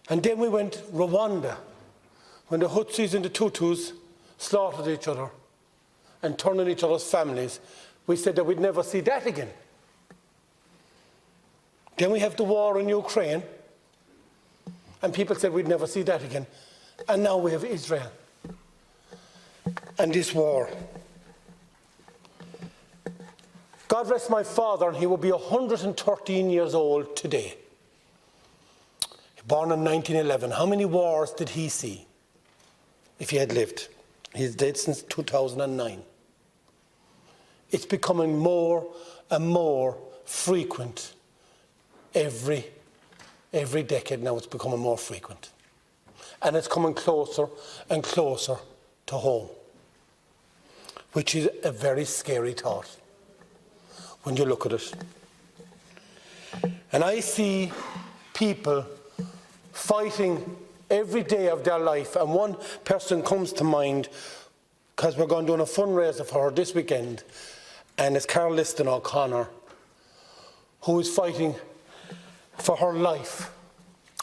And then we went Rwanda, when the Hutsis and the Tutus slaughtered each other and turned on each other's families. We said that we'd never see that again. Then we have the war in Ukraine, and people said we'd never see that again. And now we have Israel and this war. God rest my father, and he will be 113 years old today. Born in 1911. How many wars did he see if he had lived? He's dead since 2009. It's becoming more and more frequent every every decade now it's becoming more frequent. And it's coming closer and closer to home, which is a very scary thought when you look at it. And I see people fighting every day of their life, and one person comes to mind because we're going to do a fundraiser for her this weekend, and it's Carol Liston O'Connor, who is fighting for her life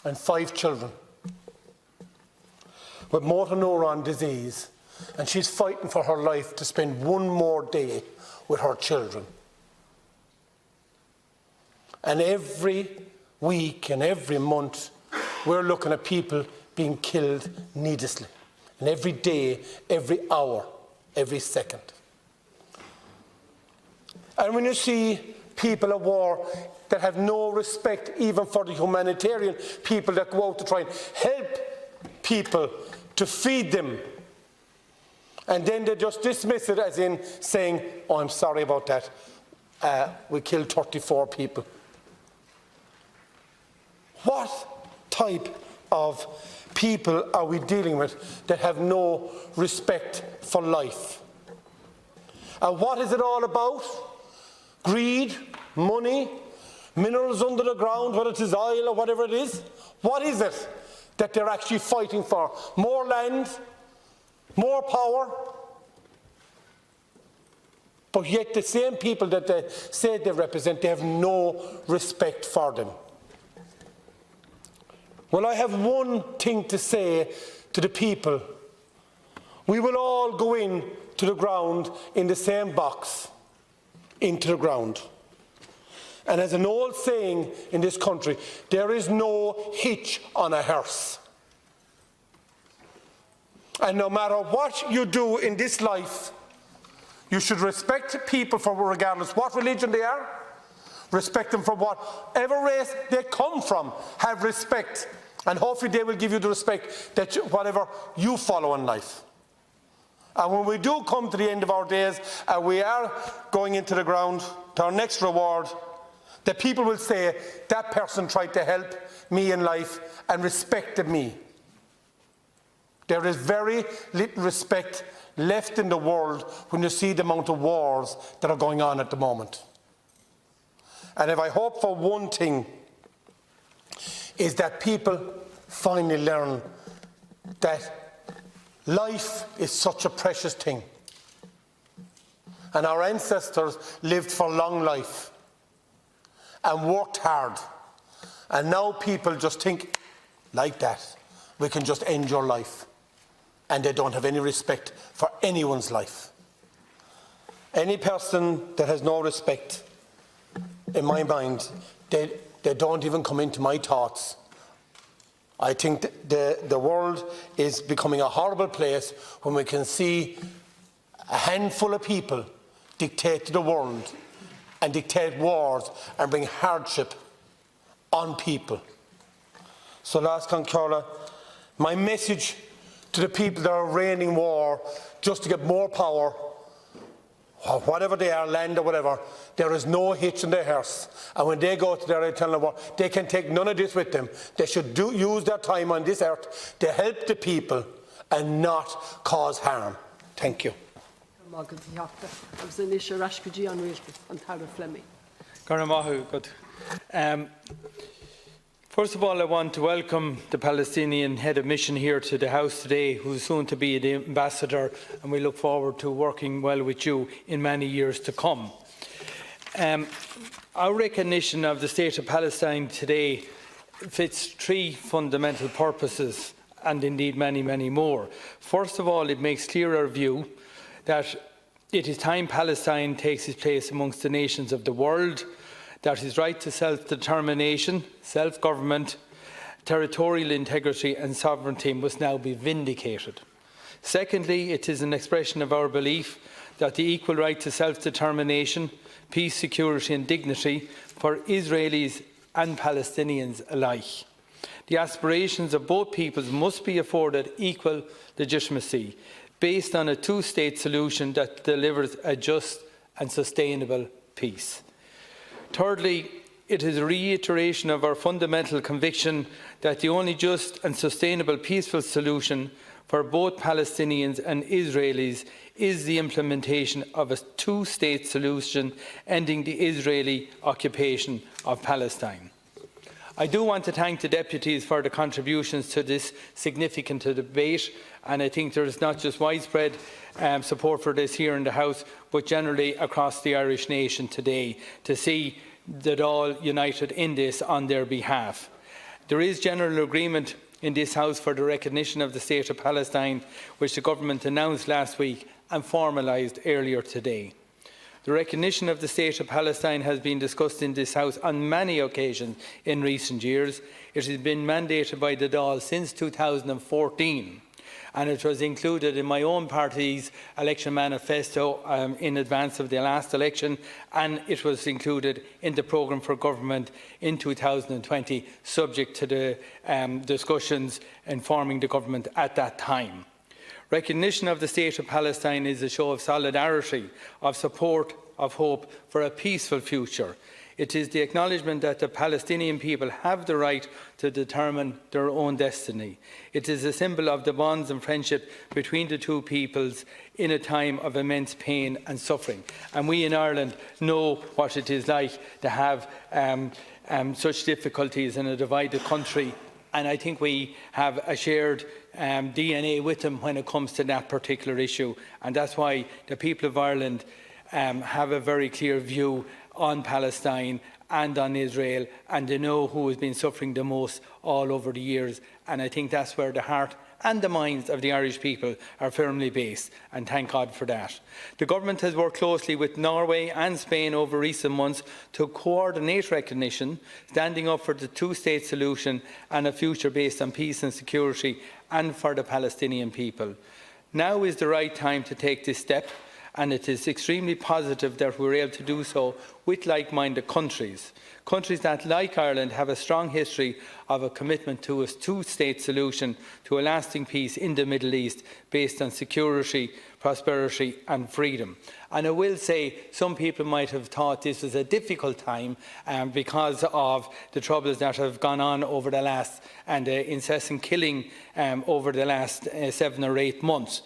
and 5 children with motor neuron disease, and she's fighting for her life to spend one more day with her children. And every week and every month we're looking at people being killed needlessly, and every day, every hour, every second. And when you see people at war that have no respect even for the humanitarian people that go out to try and help people to feed them, and then they just dismiss it as in saying, oh, I'm sorry about that, we killed 34 people. What type of people are we dealing with that have no respect for life? And what is it all about? Greed, money, minerals under the ground, whether it is oil or whatever it is? What is it that they're actually fighting for? More land? More power? But yet the same people that they say they represent, they have no respect for them. Well, I have one thing to say to the people. We will all go in to the ground in the same box, into the ground. And as an old saying in this country, there is no hitch on a hearse. And no matter what you do in this life, you should respect people for regardless what religion they are, respect them for whatever race they come from, have respect, and hopefully they will give you the respect that whatever you follow in life. And when we do come to the end of our days and we are going into the ground to our next reward, the people will say, that person tried to help me in life and respected me. There is very little respect left in the world when you see the amount of wars that are going on at the moment. And if I hope for one thing, is that people finally learn that life is such a precious thing. And our ancestors lived for long life and worked hard. And now people just think, like that, we can just end your life. And they don't have any respect for anyone's life. Any person that has no respect, in my mind, they don't even come into my thoughts. I think the world is becoming a horrible place when we can see a handful of people dictate to the world and dictate wars and bring hardship on people. So last Concordia, my message to the people that are reigning war just to get more power, or whatever they are, land or whatever, there is no hitch in their hearse. And when they go to their eternal war, they can take none of this with them. They should use their time on this earth to help the people and not cause harm. Thank you. First of all, I want to welcome the Palestinian head of mission here to the House today, who is soon to be the ambassador, and we look forward to working well with you in many years to come. Our recognition of the State of Palestine today fits 3 fundamental purposes, and indeed many, many more. First of all, it makes clear our view that it is time Palestine takes its place amongst the nations of the world, that his right to self-determination, self-government, territorial integrity and sovereignty must now be vindicated. Secondly, it is an expression of our belief that the equal right to self-determination, peace, security and dignity for Israelis and Palestinians alike. The aspirations of both peoples must be afforded equal legitimacy, based on a two-state solution that delivers a just and sustainable peace. Thirdly, It is a reiteration of our fundamental conviction that the only just and sustainable peaceful solution for both Palestinians and Israelis is the implementation of a two-state solution ending the Israeli occupation of Palestine. I do want to thank the deputies for the contributions to this significant debate, and I think there is not just widespread support for this here in the House, but generally across the Irish nation today, to see that all united in this on their behalf. There is general agreement in this House for the recognition of the State of Palestine, which the Government announced last week and formalised earlier today. The recognition of the State of Palestine has been discussed in this House on many occasions in recent years. It has been mandated by the Dáil since 2014, and it was included in my own party's election manifesto in advance of the last election, and it was included in the programme for government in 2020, subject to the discussions informing the government at that time. Recognition of the State of Palestine is a show of solidarity, of support, of hope for a peaceful future. It is the acknowledgement that the Palestinian people have the right to determine their own destiny. It is a symbol of the bonds and friendship between the two peoples in a time of immense pain and suffering. And we in Ireland know what it is like to have such difficulties in a divided country. And I think we have a shared DNA with them when it comes to that particular issue. And that's why the people of Ireland have a very clear view on Palestine and on Israel, and they know who has been suffering the most all over the years. And I think that's where the heart and the minds of the Irish people are firmly based, and thank God for that. The Government has worked closely with Norway and Spain over recent months to coordinate recognition, standing up for the two-state solution and a future based on peace and security, and for the Palestinian people. Now is the right time to take this step, and it is extremely positive that we are able to do so with like-minded countries. Countries that, like Ireland, have a strong history of a commitment to a two-state solution to a lasting peace in the Middle East based on security, prosperity and freedom. And I will say some people might have thought this was a difficult time because of the troubles that have gone on over the last, and the incessant killing over the last 7 or 8 months.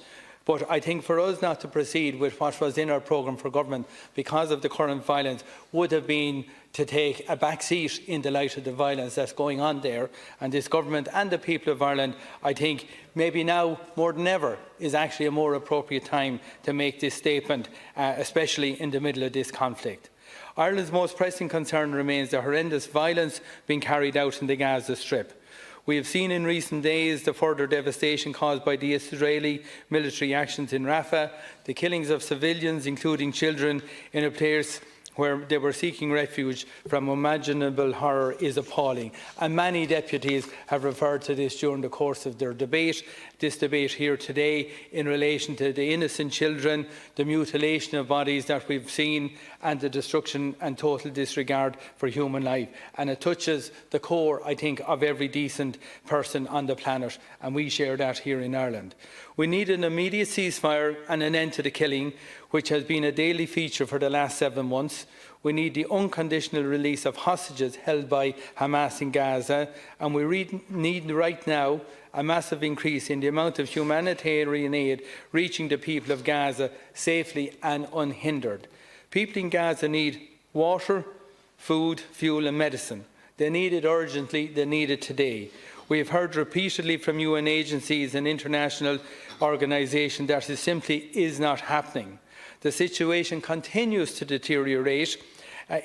But I think for us not to proceed with what was in our programme for government because of the current violence would have been to take a back seat in the light of the violence that's going on there. And this government and the people of Ireland, I think, maybe now more than ever, is actually a more appropriate time to make this statement, especially in the middle of this conflict. Ireland's most pressing concern remains the horrendous violence being carried out in the Gaza Strip. We have seen in recent days the further devastation caused by the Israeli military actions in Rafah, the killings of civilians, including children, in a place where they were seeking refuge from unimaginable horror is appalling. And many deputies have referred to this during the course of their debate, this debate here today, in relation to the innocent children, the mutilation of bodies that we've seen, and the destruction and total disregard for human life. And it touches the core, I think, of every decent person on the planet, and we share that here in Ireland. We need an immediate ceasefire and an end to the killing, which has been a daily feature for the last 7 months. We need the unconditional release of hostages held by Hamas in Gaza, and we need right now a massive increase in the amount of humanitarian aid reaching the people of Gaza safely and unhindered. People in Gaza need water, food, fuel and medicine. They need it urgently, they need it today. We have heard repeatedly from UN agencies and international organisations that it simply is not happening. The situation continues to deteriorate.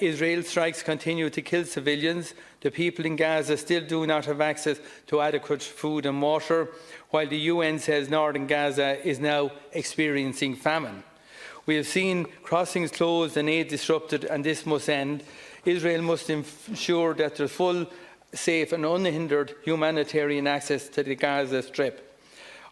Israel strikes continue to kill civilians. The people in Gaza still do not have access to adequate food and water, while the UN says northern Gaza is now experiencing famine. We have seen crossings closed and aid disrupted, and this must end. Israel must ensure that there is full, safe and unhindered humanitarian access to the Gaza Strip.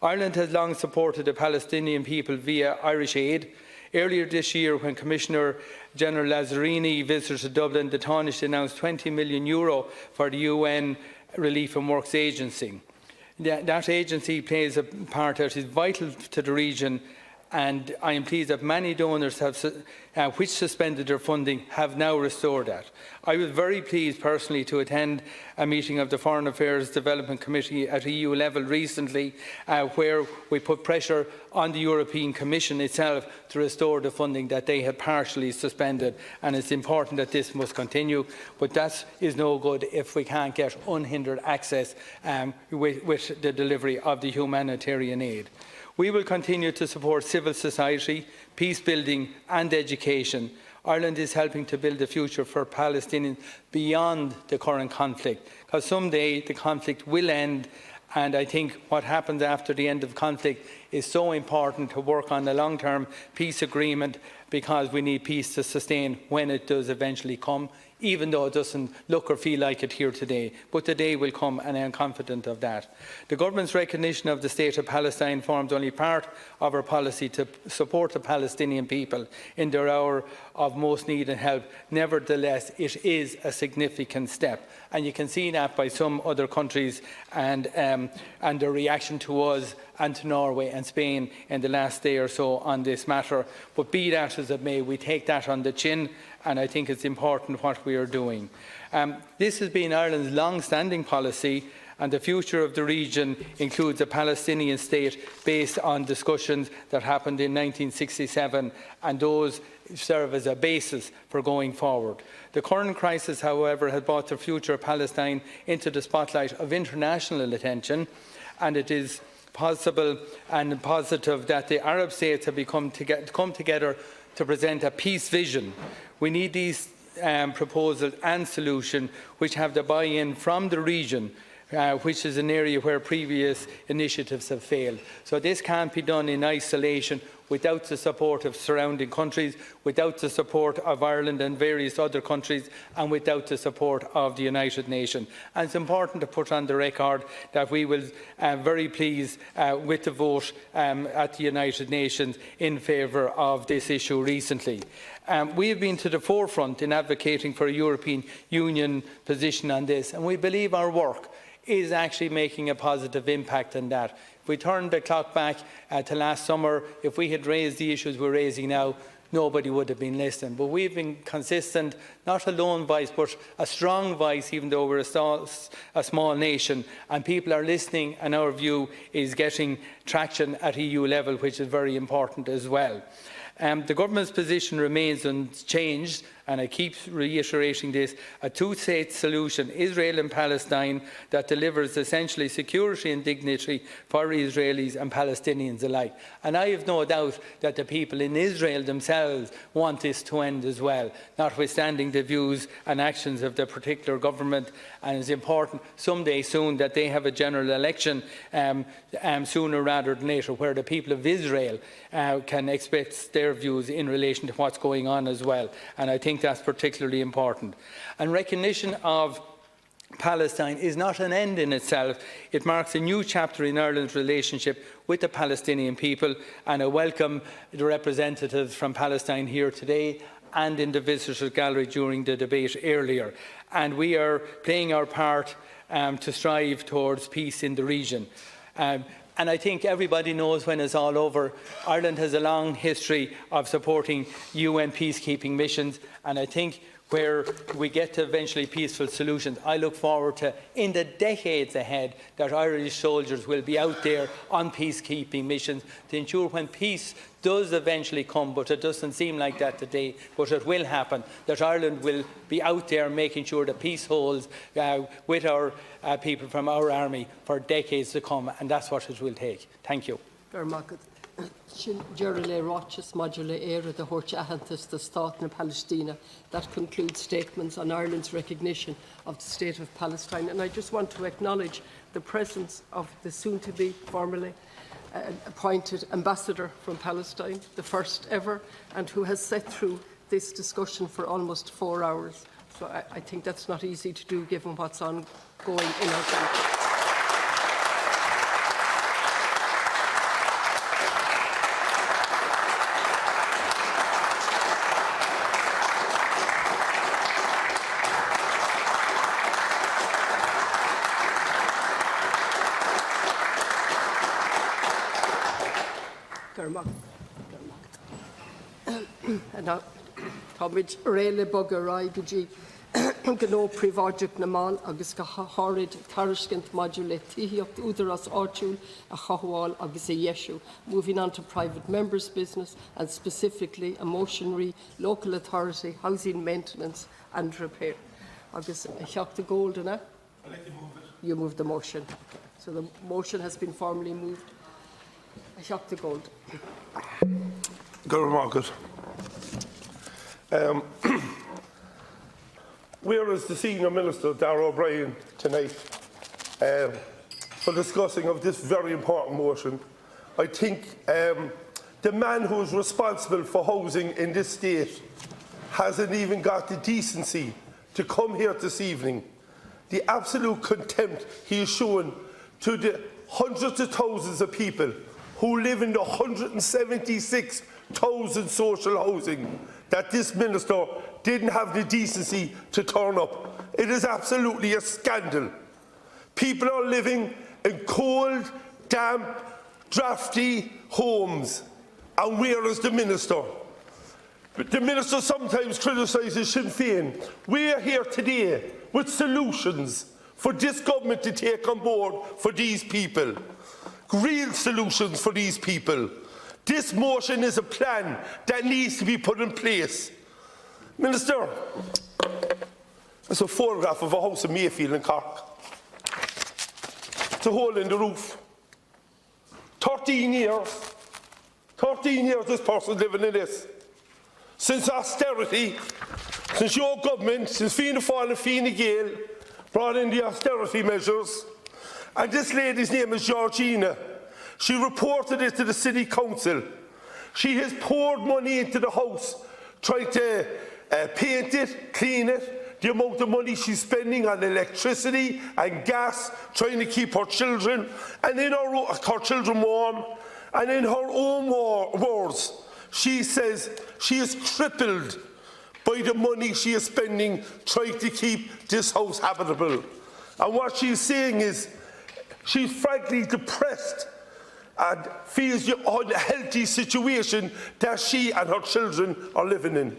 Ireland has long supported the Palestinian people via Irish aid. Earlier this year, when Commissioner General Lazzarini visited Dublin, the Taoiseach announced €20 million for the UN Relief and Works Agency. That agency plays a part that is vital to the region and I am pleased that many donors which suspended their funding have now restored that. I was very pleased personally to attend a meeting of the Foreign Affairs Development Committee at EU level recently, where we put pressure on the European Commission itself to restore the funding that they had partially suspended, and it's important that this must continue, but that is no good if we can't get unhindered access with the delivery of the humanitarian aid. We will continue to support civil society, peace building and education. Ireland is helping to build a future for Palestinians beyond the current conflict, because someday the conflict will end, and I think what happens after the end of conflict is so important to work on a long-term peace agreement, because we need peace to sustain when it does eventually come, even though it doesn't look or feel like it here today. But the day will come, and I am confident of that. The government's recognition of the State of Palestine forms only part of our policy to support the Palestinian people in their hour of most need and help. Nevertheless, it is a significant step, and you can see that by some other countries and their reaction to us and to Norway and Spain in the last day or so on this matter. But be that as it may, we take that on the chin, and I think it's important what we are doing. This has been Ireland's long-standing policy, and the future of the region includes a Palestinian state based on discussions that happened in 1967, and those serve as a basis for going forward. The current crisis, however, has brought the future of Palestine into the spotlight of international attention, and it is possible and positive that the Arab states have come together to present a peace vision. We need these proposals and solutions which have the buy-in from the region, which is an area where previous initiatives have failed. So this can't be done in isolation without the support of surrounding countries, without the support of Ireland and various other countries, and without the support of the United Nations. And it's important to put on the record that we will very pleased with the vote at the United Nations in favour of this issue recently. We have been to the forefront in advocating for a European Union position on this, and we believe our work is actually making a positive impact on that. If we turn the clock back to last summer, if we had raised the issues we're raising now, nobody would have been listening. But we've been consistent, not a lone voice, but a strong voice, even though we're a small nation. And people are listening, and our view is getting traction at EU level, which is very important as well. The government's position remains unchanged, and I keep reiterating this: a two-state solution, Israel and Palestine, that delivers essentially security and dignity for Israelis and Palestinians alike. And I have no doubt that the people in Israel themselves want this to end as well, notwithstanding the views and actions of the particular government. And it's important someday soon that they have a general election sooner rather than later, where the people of Israel can express their views in relation to what's going on as well. And I think that's particularly important. And recognition of Palestine is not an end in itself. It marks a new chapter in Ireland's relationship with the Palestinian people, and I welcome the representatives from Palestine here today and in the visitors' gallery during the debate earlier. And we are playing our part to strive towards peace in the region. And I think everybody knows, when it's all over, Ireland has a long history of supporting UN peacekeeping missions, and I think where we get to eventually peaceful solutions, I look forward to, in the decades ahead, that Irish soldiers will be out there on peacekeeping missions to ensure when peace does eventually come, but it doesn't seem like that today, but it will happen, that Ireland will be out there making sure that peace holds with our people from our army for decades to come, and that's what it will take. Thank you. That concludes statements on Ireland's recognition of the State of Palestine. And I just want to acknowledge the presence of the soon-to-be formally appointed ambassador from Palestine, the first ever, and who has sat through this discussion for almost 4 hours. So I think that's not easy to do, given what's ongoing in our country. Táid réile bog a raibidí gó príváideach na máil agus go háid tarriscint maidú le tííocht úidir as áitiúil a chaháil agus a dhéisiú, moving on to private members' business and specifically a motion re local authority, housing maintenance and repair. Agus a cheach the gold in it. You move the motion. So the motion has been formally moved. A cheach the gold. Whereas the Senior Minister, Darragh O'Brien, tonight, for discussing of this very important motion, I think the man who is responsible for housing in this state hasn't even got the decency to come here this evening. The absolute contempt he is showing to the hundreds of thousands of people who live in the 176,000 social housing that this minister didn't have the decency to turn up. It is absolutely a scandal. People are living in cold, damp, drafty homes. And where is the minister? But the minister sometimes criticises Sinn Féin. We are here today with solutions for this government to take on board for these people. Real solutions for these people. This motion is a plan that needs to be put in place. Minister, it's a photograph of a house in Mayfield in Cork. It's a hole in the roof. 13 years this person's living in this. Since austerity, since your government, since Fianna Fáil and Fine Gael brought in the austerity measures, and this lady's name is Georgina. She reported it to the City Council. She has poured money into the house, trying to paint it, clean it, the amount of money she's spending on electricity and gas, trying to keep her children and in her children warm. And in her own words, she says she is crippled by the money she is spending trying to keep this house habitable. And what she's saying is she's frankly depressed and feels the unhealthy situation that she and her children are living in.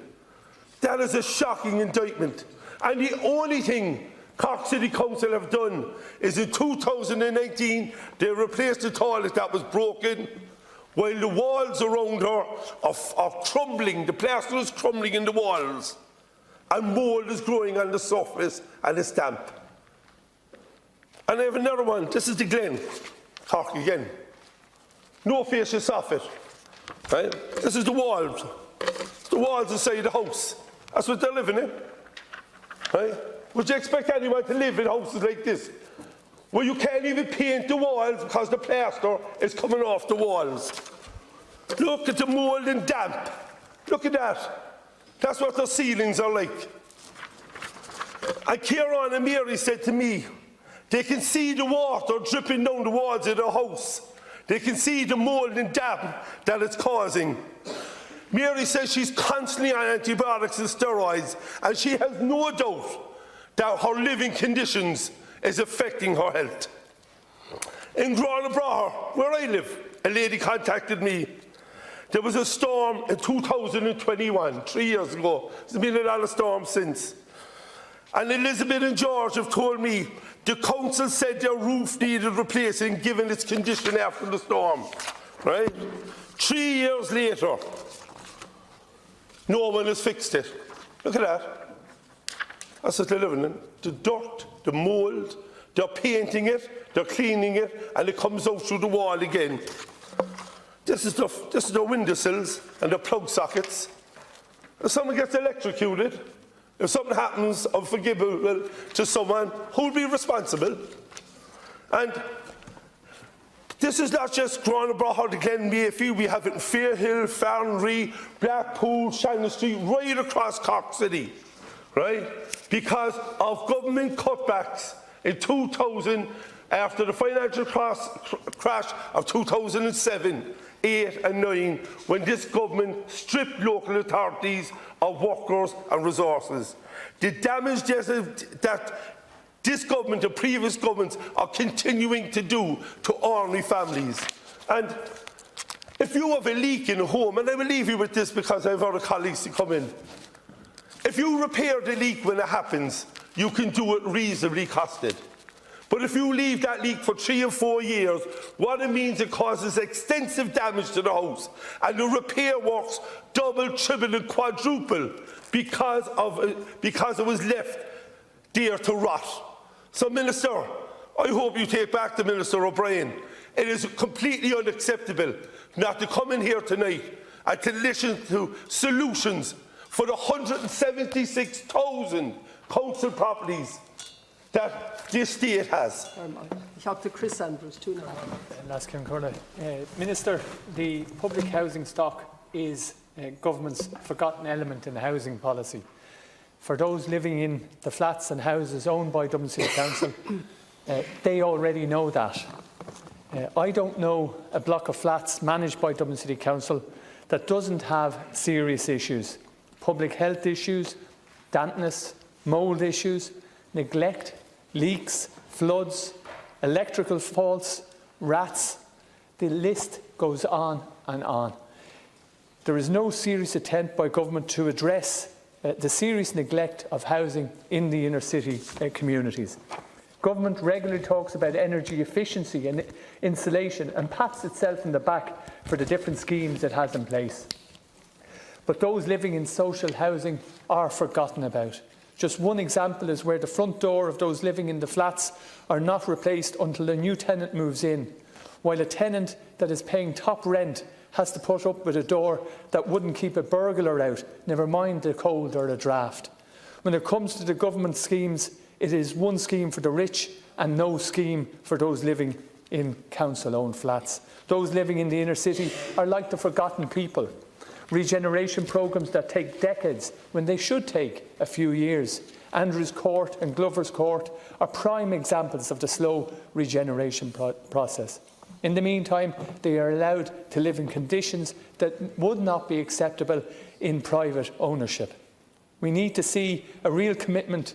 That is a shocking indictment. And the only thing Cork City Council have done is in 2019 they replaced the toilet that was broken, while the walls around her are crumbling, the plaster is crumbling in the walls, and mould is growing on the surface and it's damp. And I have another one. This is the Glen, Cork again. No facial soffit. Right? This is the walls. It's the walls inside the house. That's what they're living in. Right? Would you expect anyone to live in houses like this? Well, you can't even paint the walls because the plaster is coming off the walls. Look at the mould and damp. Look at that. That's what the ceilings are like. And Kieran and Mary said to me, they can see the water dripping down the walls of the house. They can see the mould and damp that it's causing. Mary says she's constantly on antibiotics and steroids, and she has no doubt that her living conditions is affecting her health. In Granabraher, where I live, a lady contacted me. There was a storm in 2021, 3 years ago. There's been a lot of storms since. And Elizabeth and George have told me the council said their roof needed replacing given its condition after the storm. Right? 3 years later, no one has fixed it. Look at that. That's what they're living in. The dirt, the mould, they're painting it, they're cleaning it, and it comes out through the wall again. This is the windowsills and the plug sockets. If someone gets electrocuted, if something happens unforgivable to someone, who will be responsible? And this is not just Granabraher to Glen Mayfield. We have it in Fairhill, Farnry, Blackpool, Shannon Street, right across Cork City, right? Because of government cutbacks in 2000, after the financial crash of 2007, 8 and 9, when this government stripped local authorities of workers and resources. The damage that this government and previous governments are continuing to do to ordinary families. And If you have a leak in a home, and I will leave you with this because I have other colleagues to come in. If you repair the leak when it happens, you can do it reasonably costed. But if you leave that leak for 3 or 4 years, what it means, it causes extensive damage to the house, and the repair works double, triple and quadruple because it was left there to rot. So, Minister, I hope you take back to Minister O'Brien. It is completely unacceptable not to come in here tonight and to listen to solutions for the 176,000 council properties that this state has. Ich habe Chris Andrews, 2 now. Minister, the public housing stock is government's forgotten element in the housing policy. For those living in the flats and houses owned by Dublin City Council, they already know that. I don't know a block of flats managed by Dublin City Council that doesn't have serious issues. Public health issues, dampness, mould issues, neglect, leaks, floods, electrical faults, rats. The list goes on and on. There is no serious attempt by government to address the serious neglect of housing in the inner city communities. Government regularly talks about energy efficiency and insulation and pats itself in the back for the different schemes it has in place. But those living in social housing are forgotten about. Just one example is where the front door of those living in the flats are not replaced until a new tenant moves in, while a tenant that is paying top rent has to put up with a door that wouldn't keep a burglar out, never mind the cold or the draft. When it comes to the government schemes, it is one scheme for the rich and no scheme for those living in council-owned flats. Those living in the inner city are like the forgotten people. Regeneration programmes that take decades when they should take a few years. Andrews Court and Glover's Court are prime examples of the slow regeneration process. In the meantime, they are allowed to live in conditions that would not be acceptable in private ownership. We need to see a real commitment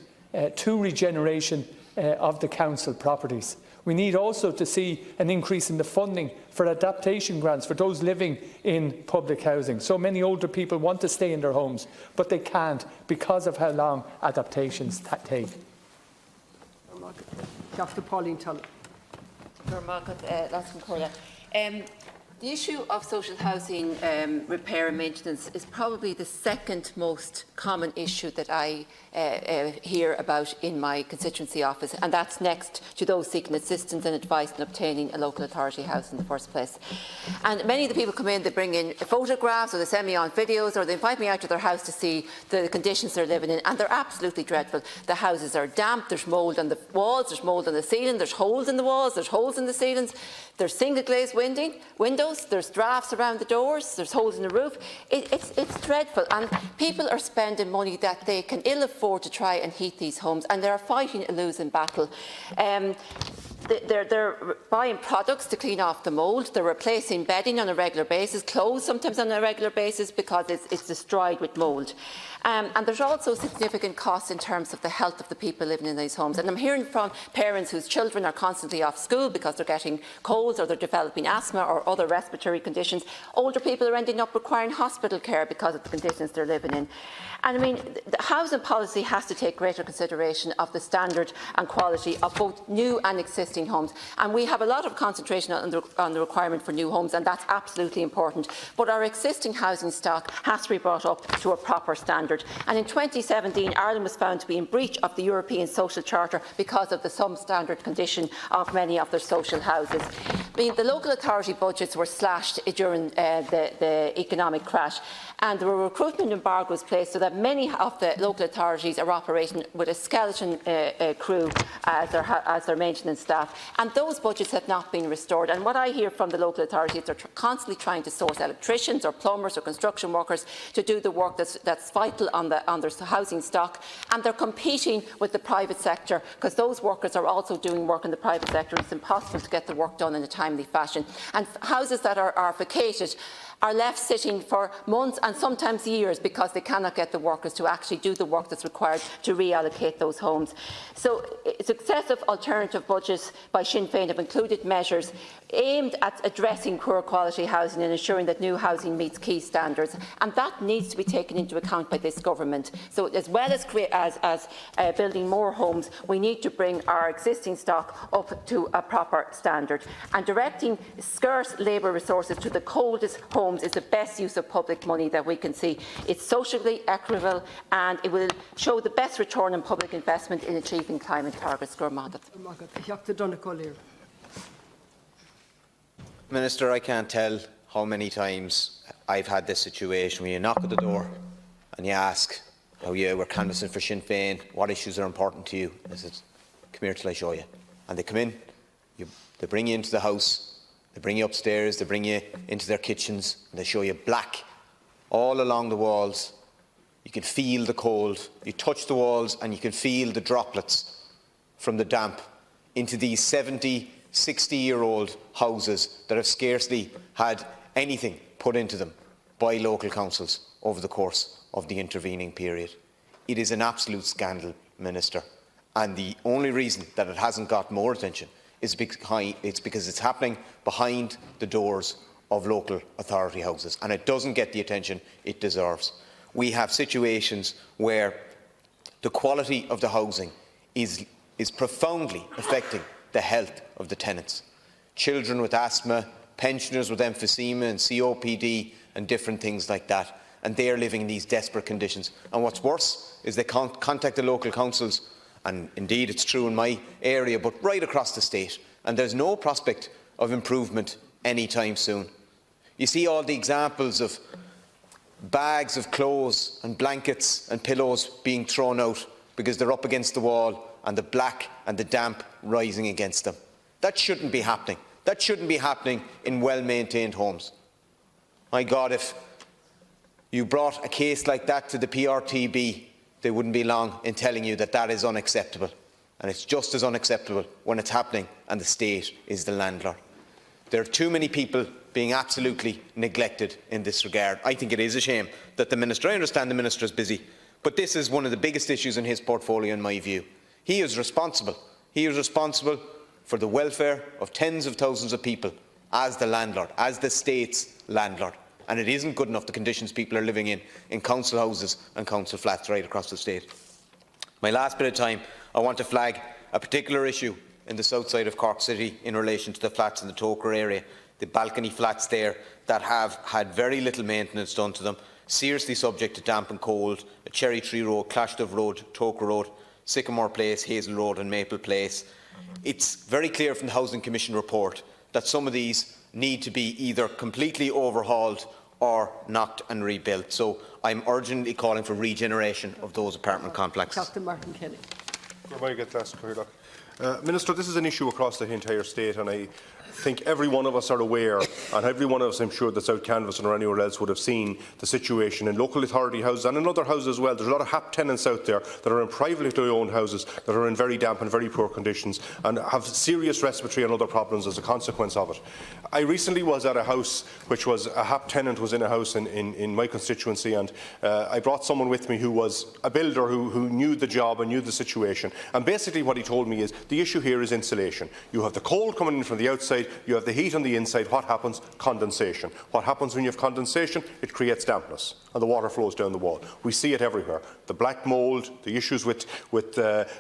to regeneration of the council properties. We need also to see an increase in the funding for adaptation grants for those living in public housing. So many older people want to stay in their homes, but they can't because of how long adaptations take. Pauline Tully. The issue of social housing repair and maintenance is probably the second most common issue that I hear about in my constituency office, and that's next to those seeking assistance and advice in obtaining a local authority house in the first place. And many of the people come in, they bring in photographs, or they send me on videos, or they invite me out to their house to see the conditions they're living in, and they're absolutely dreadful. The houses are damp, there's mould on the walls, there's mould on the ceiling, there's holes in the walls, there's holes in the ceilings, there's single glazed windows, there's drafts around the doors, there's holes in the roof. It's dreadful, and people are spending money that they can ill afford to try and heat these homes, and they're fighting a losing battle. They're buying products to clean off the mould, they're replacing bedding on a regular basis, clothes sometimes on a regular basis because it's destroyed with mould. And there's also significant costs in terms of the health of the people living in these homes. And I'm hearing from parents whose children are constantly off school because they're getting colds or they're developing asthma or other respiratory conditions. Older people are ending up requiring hospital care because of the conditions they're living in. And I mean, the housing policy has to take greater consideration of the standard and quality of both new and existing homes. And we have a lot of concentration on the requirement for new homes, and that's absolutely important. But our existing housing stock has to be brought up to a proper standard. And in 2017, Ireland was found to be in breach of the European Social Charter because of the substandard condition of many of their social houses. I mean, the local authority budgets were slashed during the economic crash, and the recruitment embargo was placed so that many of the local authorities are operating with a skeleton crew as their maintenance staff, and those budgets have not been restored. And what I hear from the local authorities, they're constantly trying to source electricians or plumbers or construction workers to do the work that's vital on their housing stock, and they're competing with the private sector because those workers are also doing work in the private sector. It's impossible to get the work done in a timely fashion. And houses that are vacated are left sitting for months and sometimes years because they cannot get the workers to actually do the work that's required to reallocate those homes. So successive alternative budgets by Sinn Féin have included measures aimed at addressing poor quality housing and ensuring that new housing meets key standards, and that needs to be taken into account by this government. So as well as building more homes, we need to bring our existing stock up to a proper standard, and directing scarce labour resources to the coldest homes is the best use of public money that we can see. It's socially equitable and it will show the best return on public investment in achieving climate targets. Minister, I can't tell how many times I've had this situation where you knock at the door and you ask how you were canvassing for Sinn Féin, what issues are important to you. I said, come here till I show you. And they come in, they bring you into the house, they bring you upstairs, they bring you into their kitchens, and they show you black all along the walls. You can feel the cold. You touch the walls and you can feel the droplets from the damp into these 70, 60-year-old houses that have scarcely had anything put into them by local councils over the course of the intervening period. It is an absolute scandal, Minister, and the only reason that it hasn't got more attention is because it's happening behind the doors of local authority houses, and it doesn't get the attention it deserves. We have situations where the quality of the housing is profoundly affecting the health of the tenants. Children with asthma, pensioners with emphysema and COPD and different things like that, and they are living in these desperate conditions. And what's worse is they can't contact the local councils, and indeed it's true in my area, but right across the state, and there's no prospect of improvement anytime soon. You see all the examples of bags of clothes and blankets and pillows being thrown out because they're up against the wall and the black and the damp rising against them. That shouldn't be happening. That shouldn't be happening in well-maintained homes. My God, if you brought a case like that to the PRTB, they wouldn't be long in telling you that that is unacceptable. And it's just as unacceptable when it's happening and the state is the landlord. There are too many people being absolutely neglected in this regard. I think it is a shame that the Minister, I understand the Minister is busy, but this is one of the biggest issues in his portfolio in my view. He is responsible. He is responsible for the welfare of tens of thousands of people as the landlord, as the state's landlord. And it isn't good enough, the conditions people are living in council houses and council flats right across the state. My last bit of time, I want to flag a particular issue in the south side of Cork City in relation to the flats in the Toker area, the balcony flats there that have had very little maintenance done to them, seriously subject to damp and cold, Cherry Tree Road, Clashdove Road, Toker Road, Sycamore Place, Hazel Road and Maple Place. It's very clear from the Housing Commission report that some of these need to be either completely overhauled or knocked and rebuilt. So I'm urgently calling for regeneration of those apartment complexes. Captain Martin Kenny. Minister, this is an issue across the entire state, and I think every one of us are aware, and every one of us, I'm sure, that's out canvassing or anywhere else would have seen the situation in local authority houses and in other houses as well. There's a lot of HAP tenants out there that are in privately owned houses that are in very damp and very poor conditions and have serious respiratory and other problems as a consequence of it. I recently was at a house which was a HAP tenant was in a house in my constituency, and I brought someone with me who was a builder who knew the job and knew the situation. And basically what he told me is the issue here is insulation. You have the cold coming in from the outside, you have the heat on the inside. What happens? Condensation. What happens when you have condensation? It creates dampness and the water flows down the wall. We see it everywhere. The black mould, the issues with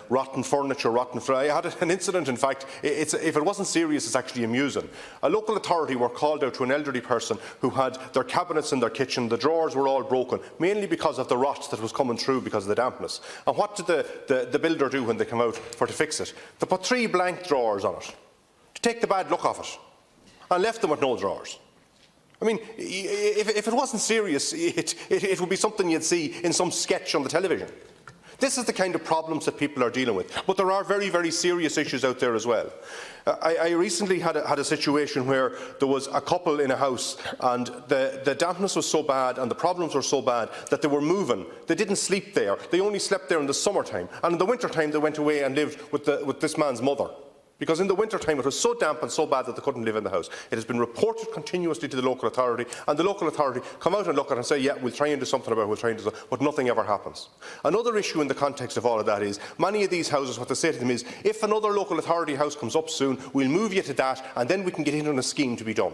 rotten furniture, rotten furniture. I had an incident, in fact, if it wasn't serious, it's actually amusing. A local authority were called out to an elderly person who had their cabinets in their kitchen, the drawers were all broken, mainly because of the rot that was coming through because of the dampness. And what did the builder do when they came out to fix it? They put 3 blank drawers on it to take the bad look of it and left them with no drawers. I mean, if it wasn't serious, it would be something you'd see in some sketch on the television. This is the kind of problems that people are dealing with. But there are very, very serious issues out there as well. I recently had a situation where there was a couple in a house and the dampness was so bad and the problems were so bad that they were moving. They didn't sleep there. They only slept there in the summertime. And in the wintertime they went away and lived with this man's mother. Because in the winter time it was so damp and so bad that they couldn't live in the house. It has been reported continuously to the local authority, and the local authority come out and look at it and say, yeah, we'll try and do something about it, we'll try and do something, but nothing ever happens. Another issue in the context of all of that is, many of these houses, what they say to them is, if another local authority house comes up soon, we'll move you to that, and then we can get in on a scheme to be done.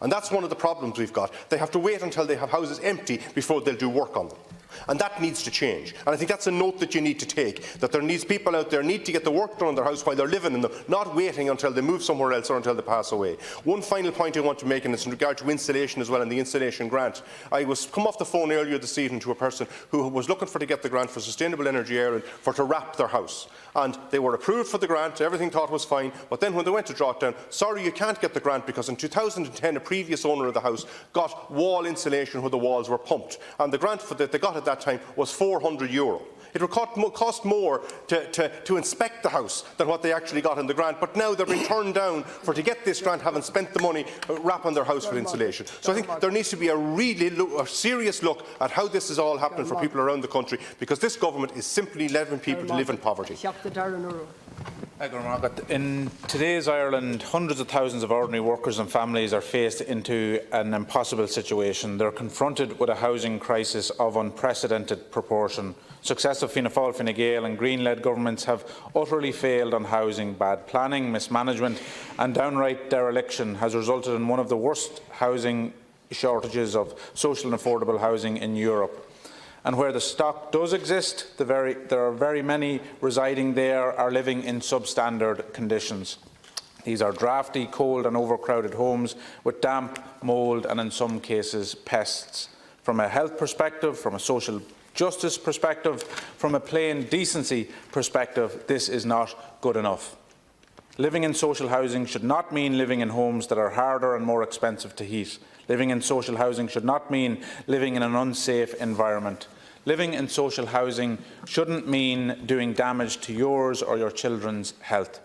And that's one of the problems we've got. They have to wait until they have houses empty before they'll do work on them. And that needs to change. And I think that's a note that you need to take, that there needs people out there need to get the work done in their house while they're living in them, not waiting until they move somewhere else or until they pass away. One final point I want to make, and it's in regard to insulation as well, and the insulation grant. I was come off the phone earlier this evening to a person who was looking to get the grant for Sustainable Energy Ireland to wrap their house. And they were approved for the grant, everything thought was fine, but then when they went to draw it down, sorry, you can't get the grant because in 2010 a previous owner of the house got wall insulation where the walls were pumped, and the grant that they got at that time was €400. It would cost more to inspect the house than what they actually got in the grant, but now they're being turned down to get this grant, having spent the money wrapping their house with insulation. So I think there needs to be a serious look at how this is all happening for people around the country, because this government is simply letting people to live in poverty. In today's Ireland, hundreds of thousands of ordinary workers and families are faced into an impossible situation. They are confronted with a housing crisis of unprecedented proportion. Successive Fianna Fáil, Fine Gael and Green-led governments have utterly failed on housing. Bad planning, mismanagement and downright dereliction has resulted in one of the worst housing shortages of social and affordable housing in Europe. And where the stock does exist, there are very many residing there are living in substandard conditions. These are drafty, cold and overcrowded homes with damp, mould and in some cases pests. From a health perspective, from a social justice perspective, from a plain decency perspective, this is not good enough. Living in social housing should not mean living in homes that are harder and more expensive to heat. Living in social housing should not mean living in an unsafe environment. Living in social housing shouldn't mean doing damage to yours or your children's health.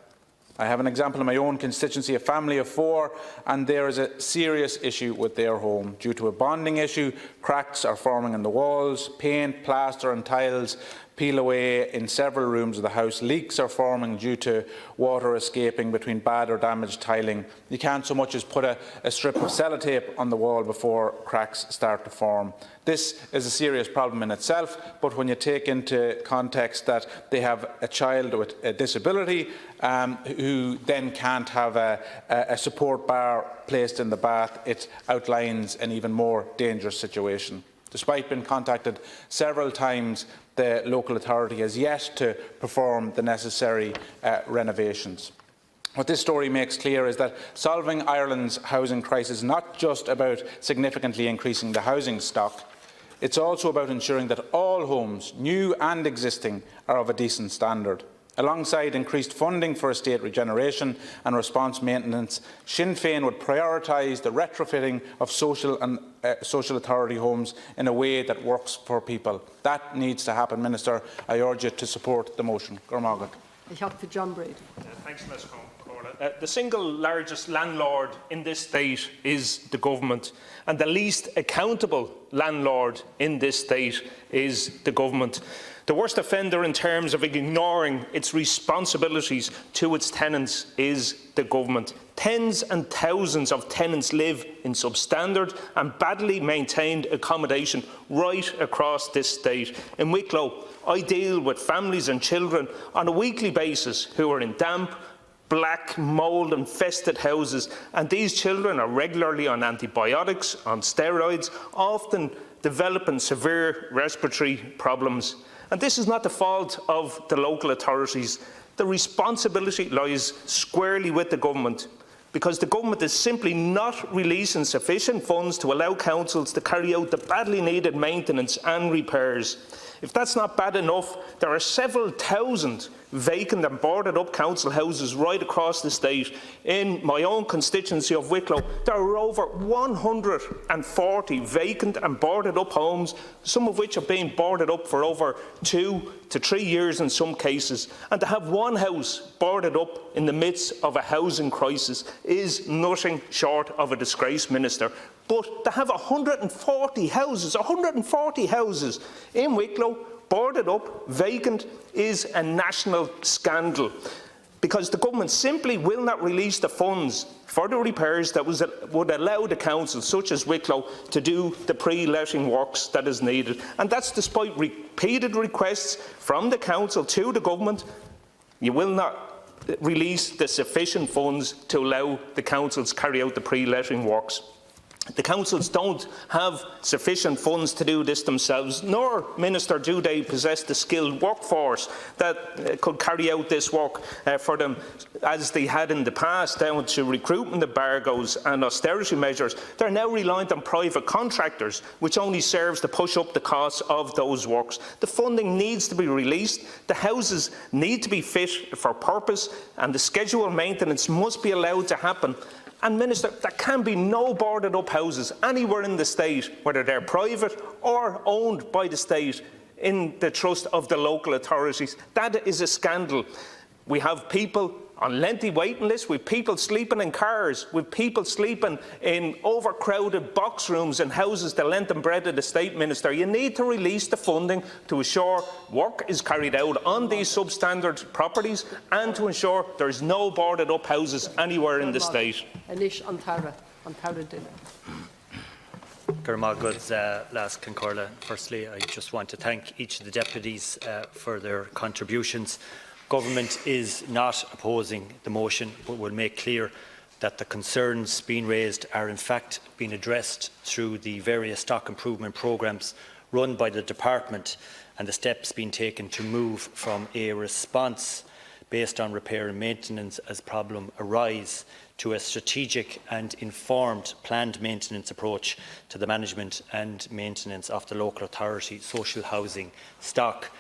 I have an example in my own constituency, a family of 4, and there is a serious issue with their home. Due to a bonding issue, cracks are forming in the walls, paint, plaster and tiles peel away in several rooms of the house. Leaks are forming due to water escaping between bad or damaged tiling. You can't so much as put a strip of sellotape on the wall before cracks start to form. This is a serious problem in itself, but when you take into context that they have a child with a disability who then can't have a support bar placed in the bath, it outlines an even more dangerous situation. Despite being contacted several times, the local authority has yet to perform the necessary renovations. What this story makes clear is that solving Ireland's housing crisis is not just about significantly increasing the housing stock, it's also about ensuring that all homes, new and existing, are of a decent standard. Alongside increased funding for estate regeneration and response maintenance, Sinn Féin would prioritise the retrofitting of social and social authority homes in a way that works for people. That needs to happen, Minister. I urge you to support the motion. John Brady. Thanks, Ms. Corla. The single largest landlord in this state is the government, and the least accountable landlord in this state is the government. The worst offender in terms of ignoring its responsibilities to its tenants is the government. Tens and thousands of tenants live in substandard and badly maintained accommodation right across this state. In Wicklow, I deal with families and children on a weekly basis who are in damp, black, mould-infested houses, and these children are regularly on antibiotics, on steroids, often developing severe respiratory problems. And this is not the fault of the local authorities. The responsibility lies squarely with the government, because the government is simply not releasing sufficient funds to allow councils to carry out the badly needed maintenance and repairs. If that's not bad enough, there are several thousand vacant and boarded up council houses right across the state. In my own constituency of Wicklow, there are over 140 vacant and boarded up homes, some of which are being boarded up for over 2 to 3 years in some cases. And to have one house boarded up in the midst of a housing crisis is nothing short of a disgrace, Minister. But to have 140 houses in Wicklow boarded up, vacant, is a national scandal. because the government simply will not release the funds for the repairs that would allow the council, such as Wicklow, to do the pre-letting works that is needed. And that's despite repeated requests from the council to the government. You will not release the sufficient funds to allow the councils to carry out the pre-letting works. The councils don't have sufficient funds to do this themselves, nor, Minister, do they possess the skilled workforce that could carry out this work for them, as they had in the past, down to recruitment embargoes and austerity measures. They're now reliant on private contractors, which only serves to push up the costs of those works. The funding needs to be released, the houses need to be fit for purpose, and the scheduled maintenance must be allowed to happen. And, Minister, there can be no boarded-up houses anywhere in the state, whether they're private or owned by the state, in the trust of the local authorities. That is a scandal. We have people on lengthy waiting lists, with people sleeping in cars, with people sleeping in overcrowded box rooms and houses the length and breadth of the state, Minister. You need to release the funding to ensure work is carried out on these substandard properties and to ensure there is no boarded up houses anywhere in the state. Anish Antara Dillon. Firstly, I just want to thank each of the deputies for their contributions. Government is not opposing the motion, but will make clear that the concerns being raised are in fact being addressed through the various stock improvement programmes run by the Department, and the steps being taken to move from a response based on repair and maintenance as problems arise to a strategic and informed planned maintenance approach to the management and maintenance of the local authority social housing stock.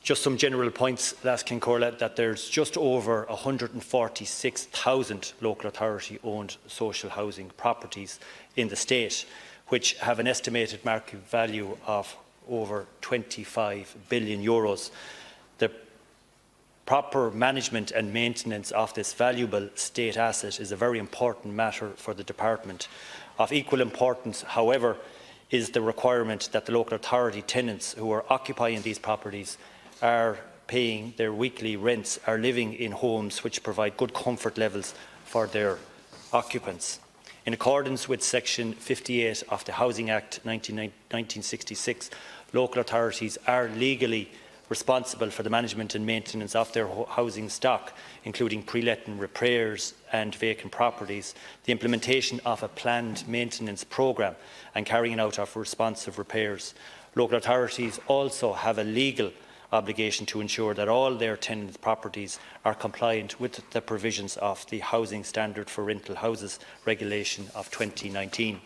Just some general points, Kincorla, that there's just over 146,000 local authority-owned social housing properties in the state, which have an estimated market value of over €25 billion. The proper management and maintenance of this valuable state asset is a very important matter for the Department. Of equal importance, however, is the requirement that the local authority tenants who are occupying these properties are paying their weekly rents, are living in homes which provide good comfort levels for their occupants. In accordance with Section 58 of the Housing Act 1966, local authorities are legally responsible for the management and maintenance of their housing stock, including pre-letting repairs and vacant properties, the implementation of a planned maintenance programme and carrying out of responsive repairs. Local authorities also have a legal obligation to ensure that all their tenant properties are compliant with the provisions of the Housing Standard for Rental Houses Regulation of 2019.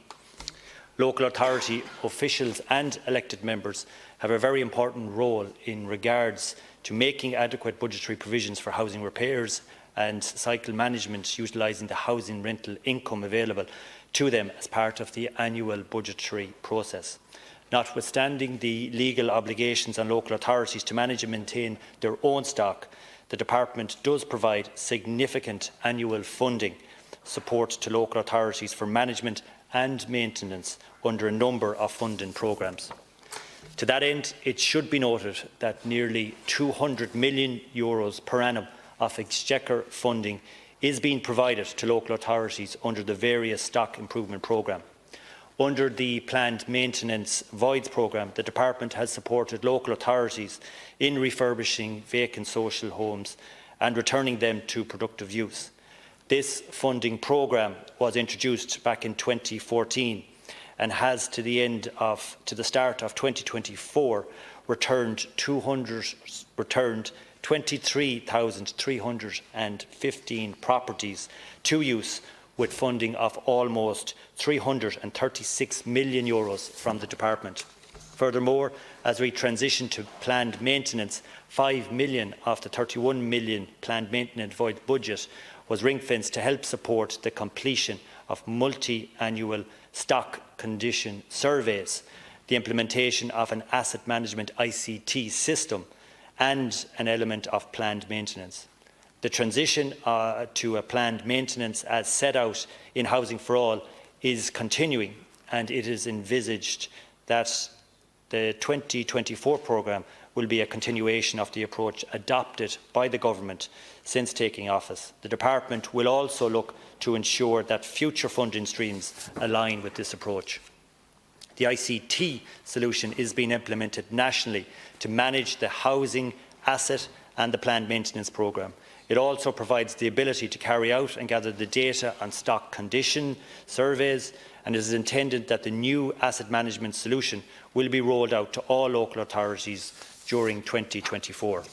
Local authority officials and elected members have a very important role in regards to making adequate budgetary provisions for housing repairs and cycle management, utilising the housing rental income available to them as part of the annual budgetary process. Notwithstanding the legal obligations on local authorities to manage and maintain their own stock, the Department does provide significant annual funding support to local authorities for management and maintenance under a number of funding programmes. To that end, it should be noted that nearly €200 million per annum of exchequer funding is being provided to local authorities under the various stock improvement programme. Under the planned maintenance voids programme, the Department has supported local authorities in refurbishing vacant social homes and returning them to productive use. This funding programme was introduced back in 2014 and has, to the start of 2024, returned 23,315 properties to use, with funding of almost €336 million from the Department. Furthermore, as we transition to planned maintenance, €5 million of the €31 million planned maintenance void budget was ring-fenced to help support the completion of multi-annual stock condition surveys, the implementation of an asset management ICT system, and an element of planned maintenance. The transition to a planned maintenance as set out in Housing for All is continuing, and it is envisaged that the 2024 programme will be a continuation of the approach adopted by the Government since taking office. The Department will also look to ensure that future funding streams align with this approach. The ICT solution is being implemented nationally to manage the housing, asset and the planned maintenance programme. It also provides the ability to carry out and gather the data on stock condition surveys, and it is intended that the new asset management solution will be rolled out to all local authorities during 2024.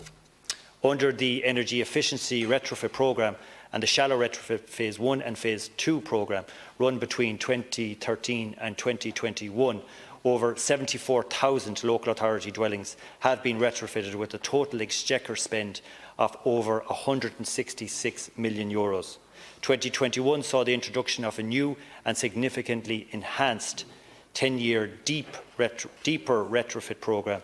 Under the Energy Efficiency Retrofit Programme and the Shallow Retrofit Phase 1 and Phase 2 programme run between 2013 and 2021, over 74,000 local authority dwellings have been retrofitted with a total exchequer spend of over €166 million. 2021 saw the introduction of a new and significantly enhanced 10-year deeper retrofit programme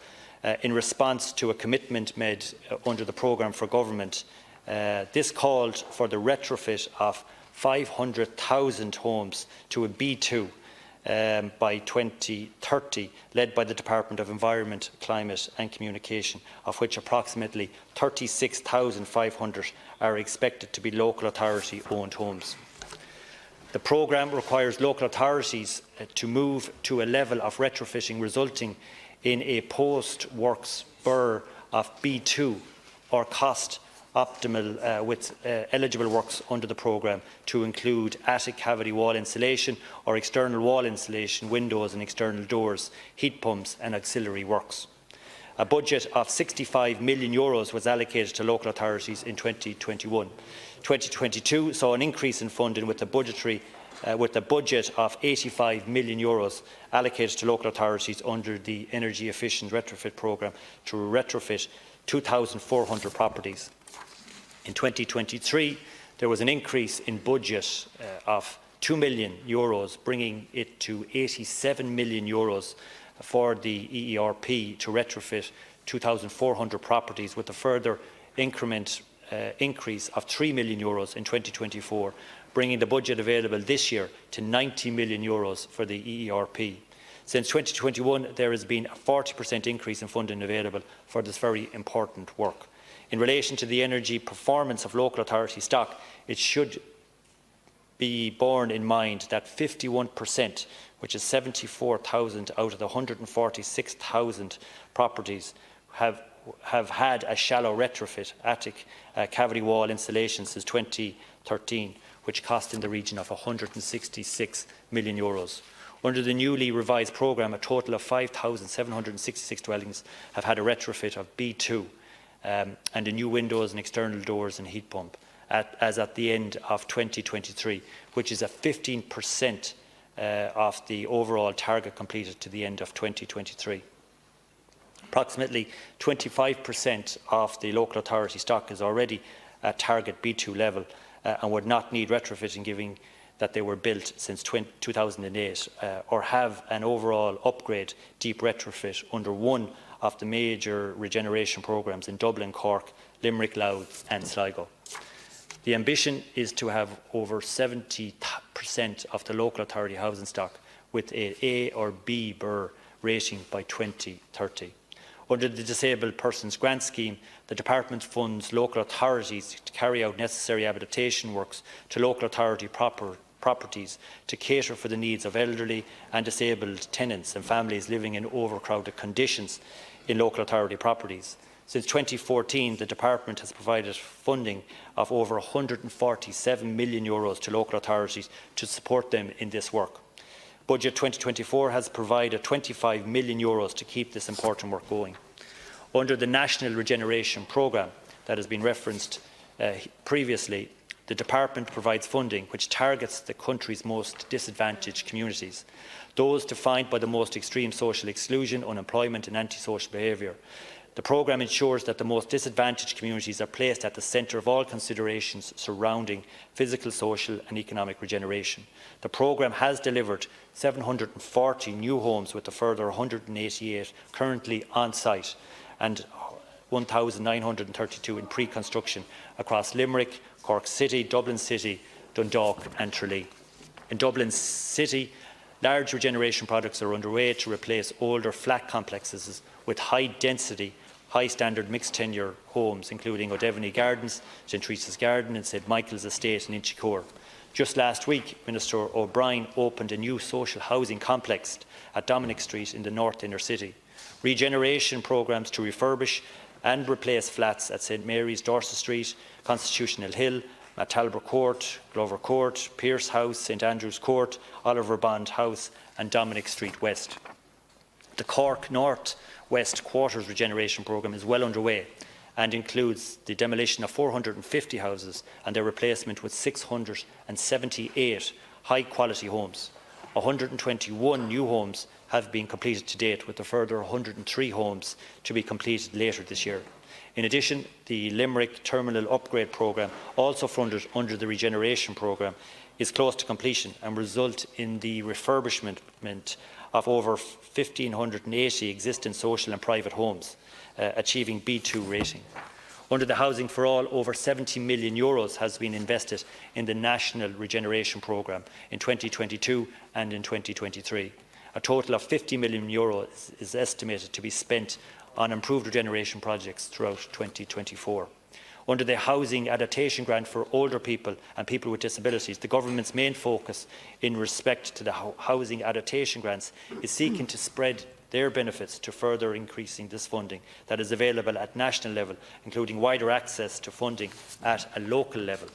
in response to a commitment made under the programme for government. This called for the retrofit of 500,000 homes to a B2 by 2030, led by the Department of Environment, Climate and Communication, of which approximately 36,500 are expected to be local authority-owned homes. The programme requires local authorities to move to a level of retrofitting resulting in a post-works BER of B2 or cost optimal with eligible works under the programme to include attic cavity wall insulation or external wall insulation, windows and external doors, heat pumps and auxiliary works. A budget of €65 million was allocated to local authorities in 2021. 2022 saw an increase in funding with a budget of €85 million allocated to local authorities under the Energy Efficient Retrofit Programme to retrofit 2,400 properties. In 2023, there was an increase in budget of €2 million, bringing it to €87 million for the EERP to retrofit 2,400 properties, with a further increase of €3 million in 2024, bringing the budget available this year to €90 million for the EERP. Since 2021, there has been a 40% increase in funding available for this very important work. In relation to the energy performance of local authority stock, it should be borne in mind that 51%, which is 74,000 out of the 146,000 properties, have had a shallow retrofit attic cavity wall installation since 2013, which cost in the region of €166 million. Under the newly revised programme, a total of 5,766 dwellings have had a retrofit of B2 and a new windows and external doors and heat pump as at the end of 2023, which is a 15% of the overall target completed to the end of 2023. Approximately 25% of the local authority stock is already at target B2 level and would not need retrofitting, given that they were built since 2008 or have an overall upgrade deep retrofit under one of the major regeneration programmes in Dublin, Cork, Limerick, Louth and Sligo. The ambition is to have over 70% of the local authority housing stock with an A or B BER rating by 2030. Under the Disabled Persons Grant Scheme, the Department funds local authorities to carry out necessary adaptation works to local authority properties to cater for the needs of elderly and disabled tenants and families living in overcrowded conditions in local authority properties. Since 2014, the Department has provided funding of over €147 million to local authorities to support them in this work. Budget 2024 has provided €25 million to keep this important work going. Under the National Regeneration Programme that has been referenced previously, the Department provides funding which targets the country's most disadvantaged communities, those defined by the most extreme social exclusion, unemployment and antisocial behaviour. The programme ensures that the most disadvantaged communities are placed at the centre of all considerations surrounding physical, social and economic regeneration. The programme has delivered 740 new homes, with a further 188 currently on site and 1,932 in pre-construction across Limerick, Cork City, Dublin City, Dundalk and Tralee. In Dublin City, large regeneration projects are underway to replace older flat complexes with high-density high-standard mixed-tenure homes, including O'Devaney Gardens, St Teresa's Garden and St Michael's Estate in Inchicore. Just last week, Minister O'Brien opened a new social housing complex at Dominic Street in the North Inner City. Regeneration programmes to refurbish and replace flats at St Mary's, Dorset Street, Constitutional Hill, Talbot Court, Glover Court, Pierce House, St Andrew's Court, Oliver Bond House and Dominic Street West. The Cork North West Quarters Regeneration Programme is well underway and includes the demolition of 450 houses and their replacement with 678 high-quality homes. 121 new homes have been completed to date, with a further 103 homes to be completed later this year. In addition, the Limerick Terminal Upgrade Programme, also funded under the Regeneration Programme, is close to completion and will result in the refurbishment of over 1,580 existing social and private homes, achieving B2 rating. Under the Housing for All, over €70 million has been invested in the National Regeneration Programme in 2022 and in 2023. A total of €50 million is estimated to be spent on improved regeneration projects throughout 2024. Under the Housing Adaptation Grant for older people and people with disabilities, the Government's main focus in respect to the Housing Adaptation Grants is seeking to spread their benefits to further increasing this funding that is available at national level, including wider access to funding at a local level.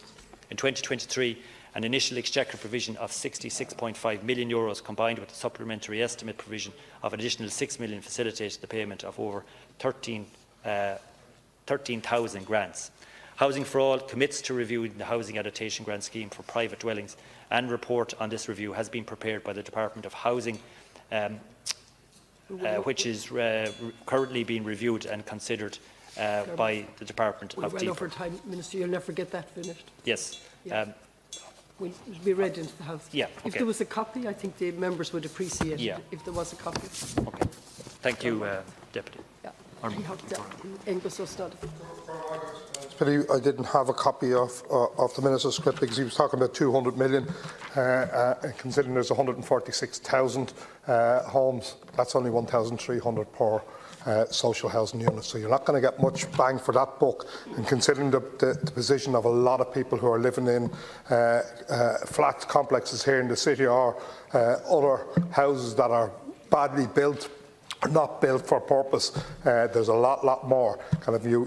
In 2023, an initial exchequer provision of €66.5 million combined with a supplementary estimate provision of an additional €6 million facilitated the payment of over 13,000 grants. Housing for All commits to reviewing the Housing Adaptation Grant Scheme for private dwellings, and report on this review has been prepared by the Department of Housing, which is currently being reviewed and considered by the Department of Well over time, Minister, you'll never get that finished. Yes. Yeah. Will be read into the House. Yeah, okay. If there was a copy, I think the members would appreciate Yeah. it if there was a copy. Okay. Thank you, Deputy. Yeah. It's pity I didn't have a copy of the Minister's script, because he was talking about 200 million, considering there's 146,000 homes. That's only 1,300 per social housing unit. So you're not going to get much bang for that buck. And considering the position of a lot of people who are living in flat complexes here in the city, or other houses that are badly built, not built for purpose, there's a lot more. Kind of you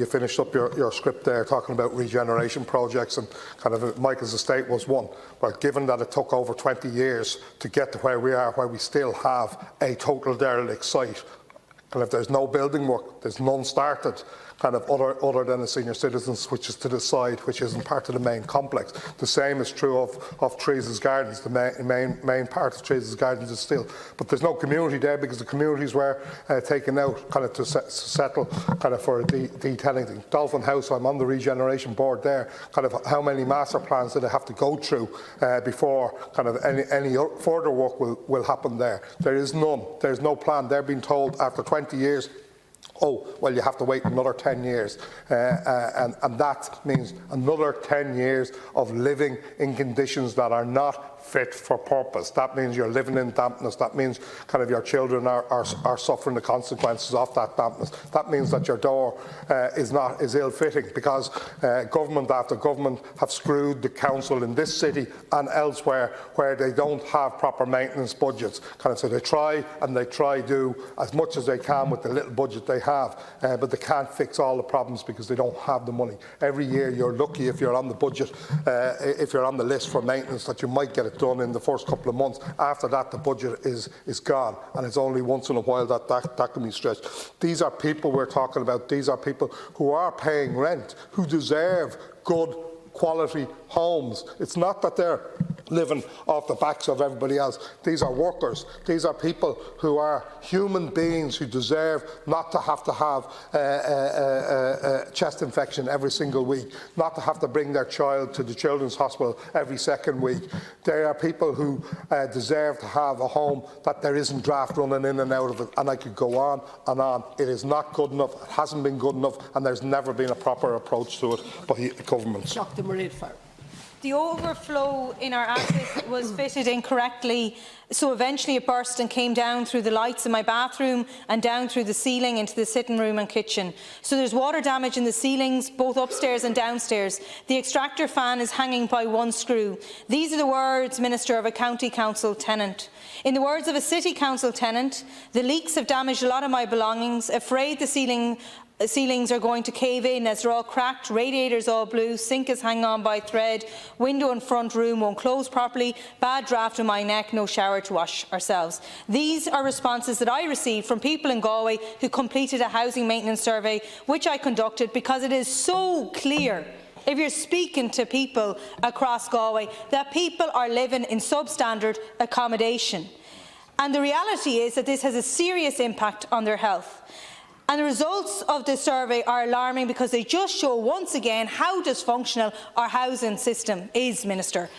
finished up your script there talking about regeneration projects, and kind of Michael's estate was one. But given that it took over 20 years to get to where we are, where we still have a total derelict site, and if there's no building work, there's none started, kind of other than the senior citizens, which is to the side, which isn't part of the main complex. The same is true of Teresa's Gardens. The main part of Teresa's Gardens is still, but there's no community there, because the communities were taken out kind of to settle kind of for de-tenanting. Dolphin House, I'm on the regeneration board there. Kind of how many master plans do they have to go through before kind of any further work will happen there? There is none. There's no plan. They're being told after 20 years, oh, well, you have to wait another 10 years. And that means another 10 years of living in conditions that are not fit for purpose. That means you're living in dampness. That means kind of your children are suffering the consequences of that dampness. That means that your door is ill-fitting, because government after government have screwed the council in this city and elsewhere, where they don't have proper maintenance budgets. Kind of, so they try do as much as they can with the little budget they have, but they can't fix all the problems because they don't have the money. Every year you're lucky if you're on the budget, if you're on the list for maintenance, that you might get it done in the first couple of months. After that, the budget is gone, and it's only once in a while that can be stretched. These are people we're talking about. These are people who are paying rent, who deserve good quality homes. It's not that they're living off the backs of everybody else. These are workers. These are people who are human beings who deserve not to have a chest infection every single week, not to have to bring their child to the children's hospital every second week. They are people who deserve to have a home that there isn't draft running in and out of it, and I could go on and on. It is not good enough, it hasn't been good enough, and there's never been a proper approach to it by the government. The overflow in our attic was fitted incorrectly, so eventually it burst and came down through the lights in my bathroom and down through the ceiling into the sitting room and kitchen. So there's water damage in the ceilings, both upstairs and downstairs. The extractor fan is hanging by one screw. These are the words, Minister, of a county council tenant. In the words of a city council tenant, the leaks have damaged a lot of my belongings, afraid the ceilings are going to cave in as they're all cracked, radiators all blue, sink is hanging on by thread, window in front room won't close properly, bad draft in my neck, no shower to wash ourselves. These are responses that I received from people in Galway who completed a housing maintenance survey, which I conducted because it is so clear, if you're speaking to people across Galway, that people are living in substandard accommodation. And the reality is that this has a serious impact on their health. And the results of this survey are alarming because they just show once again how dysfunctional our housing system is, Minister.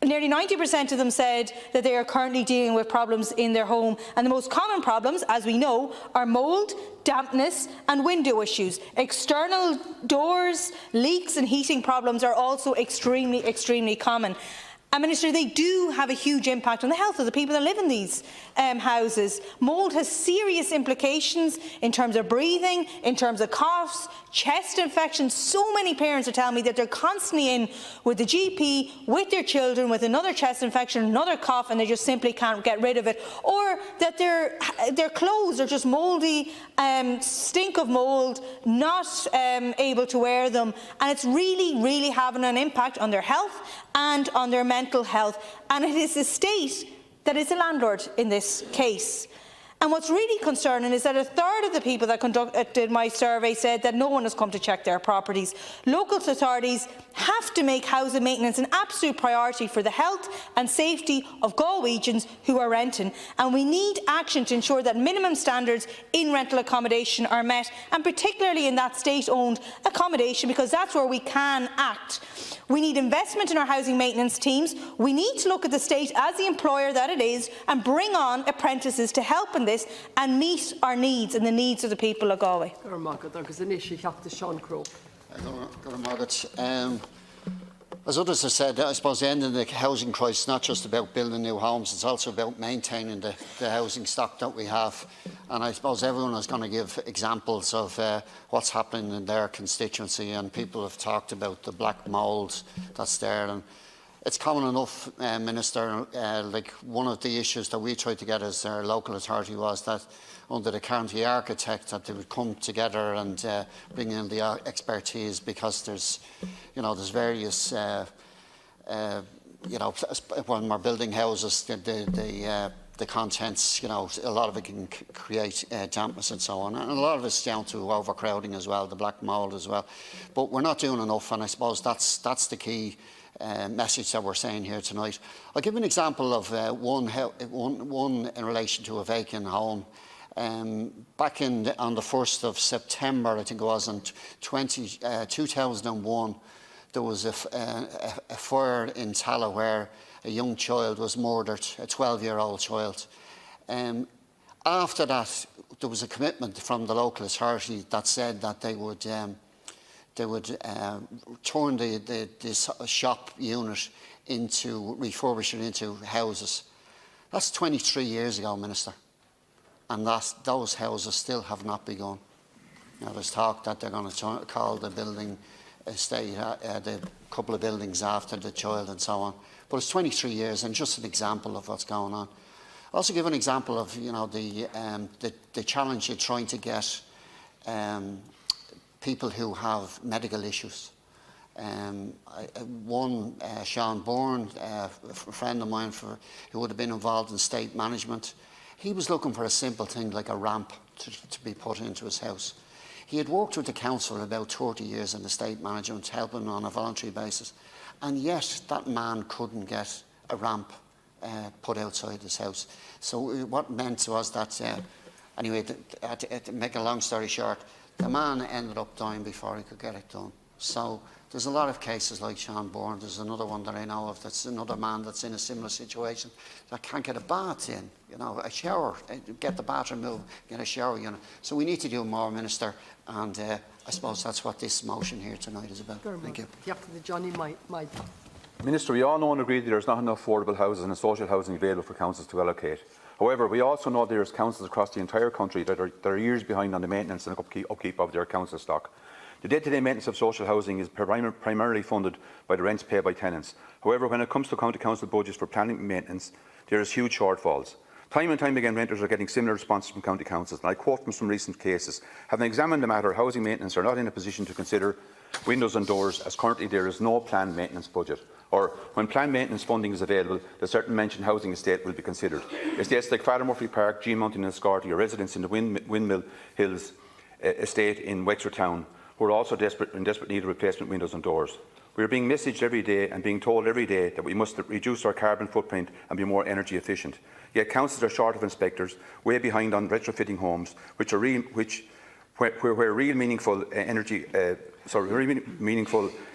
Nearly 90% of them said that they are currently dealing with problems in their home, and the most common problems, as we know, are mould, dampness and window issues. External doors, leaks and heating problems are also extremely common. And Minister, they do have a huge impact on the health of the people that live in these houses. Mould has serious implications in terms of breathing, in terms of coughs, chest infections. So many parents are telling me that they're constantly in with the GP, with their children, with another chest infection, another cough, and they just simply can't get rid of it. Or that their clothes are just mouldy, stink of mould, not able to wear them. And it's really having an impact on their health and on their mental health. And it is the state that is the landlord in this case. And what's really concerning is that a third of the people that conducted my survey said that no one has come to check their properties. Local authorities have to make housing maintenance an absolute priority for the health and safety of Galwegians who are renting. And we need action to ensure that minimum standards in rental accommodation are met, and particularly in that state-owned accommodation, because that's where we can act. We need investment in our housing maintenance teams. We need to look at the state as the employer that it is and bring on apprentices to help in this and meet our needs and the needs of the people of Galway. As others have said, I suppose the end of the housing crisis is not just about building new homes, it's also about maintaining the housing stock that we have. And I suppose everyone is going to give examples of what's happening in their constituency, and people have talked about the black mould that's there. And it's common enough, Minister, like one of the issues that we tried to get as our local authority was that under the county architect that they would come together and bring in the expertise, because there's various, when we're building houses, the contents, a lot of it can create dampness and so on. And a lot of it's down to overcrowding as well, the black mould as well. But we're not doing enough, and I suppose that's the key message that we're saying here tonight. I'll give an example of one in relation to a vacant home. Back on the 1st of September, I think it was, in 2001, there was a fire in Tala where a young child was murdered, a 12-year-old child. After that, there was a commitment from the local authority that said that they would turn this shop unit into, refurbish it into houses. That's 23 years ago, Minister. And those houses still have not begun. Now, there's talk that they're going to call the building estate, the couple of buildings after the child and so on. But it's 23 years, and just an example of what's going on. I'll also give an example of the challenge of trying to get people who have medical issues. Sean Bourne, a friend of mine who would have been involved in state management, he was looking for a simple thing like a ramp to be put into his house. He had worked with the council for about 30 years in the state management, helping on a voluntary basis, and yet that man couldn't get a ramp put outside his house. So what it meant was that, anyway, to make a long story short, the man ended up dying before he could get it done. So there's a lot of cases like Sean Bourne. There's another one that I know of, that's another man that's in a similar situation that can't get a bath in, a shower, get the bathroom moved, get a shower unit. So we need to do more, Minister, and I suppose that's what this motion here tonight is about. Thank you. Minister, we all know and agree that there is not enough affordable houses and social housing available for councils to allocate. However, we also know there are councils across the entire country that are years behind on the maintenance and upkeep of their council stock. The day-to-day maintenance of social housing is primarily funded by the rents paid by tenants. However, when it comes to county council budgets for planning maintenance, there is huge shortfalls. Time and time again, renters are getting similar responses from county councils, and I quote from some recent cases. Having examined the matter, housing maintenance are not in a position to consider windows and doors, as currently there is no planned maintenance budget. Or, when planned maintenance funding is available, the certain mentioned housing estate will be considered. Estates like Father Murphy Park, G Mountain and Scarty, or residents in the Windmill Hills estate in Wexford Town, who are also in desperate need of replacement windows and doors. We are being messaged every day and being told every day that we must reduce our carbon footprint and be more energy efficient. Yet councils are short of inspectors, way behind on retrofitting homes, where real meaningful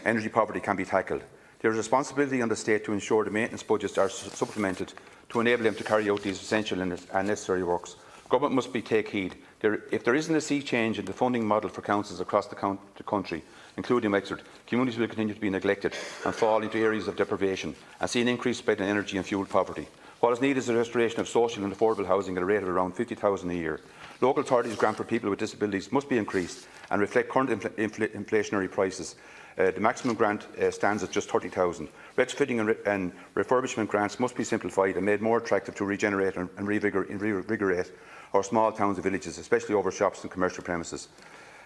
energy poverty can be tackled. There is a responsibility on the state to ensure the maintenance budgets are supplemented to enable them to carry out these essential and necessary works. Government must take heed. If there isn't a sea change in the funding model for councils across the country, including Wexford, communities will continue to be neglected and fall into areas of deprivation and see an increased spread in energy and fuel poverty. What is needed is the restoration of social and affordable housing at a rate of around 50,000 a year. Local authorities' grant for people with disabilities must be increased and reflect current inflationary prices. The maximum grant stands at just 30,000. Retrofitting and refurbishment grants must be simplified and made more attractive to regenerate and reinvigorate our small towns and villages, especially over shops and commercial premises.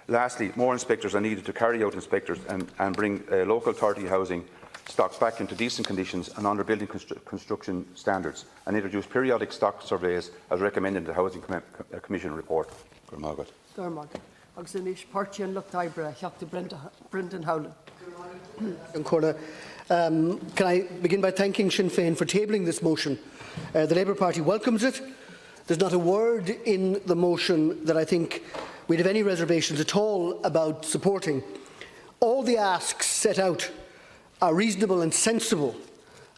Lastly, more inspectors are needed to carry out inspectors and bring local authority housing stocks back into decent conditions and under building construction standards, and introduce periodic stock surveys as recommended in the Housing Commission report. Brendan Howland. Can I begin by thanking Sinn Féin for tabling this motion? The Labour Party welcomes it. There's not a word in the motion that I think we'd have any reservations at all about supporting. All the asks set out are reasonable and sensible,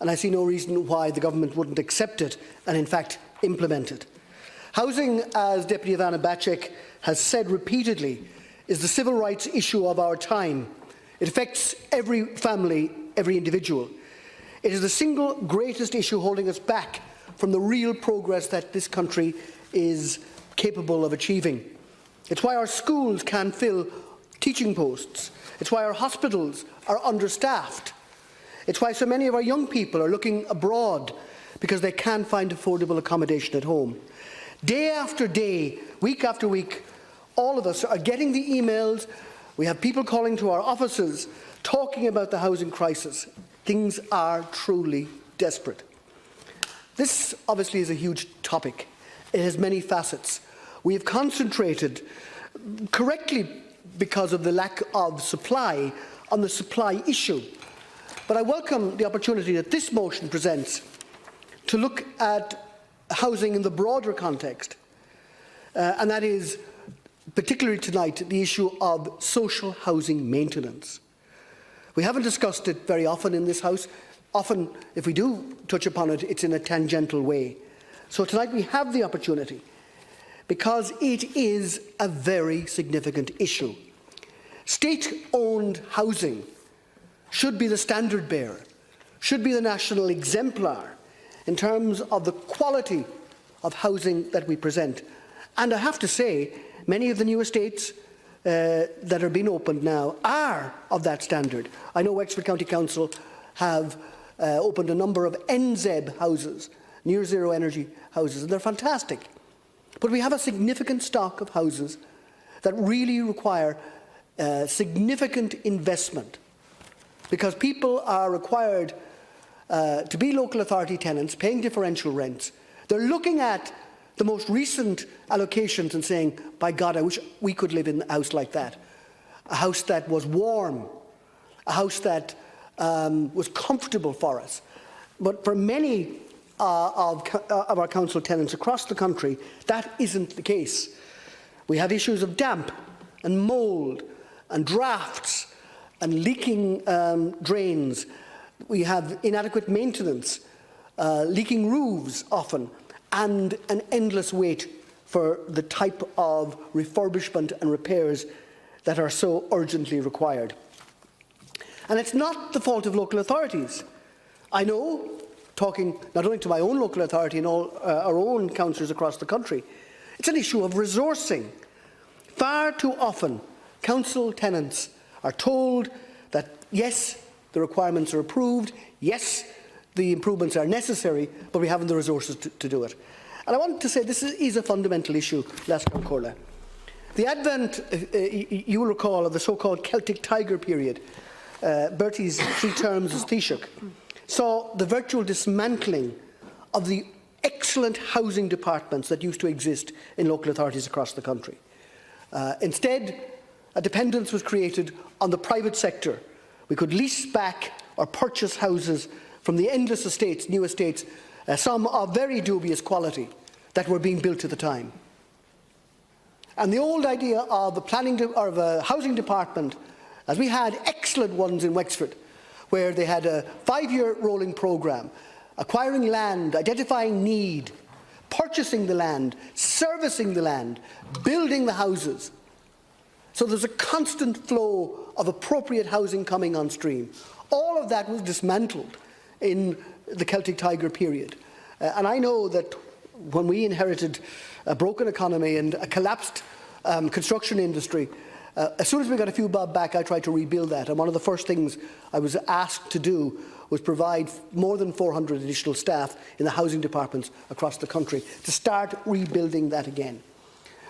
and I see no reason why the government wouldn't accept it and in fact implement it. Housing, as Deputy Ivana Bacek has said repeatedly, is the civil rights issue of our time. It affects every family, every individual. It is the single greatest issue holding us back from the real progress that this country is capable of achieving. It's why our schools can't fill teaching posts. It's why our hospitals are understaffed. It's why so many of our young people are looking abroad because they can't find affordable accommodation at home. Day after day, week after week, all of us are getting the emails. We have people calling to our offices talking about the housing crisis. Things are truly desperate. This obviously is a huge topic. It has many facets. We have concentrated correctly because of the lack of supply on the supply issue. But I welcome the opportunity that this motion presents to look at housing in the broader context, and that is, particularly tonight, the issue of social housing maintenance. We haven't discussed it very often in this House. Often, if we do touch upon it, it's in a tangential way. So tonight we have the opportunity, because it is a very significant issue. State-owned housing should be the standard bearer, should be the national exemplar in terms of the quality of housing that we present. And I have to say, many of the new estates that are being opened now are of that standard. I know Wexford County Council have opened a number of NZEB houses, near zero energy houses, and they're fantastic. But we have a significant stock of houses that really require significant investment, because people are required to be local authority tenants, paying differential rents. They're looking at the most recent allocations and saying, by God, I wish we could live in a house like that. A house that was warm, a house that was comfortable for us. But for many of our council tenants across the country, that isn't the case. We have issues of damp and mould and drafts and leaking drains. We have inadequate maintenance, leaking roofs often, and an endless wait for the type of refurbishment and repairs that are so urgently required. And it's not the fault of local authorities. I know, talking not only to my own local authority and all our own councillors across the country, it's an issue of resourcing. Far too often, council tenants are told that, yes, the requirements are approved, yes, the improvements are necessary, but we haven't the resources to do it. And I want to say this is a fundamental issue, Lascan Corla. The advent, you will recall, of the so-called Celtic Tiger period, Bertie's 3 terms as Taoiseach, saw the virtual dismantling of the excellent housing departments that used to exist in local authorities across the country. Instead, a dependence was created on the private sector. We could lease back or purchase houses from the endless estates, new estates, some of very dubious quality, that were being built at the time. And the old idea of the a housing department, as we had excellent ones in Wexford, where they had a 5-year rolling programme, acquiring land, identifying need, purchasing the land, servicing the land, building the houses. So there's a constant flow of appropriate housing coming on stream. All of that was dismantled in the Celtic Tiger period. And I know that when we inherited a broken economy and a collapsed construction industry, as soon as we got a few bob back, I tried to rebuild that. And one of the first things I was asked to do was provide more than 400 additional staff in the housing departments across the country to start rebuilding that again.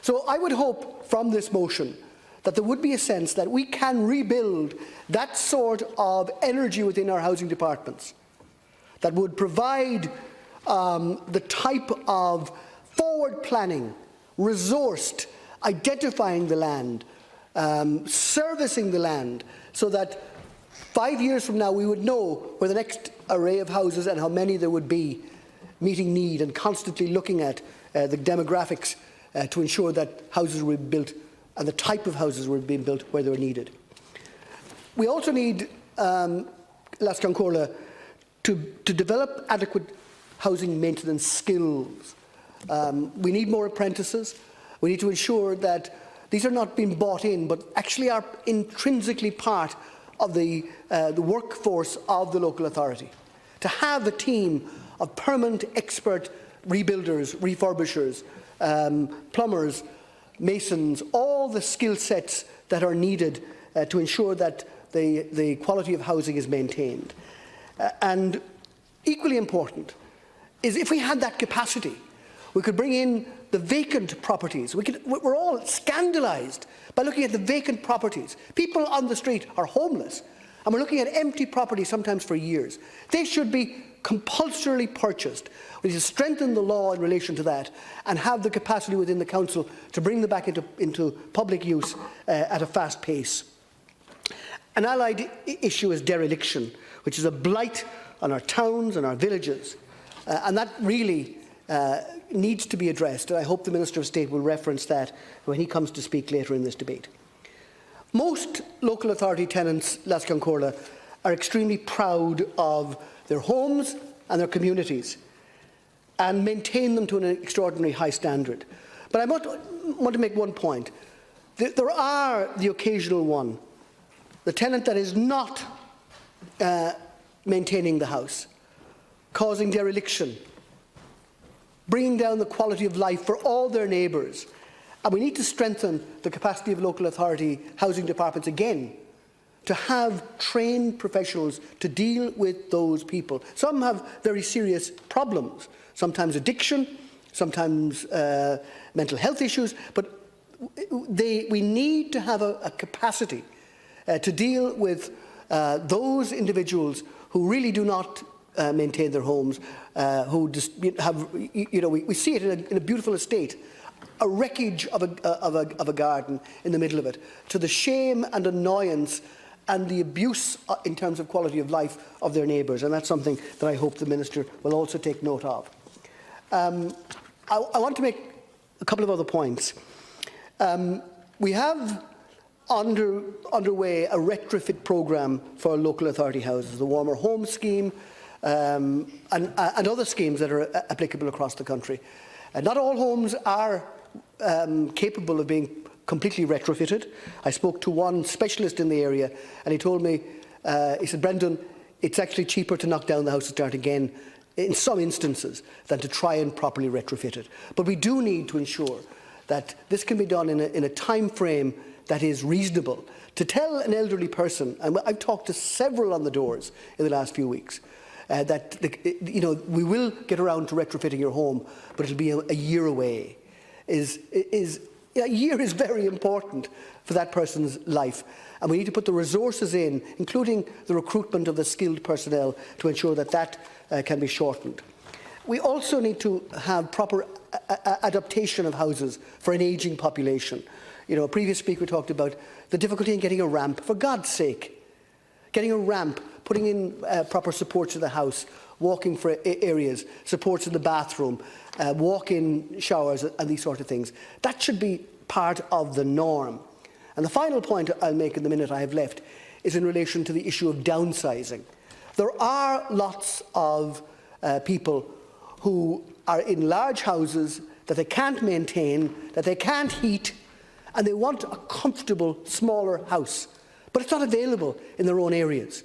So I would hope from this motion that there would be a sense that we can rebuild that sort of energy within our housing departments that would provide the type of forward planning, resourced, identifying the land, servicing the land, so that 5 years from now we would know where the next array of houses and how many there would be meeting need, and constantly looking at the demographics to ensure that houses were built and the type of houses were being built where they were needed. We also need, Lascan Corla, to develop adequate housing maintenance skills. We need more apprentices. We need to ensure that these are not being bought in, but actually are intrinsically part of the workforce of the local authority. To have a team of permanent expert rebuilders, refurbishers, plumbers, masons, all the skill sets that are needed to ensure that the quality of housing is maintained. And equally important is, if we had that capacity, we could bring in the vacant properties. We're all scandalised by looking at the vacant properties. People on the street are homeless, and we're looking at empty properties sometimes for years. They should be compulsorily purchased. We need to strengthen the law in relation to that and have the capacity within the council to bring them back into public use at a fast pace. An allied issue is dereliction, which is a blight on our towns and our villages, and that really needs to be addressed, and I hope the Minister of State will reference that when he comes to speak later in this debate. Most local authority tenants, Lascan Corla, are extremely proud of their homes and their communities and maintain them to an extraordinarily high standard. But I want to make one point. There are the occasional one, the tenant that is not maintaining the house, causing dereliction, bringing down the quality of life for all their neighbours. And we need to strengthen the capacity of local authority housing departments again to have trained professionals to deal with those people. Some have very serious problems, sometimes addiction, sometimes mental health issues, but we need to have a capacity to deal with those individuals who really do not maintain their homes, who just have, we see it in a beautiful estate, a wreckage of a garden in the middle of it, to the shame and annoyance and the abuse in terms of quality of life of their neighbours. And that's something that I hope the Minister will also take note of. I want to make a couple of other points. We have underway a retrofit programme for local authority houses, the Warmer Home Scheme, and other schemes that are applicable across the country. Not all homes are capable of being completely retrofitted. I spoke to one specialist in the area, and he told me, he said, Brendan, it's actually cheaper to knock down the house and start again in some instances than to try and properly retrofit it. But we do need to ensure that this can be done in a time frame that is reasonable. To tell an elderly person, and I've talked to several on the doors in the last few weeks, that we will get around to retrofitting your home, but it'll be a year away. A year is very important for that person's life, and we need to put the resources in, including the recruitment of the skilled personnel, to ensure that that can be shortened. We also need to have proper adaptation of houses for an ageing population. A previous speaker talked about the difficulty in getting a ramp. For God's sake, getting a ramp, putting in proper supports to the house, walking for areas, supports in the bathroom, walk-in showers and these sort of things. That should be part of the norm. And the final point I'll make in the minute I have left is in relation to the issue of downsizing. There are lots of people who are in large houses that they can't maintain, that they can't heat, and they want a comfortable, smaller house. But it's not available in their own areas.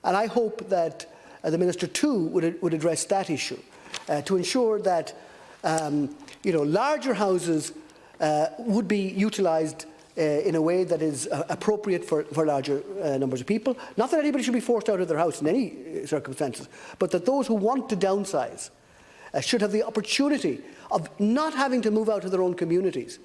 And I hope that the Minister too would address that issue to ensure that larger houses would be utilised in a way that is appropriate for larger numbers of people. Not that anybody should be forced out of their house in any circumstances, but that those who want to downsize should have the opportunity of not having to move out of their own communities.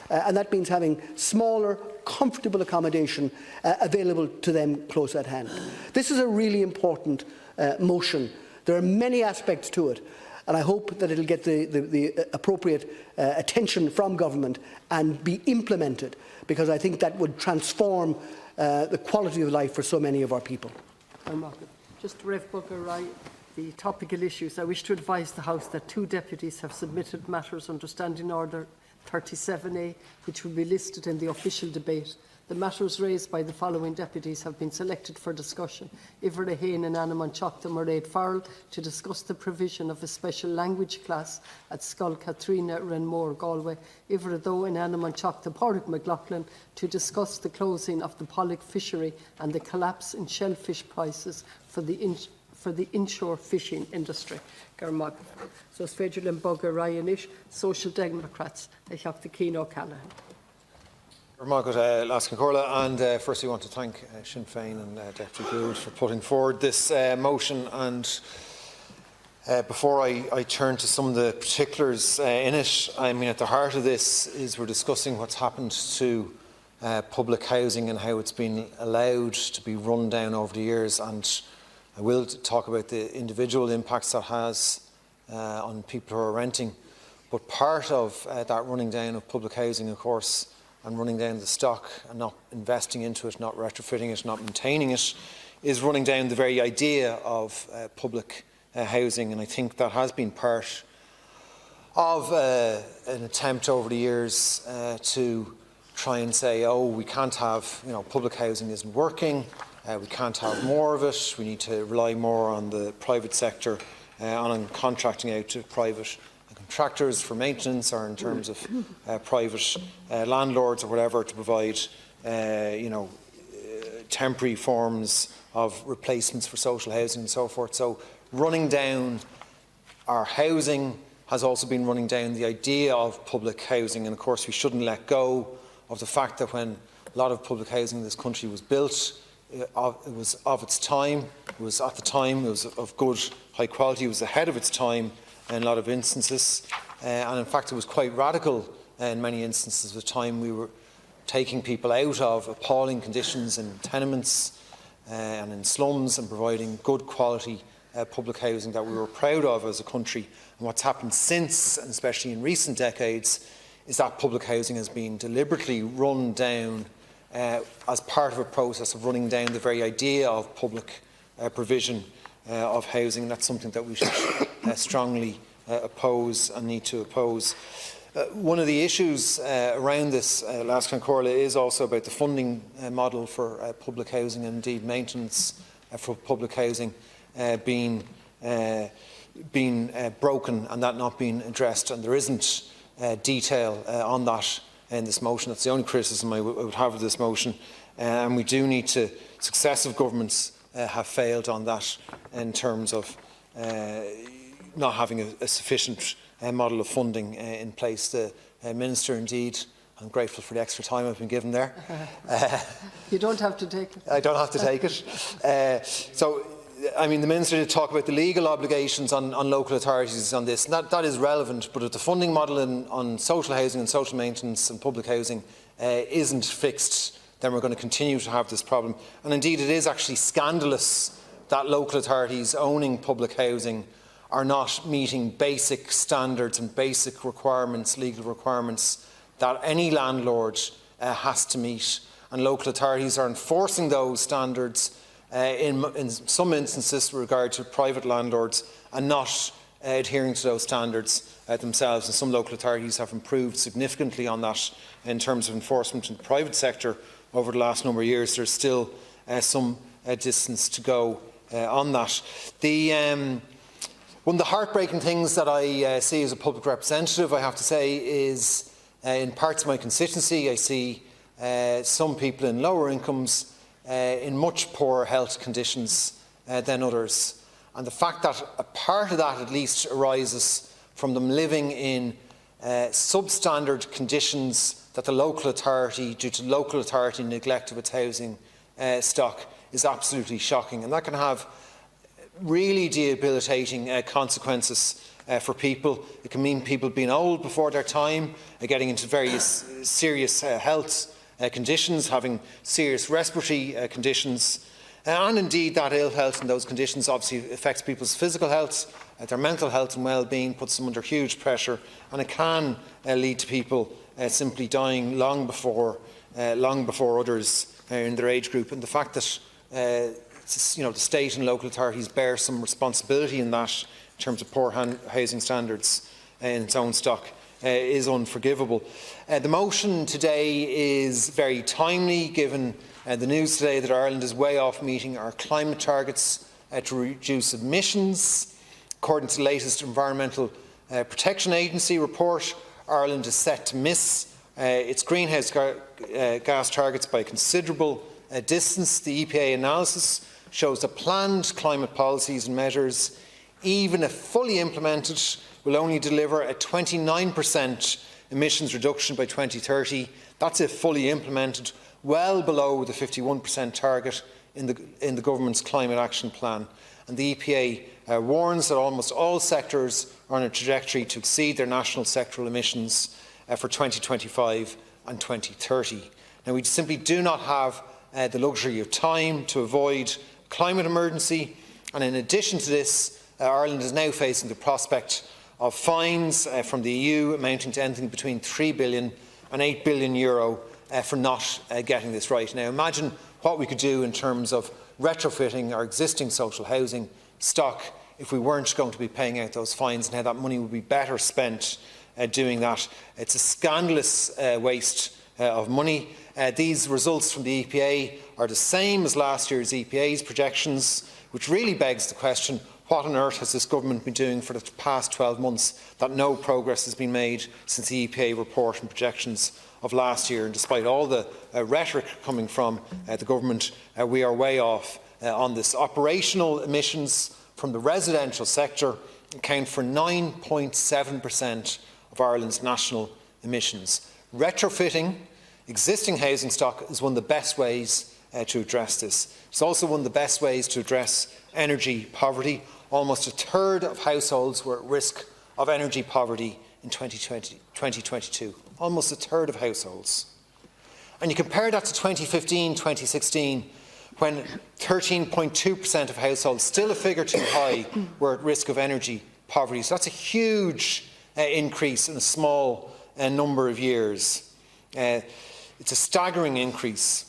And that means having smaller, comfortable accommodation available to them close at hand. This is a really important motion. There are many aspects to it, and I hope that it will get the appropriate attention from government and be implemented, because I think that would transform the quality of life for so many of our people. Just Rev Bugger, the topical issues. I wish to advise the House that 2 deputies have submitted matters under Standing Order 37A, which will be listed in the official debate. The matters raised by the following deputies have been selected for discussion. Ivor Hain and Annaman Chocta Mairead Farrell to discuss the provision of a special language class at Scoil Cathrina Renmore, Galway. Ivor Tho and Annaman Chocta Pádraig McLaughlin to discuss the closing of the pollock fishery and the collapse in shellfish prices for the inshore fishing industry. Garmag. So Sfedril and Bugger Ryanish, Social Democrats, Echachta Keno Callahan. Margaret Laskin-Corla, and firstly I want to thank Sinn Féin and Deputy Gould for putting forward this motion. And before I turn to some of the particulars in it, I mean, at the heart of this is we're discussing what's happened to public housing and how it's been allowed to be run down over the years. And I will talk about the individual impacts that has on people who are renting. But part of that running down of public housing, of course, and running down the stock and not investing into it, not retrofitting it, not maintaining it, is running down the very idea of public housing. And I think that has been part of an attempt over the years to try and say, oh, we can't have, public housing isn't working, we can't have more of it, we need to rely more on the private sector, on contracting out to private contractors for maintenance, or in terms of private landlords or whatever, to provide temporary forms of replacements for social housing and so forth. So running down our housing has also been running down the idea of public housing, and of course we shouldn't let go of the fact that when a lot of public housing in this country was built, it was of its time, it was at the time, it was of good high quality, it was ahead of its time in a lot of instances, and in fact it was quite radical in many instances. At the time we were taking people out of appalling conditions in tenements and in slums and providing good quality public housing that we were proud of as a country. And what's happened since, and especially in recent decades, is that public housing has been deliberately run down as part of a process of running down the very idea of public provision of housing. That's something that we should strongly oppose and need to oppose. One of the issues around this, Laskin-Corla, is also about the funding model for public housing, and indeed maintenance for public housing being broken and that not being addressed, and there isn't detail on that in this motion. That's the only criticism I would have of this motion, and we do need to, successive governments have failed on that in terms of not having a sufficient model of funding in place. The Minister, indeed, I'm grateful for the extra time I've been given there. You don't have to take it. I don't have to take it. I mean, the Minister did talk about the legal obligations on local authorities on this, and that is relevant, but if the funding model on social housing and social maintenance and public housing isn't fixed, then we're going to continue to have this problem. And indeed, it is actually scandalous that local authorities owning public housing are not meeting basic standards and basic requirements, legal requirements, that any landlord has to meet. And local authorities are enforcing those standards in some instances with regard to private landlords and not adhering to those standards themselves. And some local authorities have improved significantly on that in terms of enforcement in the private sector over the last number of years. There's still some distance to go on that. One of the heartbreaking things that I see as a public representative, I have to say, is in parts of my constituency I see some people in lower incomes in much poorer health conditions than others. And the fact that a part of that at least arises from them living in substandard conditions that the local authority, due to local authority neglect of its housing stock, is absolutely shocking. And that can have really debilitating consequences for people. It can mean people being old before their time, getting into various serious health conditions, having serious respiratory conditions, and indeed that ill health and those conditions obviously affects people's physical health, their mental health and well-being, puts them under huge pressure, and it can lead to people simply dying long before others in their age group. And the fact that the state and local authorities bear some responsibility in that, in terms of poor housing standards in its own stock, is unforgivable. The motion today is very timely, given the news today that Ireland is way off meeting our climate targets to reduce emissions. According to the latest Environmental Protection Agency report, Ireland is set to miss its greenhouse gas targets by a considerable distance. The EPA analysis shows that planned climate policies and measures, even if fully implemented, will only deliver a 29% emissions reduction by 2030. That's if fully implemented, well below the 51% target in the government's climate action plan. And the EPA warns that almost all sectors are on a trajectory to exceed their national sectoral emissions for 2025 and 2030. Now, we simply do not have the luxury of time to avoid climate emergency, and in addition to this, Ireland is now facing the prospect of fines from the EU amounting to anything between €3 billion and €8 billion for not getting this right. Now, imagine what we could do in terms of retrofitting our existing social housing stock if we weren't going to be paying out those fines, and how that money would be better spent doing that. It's a scandalous waste of money. These results from the EPA are the same as last year's EPA's projections, which really begs the question, what on earth has this government been doing for the past 12 months that no progress has been made since the EPA report and projections of last year? And despite all the rhetoric coming from the government, we are way off on this. Operational emissions from the residential sector account for 9.7% of Ireland's national emissions. Retrofitting existing housing stock is one of the best ways to address this. It's also one of the best ways to address energy poverty. Almost a third of households were at risk of energy poverty in 2022. Almost a third of households. And you compare that to 2015-2016, when 13.2% of households, still a figure too high, were at risk of energy poverty. So that's a huge increase in a small number of years. It's a staggering increase.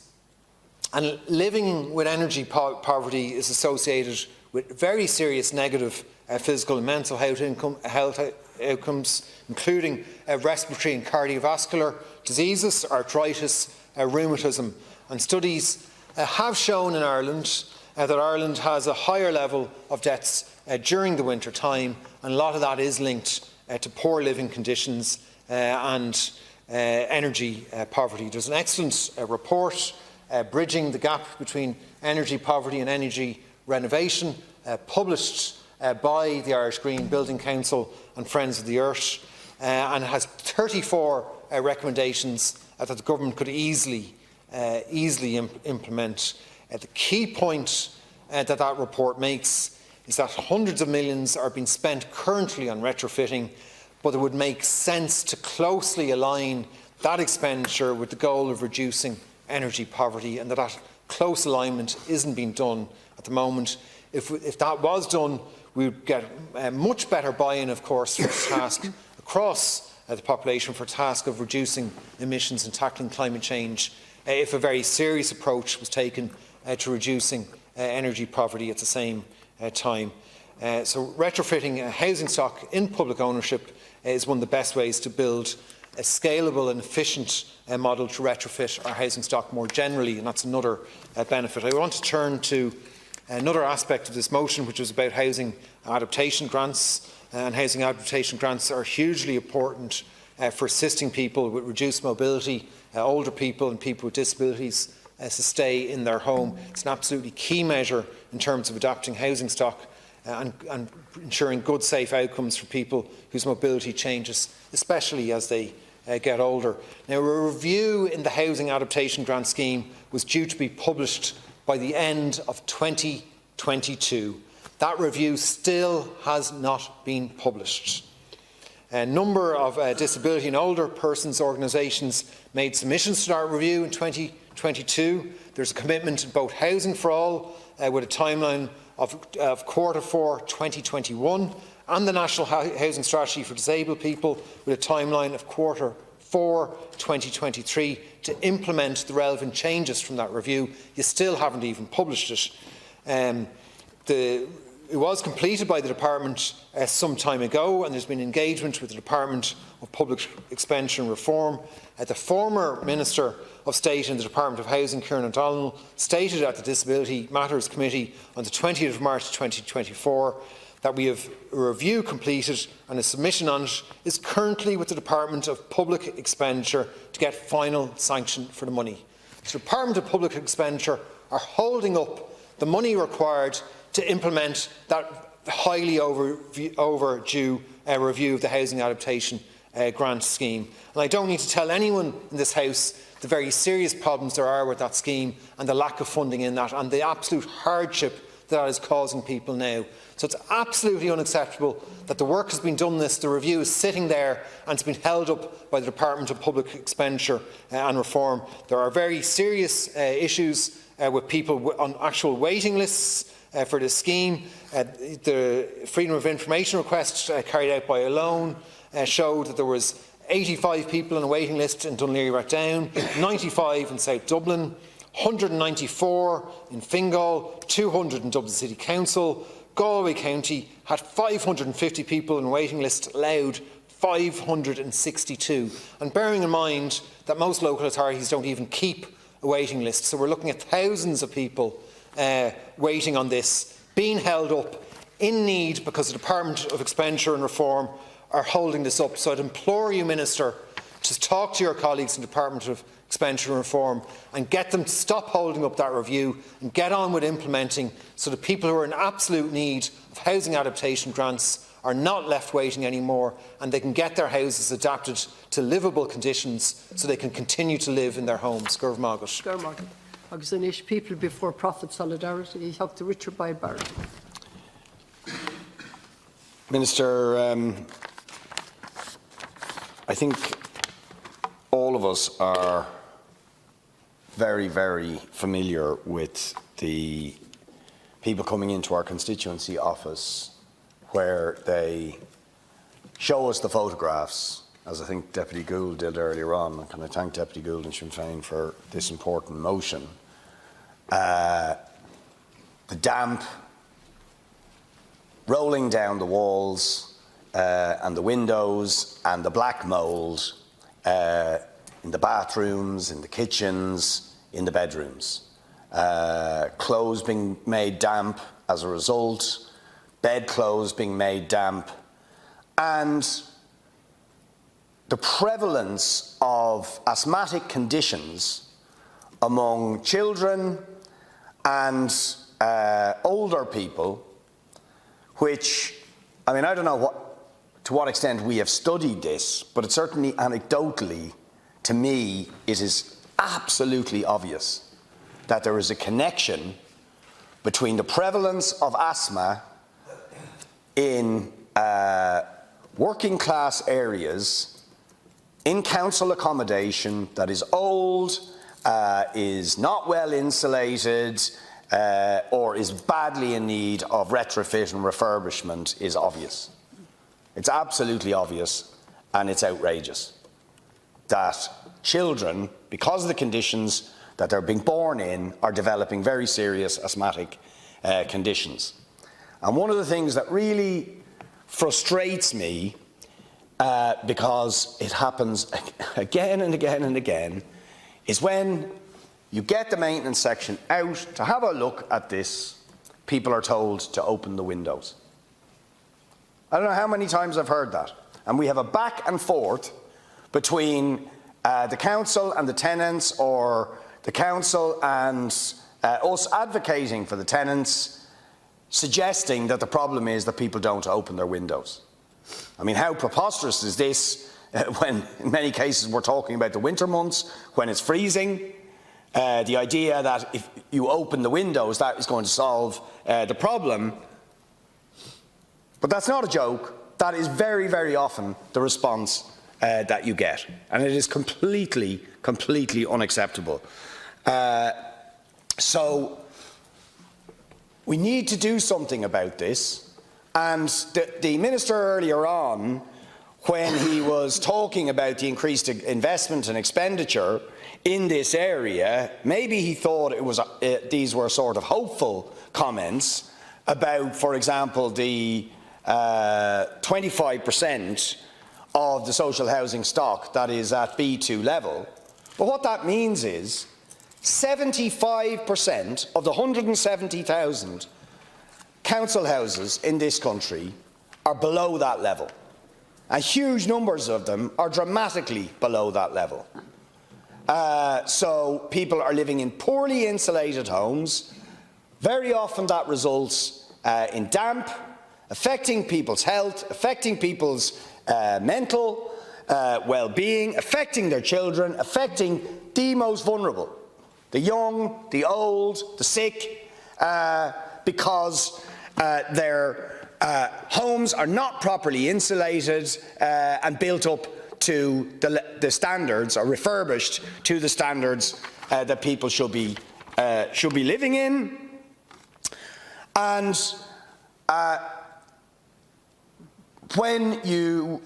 And living with energy poverty is associated with very serious negative physical and mental health outcomes, including respiratory and cardiovascular diseases, arthritis, rheumatism. And studies have shown in Ireland that Ireland has a higher level of deaths during the winter time, and a lot of that is linked to poor living conditions and energy poverty. There's an excellent report Bridging the Gap Between Energy Poverty and Energy Renovation, published by the Irish Green Building Council and Friends of the Earth, and has 34 recommendations that the government could easily implement. The key point that report makes is that hundreds of millions are being spent currently on retrofitting, but it would make sense to closely align that expenditure with the goal of reducing energy poverty, and that close alignment isn't being done at the moment. If that was done, we would get much better buy-in, of course, for the task across the population for the task of reducing emissions and tackling climate change, if a very serious approach was taken to reducing energy poverty at the same time. So retrofitting housing stock in public ownership is one of the best ways to build a scalable and efficient model to retrofit our housing stock more generally, and that's another benefit. I want to turn to another aspect of this motion, which is about housing adaptation grants. And housing adaptation grants are hugely important for assisting people with reduced mobility, older people and people with disabilities to stay in their home. It's an absolutely key measure in terms of adapting housing stock and ensuring good, safe outcomes for people whose mobility changes, especially as they get older. Now, a review in the Housing Adaptation Grant Scheme was due to be published by the end of 2022. That review still has not been published. A number of disability and older persons organisations made submissions to that review in 2022. There's a commitment in both Housing for All, with a timeline of Q4 2021, and the National Housing Strategy for Disabled People, with a timeline of Q4 2023 to implement the relevant changes from that review. You still haven't even published it. It was completed by the Department some time ago, and there's been engagement with the Department of Public Expenditure and Reform. The former Minister of State in the Department of Housing, Kieran O'Donnell, stated at the Disability Matters Committee on the 20th of March 2024 that we have a review completed and a submission on it is currently with the Department of Public Expenditure to get final sanction for the money. The Department of Public Expenditure are holding up the money required to implement that highly overdue review of the Housing Adaptation Grant Scheme. And I don't need to tell anyone in this House the very serious problems there are with that scheme and the lack of funding in that and the absolute hardship that is causing people now. So it's absolutely unacceptable that the work has been done the review is sitting there and it's been held up by the Department of Public Expenditure and Reform. There are very serious issues with people on actual waiting lists for the scheme. The Freedom of Information request carried out by Alone showed that there was 85 people on a waiting list in Dunleary-Rathdown, 95 in South Dublin, 194 in Fingal, 200 in Dublin City Council. Galway County had 550 people on a waiting list, allowed 562. And bearing in mind that most local authorities don't even keep a waiting list, so we're looking at thousands of people waiting on this, being held up, in need because the Department of Expenditure and Reform are holding this up. So I'd implore you, Minister, to talk to your colleagues in the Department of Expenditure and Reform and get them to stop holding up that review and get on with implementing, so that people who are in absolute need of housing adaptation grants are not left waiting anymore, and they can get their houses adapted to livable conditions so they can continue to live in their homes. Gurv Magat. Agus an ish people before profit solidarity. He helped the richer by Barry. Minister, I think all of us are very, very familiar with the people coming into our constituency office where they show us the photographs, as I think Deputy Gould did earlier on. And can I thank Deputy Gould and Sinn Féin for this important motion. The damp rolling down the walls and the windows, and the black mould in the bathrooms, in the kitchens, in the bedrooms. Clothes being made damp as a result, bedclothes being made damp, and the prevalence of asthmatic conditions among children and older people, which, I mean, I don't know to what extent we have studied this, but it's certainly anecdotally, to me, it is absolutely obvious that there is a connection between the prevalence of asthma in working class areas, in council accommodation that is old, is not well insulated, or is badly in need of retrofit and refurbishment is obvious. It's absolutely obvious, and it's outrageous that children, because of the conditions that they're being born in, are developing very serious asthmatic conditions. And one of the things that really frustrates me, because it happens again and again and again, is when you get the maintenance section out to have a look at this, people are told to open the windows. I don't know how many times I've heard that. And we have a back and forth between the council and the tenants, or the council and us advocating for the tenants, suggesting that the problem is that people don't open their windows. I mean, how preposterous is this when in many cases we're talking about the winter months, when it's freezing? The idea that if you open the windows, that is going to solve the problem. But that's not a joke. That is very, very often the response that you get. And it is completely, completely unacceptable. So we need to do something about this. And the Minister earlier on, when he was talking about the increased investment and expenditure in this area, maybe he thought it was these were sort of hopeful comments about, for example, the 25% of the social housing stock that is at B2 level. But what that means is 75% of the 170,000 council houses in this country are below that level. And huge numbers of them are dramatically below that level. So people are living in poorly insulated homes. Very often that results in damp, affecting people's health, affecting people's mental well-being, affecting their children, affecting the most vulnerable, the young, the old, the sick, because their homes are not properly insulated and built up to the standards, or refurbished to the standards that people should be living in. And when you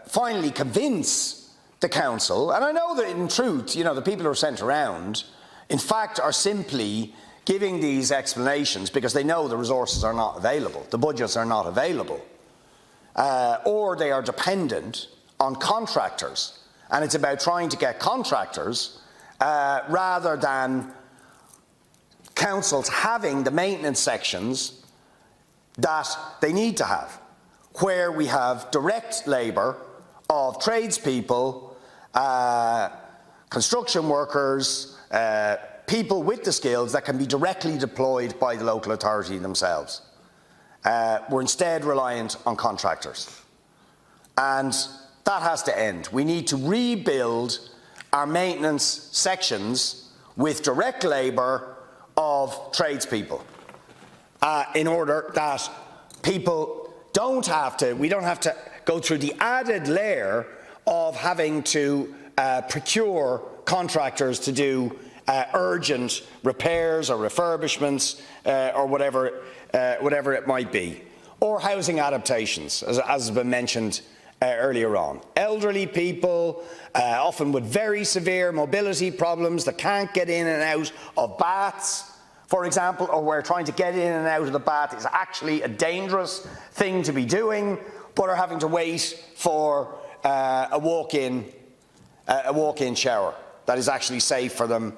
finally convince the council, and I know that in truth, you know, the people who are sent around, in fact, are simply giving these explanations because they know the resources are not available, the budgets are not available, or they are dependent on contractors, and it's about trying to get contractors rather than councils having the maintenance sections that they need to have, where we have direct labour of tradespeople, construction workers, people with the skills that can be directly deployed by the local authority themselves. We're instead reliant on contractors. And that has to end. We need to rebuild our maintenance sections with direct labour of tradespeople in order that people we don't have to go through the added layer of having to procure contractors to do urgent repairs or refurbishments or whatever it might be, or housing adaptations, as has been mentioned earlier on. Elderly people, often with very severe mobility problems that can't get in and out of baths, for example, or where trying to get in and out of the bath is actually a dangerous thing to be doing, but are having to wait for a walk-in shower that is actually safe for them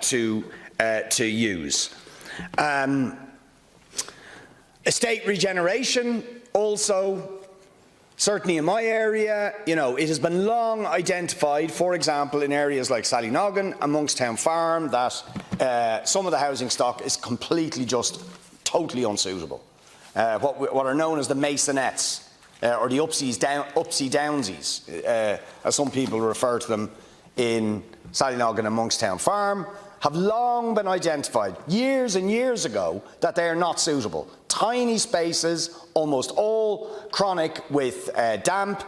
to use. Estate regeneration also Certainly in my area, it has been long identified, for example, in areas like Sallynoggin and Monkstown Farm, that some of the housing stock is completely just totally unsuitable. What are known as the masonettes, or the upsy-downsies, as some people refer to them in Sallynoggin and Monkstown Farm, have long been identified, years and years ago, that they are not suitable. Tiny spaces, almost all chronic with damp,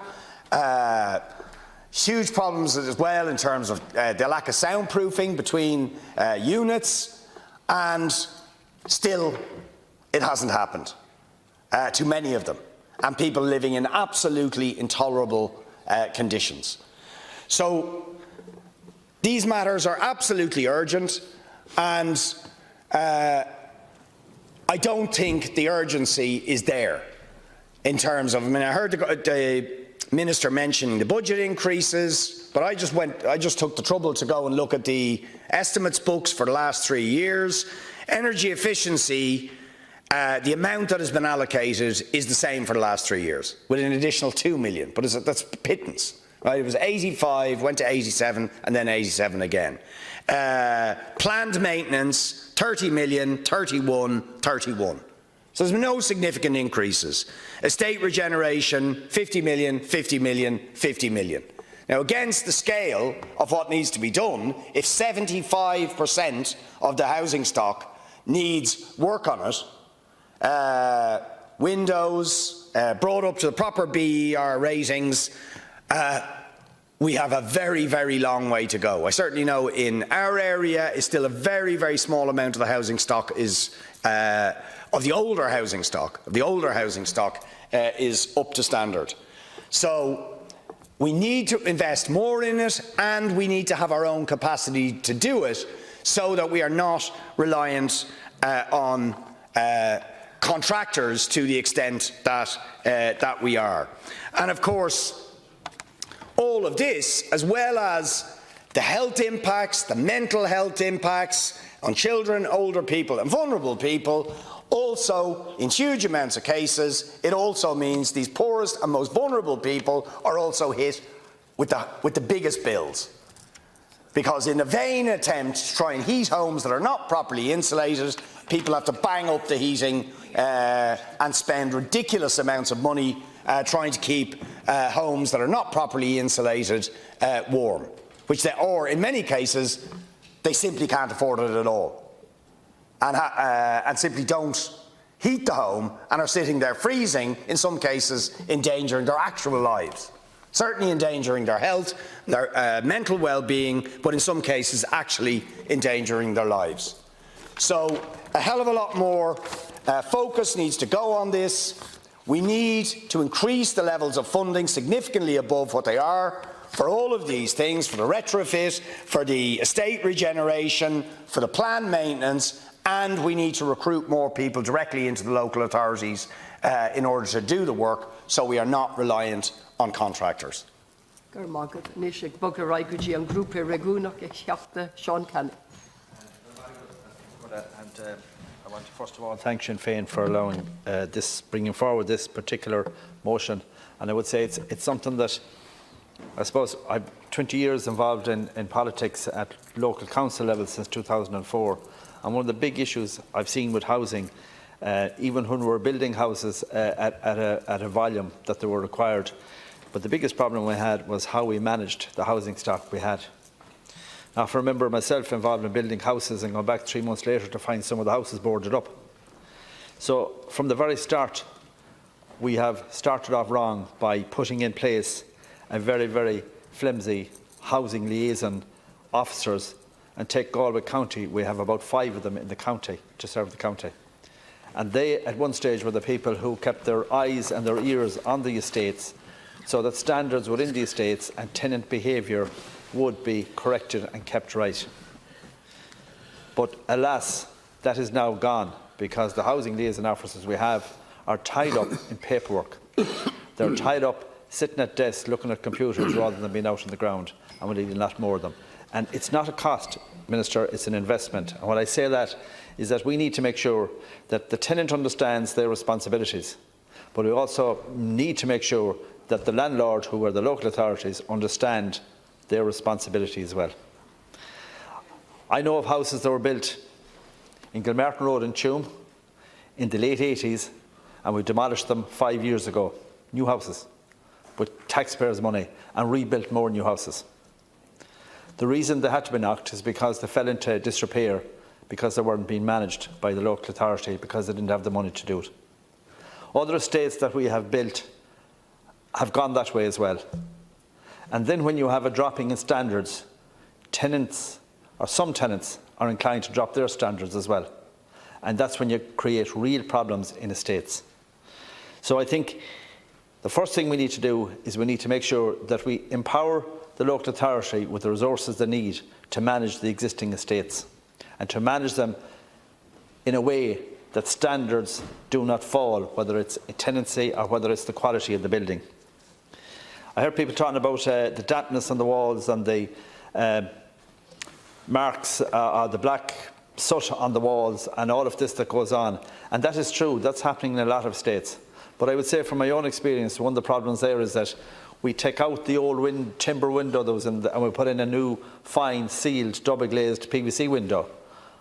huge problems as well in terms of the lack of soundproofing between units, and still it hasn't happened to many of them, and people living in absolutely intolerable conditions. So these matters are absolutely urgent, and I don't think the urgency is there in terms of, I heard the Minister mentioning the budget increases, but I just took the trouble to go and look at the estimates books for the last 3 years. Energy efficiency, the amount that has been allocated is the same for the last 3 years, with an additional 2 million, but that's pittance. Right, it was 85, went to 87, and then 87 again. Planned maintenance, 30 million, 31, 31. So there's been no significant increases. Estate regeneration, 50 million, 50 million, 50 million. Now, against the scale of what needs to be done, if 75% of the housing stock needs work on it, windows, brought up to the proper BER ratings, we have a very, very long way to go. I certainly know in our area, it's still a very, very small amount of the housing stock is of the older housing stock. Is up to standard. So we need to invest more in it, and we need to have our own capacity to do it, so that we are not reliant on contractors to the extent that we are. And of course, all of this, as well as the health impacts, the mental health impacts on children, older people and vulnerable people, also, in huge amounts of cases, it also means these poorest and most vulnerable people are also hit with the biggest bills. Because in a vain attempt to try and heat homes that are not properly insulated, people have to bang up the heating and spend ridiculous amounts of money trying to keep homes that are not properly insulated warm, or in many cases, they simply can't afford it at all, and simply don't heat the home and are sitting there freezing, in some cases endangering their actual lives. Certainly endangering their health, their mental well-being, but in some cases actually endangering their lives. So a hell of a lot more focus needs to go on this. We need to increase the levels of funding significantly above what they are for all of these things, for the retrofit, for the estate regeneration, for the planned maintenance, and we need to recruit more people directly into the local authorities in order to do the work, so we are not reliant on contractors. I want to first of all thank Sinn Féin for allowing bringing forward this particular motion, and I would say it's something that I suppose I've 20 years involved in politics at local council level since 2004, and one of the big issues I've seen with housing, even when we were building houses at a volume that they were required, but the biggest problem we had was how we managed the housing stock we had. Now, I remember myself involved in building houses and going back 3 months later to find some of the houses boarded up. So from the very start, we have started off wrong by putting in place a very, very flimsy housing liaison officers. And take Galway County, we have about 5 of them in the county, to serve the county. And they, at one stage, were the people who kept their eyes and their ears on the estates, so that standards within the estates and tenant behaviour would be corrected and kept right. But alas, that is now gone, because the housing liaison officers we have are tied up in paperwork. They're tied up sitting at desks looking at computers rather than being out on the ground, and we need a lot more of them. And it's not a cost, Minister, it's an investment. And when I say that is that we need to make sure that the tenant understands their responsibilities, but we also need to make sure that the landlord, who are the local authorities, understand their responsibility as well. I know of houses that were built in Gilmartin Road in Tuam in the late 80s, and we demolished them 5 years ago. New houses with taxpayers' money, and rebuilt more new houses. The reason they had to be knocked is because they fell into disrepair, because they weren't being managed by the local authority, because they didn't have the money to do it. Other estates that we have built have gone that way as well. And then when you have a dropping in standards, tenants, or some tenants, are inclined to drop their standards as well. And that's when you create real problems in estates. So I think the first thing we need to do is we need to make sure that we empower the local authority with the resources they need to manage the existing estates, and to manage them in a way that standards do not fall, whether it's a tenancy or whether it's the quality of the building. I heard people talking about the dampness on the walls and the marks, the black soot on the walls, and all of this that goes on. And that is true, that's happening in a lot of estates. But I would say from my own experience, one of the problems there is that we take out the old timber window that was in and we put in a new fine sealed double glazed PVC window.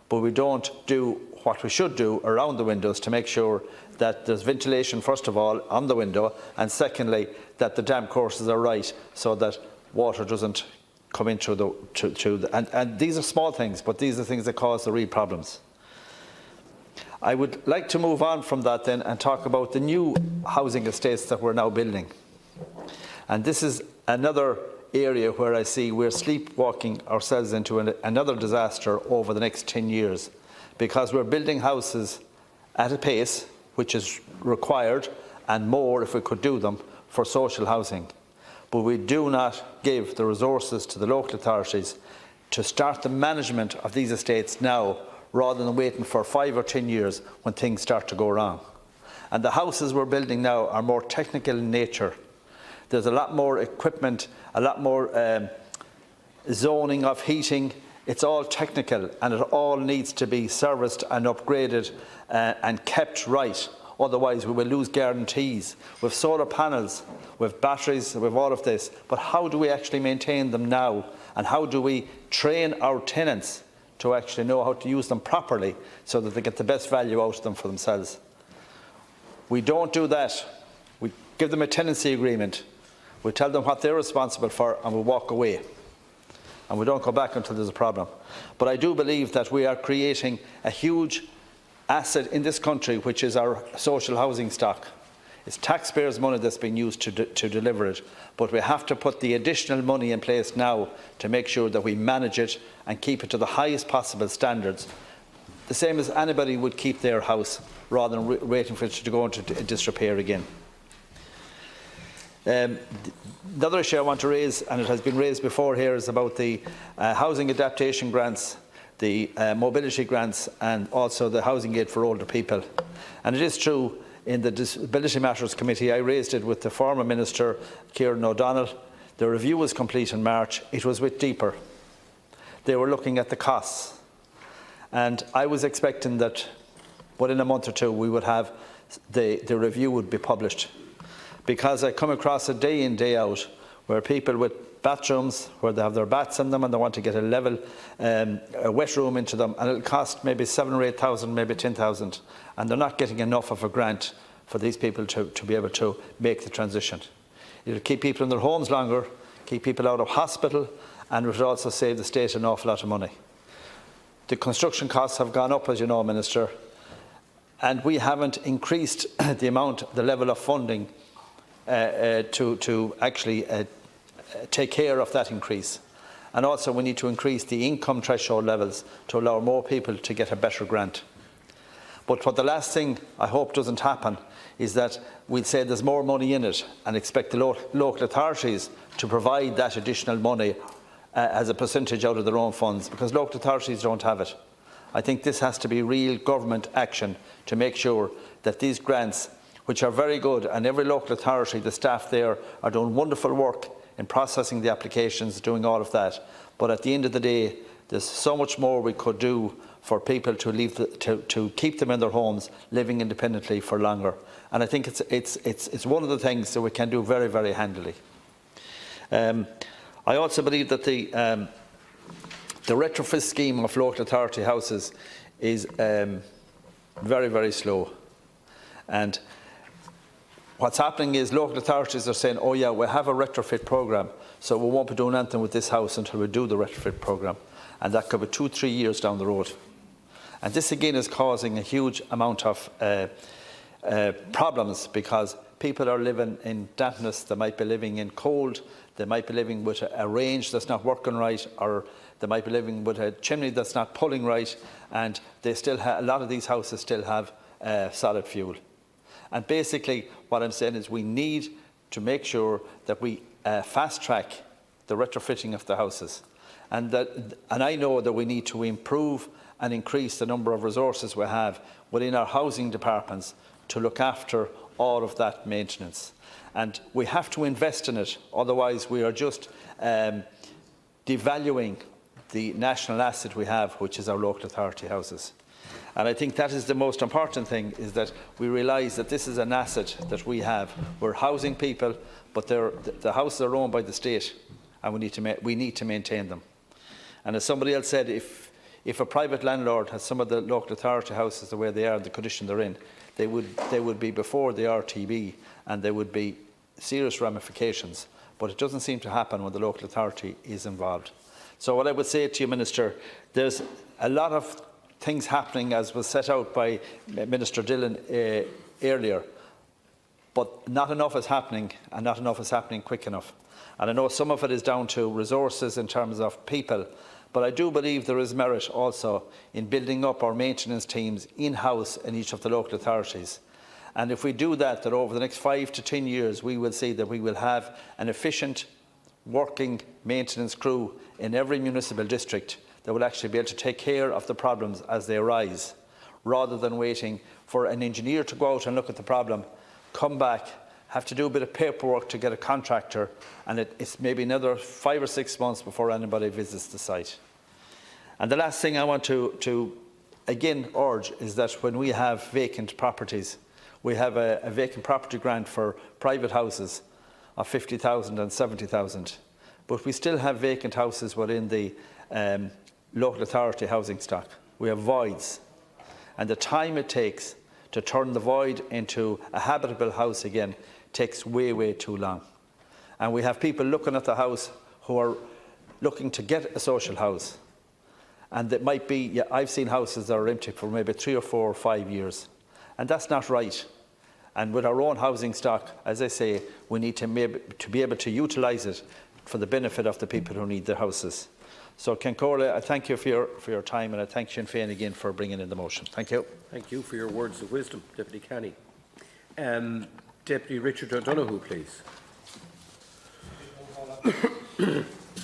But we don't do what we should do around the windows to make sure that there's ventilation, first of all, on the window, and secondly, that the damp courses are right so that water doesn't come in through the... And these are small things, but these are things that cause the real problems. I would like to move on from that then and talk about the new housing estates that we're now building. And this is another area where I see we're sleepwalking ourselves into another disaster over the next 10 years, because we're building houses at a pace which is required, and more if we could do them, for social housing. But we do not give the resources to the local authorities to start the management of these estates now, rather than waiting for 5 or 10 years when things start to go wrong. And the houses we're building now are more technical in nature. There's a lot more equipment, a lot more zoning of heating. It's all technical, and it all needs to be serviced and upgraded and kept right. Otherwise we will lose guarantees. With solar panels, with batteries, with all of this. But how do we actually maintain them now? And how do we train our tenants to actually know how to use them properly so that they get the best value out of them for themselves? We don't do that. We give them a tenancy agreement. We tell them what they're responsible for, and we walk away. And we don't go back until there's a problem. But I do believe that we are creating a huge asset in this country, which is our social housing stock. It's taxpayers' money that's being used to deliver it. But we have to put the additional money in place now to make sure that we manage it and keep it to the highest possible standards, the same as anybody would keep their house, rather than waiting for it to go into disrepair again. The other issue I want to raise, and it has been raised before here, is about the housing adaptation grants, the mobility grants, and also the housing aid for older people. And it is true, in the Disability Matters Committee, I raised it with the former Minister, Kieran O'Donnell. The review was complete in March. It was with Deeper. They were looking at the costs. And I was expecting that within a month or two we would have the review would be published. Because I come across it day in, day out, where people with bathrooms, where they have their baths in them and they want to get a level, a wet room into them, and it'll cost maybe 7,000 or 8,000, maybe 10,000, and they're not getting enough of a grant for these people to be able to make the transition. It'll keep people in their homes longer, keep people out of hospital, and it would also save the state an awful lot of money. The construction costs have gone up, as you know, Minister, and we haven't increased the level of funding to actually take care of that increase. And also we need to increase the income threshold levels to allow more people to get a better grant. But what the last thing I hope doesn't happen is that we'll say there's more money in it and expect the local authorities to provide that additional money as a percentage out of their own funds, because local authorities don't have it. I think this has to be real government action to make sure that these grants, which are very good, and every local authority, the staff there are doing wonderful work in processing the applications, doing all of that. But at the end of the day, there's so much more we could do for people to keep them in their homes, living independently for longer. And I think it's one of the things that we can do very, very handily. I also believe that the retrofit scheme of local authority houses is very, very slow. And what's happening is local authorities are saying, oh yeah, we have a retrofit programme, so we won't be doing anything with this house until we do the retrofit programme. And that could be 2-3 years down the road. And this again is causing a huge amount of problems, because people are living in dampness, they might be living in cold, they might be living with a range that's not working right, or they might be living with a chimney that's not pulling right, and they still a lot of these houses still have solid fuel. And basically what I'm saying is we need to make sure that we fast track the retrofitting of the houses. And I know that we need to improve and increase the number of resources we have within our housing departments to look after all of that maintenance. And we have to invest in it, otherwise we are just devaluing the national asset we have, which is our local authority houses. And I think that is the most important thing, is that we realise that this is an asset that we have. We're housing people, but the houses are owned by the state, and we need to maintain them. And as somebody else said, if a private landlord has some of the local authority houses the way they are, the condition they're in, they would be before the RTB, and there would be serious ramifications. But it doesn't seem to happen when the local authority is involved. So what I would say to you, Minister, there's a lot of things happening, as was set out by Minister Dillon earlier, but not enough is happening, and not enough is happening quick enough. And I know some of it is down to resources in terms of people, but I do believe there is merit also in building up our maintenance teams in-house in each of the local authorities. And if we do that over the next 5 to 10 years, we will see that we will have an efficient working maintenance crew in every municipal district that will actually be able to take care of the problems as they arise, rather than waiting for an engineer to go out and look at the problem, come back, have to do a bit of paperwork to get a contractor, and it's maybe another 5 or 6 months before anybody visits the site. And the last thing I want to again urge is that when we have vacant properties, we have a vacant property grant for private houses of 50,000 and 70,000, but we still have vacant houses within the local authority housing stock. We have voids, and the time it takes to turn the void into a habitable house again takes way, way too long. And we have people looking at the house who are looking to get a social house, and it might be, yeah, I've seen houses that are empty for maybe 3 or 4 or 5 years, and that's not right. And with our own housing stock, as I say, we need to be able to utilise it for the benefit of the people who need their houses. So, Ken Corley, I thank you for your time, and I thank Sinn Féin again for bringing in the motion. Thank you. Thank you for your words of wisdom, Deputy Canny. Deputy Richard O'Donoghue, please.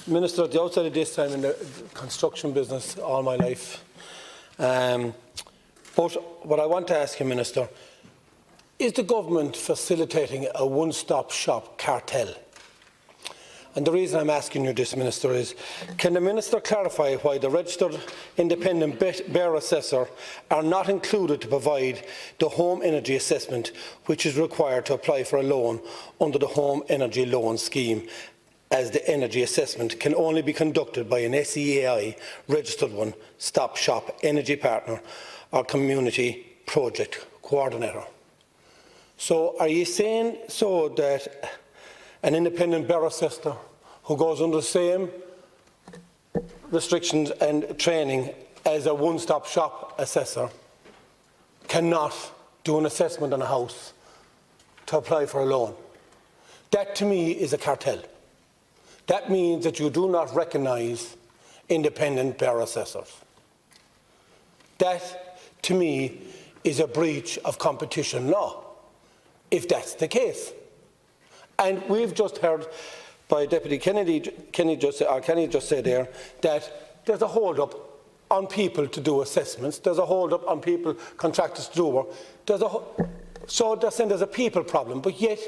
Minister, at the outset of this, I'm in the construction business all my life. But what I want to ask you, Minister, is the government facilitating a one-stop shop cartel? And the reason I'm asking you this, Minister, is can the Minister clarify why the registered independent bear assessor are not included to provide the home energy assessment which is required to apply for a loan under the Home Energy Loan Scheme, as the energy assessment can only be conducted by an SEAI registered one-stop shop energy partner or community project coordinator? So are you saying so that an independent bear assessor who goes under the same restrictions and training as a one-stop shop assessor cannot do an assessment on a house to apply for a loan? That to me is a cartel. That means that you do not recognise independent bear assessors. That to me is a breach of competition law, if that's the case. And we've just heard by Deputy Kenny just say there that there's a hold-up on people to do assessments. There's a hold-up on people, contractors to do work. So they're saying there's a people problem, but yet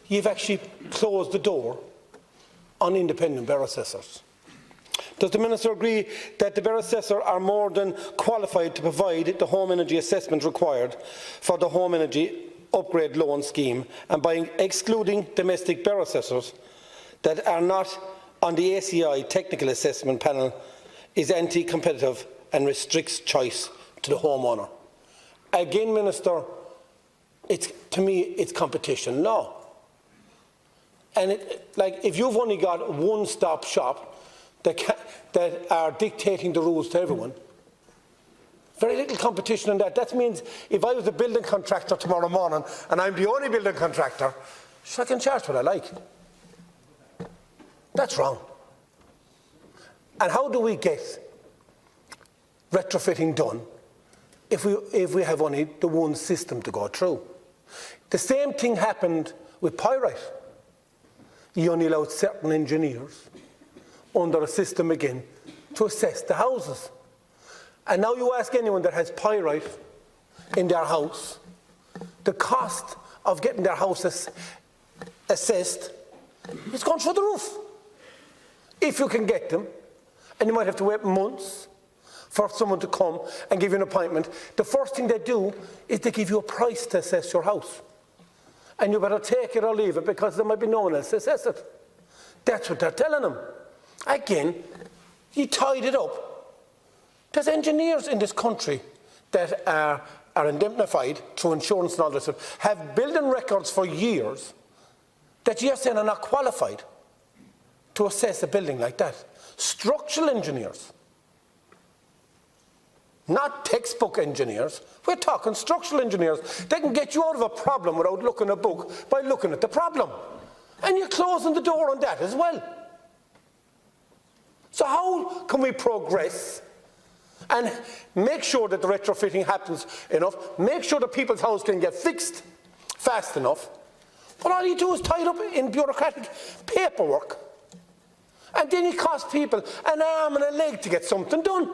you've actually closed the door on independent bear assessors. Does the Minister agree that the Borough Assessor are more than qualified to provide the home energy assessment required for the home energy upgrade loan scheme, and by excluding domestic Borough Assessors that are not on the ACI technical assessment panel is anti-competitive and restricts choice to the homeowner? Again, Minister, to me, it's competition law. And if you've only got a one-stop shop that are dictating the rules to everyone, very little competition on that. That means if I was a building contractor tomorrow morning and I'm the only building contractor, I can charge what I like. That's wrong. And how do we get retrofitting done if we have only the one system to go through? The same thing happened with pyrite. You only allowed certain engineers under a system again to assess the houses. And now you ask anyone that has pyrite in their house, the cost of getting their house assessed is gone through the roof. If you can get them, and you might have to wait months for someone to come and give you an appointment, the first thing they do is they give you a price to assess your house. And you better take it or leave it because there might be no one else to assess it. That's what they're telling them. Again, you tied it up. There's engineers in this country that are indemnified through insurance and all this stuff, have building records for years that you're saying are not qualified to assess a building like that. Structural engineers. Not textbook engineers. We're talking structural engineers. They can get you out of a problem without looking at a book by looking at the problem. And you're closing the door on that as well. So how can we progress and make sure that the retrofitting happens enough, make sure that people's house can get fixed fast enough, but all you do is tie it up in bureaucratic paperwork, and then it costs people an arm and a leg to get something done.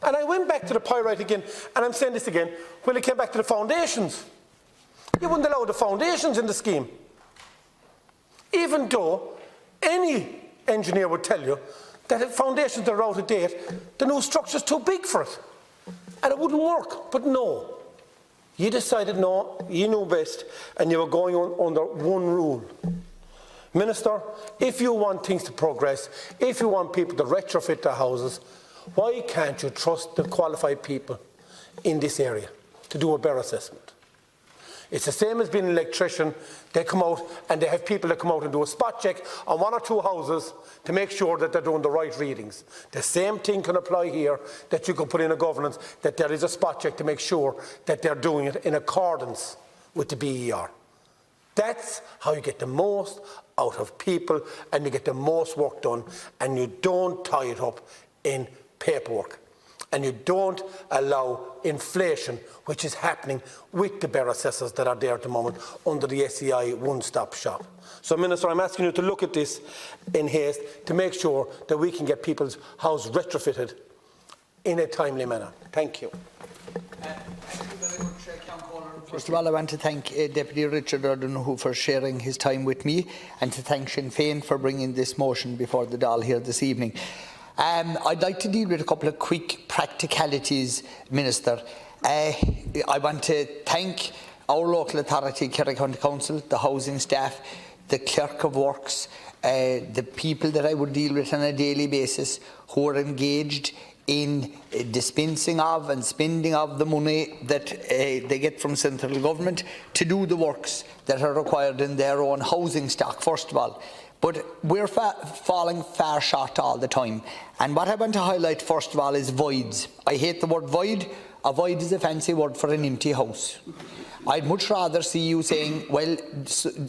And I went back to the pyrite again, and I'm saying this again, when it came back to the foundations. You wouldn't allow the foundations in the scheme. Even though any engineer would tell you that if foundations are out of date, the new structure's too big for it. And it wouldn't work. But no. You decided no, you knew best, and you were going on under one rule. Minister, if you want things to progress, if you want people to retrofit their houses, why can't you trust the qualified people in this area to do a better assessment? It's the same as being an electrician. They come out and they have people that come out and do a spot check on one or two houses to make sure that they're doing the right readings. The same thing can apply here, that you can put in a governance, that there is a spot check to make sure that they're doing it in accordance with the BER. That's how you get the most out of people and you get the most work done, and you don't tie it up in paperwork. And you don't allow inflation, which is happening with the Borough Assessors that are there at the moment under the SEI one-stop shop. So, Minister, I'm asking you to look at this in haste to make sure that we can get people's house retrofitted in a timely manner. Thank you. First of all, I want to thank Deputy Richard O'Donoghue for sharing his time with me, and to thank Sinn Féin for bringing this motion before the Dáil here this evening. I'd like to deal with a couple of quick practicalities, Minister. I want to thank our local authority, Kerry County Council, the housing staff, the clerk of works, the people that I would deal with on a daily basis who are engaged in dispensing of and spending of the money that they get from central government to do the works that are required in their own housing stock, first of all. But we're falling far short all the time. And what I want to highlight first of all is voids. I hate the word void. A void is a fancy word for an empty house. I'd much rather see you saying, well,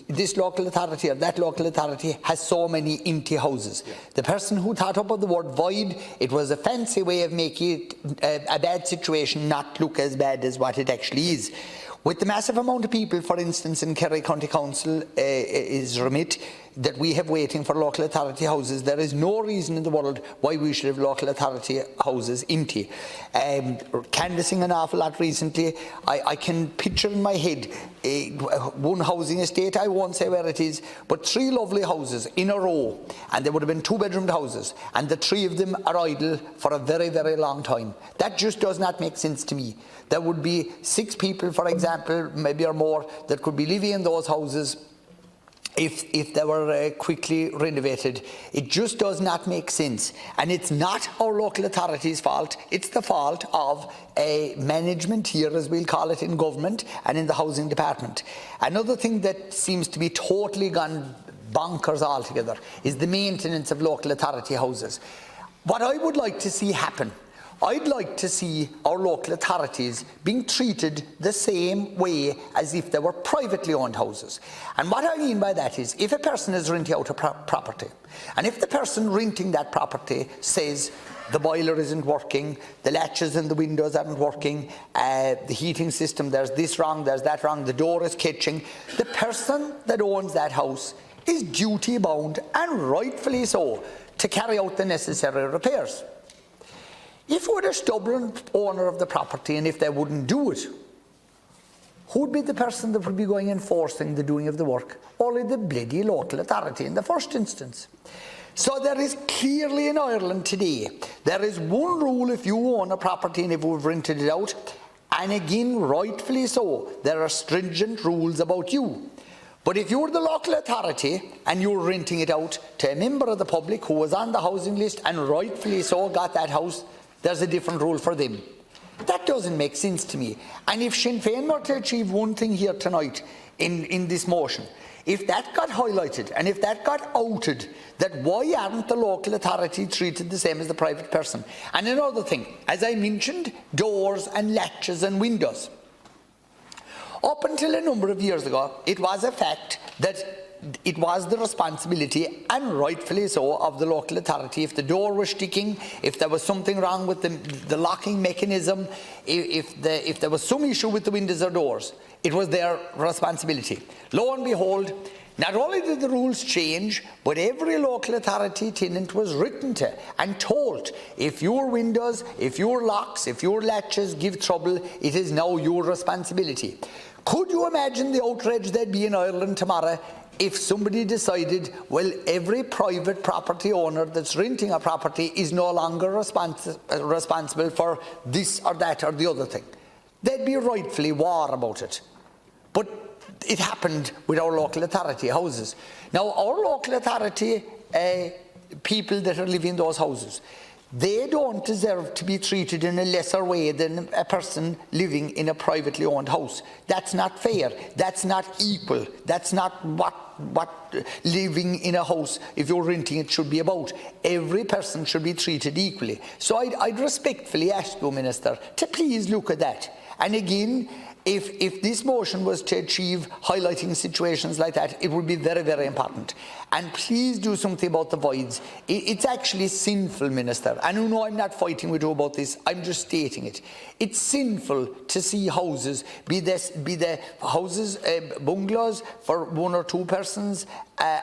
this local authority or that local authority has so many empty houses. Yeah. The person who thought up of the word void, it was a fancy way of making it a bad situation not look as bad as what it actually is. With the massive amount of people, for instance, in Kerry County Council is remit, that we have waiting for local authority houses. There is no reason in the world why we should have local authority houses empty. Canvassing an awful lot recently, I can picture in my head one housing estate, I won't say where it is, but 3 lovely houses in a row, and they would have been 2-bedroomed houses, and the 3 of them are idle for a very, very long time. That just does not make sense to me. There would be 6 people, for example, maybe or more, that could be living in those houses if they were quickly renovated. It just does not make sense. And it's not our local authorities' fault, it's the fault of management here, as we'll call it in government and in the housing department. Another thing that seems to be totally gone bonkers altogether is the maintenance of local authority houses. What I would like to see happen, I'd like to see our local authorities being treated the same way as if they were privately owned houses. And what I mean by that is, if a person is renting out a property, and if the person renting that property says the boiler isn't working, the latches and the windows aren't working, the heating system, there's this wrong, there's that wrong, the door is catching, the person that owns that house is duty bound, and rightfully so, to carry out the necessary repairs. If we were the stubborn owner of the property and if they wouldn't do it, who would be the person that would be going enforcing the doing of the work? Only the bloody local authority in the first instance. So there is clearly in Ireland today, there is one rule if you own a property and if we've rented it out, and again, rightfully so, there are stringent rules about you. But if you're the local authority and you're renting it out to a member of the public who was on the housing list and rightfully so got that house, there's a different rule for them. That doesn't make sense to me. And if Sinn Féin were to achieve one thing here tonight in this motion, if that got highlighted and if that got outed, that why aren't the local authority treated the same as the private person? And another thing, as I mentioned, doors and latches and windows. Up until a number of years ago, it was a fact that it was the responsibility, and rightfully so, of the local authority. If the door was sticking, if there was something wrong with the locking mechanism, if there was some issue with the windows or doors, it was their responsibility. Lo and behold, not only did the rules change, but every local authority tenant was written to and told, if your windows, if your locks, if your latches give trouble, it is now your responsibility. Could you imagine the outrage there'd be in Ireland tomorrow if somebody decided, well, every private property owner that's renting a property is no longer responsible for this or that or the other thing? They'd be rightfully war about it. But it happened with our local authority houses. Now, our local authority people that are living in those houses, they don't deserve to be treated in a lesser way than a person living in a privately owned house. That's not fair. That's not equal. That's not what living in a house, if you're renting it, should be about. Every person should be treated equally. So I'd respectfully ask you, Minister, to please look at that. And again, if this motion was to achieve highlighting situations like that, it would be very, very important. And please do something about the voids. It's actually sinful, Minister. And you know I'm not fighting with you about this, I'm just stating it. It's sinful to see houses, be the houses, bungalows for 1 or 2 persons,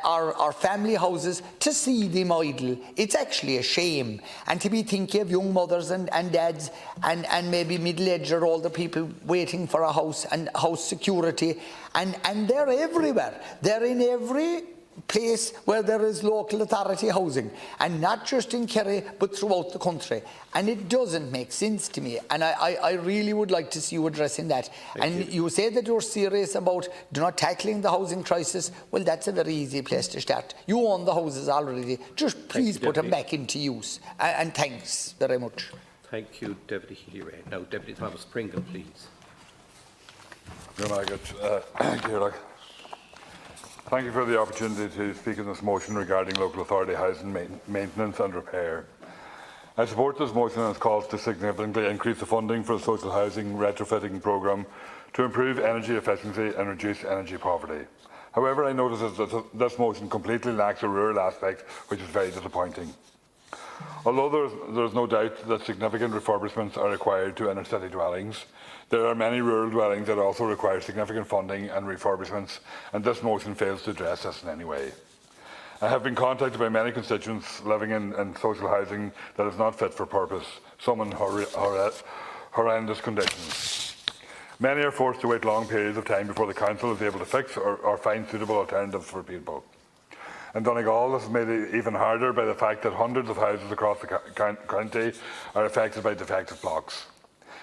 or family houses, to see them idle. It's actually a shame. And to be thinking of young mothers and dads and maybe middle-aged or older people waiting for a house and house security. And they're everywhere. They're in every place where there is local authority housing, and not just in Kerry but throughout the country, and it doesn't make sense to me, and I really would like to see you addressing that. You say that you're serious about tackling the housing crisis. Well, that's a very easy place to start. You own the houses already, just please put them back into use, and thanks very much. Thank you, Deputy Healy-Rae. Now, Deputy Thomas Pringle, please. Thank you for the opportunity to speak in this motion regarding local authority housing maintenance and repair. I support this motion and its calls to significantly increase the funding for the social housing retrofitting programme to improve energy efficiency and reduce energy poverty. However, I notice that this motion completely lacks a rural aspect, which is very disappointing. Although there is no doubt that significant refurbishments are required to inner-city dwellings, there are many rural dwellings that also require significant funding and refurbishments, and this motion fails to address this in any way. I have been contacted by many constituents living in social housing that is not fit for purpose, some in horrendous conditions. Many are forced to wait long periods of time before the council is able to fix or find suitable alternatives for people. In Donegal, this is made even harder by the fact that hundreds of houses across the county are affected by defective blocks.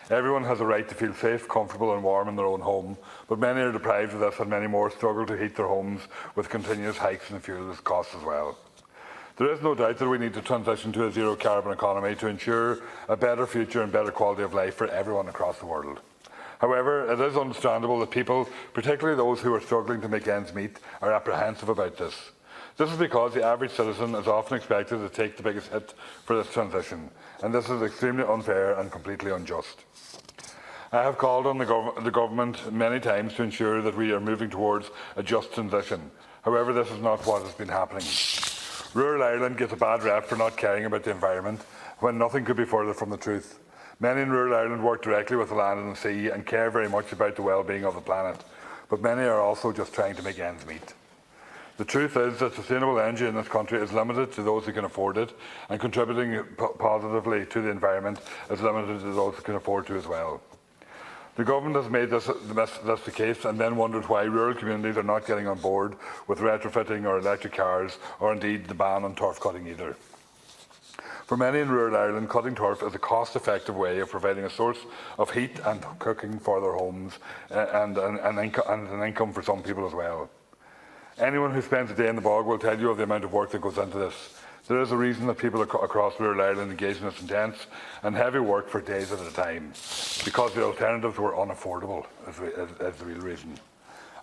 Everyone has a right to feel safe, comfortable and warm in their own home, but many are deprived of this and many more struggle to heat their homes with continuous hikes in fuel costs as well. There is no doubt that we need to transition to a zero carbon economy to ensure a better future and better quality of life for everyone across the world. However, it is understandable that people, particularly those who are struggling to make ends meet, are apprehensive about this. This is because the average citizen is often expected to take the biggest hit for this transition, and this is extremely unfair and completely unjust. I have called on the government many times to ensure that we are moving towards a just transition. However, this is not what has been happening. Rural Ireland gets a bad rep for not caring about the environment, when nothing could be further from the truth. Many in rural Ireland work directly with the land and the sea and care very much about the well-being of the planet, but many are also just trying to make ends meet. The truth is that sustainable energy in this country is limited to those who can afford it, and contributing positively to the environment is limited to those who can afford to as well. The government has made this the case and then wondered why rural communities are not getting on board with retrofitting or electric cars, or indeed the ban on turf cutting either. For many in rural Ireland, cutting turf is a cost-effective way of providing a source of heat and cooking for their homes and an income for some people as well. Anyone who spends a day in the bog will tell you of the amount of work that goes into this. There is a reason that people across rural Ireland engage in this intense and heavy work for days at a time, because the alternatives were unaffordable, is the real reason.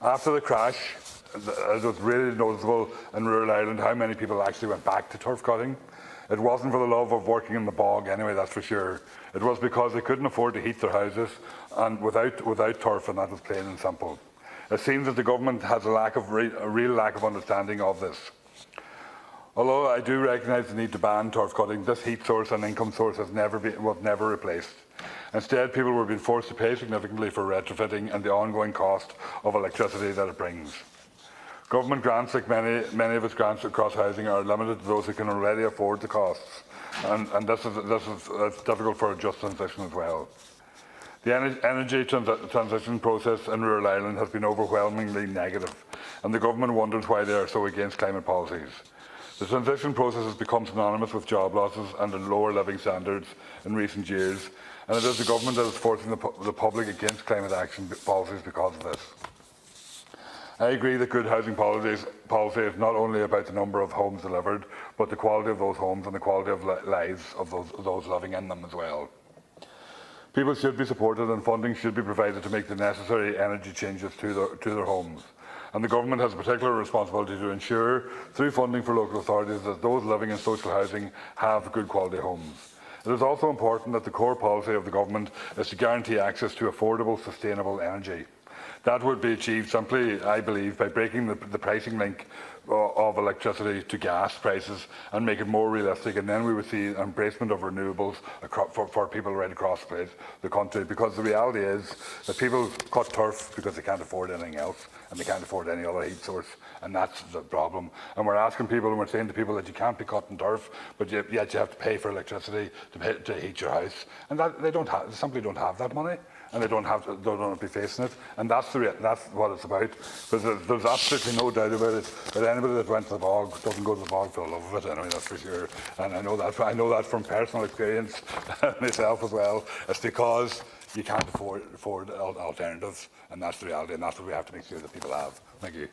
After the crash, it was really noticeable in rural Ireland how many people actually went back to turf cutting. It wasn't for the love of working in the bog anyway, that's for sure. It was because they couldn't afford to heat their houses and without turf, and that was plain and simple. It seems that the government has a real lack of understanding of this. Although I do recognise the need to ban turf cutting, this heat source and income source was never replaced. Instead, people were being forced to pay significantly for retrofitting and the ongoing cost of electricity that it brings. Government grants, like many of its grants across housing, are limited to those who can already afford the costs, and this is difficult for a just transition as well. The energy transition process in rural Ireland has been overwhelmingly negative, and the government wonders why they are so against climate policies. The transition process has become synonymous with job losses and lower living standards in recent years, and it is the government that is forcing the public against climate action policies because of this. I agree that good housing policy is not only about the number of homes delivered, but the quality of those homes and the quality of lives of those living in them as well. People should be supported and funding should be provided to make the necessary energy changes to their homes. And the government has a particular responsibility to ensure, through funding for local authorities, that those living in social housing have good quality homes. It is also important that the core policy of the government is to guarantee access to affordable, sustainable energy. That would be achieved simply, I believe, by breaking the pricing link of electricity to gas prices and make it more realistic, and then we would see an embracement of renewables for people right across the country, because the reality is that people cut turf because they can't afford anything else and they can't afford any other heat source, and that's the problem. And we're asking people and we're saying to people that you can't be cutting turf, but yet you have to pay for electricity to heat your house, and that they simply don't have that money. And they don't have to be facing it, and that's what it's about. There's absolutely no doubt about it. But anybody that went to the bog doesn't go to the bog for the love of it. Anyway, that's for sure. And I know that from personal experience myself as well. It's because you can't afford alternatives, and that's the reality, and that's what we have to make sure that people have. Thank you.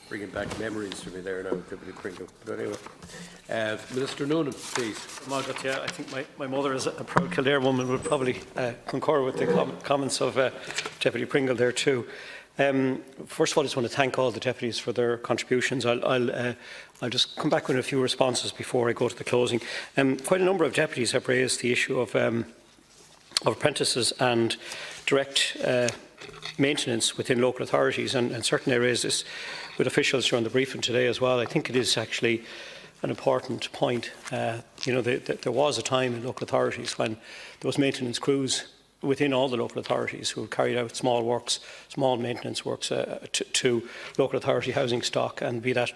Bringing back memories for me there now, Deputy Pringle. But anyway, Minister Noonan, please. Margaret, yeah, I think my mother, as a proud Kildare woman, would probably concur with the comments of Deputy Pringle there too. First of all, I just want to thank all the deputies for their contributions. I'll just come back with a few responses before I go to the closing. Quite a number of deputies have raised the issue of apprentices and direct maintenance within local authorities, and certainly I raised this with officials during the briefing today as well. I think it is actually an important point. There was a time in local authorities when there was maintenance crews within all the local authorities who have carried out small works, small maintenance works to local authority housing stock, and be that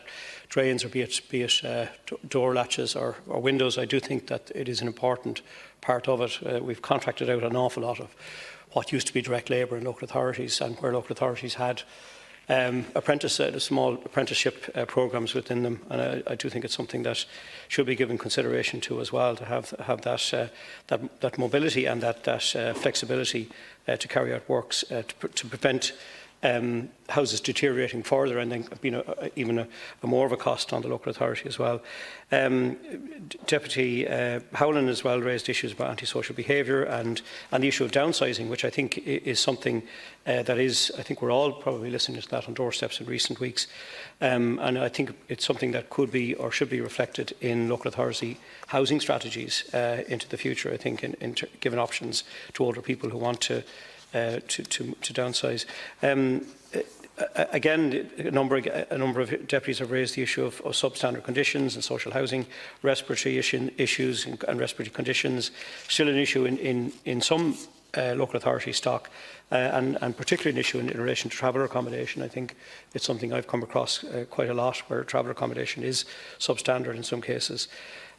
drains or be it door latches or windows. I do think that it is an important part of it. We've contracted out an awful lot of what used to be direct labour in local authorities, and where local authorities had small apprenticeship programmes within them, and I do think it's something that should be given consideration to as well, to have that mobility and that flexibility to carry out works to prevent houses deteriorating further and then being even a more of a cost on the local authority as well. Deputy Howland as well raised issues about antisocial behaviour and the issue of downsizing, which I think is something that is, I think we're all probably listening to that on doorsteps in recent weeks, and I think it's something that could be or should be reflected in local authority housing strategies into the future. I think in giving options to older people who want to downsize. Again, a number of deputies have raised the issue of substandard conditions and social housing, respiratory issues and respiratory conditions, still an issue in some local authority stock, and particularly an issue in relation to traveller accommodation. I think it's something I've come across quite a lot, where traveller accommodation is substandard in some cases.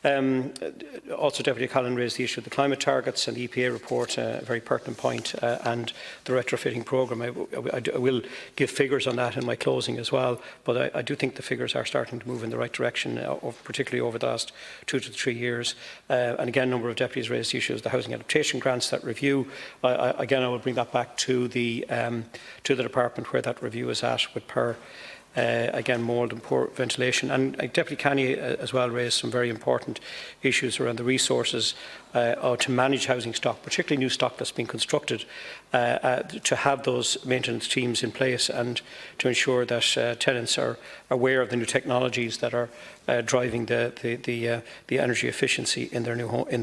Also, Deputy Callan raised the issue of the climate targets and the EPA report, a very pertinent point, and the retrofitting programme. I will give figures on that in my closing as well, but I do think the figures are starting to move in the right direction, particularly over the last 2 to 3 years. And again, a number of deputies raised the issue of the housing adaptation grants, that review. Again, I will bring that back to the department where that review is at, with again, mould and poor ventilation. And Deputy Canny as well raised some very important issues around the resources to manage housing stock, particularly new stock that's being constructed, to have those maintenance teams in place and to ensure that tenants are aware of the new technologies that are driving the energy efficiency in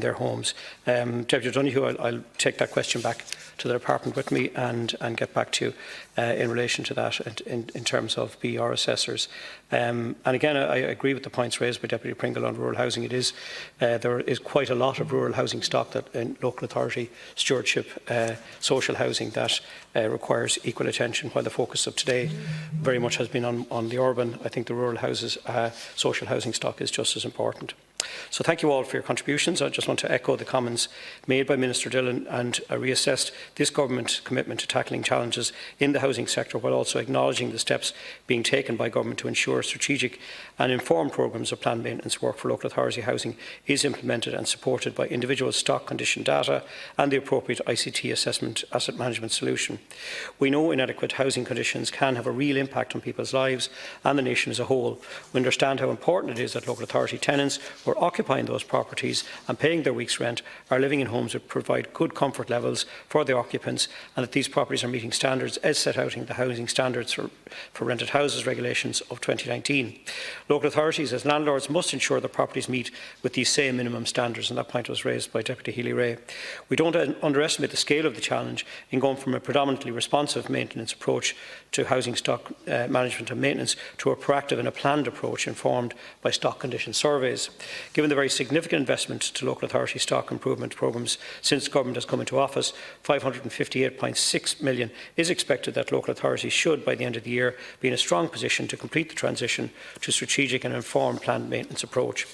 their homes. Deputy Donoghue, I'll take that question back to the department with me and get back to you in relation to that in terms of BR assessors. And again, I agree with the points raised by Deputy Pringle on rural housing. It is there is quite a lot of rural housing stock that in local authority stewardship, social housing, that requires equal attention, while the focus of today very much has been on the urban. I think the rural houses, social housing stock is just as important. So thank you all for your contributions. I just want to echo the comments made by Minister Dillon and reassess this government's commitment to tackling challenges in the housing sector, while also acknowledging the steps being taken by government to ensure strategic and informed programmes of planned maintenance work for local authority housing is implemented and supported by individual stock condition data and the appropriate ICT assessment asset management solution. We know inadequate housing conditions can have a real impact on people's lives and the nation as a whole. We understand how important it is that local authority tenants who are occupying those properties and paying their week's rent are living in homes that provide good comfort levels for their occupants, and that these properties are meeting standards as set out in the Housing Standards for Rented Houses Regulations of 2019. Local authorities as landlords must ensure that properties meet with these same minimum standards, and that point was raised by Deputy Healy-Rae. We don't underestimate the scale of the challenge in going from a predominantly responsive maintenance approach to housing stock management and maintenance to a proactive and a planned approach informed by stock condition surveys. Given the very significant investment to local authority stock improvement programmes since government has come into office, £558.6 million is expected that local authorities should, by the end of the year, be in a strong position to complete the transition to a strategic and informed planned maintenance approach.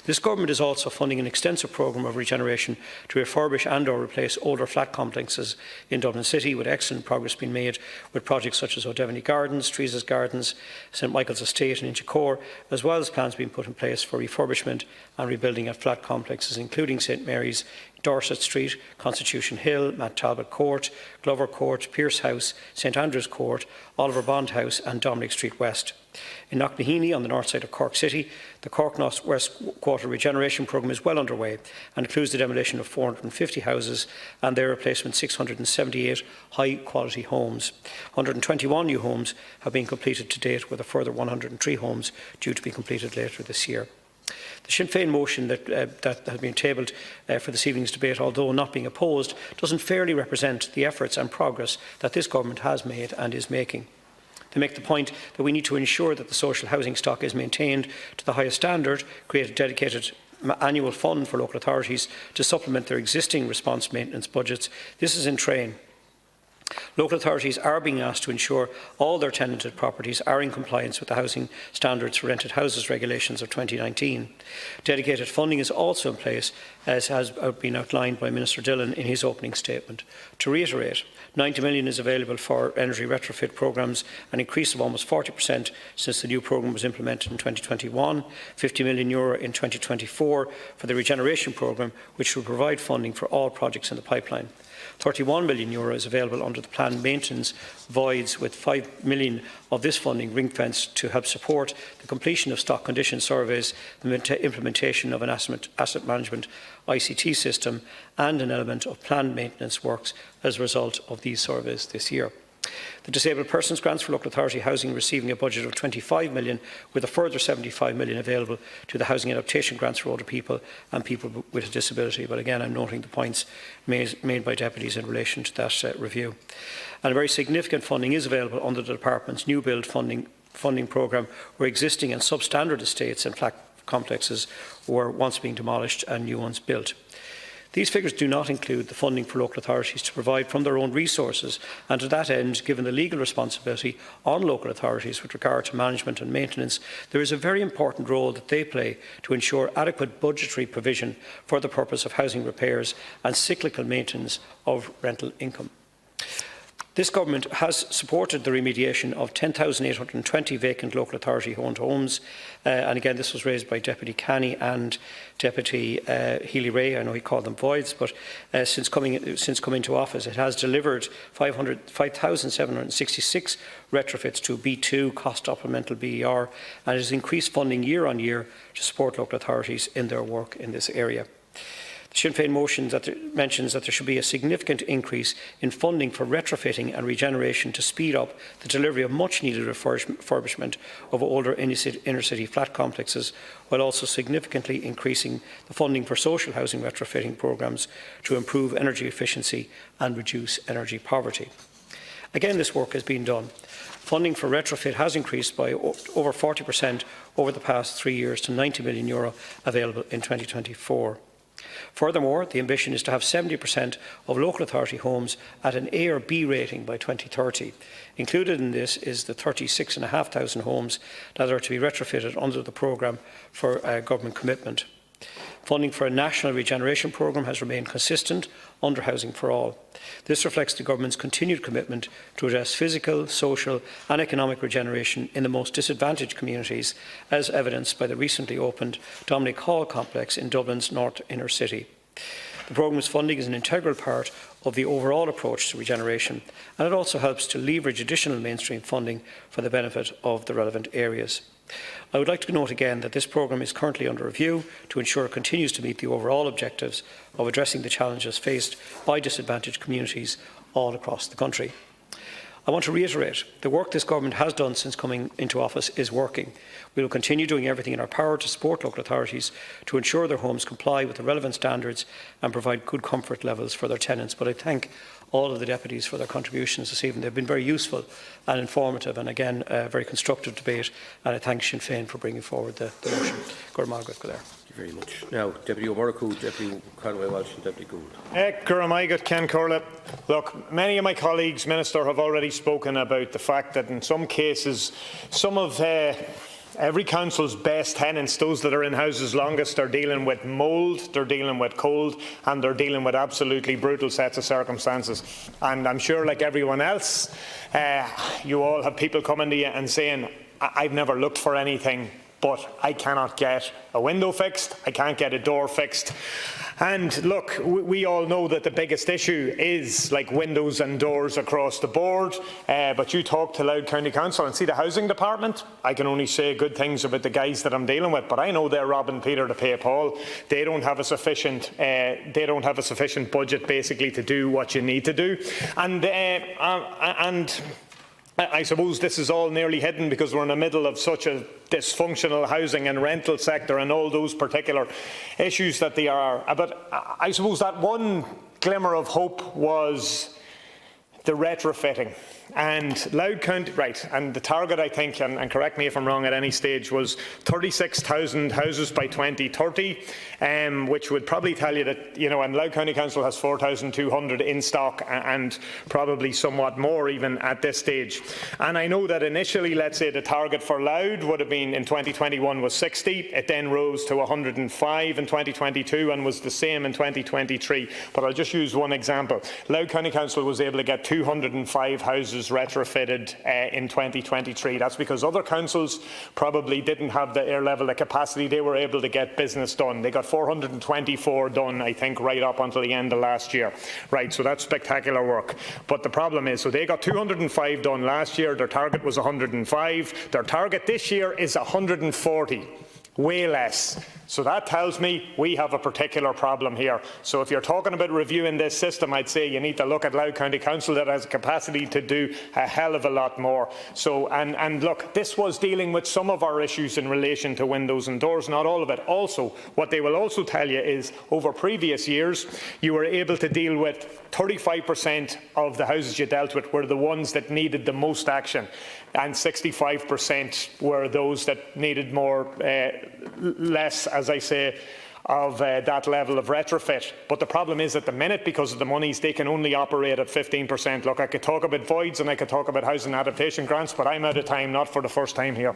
This government is also funding an extensive programme of regeneration to refurbish and or replace older flat complexes in Dublin City, with excellent progress being made with projects such as O'Devaney Gardens, Teresa's Gardens, St Michael's Estate and Inchicore, as well as plans being put in place for refurbishment and rebuilding at flat complexes including St Mary's, Dorset Street, Constitution Hill, Matt Talbot Court, Glover Court, Pierce House, St Andrews Court, Oliver Bond House and Dominic Street West. In Knocknaheeny, on the north side of Cork City, the Cork North West Quarter regeneration programme is well underway and includes the demolition of 450 houses and their replacement 678 high-quality homes. 121 new homes have been completed to date, with a further 103 homes due to be completed later this year. The Sinn Féin motion that has been tabled for this evening's debate, although not being opposed, doesn't fairly represent the efforts and progress that this government has made and is making. They make the point that we need to ensure that the social housing stock is maintained to the highest standard, create a dedicated annual fund for local authorities to supplement their existing response maintenance budgets. This is in train. Local authorities are being asked to ensure all their tenanted properties are in compliance with the Housing Standards for Rented Houses regulations of 2019. Dedicated funding is also in place, as has been outlined by Minister Dillon in his opening statement. To reiterate, 90 million is available for energy retrofit programmes, an increase of almost 40% since the new programme was implemented in 2021, €50 million in 2024 for the regeneration programme, which will provide funding for all projects in the pipeline. €31 million is available under the planned maintenance voids, with €5 million of this funding ring-fenced to help support the completion of stock condition surveys, the implementation of an asset management ICT system and an element of planned maintenance works as a result of these surveys this year. The Disabled Persons Grants for Local Authority Housing receiving a budget of €25 million, with a further €75 million available to the Housing Adaptation Grants for older people and people with a disability. But again, I'm noting the points made by deputies in relation to that review. And very significant funding is available under the Department's new build funding programme, where existing and substandard estates and flat complexes were once being demolished and new ones built. These figures do not include the funding for local authorities to provide from their own resources, and to that end, given the legal responsibility on local authorities with regard to management and maintenance, there is a very important role that they play to ensure adequate budgetary provision for the purpose of housing repairs and cyclical maintenance of rental income. This government has supported the remediation of 10,820 vacant local authority owned homes, and again this was raised by Deputy Canny and Deputy Healy-Rae. I know he called them voids, but since coming to office it has delivered 5,766 retrofits to B2 cost supplemental BER, and has increased funding year on year to support local authorities in their work in this area. The Sinn Féin motion mentions that there should be a significant increase in funding for retrofitting and regeneration to speed up the delivery of much-needed refurbishment of older inner-city flat complexes, while also significantly increasing the funding for social housing retrofitting programmes to improve energy efficiency and reduce energy poverty. Again, this work has been done. Funding for retrofit has increased by over 40% over the past 3 years to €90 million available in 2024. Furthermore, the ambition is to have 70% of local authority homes at an A or B rating by 2030. Included in this is the 36,500 homes that are to be retrofitted under the programme for government commitment. Funding for a national regeneration programme has remained consistent under Housing for All. This reflects the government's continued commitment to address physical, social and economic regeneration in the most disadvantaged communities, as evidenced by the recently opened Dominic Hall complex in Dublin's North Inner City. The programme's funding is an integral part of the overall approach to regeneration, and it also helps to leverage additional mainstream funding for the benefit of the relevant areas. I would like to note again that this programme is currently under review to ensure it continues to meet the overall objectives of addressing the challenges faced by disadvantaged communities all across the country. I want to reiterate the work this government has done since coming into office is working. We will continue doing everything in our power to support local authorities to ensure their homes comply with the relevant standards and provide good comfort levels for their tenants. But I thank all of the deputies for their contributions this evening. They've been very useful and informative, and again a very constructive debate, and I thank Sinn Féin for bringing forward the motion. Thank you very much. Now, Deputy O'Murrough, Deputy Conway-Walsh and Deputy Gould. Look, many of my colleagues, Minister, have already spoken about the fact that in some cases, some of every council's best tenants, those that are in houses longest, are dealing with mould, they're dealing with cold, and they're dealing with absolutely brutal sets of circumstances. And I'm sure, like everyone else, you all have people coming to you and saying, I've never looked for anything, but I cannot get a window fixed, I can't get a door fixed. And look, we all know that the biggest issue is like windows and doors across the board, but you talk to Louth County Council and see the housing department. I can only say good things about the guys that I'm dealing with, but I know they're robbing Peter to pay Paul. They don't have a sufficient budget basically to do what you need to do, and I suppose this is all nearly hidden because we're in the middle of such a dysfunctional housing and rental sector and all those particular issues that they are. But I suppose that one glimmer of hope was the retrofitting. And Louth County, right, and the target, I think, and correct me if I'm wrong at any stage, was 36,000 houses by 2030, which would probably tell you that, you know, and Louth County Council has 4,200 in stock and probably somewhat more even at this stage. And I know that initially, let's say, the target for Louth would have been in 2021 was 60, it then rose to 105 in 2022 and was the same in 2023. But I'll just use one example. Louth County Council was able to get 205 houses retrofitted in 2023. That's because other councils probably didn't have the air level of capacity. They were able to get business done. They got 424 done, I think, right up until the end of last year. Right, so that's spectacular work. But the problem is, so they got 205 done last year. Their target was 105. Their target this year is 140. Way less. So that tells me we have a particular problem here. So if you're talking about reviewing this system, I'd say you need to look at Louth County Council that has a capacity to do a hell of a lot more. So, and look, this was dealing with some of our issues in relation to windows and doors, not all of it. Also, what they will also tell you is over previous years, you were able to deal with 35% of the houses you dealt with were the ones that needed the most action, and 65% were those that needed more, less, as I say, of that level of retrofit. But the problem is at the minute, because of the monies, they can only operate at 15%. Look, I could talk about voids and I could talk about housing adaptation grants, but I'm out of time, not for the first time here.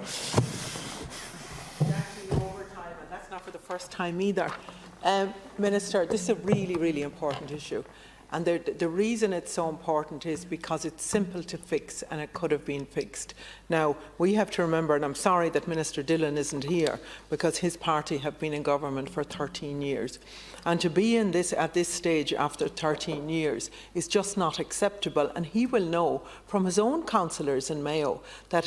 Overtime, and that's not for the first time either. Minister, this is a really, really important issue. And the reason it's so important is because it's simple to fix and it could have been fixed. Now, we have to remember, and I'm sorry that Minister Dillon isn't here, because his party have been in government for 13 years. And to be in this at this stage after 13 years is just not acceptable. And he will know from his own councillors in Mayo that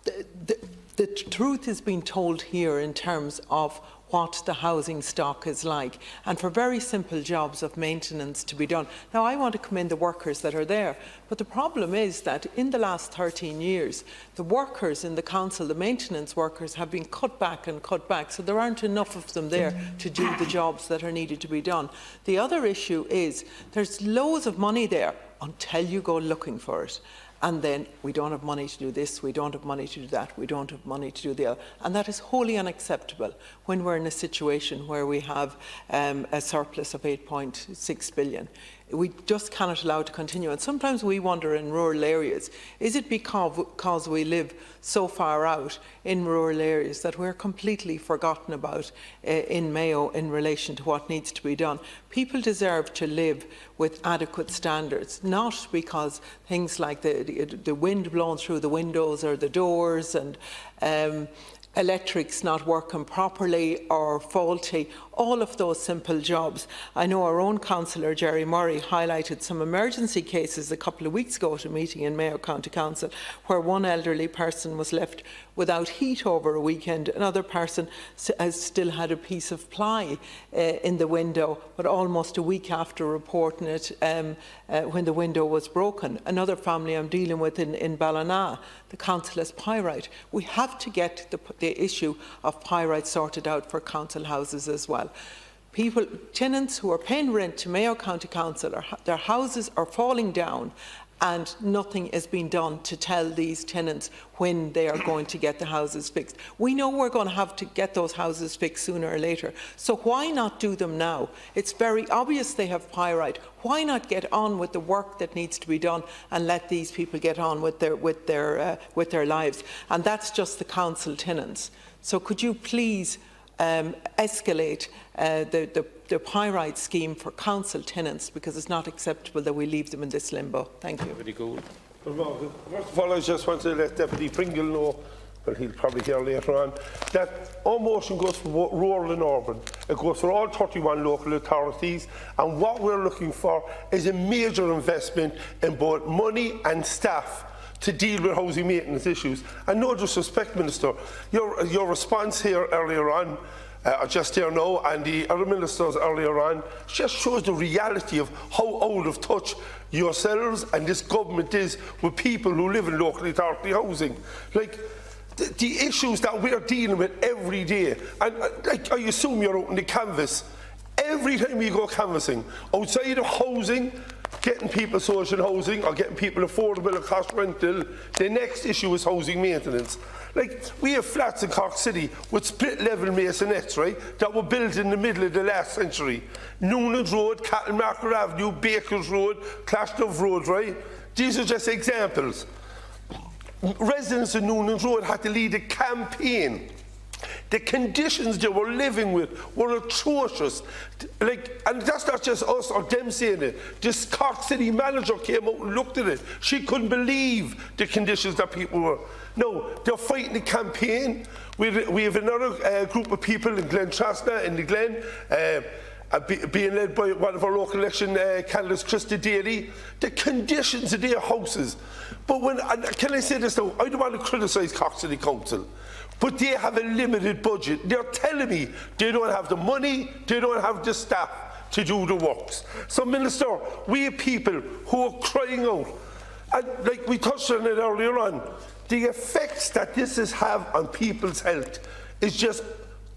the truth is being told here in terms of what the housing stock is like, and for very simple jobs of maintenance to be done. Now, I want to commend the workers that are there, but the problem is that in the last 13 years, the workers in the council, the maintenance workers, have been cut back, so there aren't enough of them there to do the jobs that are needed to be done. The other issue is there's loads of money there until you go looking for it. And then we don't have money to do this, we don't have money to do that, we don't have money to do the other. And that is wholly unacceptable when we're in a situation where we have a surplus of 8.6 billion. We just cannot allow it to continue. And sometimes we wonder in rural areas, is it because we live so far out in rural areas that we're completely forgotten about in Mayo in relation to what needs to be done? People deserve to live with adequate standards, not because things like the wind blowing through the windows or the doors and electrics not working properly or faulty, all of those simple jobs. I know our own councillor, Jerry Murray, highlighted some emergency cases a couple of weeks ago at a meeting in Mayo County Council where one elderly person was left without heat over a weekend. Another person has still had a piece of ply in the window, but almost a week after reporting it when the window was broken. Another family I'm dealing with in Ballina, the council has pyrite. We have to get the issue of pyrite sorted out for council houses as well. Tenants who are paying rent to Mayo County Council, their houses are falling down and nothing is being done to tell these tenants when they are going to get the houses fixed. We know we're going to have to get those houses fixed sooner or later, so why not do them now? It's very obvious they have pyrite. Why not get on with the work that needs to be done and let these people get on with their lives? And that's just the council tenants. So could you please escalate the pyrite scheme for council tenants, because it's not acceptable that we leave them in this limbo. Thank you. Very good. First of all, I just want to let Deputy Pringle know, but he'll probably hear later on, that our motion goes for both rural and urban. It goes for all 31 local authorities, and what we're looking for is a major investment in both money and staff to deal with housing maintenance issues. And no disrespect, Minister, your response here earlier on, just here now, and the other ministers earlier on, just shows the reality of how out of touch yourselves and this government is with people who live in local authority housing. Like, the issues that we're dealing with every day, and I assume you're out in the canvas every time we go canvassing, outside of housing, getting people social housing or getting people affordable or cost rental, the next issue is housing maintenance. Like, we have flats in Cork City with split level masonettes, right, that were built in the middle of the last century. Noonan's Road, Cattle Market Avenue, Baker's Road, Clashdove Road, right? These are just examples. Residents of Noonan's Road had to lead a campaign. The conditions they were living with were atrocious. Like, and that's not just us or them saying it. This Cork City manager came out and looked at it. She couldn't believe the conditions that people were. No, they're fighting the campaign. We have another group of people in Glentrasna, in the Glen, being led by one of our local election candidates, Krista Daly. The conditions of their houses. But when, can I say this now? I don't want to criticise Cork City Council, but they have a limited budget. They're telling me they don't have the money, they don't have the staff to do the works. So, Minister, we have people who are crying out, and like we touched on it earlier on, the effects that this has have on people's health is just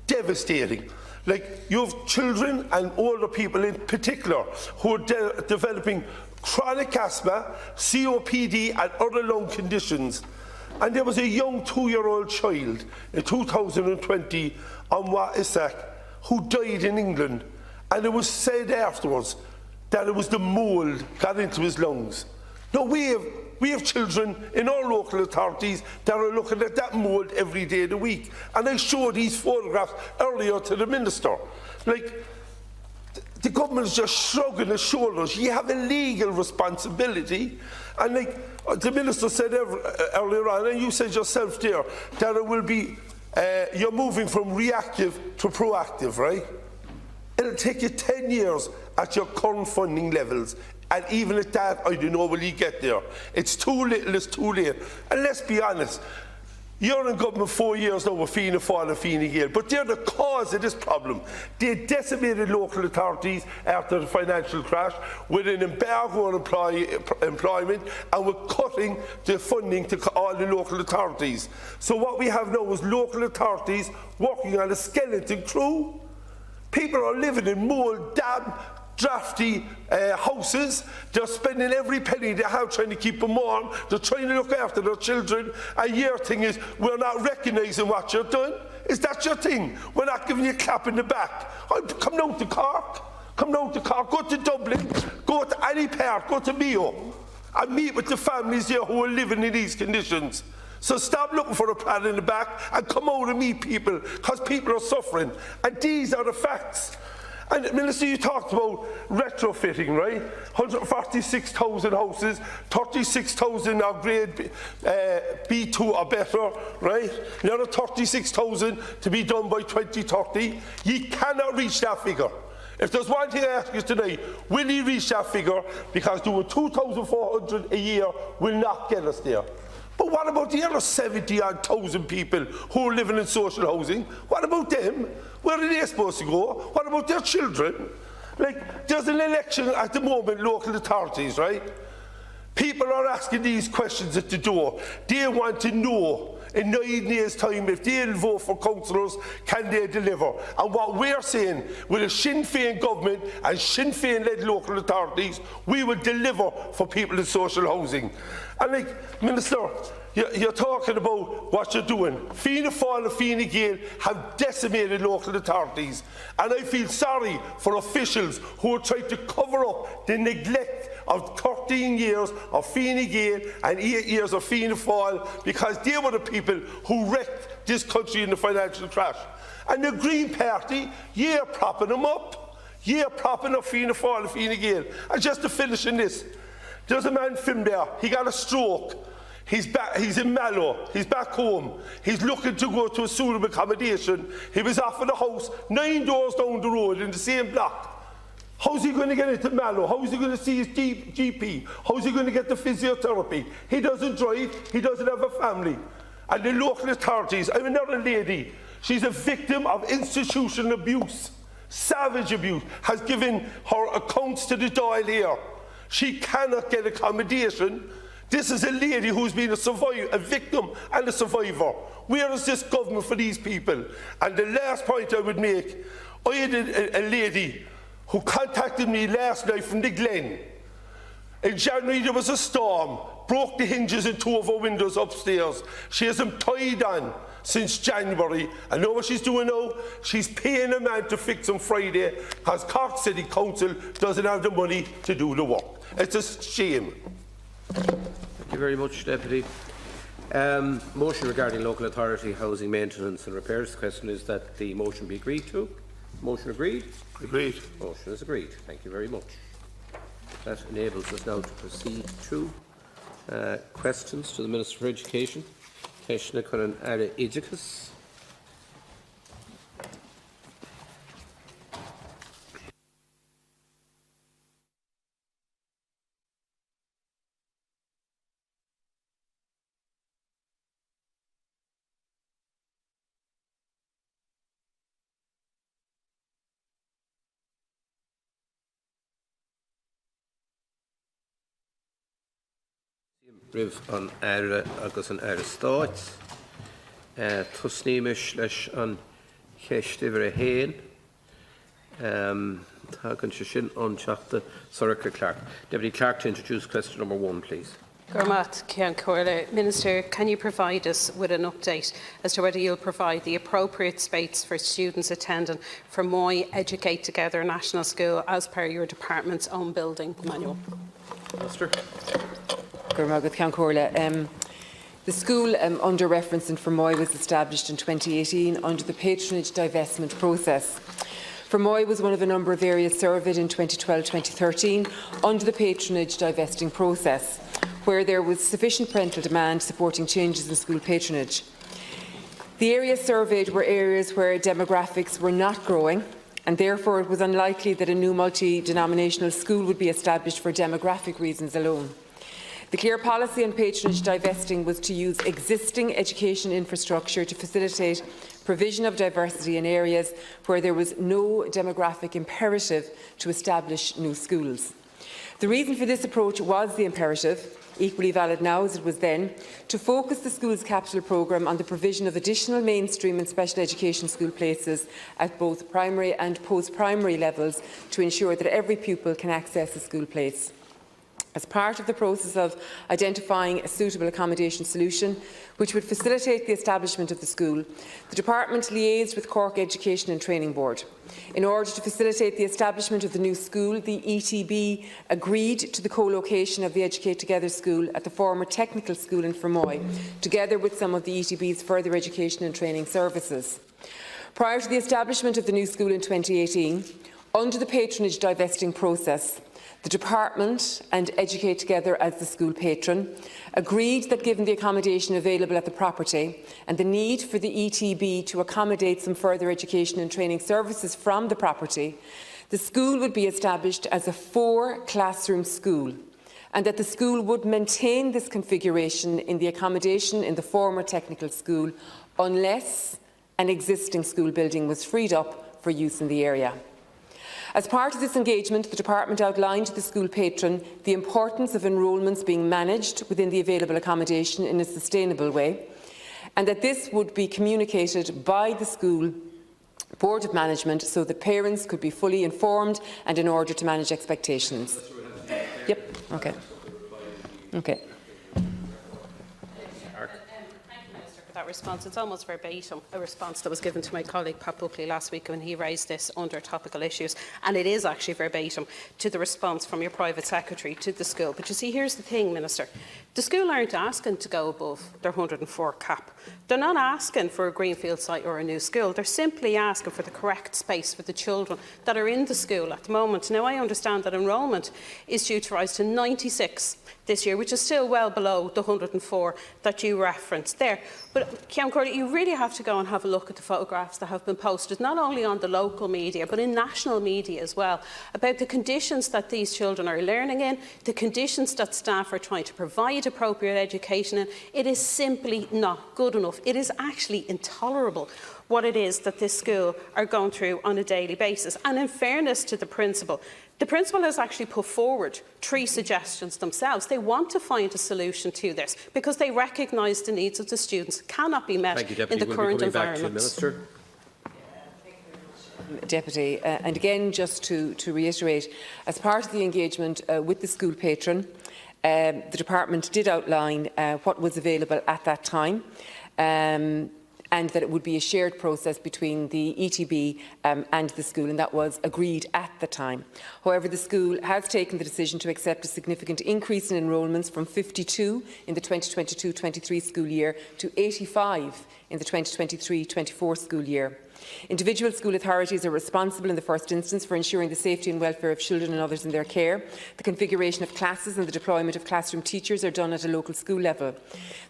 devastating. Like, you have children and older people in particular who are developing chronic asthma, COPD and other lung conditions. And there was a young 2-year-old child in 2020, Anwar Isaac, who died in England. And it was said afterwards that it was the mould got into his lungs. Now, we have children in our local authorities that are looking at that mould every day of the week. And I showed these photographs earlier to the Minister. Like, the government is just shrugging its shoulders. You have a legal responsibility. And like the Minister said earlier on, and you said yourself there, that it will be, you're moving from reactive to proactive, right? It'll take you 10 years at your current funding levels. And even at that, I don't know will you get there. It's too little, it's too late. And let's be honest, you're in government 4 years now with Fianna Fáil and Fine Gael, but they're the cause of this problem. They decimated local authorities after the financial crash with an embargo on employment, and we're cutting the funding to all the local authorities. So what we have now is local authorities working on a skeleton crew. People are living in mould, damp, drafty houses. They're spending every penny they have trying to keep them warm. They're trying to look after their children. And your thing is, we're not recognising what you're doing. Is that your thing? We're not giving you a clap in the back. Come down to Cork. Come down to Cork. Go to Dublin. Go to any part. Go to Mayo. And meet with the families here who are living in these conditions. So stop looking for a pat in the back and come out and meet people, because people are suffering. And these are the facts. And Minister, you talked about retrofitting, right? 146,000 houses, 36,000 are grade B2 or better, right? Another 36,000 to be done by 2030. You cannot reach that figure. If there's one thing I ask you tonight, will you reach that figure? Because doing 2,400 a year will not get us there. But what about the other 70,000 people who are living in social housing? What about them? Where are they supposed to go? What about their children? Like, there's an election at the moment, local authorities, right? People are asking these questions at the door. They want to know in 9 years' time, if they'll vote for councillors, can they deliver? And what we're saying, with a Sinn Féin government and Sinn Féin-led local authorities, we will deliver for people in social housing. And like, Minister, you're talking about what you're doing. Fianna Fáil and Fine Gael have decimated local authorities. And I feel sorry for officials who are trying to cover up the neglect of 13 years of Fine Gael and 8 years of Fianna Fáil, because they were the people who wrecked this country in the financial crash. And the Green Party, you're propping them up. You're propping up Fianna Fáil and Fine Gael. And just to finish in this, there's a man from there, he got a stroke. He's in Mallow, he's back home, he's looking to go to a suitable accommodation. He was offered a house 9 doors down the road in the same block. How's he going to get into Mallow? How is he going to see his GP? How's he going to get the physiotherapy? He doesn't drive, he doesn't have a family. And the local authorities, I'm another lady, she's a victim of institutional abuse, savage abuse, has given her accounts to the Dáil here. She cannot get accommodation. This is a lady who's been a survivor, a victim and a survivor. Where is this government for these people? And the last point I would make, I had a lady who contacted me last night from the Glen. In January there was a storm, broke the hinges in 2 of our windows upstairs. She has them tied on since January. I know what she's doing now. She's paying a man to fix them Friday because Cork City Council doesn't have the money to do the work. It's a shame. Thank you very much, Deputy. Motion regarding local authority housing maintenance and repairs. The question is that the motion be agreed to. Motion agreed? Agreed. Motion is agreed. Thank you very much. That enables us now to proceed to questions to the Minister for Education. Taoiseach Simon Harris. Riv an aire agus an aire stáit. Tusníimiis leis an cheistíomhar a héin. Tágann sé sin an teachta Sorcha Clark. Deputy Clark, to introduce question number 1, please. Minister, can you provide us with an update as to whether you'll provide the appropriate space for students attending Fermoy Educate Together National School as per your department's own building manual? Minister. The school under reference in Fermoy was established in 2018 under the patronage divestment process. Fermoy was one of a number of areas surveyed in 2012-2013 under the patronage divesting process, where there was sufficient parental demand supporting changes in school patronage. The areas surveyed were areas where demographics were not growing, and therefore it was unlikely that a new multi-denominational school would be established for demographic reasons alone. The clear policy on patronage divesting was to use existing education infrastructure to facilitate provision of diversity in areas where there was no demographic imperative to establish new schools. The reason for this approach was the imperative, equally valid now as it was then, to focus the school's capital programme on the provision of additional mainstream and special education school places at both primary and post-primary levels to ensure that every pupil can access a school place. As part of the process of identifying a suitable accommodation solution which would facilitate the establishment of the school, the Department liaised with Cork Education and Training Board. In order to facilitate the establishment of the new school, the ETB agreed to the co-location of the Educate Together school at the former technical school in Fermoy, together with some of the ETB's further education and training services. Prior to the establishment of the new school in 2018, under the patronage divesting process, the Department and Educate Together as the school patron agreed that given the accommodation available at the property and the need for the ETB to accommodate some further education and training services from the property, the school would be established as a 4-classroom school and that the school would maintain this configuration in the accommodation in the former technical school unless an existing school building was freed up for use in the area. As part of this engagement, the Department outlined to the school patron the importance of enrolments being managed within the available accommodation in a sustainable way, and that this would be communicated by the school Board of Management so that parents could be fully informed and in order to manage expectations. Yep. Okay. Okay. That response, it's almost verbatim a response that was given to my colleague Pat Buckley last week when he raised this under topical issues, and it is actually verbatim to the response from your private secretary to the school. But you see, here's the thing, Minister, the school aren't asking to go above their 104 cap. They're not asking for a greenfield site or a new school. They're simply asking for the correct space for the children that are in the school at the moment. Now, I understand that enrolment is due to rise to 96 this year, which is still well below the 104 that you referenced there. But, Ceann Corley, you really have to go and have a look at the photographs that have been posted, not only on the local media, but in national media as well, about the conditions that these children are learning in, the conditions that staff are trying to provide appropriate education in. It is simply not good enough. It is actually intolerable what it is that this school are going through on a daily basis. And in fairness to the principal has actually put forward 3 suggestions themselves. They want to find a solution to this because they recognise the needs of the students cannot be met in the current environment. Deputy. And again, just to reiterate, as part of the engagement with the school patron, the Department did outline what was available at that time, and that it would be a shared process between the ETB and the school, and that was agreed at the time. However, the school has taken the decision to accept a significant increase in enrolments from 52 in the 2022-23 school year to 85 in the 2023-24 school year. Individual school authorities are responsible in the first instance for ensuring the safety and welfare of children and others in their care. The configuration of classes and the deployment of classroom teachers are done at a local school level.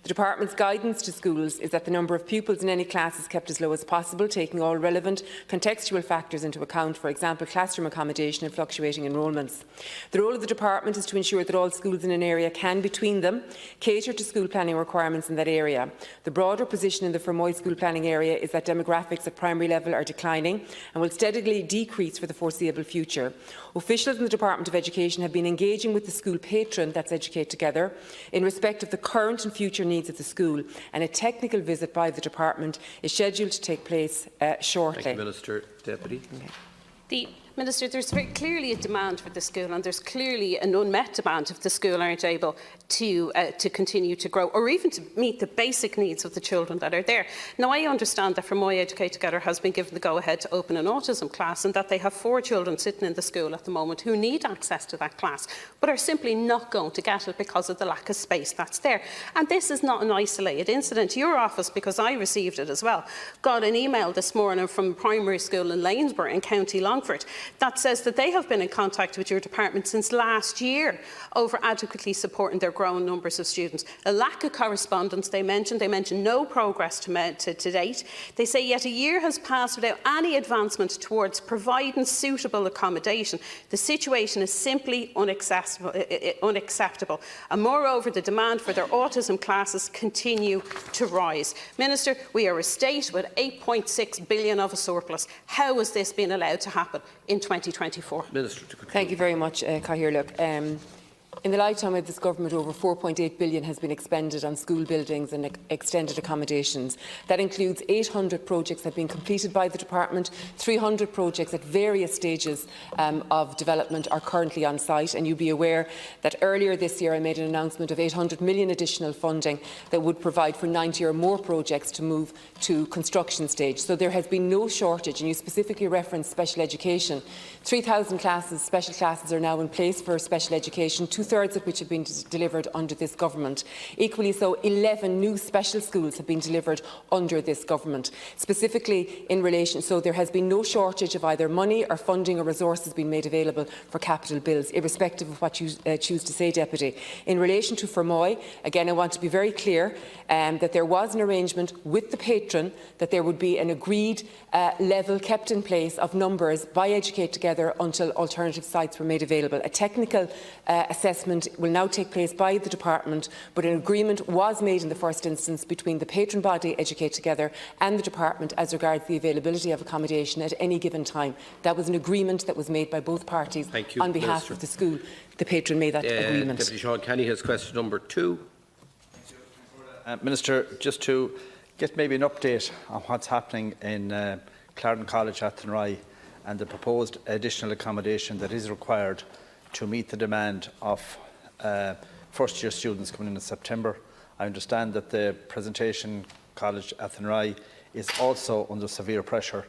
The Department's guidance to schools is that the number of pupils in any class is kept as low as possible, taking all relevant contextual factors into account, for example, classroom accommodation and fluctuating enrolments. The role of the Department is to ensure that all schools in an area can, between them, cater to school planning requirements in that area. The broader position in the Fermoy school planning area is that demographics at primary level are declining and will steadily decrease for the foreseeable future. Officials in the Department of Education have been engaging with the school patron, that's Educate Together, in respect of the current and future needs of the school, and a technical visit by the Department is scheduled to take place shortly. Thank you, Minister. Deputy. The Minister, there's very clearly a demand for the school, and there's clearly an unmet demand if the school aren't able to continue to grow, or even to meet the basic needs of the children that are there. Now, I understand that Fermoy Educate Together has been given the go-ahead to open an autism class, and that they have 4 children sitting in the school at the moment who need access to that class, but are simply not going to get it because of the lack of space that's there. And this is not an isolated incident. Your office, because I received it as well, got an email this morning from a primary school in Lanesborough in County Longford that says that they have been in contact with your department since last year over adequately supporting their growing numbers of students. A lack of correspondence, they mentioned no progress to date. They say yet a year has passed without any advancement towards providing suitable accommodation. The situation is simply unacceptable. And moreover, the demand for their autism classes continue to rise. Minister, we are a state with 8.6 billion of a surplus. How has this been allowed to happen in 2024? Minister, to conclude. Thank you very much, Cathaoirleach. In the lifetime of this government, over 4.8 billion has been expended on school buildings and extended accommodations. That includes 800 projects that have been completed by the department. 300 projects at various stages of development are currently on site, and you'll be aware that earlier this year I made an announcement of 800 million additional funding that would provide for 90 or more projects to move to construction stage. So there has been no shortage, and you specifically referenced special education. 3,000 classes, special classes, are now in place for special education, 2/3 of which have been delivered under this government. Equally so, 11 new special schools have been delivered under this government. Specifically in relation, so there has been no shortage of either money or funding or resources being made available for capital bills, irrespective of what you choose to say, Deputy. In relation to Fermoy, again, I want to be very clear that there was an arrangement with the patron that there would be an agreed level kept in place of numbers by Educate Together until alternative sites were made available. A technical assessment will now take place by the department, but an agreement was made in the first instance between the patron body, Educate Together, and the department as regards the availability of accommodation at any given time. That was an agreement that was made by both parties on behalf of the school. The patron made that agreement. Deputy Sean Kenny has question number 2. Minister, just to get maybe an update on what's happening in Clarendon College, Athenry, and the proposed additional accommodation that is required to meet the demand of first-year students coming in September. I understand that the presentation College Athenry is also under severe pressure,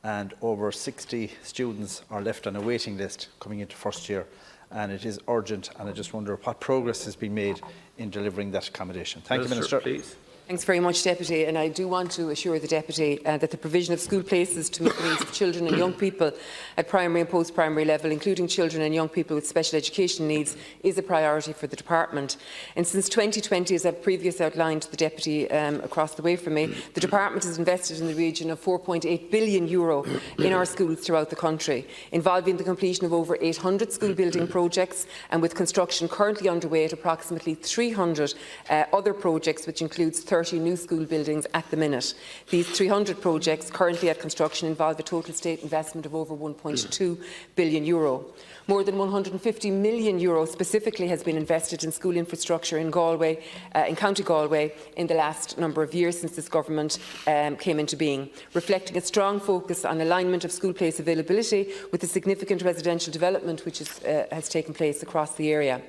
and over 60 students are left on a waiting list coming into first year, and it is urgent, and I just wonder what progress has been made in delivering that accommodation. Thank you, Minister. Please. Thanks very much, Deputy. And I do want to assure the Deputy that the provision of school places to meet the needs of children and young people at primary and post-primary level, including children and young people with special education needs, is a priority for the Department. And since 2020, as I've previously outlined to the Deputy across the way from me, the Department has invested in the region of €4.8 billion in our schools throughout the country, involving the completion of over 800 school building projects, and with construction currently underway at approximately 300 other projects, which includes 30 30 new school buildings at the minute. These 300 projects currently at construction involve a total state investment of over €1.2 billion. More than €150 million specifically has been invested in school infrastructure in Galway, in County Galway, in the last number of years since this government came into being, reflecting a strong focus on alignment of school place availability with the significant residential development which has taken place across the area.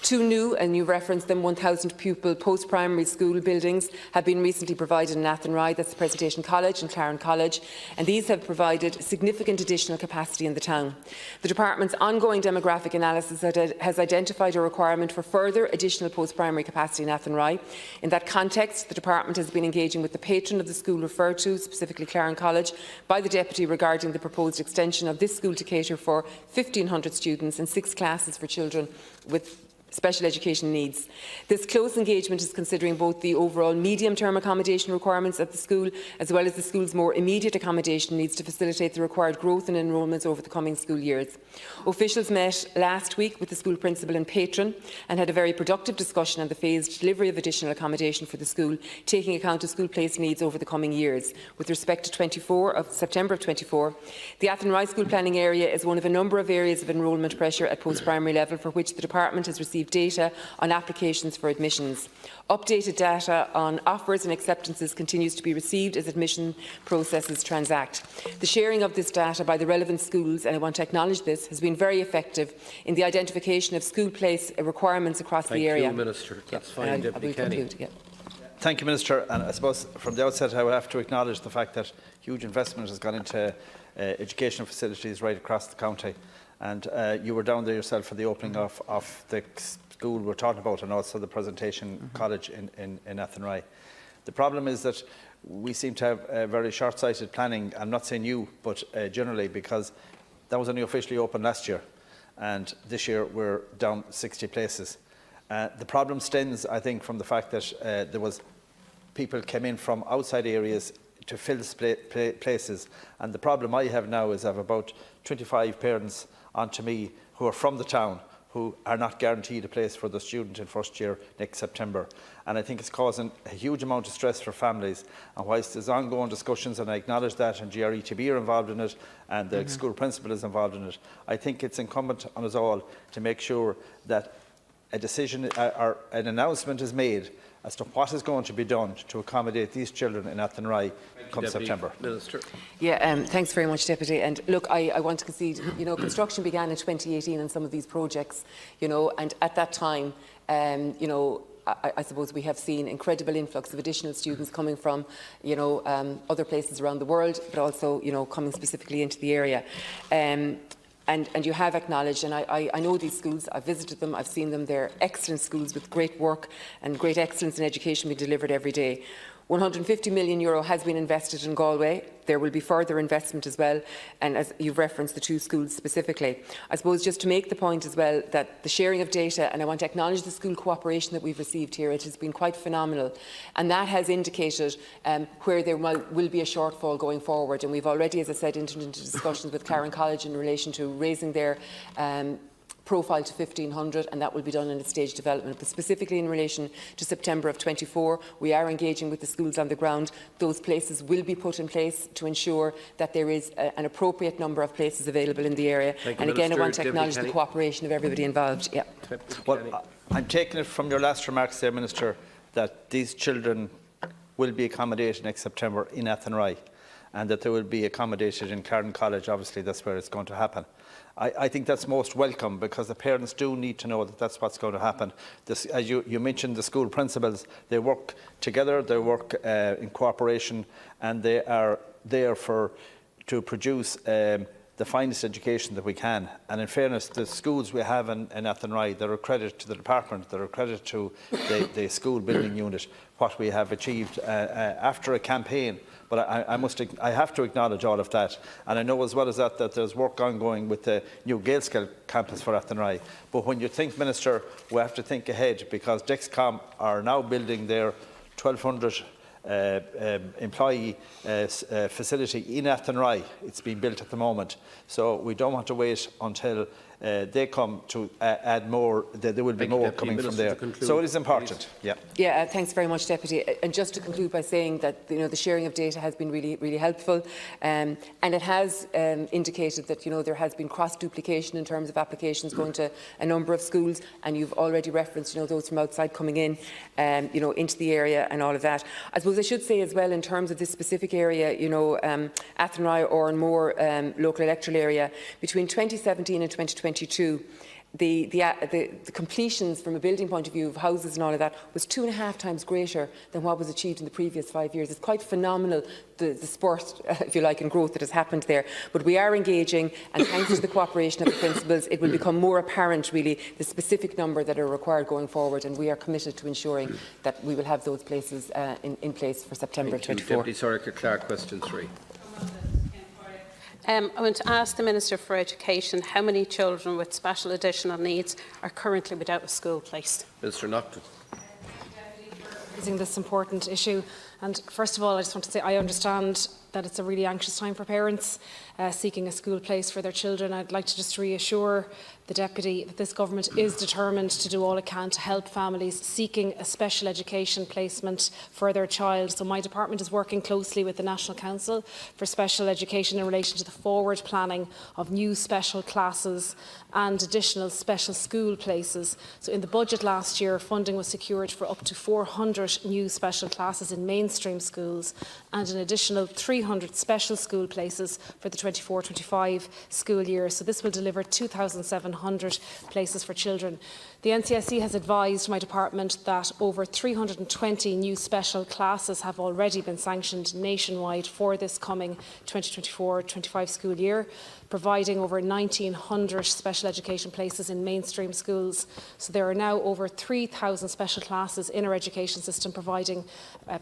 2 new, and you referenced them, 1,000 pupil post-primary school buildings have been recently provided in Athenry. That's the Presentation College and Claren College, and these have provided significant additional capacity in the town. The Department's ongoing demographic analysis has identified a requirement for further additional post-primary capacity in Athenry. In that context, the Department has been engaging with the patron of the school referred to, specifically Claren College, by the Deputy regarding the proposed extension of this school to cater for 1,500 students and 6 classes for children with special education needs. This close engagement is considering both the overall medium-term accommodation requirements at the school as well as the school's more immediate accommodation needs to facilitate the required growth in enrolments over the coming school years. Officials met last week with the school principal and patron and had a very productive discussion on the phased delivery of additional accommodation for the school, taking account of school place needs over the coming years. With respect to September of 24, the Athenry School planning area is one of a number of areas of enrolment pressure at post-primary level for which the Department has received data on applications for admissions. Updated data on offers and acceptances continues to be received as admission processes transact. The sharing of this data by the relevant schools, and I want to acknowledge this, has been very effective in the identification of school place requirements across the area. Thank you, Minister. That's fine. Deputy Kenny. Thank you, Minister. And I suppose from the outset I would have to acknowledge the fact that huge investment has gone into educational facilities right across the county. And you were down there yourself for the opening of the school we're talking about, and also the Presentation College in Athenry. The problem is that we seem to have a very short-sighted planning. I'm not saying you, but generally, because that was only officially open last year, and this year we're down 60 places. The problem stems, I think, from the fact that there was people came in from outside areas to fill places, and the problem I have now is I have about 25 parents onto me who are from the town who are not guaranteed a place for the student in first year next September. And I think it's causing a huge amount of stress for families. And whilst there's ongoing discussions, and I acknowledge that, and GRETB are involved in it, and the school principal is involved in it, I think it's incumbent on us all to make sure that a decision or an announcement is made as to what is going to be done to accommodate these children in Athenry come September. Minister. Yeah, thanks very much, Deputy. And look, I want to concede, construction began in 2018 on some of these projects, and at that time, I suppose we have seen incredible influx of additional students coming from, other places around the world, but also, coming specifically into the area. And you have acknowledged, and I know these schools, I've visited them, I've seen them, they're excellent schools with great work and great excellence in education being delivered every day. €150 million has been invested in Galway. There will be further investment as well, and as you've referenced the 2 schools specifically. I suppose just to make the point as well that the sharing of data, and I want to acknowledge the school cooperation that we've received here, it has been quite phenomenal, and that has indicated where there will be a shortfall going forward. And we've already, as I said, entered into discussions with Claren College in relation to raising their profile to 1,500, and that will be done in a staged development. But specifically in relation to September of 24, we are engaging with the schools on the ground. Those places will be put in place to ensure that there is an appropriate number of places available in the area. And again, I want to acknowledge the cooperation of everybody involved. Yeah. Well, I'm taking it from your last remarks there, Minister, that these children will be accommodated next September in Athenry, and that they will be accommodated in Claren College. Obviously, that's where it's going to happen. I think that's most welcome, because the parents do need to know that that's what's going to happen. As you mentioned, the school principals, they work together, they work in cooperation, and they are there to produce the finest education that we can. And in fairness, the schools we have in Athenry, they're a credit to the department, they're a credit to the school building unit, what we have achieved after a campaign. But I have to acknowledge all of that. And I know as well as that there's work ongoing with the new Gaelscoil campus for Athenry. But when you think, Minister, we have to think ahead, because Dexcom are now building their 1,200 employee facility in Athenry. It's being built at the moment. So we don't want to wait until they come to add more, there will be more coming from there. So it is important. Yeah, thanks very much, Deputy. And just to conclude by saying that the sharing of data has been really helpful, and it has indicated that there has been cross duplication in terms of applications going to a number of schools, and you've already referenced those from outside coming in into the area and all of that. I suppose I should say as well, in terms of this specific area, Athenry or and more local electoral area, between 2017 and 2022, the completions from a building point of view of houses and all of that was 2.5 times greater than what was achieved in the previous 5 years. It's quite phenomenal, the spurt, if you like, and growth that has happened there. But we are engaging, and thanks to the cooperation of the principals, it will become more apparent, really, the specific number that are required going forward, and we are committed to ensuring that we will have those places in place for September 24. Deputy Secretary Clark, question 3. I want to ask the Minister for Education how many children with special additional needs are currently without a school place. Minister Nocton. Raising this important issue, and first of all, I just want to say I understand that it's a really anxious time for parents seeking a school place for their children. I'd like to just reassure the Deputy that this government is determined to do all it can to help families seeking a special education placement for their child. So my department is working closely with the National Council for Special Education in relation to the forward planning of new special classes and additional special school places. So in the budget last year, funding was secured for up to 400 new special classes in mainstream schools and an additional 300 special school places for the 24-25 school year. So this will deliver 2,700 places for children. The NCSE has advised my department that over 320 new special classes have already been sanctioned nationwide for this coming 2024-25 school year, providing over 1,900 special education places in mainstream schools. So there are now over 3,000 special classes in our education system, providing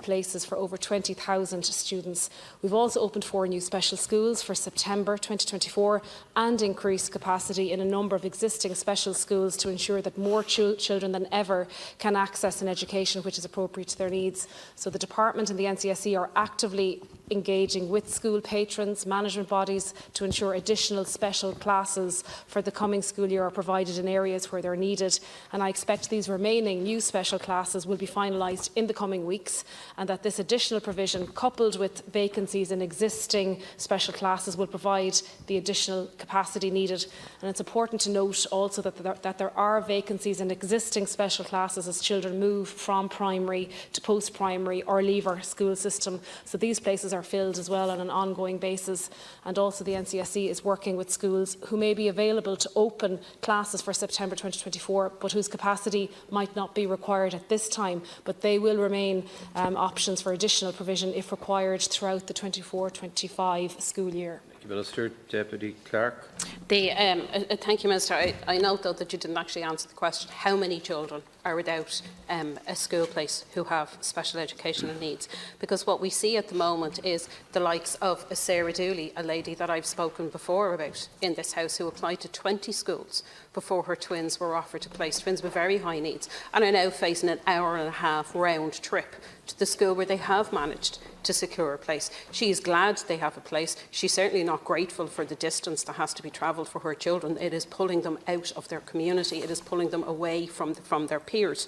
places for over 20,000 students. We've also opened 4 new special schools for September 2024 and increased capacity in a number of existing special schools to ensure that more children than ever can access an education which is appropriate to their needs. So the Department and the NCSE are actively engaging with school patrons, management bodies to ensure additional special classes for the coming school year are provided in areas where they're needed. And I expect these remaining new special classes will be finalised in the coming weeks, and that this additional provision, coupled with vacancies in existing special classes, will provide the additional capacity needed. And it's important to note also that there are vacancies in existing special classes as children move from primary to post-primary or leave our school system. So these places are filled as well on an ongoing basis, and also the NCSE is working with schools who may be available to open classes for September 2024 but whose capacity might not be required at this time, but they will remain options for additional provision if required throughout the 24-25 school year. Thank you, Minister. Deputy Clark. Thank you, Minister. I note, though, that you didn't actually answer the question how many children are without a school place who have special educational needs. Because what we see at the moment is the likes of Sarah Dooley, a lady that I've spoken before about in this House, who applied to 20 schools before her twins were offered a place, twins with very high needs, and are now facing an hour-and-a-half round trip to the school where they have managed to secure a place. She is glad they have a place. She's certainly not grateful for the distance that has to be travelled for her children. It is pulling them out of their community. It is pulling them away from their peers.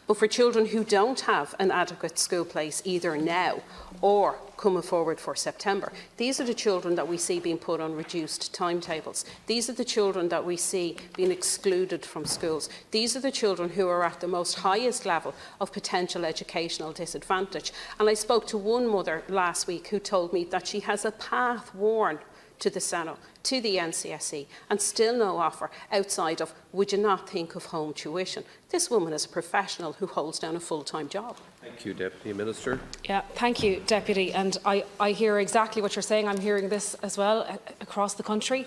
But for children who don't have an adequate school place either now or coming forward for September, these are the children that we see being put on reduced timetables. These are the children that we see being excluded from schools. These are the children who are at the most highest level of potential educational disadvantage. And I spoke to one mother last week who told me that she has a path worn to the Senate, to the NCSE, and still no offer outside of, would you not think of home tuition? This woman is a professional who holds down a full-time job. Thank you, Deputy Minister. Yeah, thank you, Deputy. And I hear exactly what you're saying. I'm hearing this as well across the country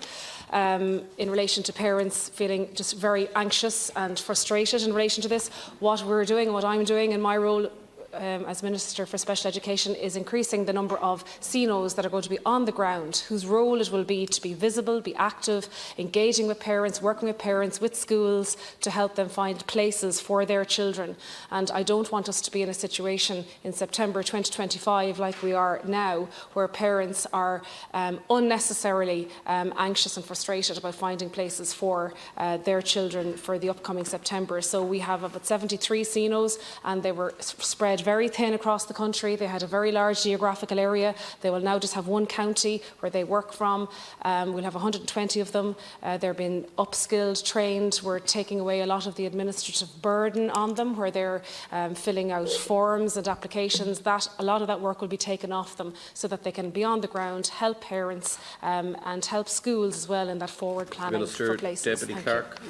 in relation to parents feeling just very anxious and frustrated in relation to this. What we're doing and what I'm doing in my role as Minister for Special Education, is increasing the number of CNOs that are going to be on the ground, whose role it will be to be visible, be active, engaging with parents, working with parents, with schools, to help them find places for their children. And I don't want us to be in a situation in September 2025, like we are now, where parents are unnecessarily anxious and frustrated about finding places for their children for the upcoming September. So we have about 73 CNOs, and they were spread very thin across the country. They had a very large geographical area. They will now just have one county where they work from. We'll have 120 of them. They're being upskilled, trained. We're taking away a lot of the administrative burden on them, where they're filling out forms and applications. A lot of that work will be taken off them, so that they can be on the ground, help parents and help schools as well in that forward planning for places. Deputy Clerk.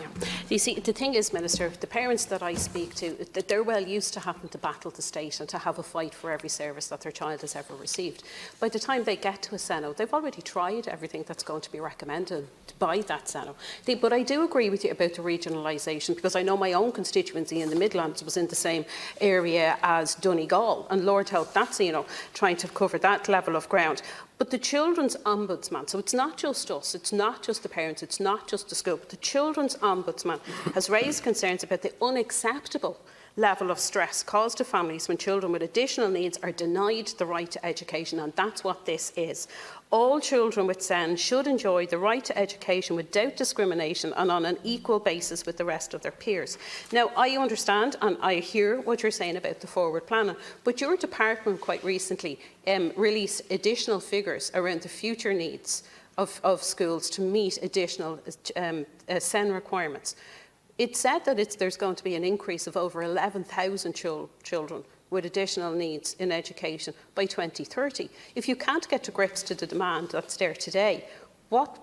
You see, the thing is, Minister, the parents that I speak to, that they're well used to having to battle the state and to have a fight for every service that their child has ever received. By the time they get to a SENO, they've already tried everything that's going to be recommended by that SENO. But I do agree with you about the regionalisation, because I know my own constituency in the Midlands was in the same area as Donegal, and Lord help that's, trying to cover that level of ground. But the Children's Ombudsman, so it's not just us, it's not just the parents, it's not just the school, but the Children's Ombudsman has raised concerns about the unacceptable level of stress caused to families when children with additional needs are denied the right to education, and that's what this is. All children with SEN should enjoy the right to education without discrimination and on an equal basis with the rest of their peers. Now, I understand and I hear what you're saying about the forward planning, but your department quite recently released additional figures around the future needs of schools to meet additional SEN requirements. It said that there's going to be an increase of over 11,000 children with additional needs in education by 2030. If you can't get to grips to the demand that's there today, what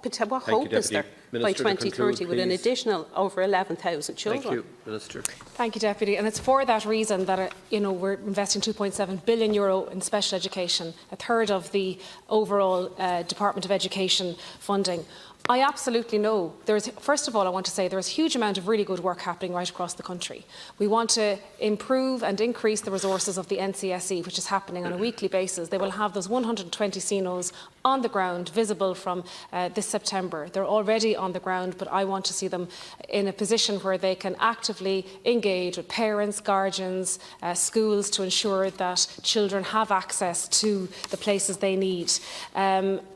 hope is there by 2030 with an additional over 11,000 children? Thank you, Minister. Thank you, Deputy. And it's for that reason that we're investing €2.7 billion in special education, a third of the overall Department of Education funding. I absolutely know first of all, I want to say there is a huge amount of really good work happening right across the country. We want to improve and increase the resources of the NCSE, which is happening on a weekly basis. They will have those 120 CNOs on the ground, visible from this September. They're already on the ground, but I want to see them in a position where they can actively engage with parents, guardians, schools, to ensure that children have access to the places they need.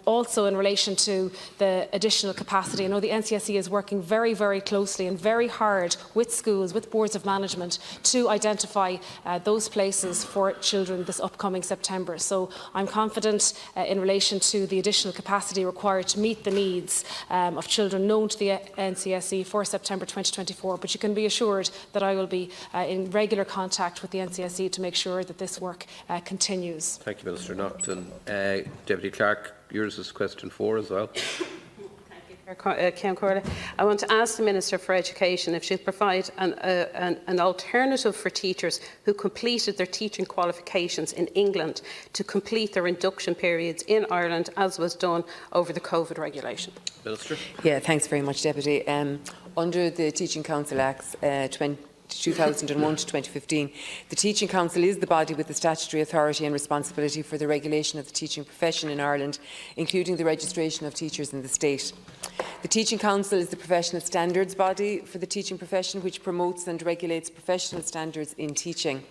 Also, in relation to the additional capacity, I know the NCSE is working very, very closely and very hard with schools, with boards of management, to identify those places for children this upcoming September. So I'm confident in relation to the additional capacity required to meet the needs of children known to the NCSE for September 2024. But you can be assured that I will be in regular contact with the NCSE to make sure that this work continues. Thank you, Minister Naughton. Deputy Clerk, yours is question 4 as well. I want to ask the Minister for Education if she'll provide an alternative for teachers who completed their teaching qualifications in England to complete their induction periods in Ireland, as was done over the COVID regulation. Minister. Yeah, thanks very much, Deputy. Under the Teaching Council Acts 2001 to 2015, the Teaching Council is the body with the statutory authority and responsibility for the regulation of the teaching profession in Ireland, including the registration of teachers in the state. The Teaching Council is the professional standards body for the teaching profession, which promotes and regulates professional standards in teaching.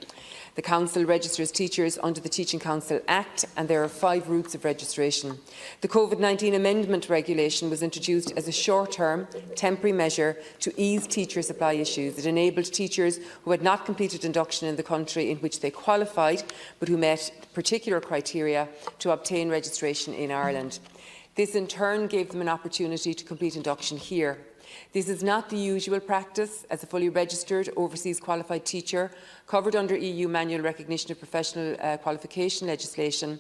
The Council registers teachers under the Teaching Council Act, and there are 5 routes of registration. The COVID-19 amendment regulation was introduced as a short-term, temporary measure to ease teacher supply issues. It enabled teachers who had not completed induction in the country in which they qualified, but who met particular criteria, to obtain registration in Ireland. This in turn gave them an opportunity to complete induction here. This is not the usual practice, as a fully registered overseas qualified teacher covered under EU manual recognition of professional qualification legislation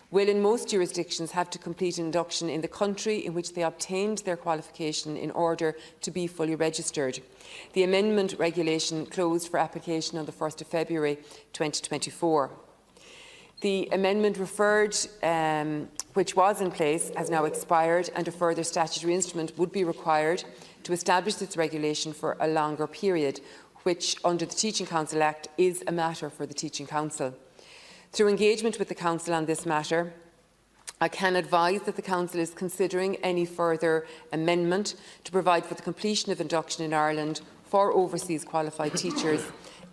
will in most jurisdictions have to complete induction in the country in which they obtained their qualification in order to be fully registered. The amendment regulation closed for application on the 1st of February 2024. The amendment referred, which was in place, has now expired, and a further statutory instrument would be required to establish this regulation for a longer period, which under the Teaching Council Act is a matter for the Teaching Council. Through engagement with the Council on this matter, I can advise that the Council is considering any further amendment to provide for the completion of induction in Ireland for overseas qualified teachers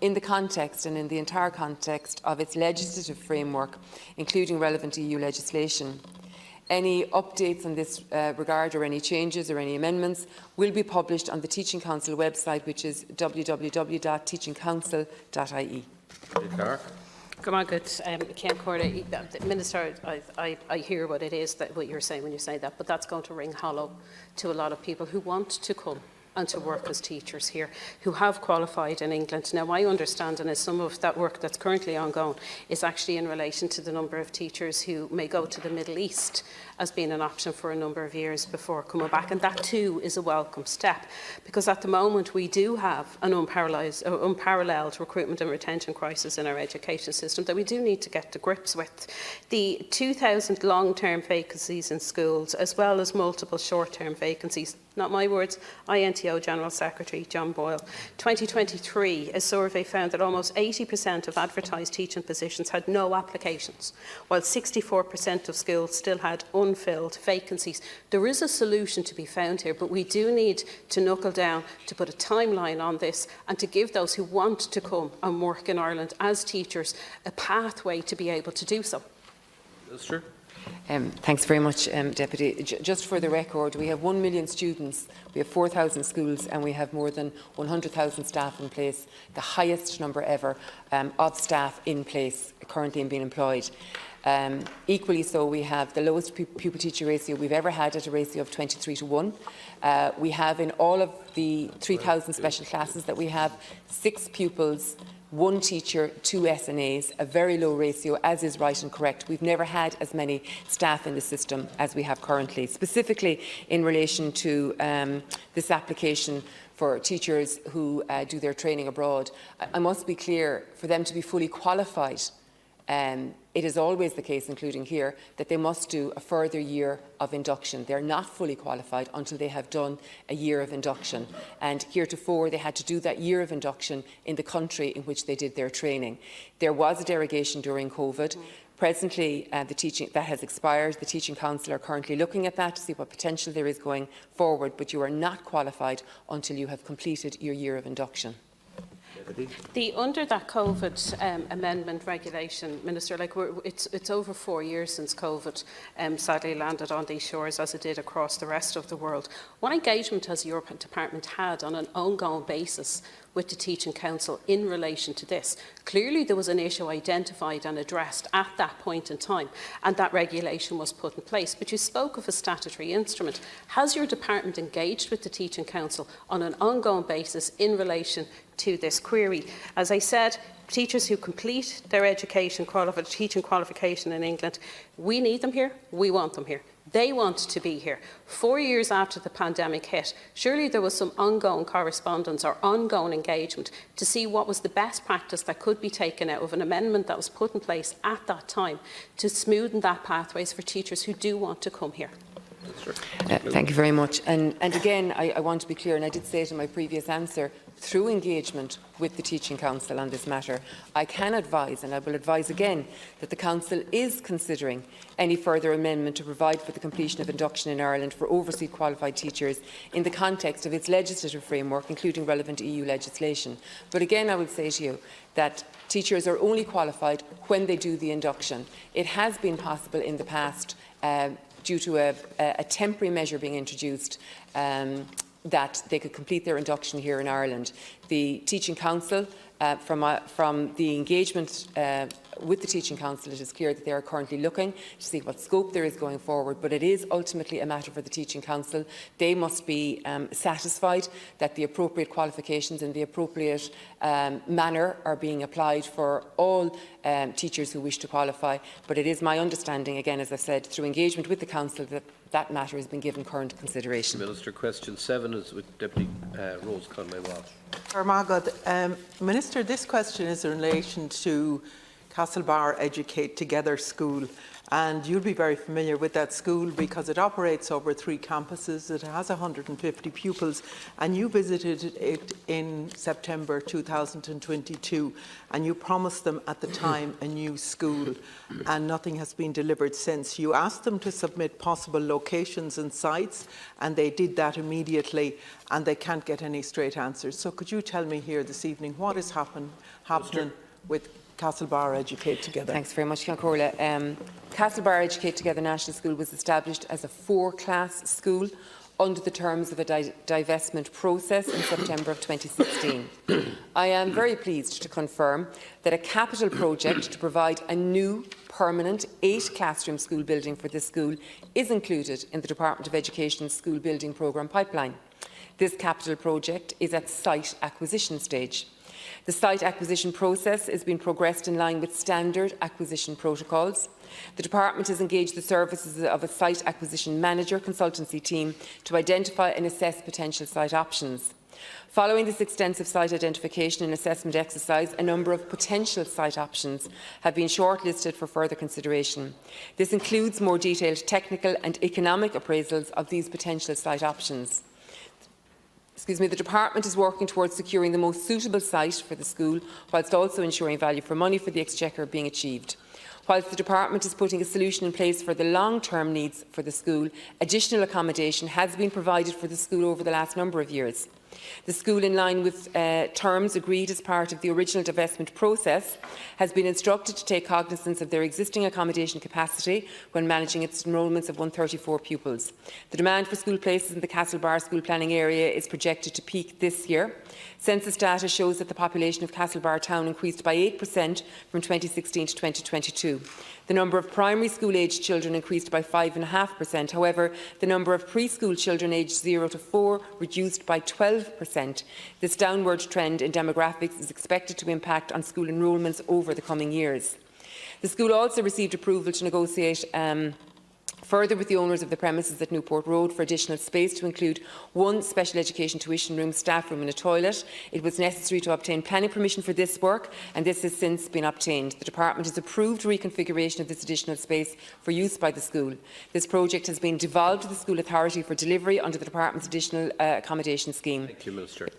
in the context and in the entire context of its legislative framework, including relevant EU legislation. Any updates on this regard, or any changes or any amendments, will be published on the Teaching Council website, which is www.teachingcouncil.ie. Come on, good. Minister, I hear what it is that what you're saying when you say that, but that's going to ring hollow to a lot of people who want to come and to work as teachers here, who have qualified in England. Now, my understanding is some of that work that's currently ongoing is actually in relation to the number of teachers who may go to the Middle East as being an option for a number of years before coming back. And that too is a welcome step, because at the moment we do have an unparalleled recruitment and retention crisis in our education system that we do need to get to grips with. The 2,000 long-term vacancies in schools, as well as multiple short-term vacancies, not my words, INTO General Secretary John Boyle. 2023, a survey found that almost 80% of advertised teaching positions had no applications, while 64% of schools still had unfilled vacancies. There is a solution to be found here, but we do need to knuckle down to put a timeline on this and to give those who want to come and work in Ireland as teachers a pathway to be able to do so. Minister. Thanks very much, Deputy. Just for the record, we have 1 million students, we have 4,000 schools, and we have more than 100,000 staff in place, the highest number ever of staff in place currently being employed. Equally so, we have the lowest pupil-teacher ratio we've ever had, at a ratio of 23:1. We have, in all of the 3,000 special classes that we have, 6 pupils, 1 teacher, 2 SNAs, a very low ratio, as is right and correct. We've never had as many staff in the system as we have currently. Specifically in relation to this application for teachers who do their training abroad, I must be clear, for them to be fully qualified, it is always the case, including here, that they must do a further year of induction. They're not fully qualified until they have done a year of induction. And heretofore, they had to do that year of induction in the country in which they did their training. There was a derogation during COVID. Presently, that has expired. The Teaching Council are currently looking at that to see what potential there is going forward, but you are not qualified until you have completed your year of induction. Under that COVID amendment regulation, Minister, it's over 4 years since COVID sadly landed on these shores, as it did across the rest of the world. What engagement has your department had on an ongoing basis with the Teaching Council in relation to this? Clearly there was an issue identified and addressed at that point in time, and that regulation was put in place. But you spoke of a statutory instrument. Has your department engaged with the Teaching Council on an ongoing basis in relation to this query? As I said, teachers who complete their teaching qualification in England, we need them here, we want them here. They want to be here. 4 years after the pandemic hit, surely there was some ongoing correspondence or ongoing engagement to see what was the best practice that could be taken out of an amendment that was put in place at that time to smoothen that pathways for teachers who do want to come here. Thank you very much. And again, I want to be clear, and I did say it in my previous answer, through engagement with the Teaching Council on this matter, I can advise, and I will advise again, that the Council is considering any further amendment to provide for the completion of induction in Ireland for overseas qualified teachers in the context of its legislative framework, including relevant EU legislation. But again, I would say to you that teachers are only qualified when they do the induction. It has been possible in the past, due to a temporary measure being introduced, that they could complete their induction here in Ireland. The Teaching Council, from the engagement with the Teaching Council, it is clear that they are currently looking to see what scope there is going forward, but it is ultimately a matter for the Teaching Council. They must be satisfied that the appropriate qualifications in the appropriate manner are being applied for all teachers who wish to qualify. But it is my understanding, again, as I said, through engagement with the Council, that that matter has been given current consideration. Minister, question 7 is with Deputy Rose Conway-Walsh. Minister, this question is in relation to Castlebar Educate Together School. And you'll be very familiar with that school because it operates over 3 campuses. It has 150 pupils, and you visited it in September 2022, and you promised them at the time a new school, and nothing has been delivered since. You asked them to submit possible locations and sites, and they did that immediately, and they can't get any straight answers. So could you tell me here this evening what is happening with Castlebar Educate Together? Thanks very much, Ciancórla. Castlebar Educate Together National School was established as a 4-class school under the terms of a divestment process in September of 2016. I am very pleased to confirm that a capital project to provide a new permanent 8-classroom school building for this school is included in the Department of Education's school building programme pipeline. This capital project is at site acquisition stage. The site acquisition process is being progressed in line with standard acquisition protocols. The Department has engaged the services of a site acquisition manager consultancy team to identify and assess potential site options. Following this extensive site identification and assessment exercise, a number of potential site options have been shortlisted for further consideration. This includes more detailed technical and economic appraisals of these potential site options. The Department is working towards securing the most suitable site for the school, whilst also ensuring value for money for the Exchequer being achieved. Whilst the Department is putting a solution in place for the long-term needs for the school, additional accommodation has been provided for the school over the last number of years. The school, in line with terms agreed as part of the original divestment process, has been instructed to take cognizance of their existing accommodation capacity when managing its enrolments of 134 pupils. The demand for school places in the Castlebar school planning area is projected to peak this year. Census data shows that the population of Castlebar town increased by 8% from 2016 to 2022. The number of primary school-aged children increased by 5.5%. However, the number of preschool children aged 0 to 4 reduced by 12%. This downward trend in demographics is expected to impact on school enrolments over the coming years. The school also received approval to negotiate further with the owners of the premises at Newport Road for additional space to include 1 special education tuition room, staff room and a toilet. It was necessary to obtain planning permission for this work, and this has since been obtained. The Department has approved reconfiguration of this additional space for use by the school. This project has been devolved to the School Authority for delivery under the Department's additional accommodation scheme. Thank you, Minister.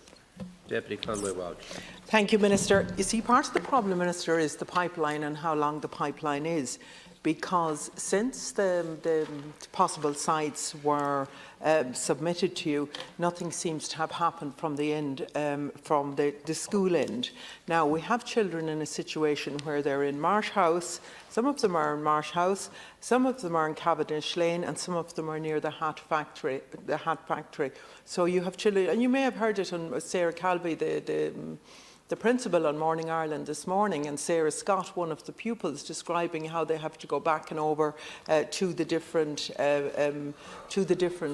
Deputy Conway-Walsh. Thank you, Minister. You see, part of the problem, Minister, is the pipeline and how long the pipeline is. Because since the possible sites were submitted to you, nothing seems to have happened from the end, from the school end. Now, we have children in a situation where they're in Marsh House. Some of them are in Marsh House, some of them are in Cavendish Lane, and some of them are near the hat factory. So you have children, and you may have heard it on Sarah Calby, the principal on Morning Ireland this morning, and Sarah Scott, one of the pupils, describing how they have to go back and over to the different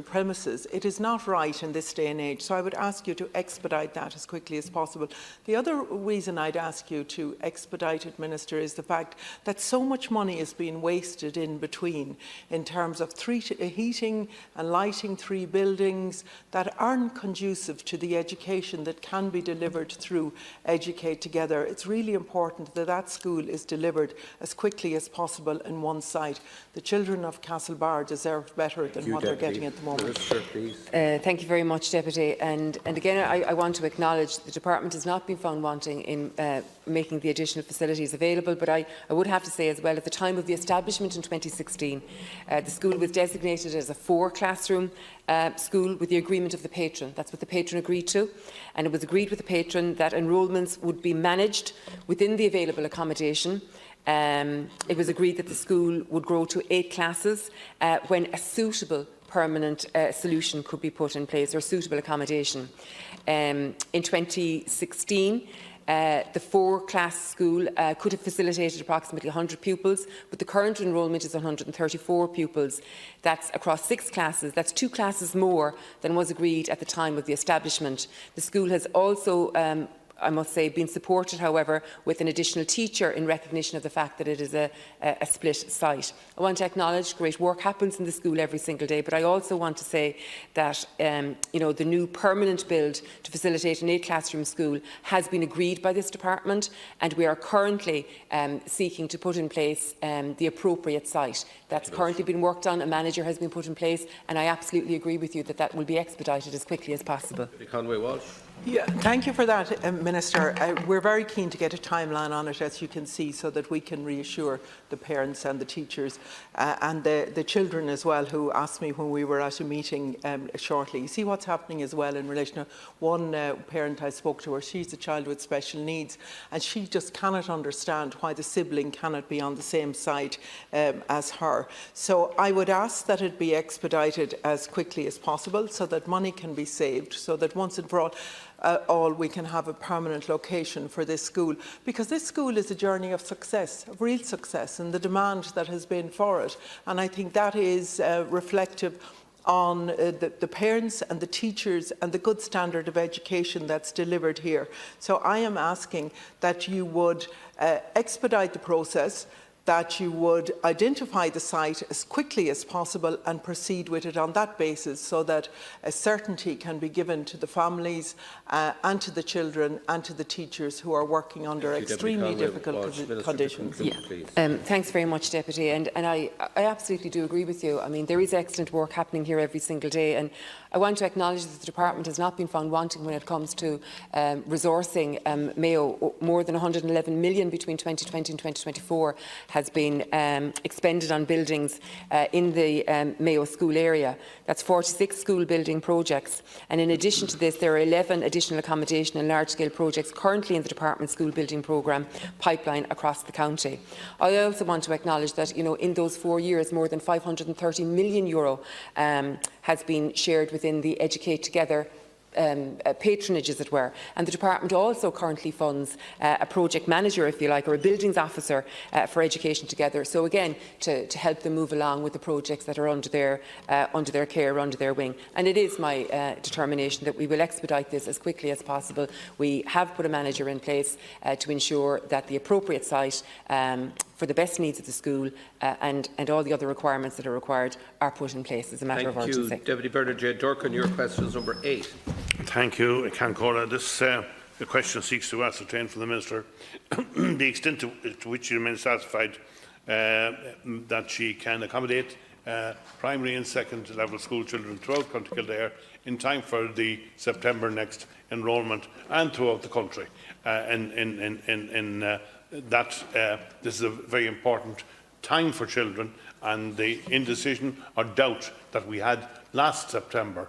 premises. It is not right in this day and age, so I would ask you to expedite that as quickly as possible. The other reason I'd ask you to expedite it, Minister, is the fact that so much money is being wasted in between in terms of heating and lighting 3 buildings that aren't conducive to the education that can be delivered through Educate Together. It's really important that that school is delivered as quickly as possible in one site. The children of Castlebar deserve better than what they're getting at the moment. Minister, please. Thank you very much, Deputy. And again, I want to acknowledge the Department has not been found wanting in making the additional facilities available, but I would have to say as well, at the time of the establishment in 2016, the school was designated as a 4-classroom school with the agreement of the patron. That's what the patron agreed to, and it was agreed with the patron that enrolments would be managed within the available accommodation. It was agreed that the school would grow to 8 classes when a suitable permanent solution could be put in place, or suitable accommodation. In 2016, the 4-class school could have facilitated approximately 100 pupils, but the current enrolment is 134 pupils. That's across 6 classes. That's 2 classes more than was agreed at the time of the establishment. The school has also I must say, been supported, however, with an additional teacher in recognition of the fact that it is a split site. I want to acknowledge great work happens in the school every single day, but I also want to say that the new permanent build to facilitate an 8-classroom school has been agreed by this department, and we are currently seeking to put in place the appropriate site. That's currently been worked on, a manager has been put in place, and I absolutely agree with you that that will be expedited as quickly as possible. Conway-Walsh. Yeah, thank you for that, Minister. We're very keen to get a timeline on it, as you can see, so that we can reassure the parents and the teachers and the children as well, who asked me when we were at a meeting shortly. You see what's happening as well in relation to one parent I spoke to her. She's a child with special needs, and she just cannot understand why the sibling cannot be on the same side as her. So I would ask that it be expedited as quickly as possible, so that money can be saved, so that once and for all we can have a permanent location for this school, because this school is a journey of success, of real success, and the demand that has been for it. And I think that is reflective on the parents and the teachers and the good standard of education that's delivered here. So I am asking that you would expedite the process, that you would identify the site as quickly as possible and proceed with it on that basis, so that a certainty can be given to the families and to the children and to the teachers who are working under extremely difficult conditions. Thanks very much, Deputy. And I absolutely do agree with you. I mean, there is excellent work happening here every single day, and I want to acknowledge that the Department has not been found wanting when it comes to resourcing Mayo. More than 111 million between 2020 and 2024 has been expended on buildings in the Mayo school area. That's 46 school building projects, and in addition to this there are 11 additional accommodation and large-scale projects currently in the Department school building programme pipeline across the county. I also want to acknowledge that in those 4 years more than €530 million has been shared within the Educate Together patronage, as it were. And the Department also currently funds a project manager, if you like, or a buildings officer for Education Together. So again, to help them move along with the projects that are under their care, under their wing. And it is my determination that we will expedite this as quickly as possible. We have put a manager in place to ensure that the appropriate site for the best needs of the school and all the other requirements that are required are put in place as a matter of urgency. Thank you. Deputy Bernard J. Durkin, your question is number 8. Thank you, Cancora. This the question seeks to ascertain from the Minister the extent to which she remains satisfied that she can accommodate primary and second level school children throughout County Kildare in time for the September next enrolment and throughout the country. This is a very important time for children, and the indecision or doubt that we had last September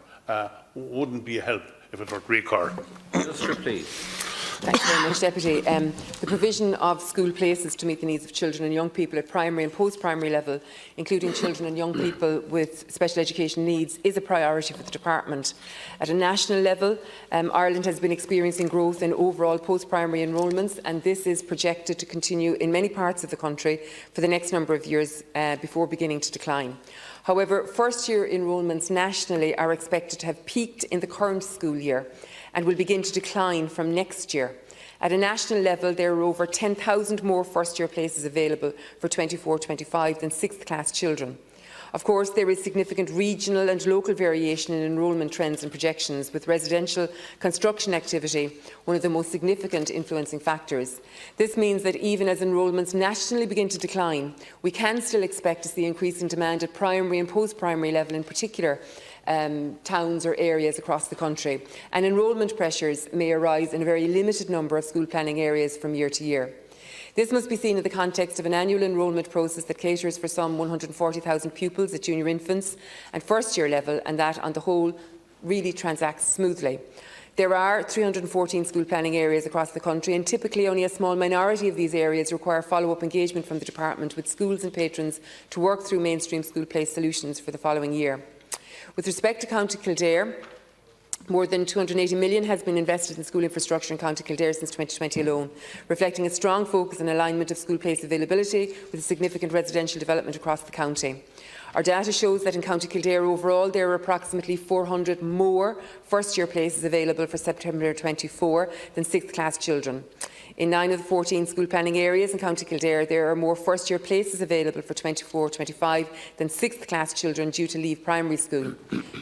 wouldn't be a help if it were to recur. Minister, please. Thanks very much, Deputy. The provision of school places to meet the needs of children and young people at primary and post-primary level, including children and young people with special education needs, is a priority for the Department. At a national level, Ireland has been experiencing growth in overall post-primary enrolments, and this is projected to continue in many parts of the country for the next number of years before beginning to decline. However, first-year enrolments nationally are expected to have peaked in the current school year and will begin to decline from next year. At a national level, there are over 10,000 more first-year places available for 24-25 than 6th class children. Of course, there is significant regional and local variation in enrolment trends and projections, with residential construction activity one of the most significant influencing factors. This means that even as enrolments nationally begin to decline, we can still expect to see increasing demand at primary and post-primary level in particular, towns or areas across the country, and enrolment pressures may arise in a very limited number of school planning areas from year to year. This must be seen in the context of an annual enrolment process that caters for some 140,000 pupils at junior infants and first-year level, and that, on the whole, really transacts smoothly. There are 314 school planning areas across the country, and typically only a small minority of these areas require follow-up engagement from the Department with schools and patrons to work through mainstream school place solutions for the following year. With respect to County Kildare, More than €280 million has been invested in school infrastructure in County Kildare since 2020 alone, reflecting a strong focus and alignment of school place availability with a significant residential development across the county. Our data shows that in County Kildare overall there are approximately 400 more first-year places available for September 24 than 6th class children. In 9 of the 14 school planning areas in County Kildare, there are more first-year places available for 24-25 than 6th class children due to leave primary school.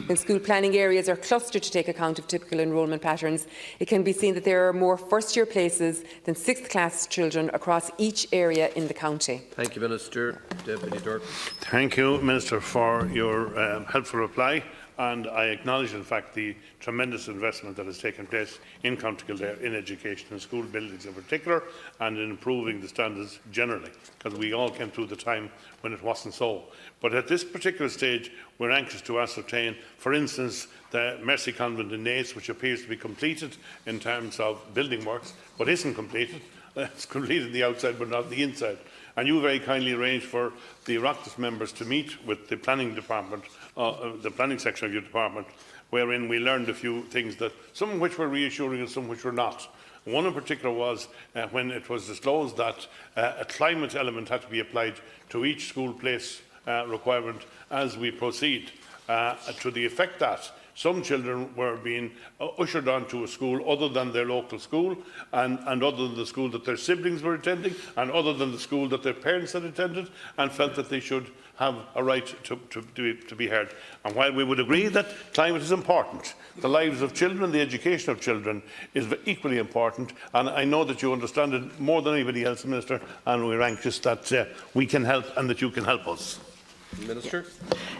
When school planning areas are clustered to take account of typical enrolment patterns, it can be seen that there are more first-year places than 6th class children across each area in the county. Thank you, Minister. Deputy Durk. Thank you, Minister, for your helpful reply. And I acknowledge, in fact, the tremendous investment that has taken place in County Kildare in education and school buildings in particular, and in improving the standards generally, because we all came through the time when it wasn't so. But at this particular stage, we're anxious to ascertain, for instance, the Mercy Convent in Naas, which appears to be completed in terms of building works, but isn't completed. It's completed the outside, but not the inside. And you very kindly arranged for the Oireachtas members to meet with the planning department, the planning section of your department, wherein we learned a few things, that some of which were reassuring and some which were not. One in particular was when it was disclosed that a climate element had to be applied to each school place requirement as we proceed, to the effect that some children were being ushered onto a school other than their local school, and other than the school that their siblings were attending, and other than the school that their parents had attended, and felt that they should have a right to be heard. And while we would agree that climate is important, the lives of children, the education of children is equally important, and I know that you understand it more than anybody else, Minister, and we're anxious that we can help and that you can help us. Minister.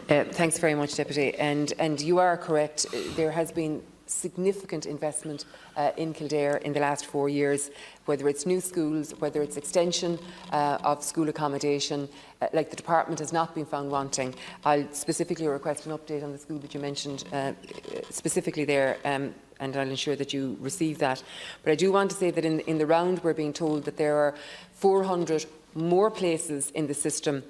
Thanks very much, Deputy. And you are correct. There has been significant investment in Kildare in the last 4 years, whether it's new schools, whether it's extension of school accommodation. Like, the department has not been found wanting. I'll specifically request an update on the school that you mentioned specifically there, and I'll ensure that you receive that. But I do want to say that in the round we're being told that there are 400 more places in the system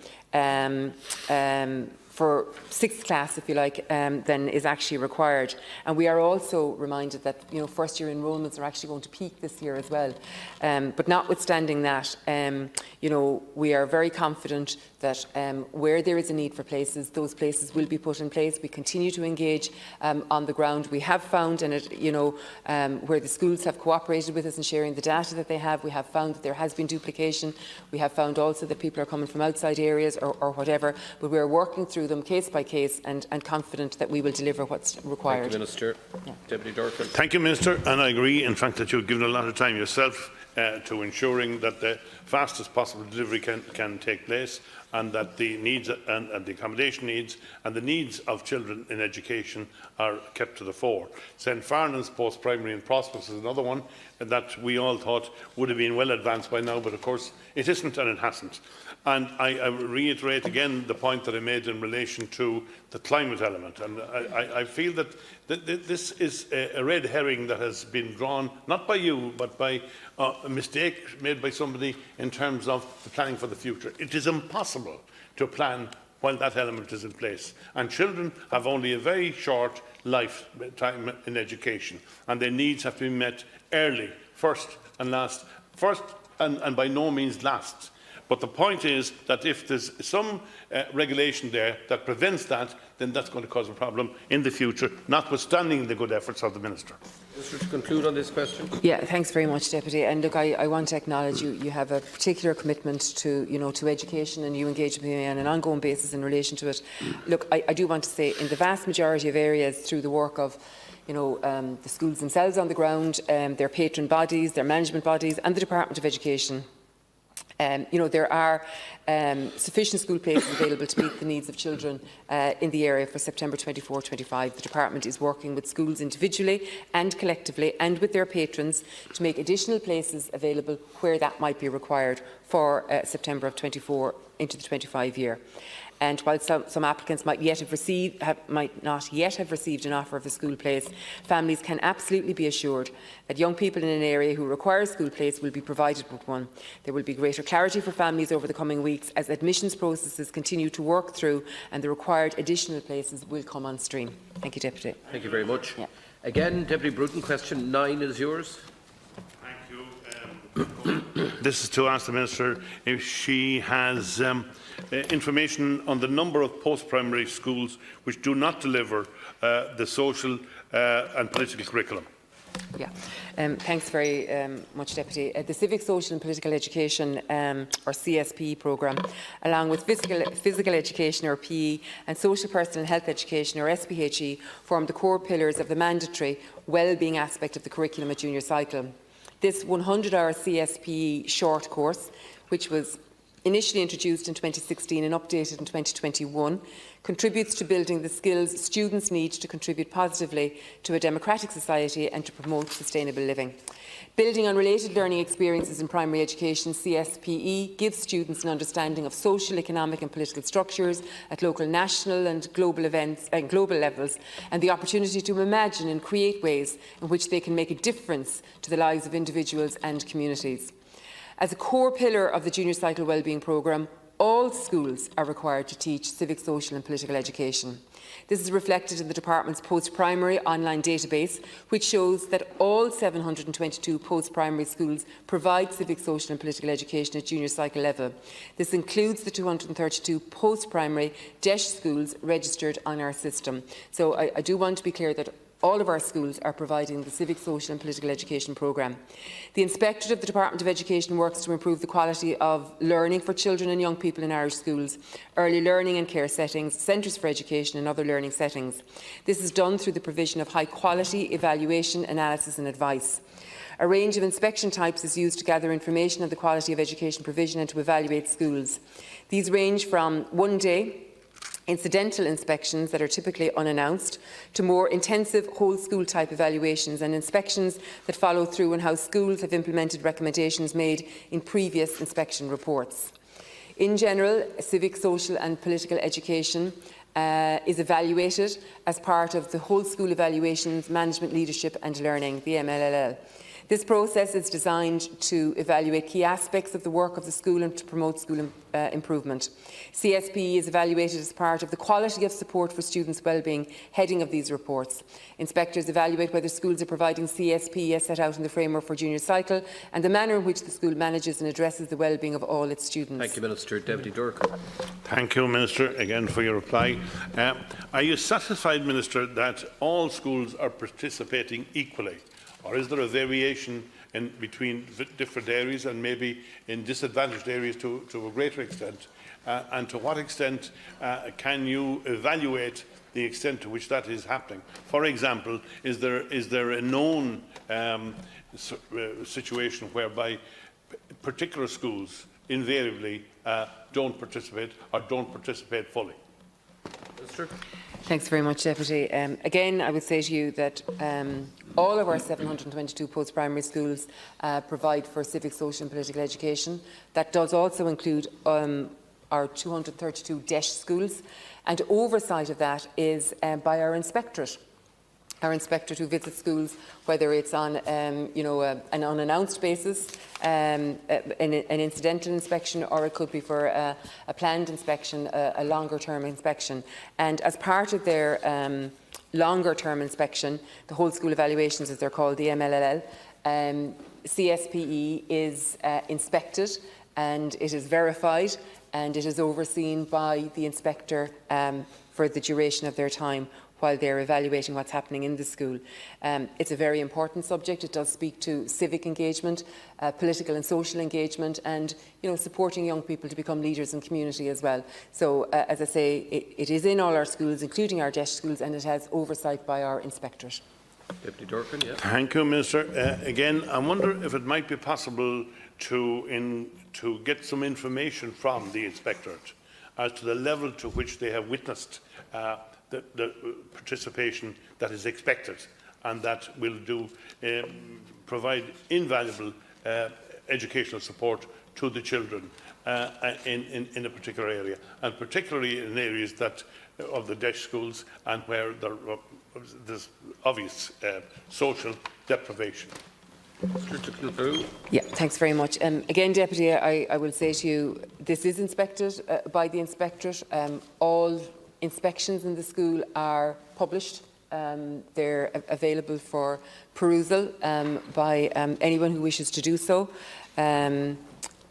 for 6th class, if you like, than is actually required. And we are also reminded that first-year enrolments are actually going to peak this year as well. But notwithstanding that, we are very confident that where there is a need for places, those places will be put in place. We continue to engage on the ground. We have found, and where the schools have cooperated with us in sharing the data that they have, we have found that there has been duplication. We have found also that people are coming from outside areas or whatever, but we are working through them case by case and confident that we will deliver what's required. Thank you, Minister. Yeah. Deputy Durkin. Thank you, Minister, and I agree, in fact, that you've given a lot of time yourself to ensuring that the fastest possible delivery can take place, and that the needs and the accommodation needs and the needs of children in education are kept to the fore. St Farnan's post-primary in Prospects is another one that we all thought would have been well advanced by now, but of course it isn't and it hasn't. And I reiterate again the point that I made in relation to the climate element. And I feel that this is a red herring that has been drawn, not by you, but by a mistake made by somebody in terms of the planning for the future. It is impossible to plan while that element is in place. And children have only a very short lifetime in education, and their needs have to be met early, first and last, first and by no means last. But the point is that if there's some regulation there that prevents that, then that's going to cause a problem in the future, notwithstanding the good efforts of the Minister. Minister, to conclude on this question. Yeah, thanks very much, Deputy. And look, I want to acknowledge you have a particular commitment to, to education, and you engage with me on an ongoing basis in relation to it. Look, I do want to say, in the vast majority of areas, through the work of the schools themselves on the ground, their patron bodies, their management bodies, and the Department of Education, there are sufficient school places available to meet the needs of children in the area for September 24-25. The Department is working with schools individually and collectively and with their patrons to make additional places available where that might be required for September of 24 into the 25 year. And while some applicants might not yet have received an offer of a school place, families can absolutely be assured that young people in an area who require a school place will be provided with one. There will be greater clarity for families over the coming weeks as admissions processes continue to work through, and the required additional places will come on stream. Thank you, Deputy. Thank you very much. Yeah. Again, Deputy Bruton, question 9 is yours. Thank you. This is to ask the Minister if she has information on the number of post-primary schools which do not deliver the social and political curriculum. Yeah, thanks very much, Deputy. The Civic, Social and Political Education, or CSP programme, along with physical education, or PE, and Social, Personal and Health Education, or SPHE, form the core pillars of the mandatory wellbeing aspect of the curriculum at junior cycle. This 100-hour CSPE short course, which was initially introduced in 2016 and updated in 2021, contributes to building the skills students need to contribute positively to a democratic society and to promote sustainable living. Building on related learning experiences in primary education, CSPE gives students an understanding of social, economic and political structures at local, national and global events and global levels, and the opportunity to imagine and create ways in which they can make a difference to the lives of individuals and communities. As a core pillar of the Junior Cycle Wellbeing Programme, all schools are required to teach civic, social and political education. This is reflected in the Department's post-primary online database, which shows that all 722 post-primary schools provide civic, social and political education at junior cycle level. This includes the 232 post-primary DESH schools registered on our system. So I do want to be clear that all of our schools are providing the civic, social and political education programme. The Inspectorate of the Department of Education works to improve the quality of learning for children and young people in Irish schools, early learning and care settings, centres for education and other learning settings. This is done through the provision of high-quality evaluation, analysis and advice. A range of inspection types is used to gather information on the quality of education provision and to evaluate schools. These range from one-day incidental inspections that are typically unannounced, to more intensive whole school type evaluations and inspections that follow through on how schools have implemented recommendations made in previous inspection reports. In general, civic, social and political education is evaluated as part of the whole school evaluations, management, leadership and learning, the MLLL. This process is designed to evaluate key aspects of the work of the school and to promote school improvement. CSPE is evaluated as part of the quality of support for students' wellbeing heading of these reports. Inspectors evaluate whether schools are providing CSPE as set out in the framework for junior cycle and the manner in which the school manages and addresses the wellbeing of all its students. Thank you, Minister. Deputy Durkan. Thank you, Minister, again for your reply. Are you satisfied, Minister, that all schools are participating equally? Or is there a variation between different areas and maybe in disadvantaged areas to a greater extent? And to what extent can you evaluate the extent to which that is happening? For example, is there a known situation whereby particular schools invariably don't participate or don't participate fully? Minister? Thanks very much, Deputy. Again, I would say to you that all of our 722 post-primary schools provide for civic, social and political education. That does also include our 232 DESH schools, and oversight of that is by our inspectorate. Our inspectorate who visits schools, whether it's on an unannounced basis, an incidental inspection, or it could be for a planned inspection, a longer-term inspection. And as part of their longer-term inspection, the whole school evaluations, as they're called, the MLLL, CSPE is inspected and it is verified and it is overseen by the inspector for the duration of their time while they're evaluating what's happening in the school. It's a very important subject. It does speak to civic engagement, political and social engagement, and supporting young people to become leaders in community as well. So, as I say, it is in all our schools, including our DESH schools, and it has oversight by our inspectorate. Deputy Durkan, yeah. Thank you, Minister. Again, I wonder if it might be possible to get some information from the inspectorate as to the level to which they have witnessed the participation that is expected, and that will provide invaluable educational support to the children in a particular area, and particularly in areas of the DESH schools and where there's obvious social deprivation. Yeah, thanks very much. Again, Deputy, I will say to you, this is inspected by the inspectorate. All inspections in the school are published They're available for perusal by anyone who wishes to do so. And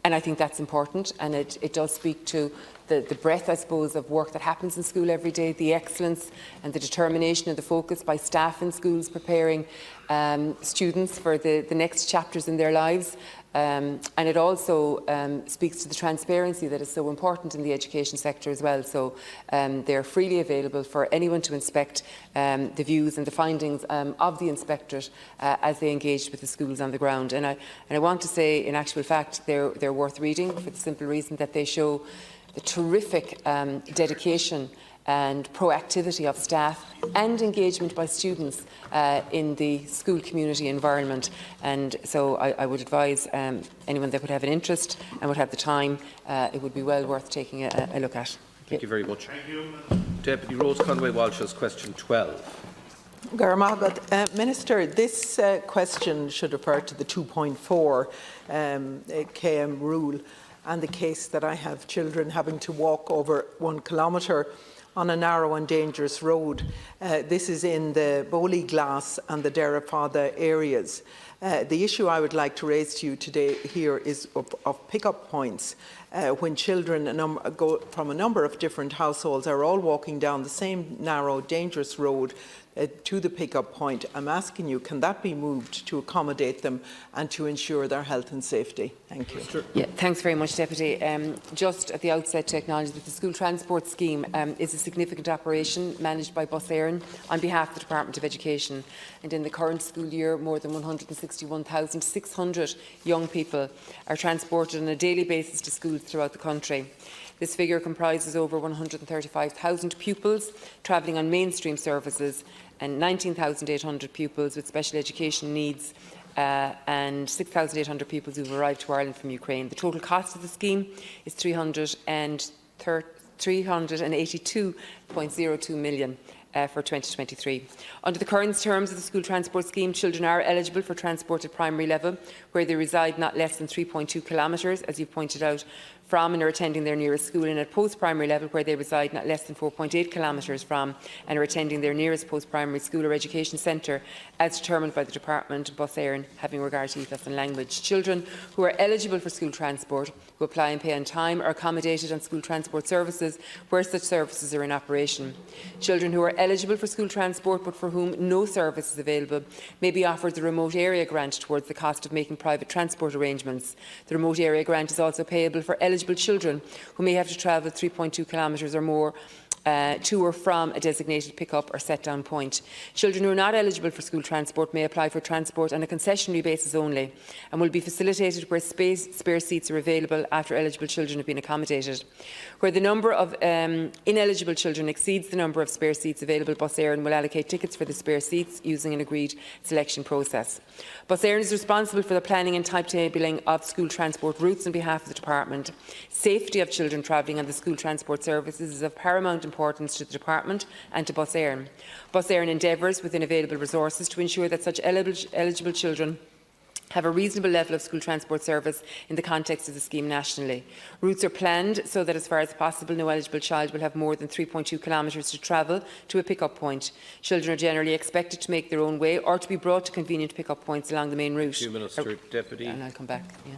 I think that's important, and it does speak to the breadth, I suppose, of work that happens in school every day, the excellence and the determination and the focus by staff in schools preparing students for the next chapters in their lives. And it also speaks to the transparency that is so important in the education sector as well. So they're freely available for anyone to inspect the views and the findings of the inspectorate as they engage with the schools on the ground. And I want to say, in actual fact, they're worth reading for the simple reason that they show the terrific dedication and proactivity of staff and engagement by students in the school community environment. And so I would advise anyone that would have an interest and would have the time, it would be well worth taking a look at. Thank you very much. Thank you. Deputy Rose Conway-Walsh has question 12. Minister, this question should refer to the 2.4 km rule and the case that I have children having to walk over 1 kilometre on a narrow and dangerous road. This is in the Bowley Glass and the Derrifada areas. The issue I would like to raise to you today here is of pick-up points. When children go from a number of different households are all walking down the same narrow, dangerous road to the pick-up point, I'm asking you, can that be moved to accommodate them and to ensure their health and safety? Thank you. Yeah, thanks very much, Deputy. Just at the outset to acknowledge that the school transport scheme is a significant operation managed by Bus Éireann on behalf of the Department of Education. And in the current school year, more than 161,600 young people are transported on a daily basis to schools throughout the country. This figure comprises over 135,000 pupils travelling on mainstream services and 19,800 pupils with special education needs and 6,800 pupils who have arrived to Ireland from Ukraine. The total cost of the scheme is €382.02 million. For 2023. Under the current terms of the school transport scheme, children are eligible for transport at primary level, where they reside not less than 3.2 kilometres, as you pointed out, from and are attending their nearest school, and at post-primary level, where they reside not less than 4.8 kilometres from and are attending their nearest post-primary school or education centre, as determined by the Department of Bus Éireann, having regard to ethos and language. Children who are eligible for school transport, who apply and pay on time, are accommodated on school transport services where such services are in operation. Children who are eligible for school transport but for whom no service is available may be offered the remote area grant towards the cost of making private transport arrangements. The remote area grant is also payable for eligible children who may have to travel 3.2 kilometres or more to or from a designated pick-up or set-down point. Children who are not eligible for school transport may apply for transport on a concessionary basis only and will be facilitated where spare seats are available after eligible children have been accommodated. Where the number of ineligible children exceeds the number of spare seats available, Bus Éireann will allocate tickets for the spare seats using an agreed selection process. Bus Éireann is responsible for the planning and timetabling of school transport routes on behalf of the Department. Safety of children travelling on the school transport services is of paramount importance to the Department and to Bus Éireann. Bus Éireann endeavours within available resources to ensure that such eligible children have a reasonable level of school transport service in the context of the scheme nationally. Routes are planned so that, as far as possible, no eligible child will have more than 3.2 kilometres to travel to a pick-up point. Children are generally expected to make their own way or to be brought to convenient pick-up points along the main route. 2 minutes, Deputy. And I'll come back. Yeah.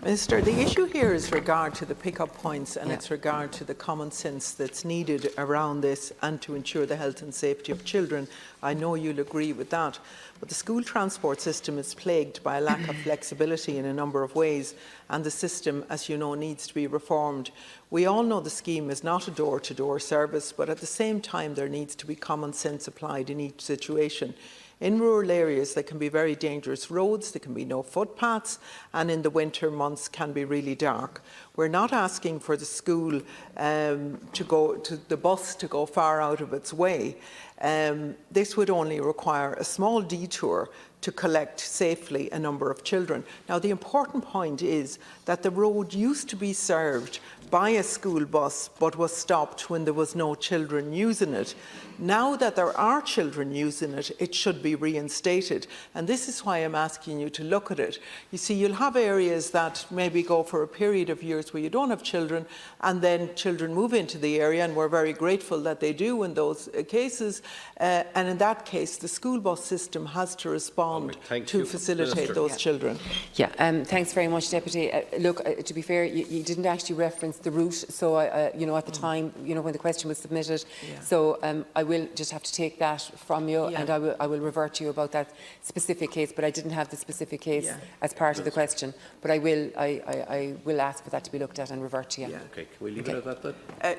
Minister, the issue here is regard to the pick-up points and it's regard to the common sense that's needed around this and to ensure the health and safety of children. I know you'll agree with that. But the school transport system is plagued by a lack of flexibility in a number of ways, and the system, as you know, needs to be reformed. We all know the scheme is not a door-to-door service, but at the same time there needs to be common sense applied in each situation. In rural areas, there can be very dangerous roads, there can be no footpaths, and in the winter months can be really dark. We're not asking for the school the bus to go far out of its way. This would only require a small detour to collect safely a number of children. Now, the important point is that the road used to be served buy a school bus but was stopped when there was no children using it. Now that there are children using it, it should be reinstated. And this is why I'm asking you to look at it. You see, you'll have areas that maybe go for a period of years where you don't have children, and then children move into the area, and we're very grateful that they do in those cases. And in that case, the school bus system has to respond to facilitate those children. Yeah, thanks very much, Deputy. Look, to be fair, you didn't actually reference the route, so you know, at the time, you know, when the question was submitted, so I will just have to take that from you, and I will revert to you about that specific case. But I didn't have the specific case as part of the question. But I will ask for that to be looked at and revert to you. Okay, can we leave it at that then?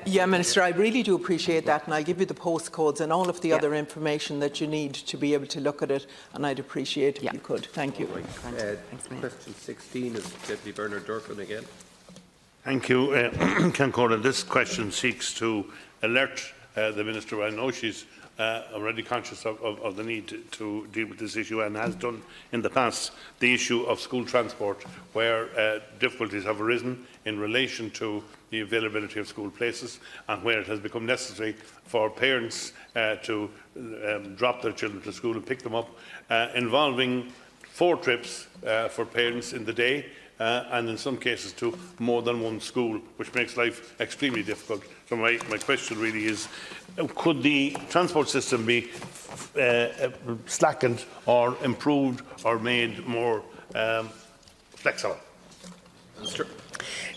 Yeah, Minister, I really do appreciate that, and I'll give you the postcodes and all of the other information that you need to be able to look at it, and I'd appreciate if you could. Thank you. Question 16 is Deputy Bernard Durkin again. Thank you, Cancora. This question seeks to alert the Minister. I know she's already conscious of the need to deal with this issue and has done in the past, the issue of school transport, where difficulties have arisen in relation to the availability of school places, and where it has become necessary for parents to drop their children to school and pick them up, involving 4 trips for parents in the day, and in some cases to more than one school, which makes life extremely difficult. So my question really is, could the transport system be slackened or improved or made more flexible? Minister.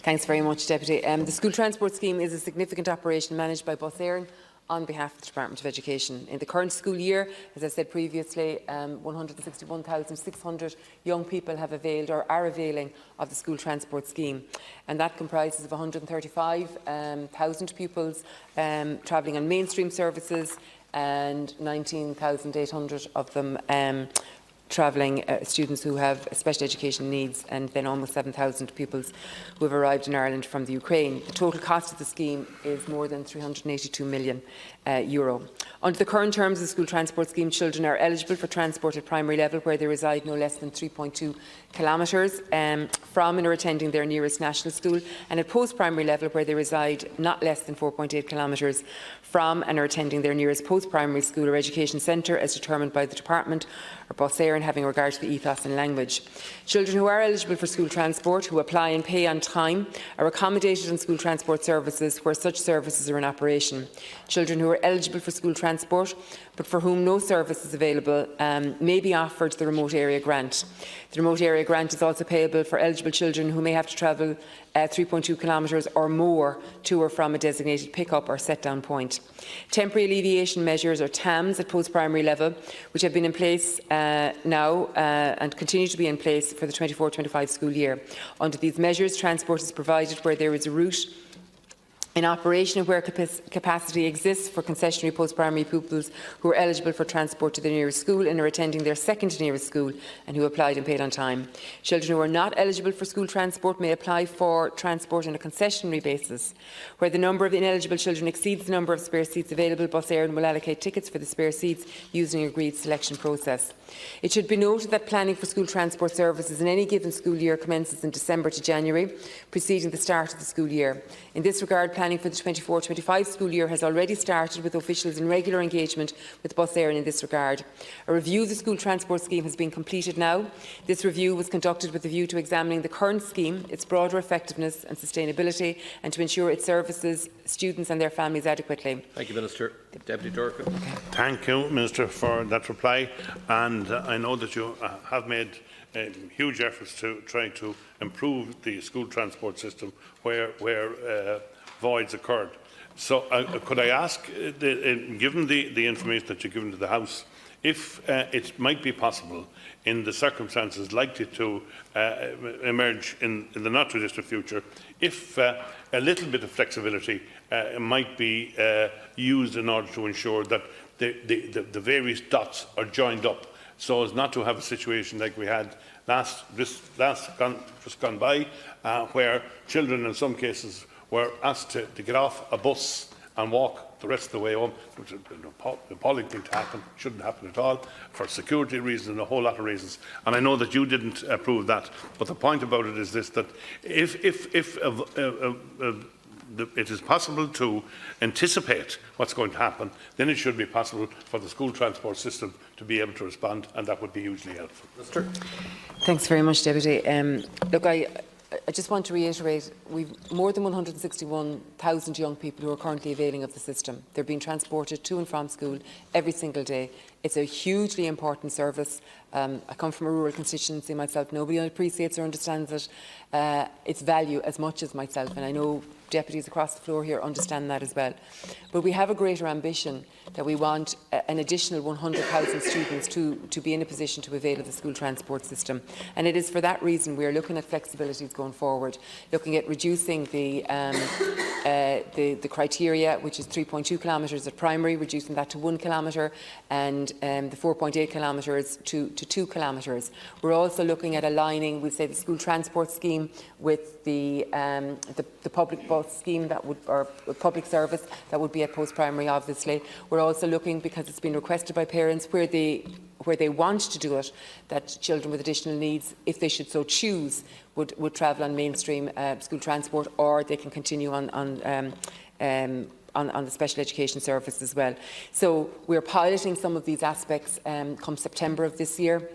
Thanks very much, Deputy. The school transport scheme is a significant operation managed by Bus Éireann on behalf of the Department of Education. In the current school year, as I said previously, 161,600 young people have availed or are availing of the school transport scheme, and that comprises of 135,000 pupils travelling on mainstream services and 19,800 of them travelling students who have special education needs, and then almost 7,000 pupils who have arrived in Ireland from the Ukraine. The total cost of the scheme is more than €382 million. Under the current terms of the school transport scheme, children are eligible for transport at primary level where they reside no less than 3.2 kilometres from and are attending their nearest national school, and at post-primary level where they reside not less than 4.8 kilometres from and are attending their nearest post-primary school or education centre as determined by the Department or Bus Éireann having regard to the ethos and language. Children who are eligible for school transport, who apply and pay on time, are accommodated on school transport services where such services are in operation. Children who are eligible for school transport but for whom no service is available may be offered the remote area grant. The remote area grant is also payable for eligible children who may have to travel 3.2 kilometres or more to or from a designated pick-up or set-down point. Temporary alleviation measures, or TAMs, at post-primary level, which have been in place now and continue to be in place for the 24-25 school year. Under these measures, transport is provided where there is a route in operation and where capacity exists for concessionary post-primary pupils who are eligible for transport to their nearest school and are attending their second nearest school and who applied and paid on time. Children who are not eligible for school transport may apply for transport on a concessionary basis. Where the number of ineligible children exceeds the number of spare seats available, Bus Éireann will allocate tickets for the spare seats using an agreed selection process. It should be noted that planning for school transport services in any given school year commences in December to January, preceding the start of the school year. In this regard, planning for the 24-25 school year has already started, with officials in regular engagement with Bus Éireann in this regard. A review of the school transport scheme has been completed now. This review was conducted with a view to examining the current scheme, its broader effectiveness and sustainability, and to ensure it services students and their families adequately. Thank you, Minister. Deputy Durkin. Thank you, Minister, for that reply. And I know that you have made huge efforts to try to improve the school transport system where voids occurred. So could I ask, given the information that you've given to the House, if it might be possible, in the circumstances likely to emerge in the not-too-distant future, if a little bit of flexibility might be used in order to ensure that the various dots are joined up, so as not to have a situation like we had just gone by, where children in some cases were asked to get off a bus and walk the rest of the way home, which is an appalling thing to happen, shouldn't happen at all, for security reasons and a whole lot of reasons. And I know that you didn't approve that, but the point about it is this, that if it is possible to anticipate what's going to happen, then it should be possible for the school transport system to be able to respond, and that would be hugely helpful. Thanks very much, Deputy. Look, I just want to reiterate, we've more than 161,000 young people who are currently availing of the system. They're being transported to and from school every single day. It's a hugely important service. I come from a rural constituency myself. Nobody appreciates or understands it, its value as much as myself, and I know deputies across the floor here understand that as well. But we have a greater ambition that we want an additional 100,000 students to be in a position to avail of the school transport system. And it is for that reason we are looking at flexibilities going forward, looking at reducing the criteria, which is 3.2 kilometres at primary, reducing that to 1 kilometre, and the 4.8 kilometres to 2 kilometres. We're also looking at aligning, we say, the school transport scheme with the public bus scheme that would, or public service that would be at post-primary, obviously. We're also looking, because it's been requested by parents, where they want to do it, that children with additional needs, if they should so choose, would travel on mainstream school transport, or they can continue on the special education service as well. So we're piloting some of these aspects come September of this year.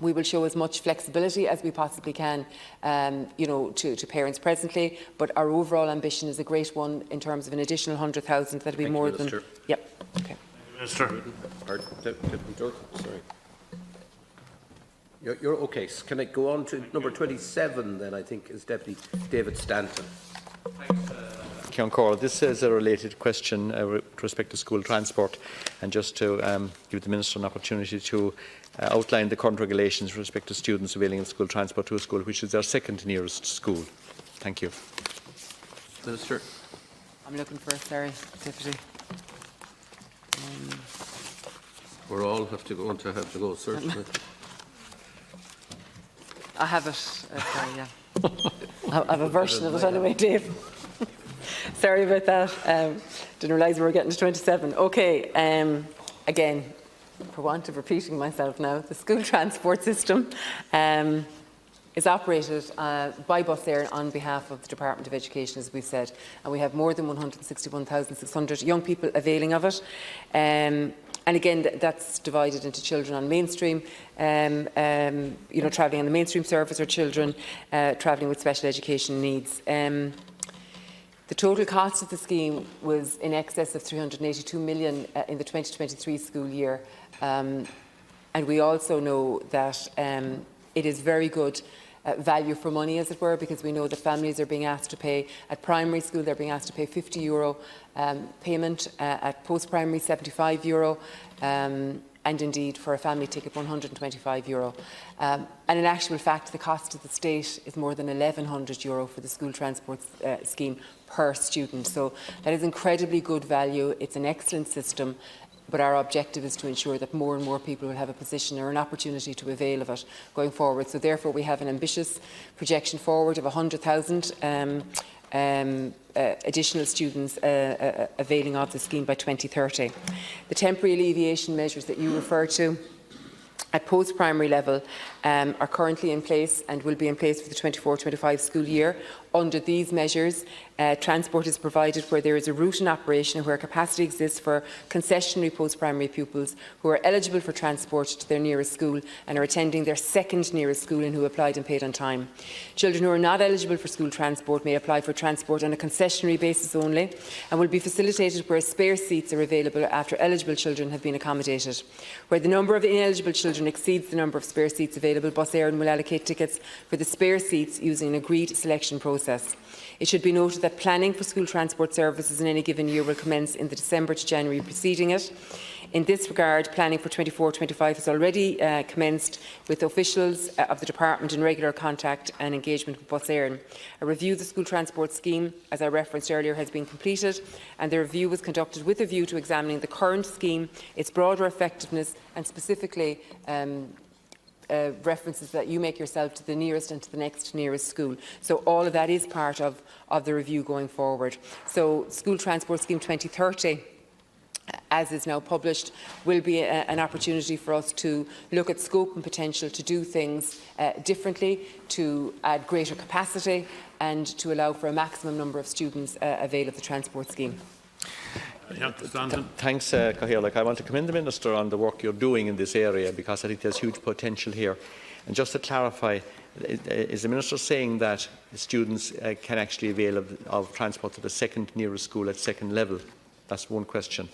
We will show as much flexibility as we possibly can, to parents presently. But our overall ambition is a great one in terms of an additional 100,000. That'll be more than. Yep. Okay. Minister. Sorry. You're okay. So can I go on to number 27 then? I think is Deputy David Stanton. Ciancora, this is a related question with respect to school transport, and just to give the Minister an opportunity to outline the current regulations with respect to students availing of school transport to a school which is their second nearest school. Thank you. Minister. I'm looking for, sorry, Deputy. We're all have to go, certainly. I have it. Sorry, yeah. I have a version of it anyway, Dave. Sorry about that. Didn't realise we were getting to 27. Okay. Again, for want of repeating myself now, the school transport system is operated by Bus Air on behalf of the Department of Education, as we've said, and we have more than 161,600 young people availing of it. And again, that's divided into children on mainstream, travelling on the mainstream service, or children travelling with special education needs. The total cost of the scheme was in excess of 382 million in the 2023 school year. And we also know that it is very good value for money, as it were, because we know that families are being asked to pay, at primary school they're being asked to pay €50 payment, at post-primary €75, and indeed for a family ticket €125. And in actual fact, the cost to the state is more than €1,100 for the school transport scheme per student. So that is incredibly good value. It's an excellent system. But our objective is to ensure that more and more people will have a position or an opportunity to avail of it going forward. So therefore we have an ambitious projection forward of 100,000 additional students availing of the scheme by 2030. The temporary alleviation measures that you refer to at post-primary level are currently in place and will be in place for the 24-25 school year. Under these measures, transport is provided where there is a route in operation and where capacity exists for concessionary post-primary pupils who are eligible for transport to their nearest school and are attending their second nearest school and who applied and paid on time. Children who are not eligible for school transport may apply for transport on a concessionary basis only and will be facilitated where spare seats are available after eligible children have been accommodated. Where the number of ineligible children exceeds the number of spare seats available, Bus Éireann will allocate tickets for the spare seats using an agreed selection process. It should be noted that planning for school transport services in any given year will commence in the December to January preceding it. In this regard, planning for 24-25 has already commenced with officials of the Department in regular contact and engagement with Bus Éireann. A review of the school transport scheme, as I referenced earlier, has been completed, and the review was conducted with a view to examining the current scheme, its broader effectiveness, and specifically references that you make yourself to the nearest and to the next nearest school. So all of that is part of the review going forward. So School Transport Scheme 2030 as is now published, will be an opportunity for us to look at scope and potential to do things differently, to add greater capacity and to allow for a maximum number of students avail of the transport scheme. Thanks, Cathaoirleach. I want to commend the Minister on the work you're doing in this area, because I think there's huge potential here. And just to clarify, is the Minister saying that students can actually avail of transport to the second nearest school at second level? That's one question.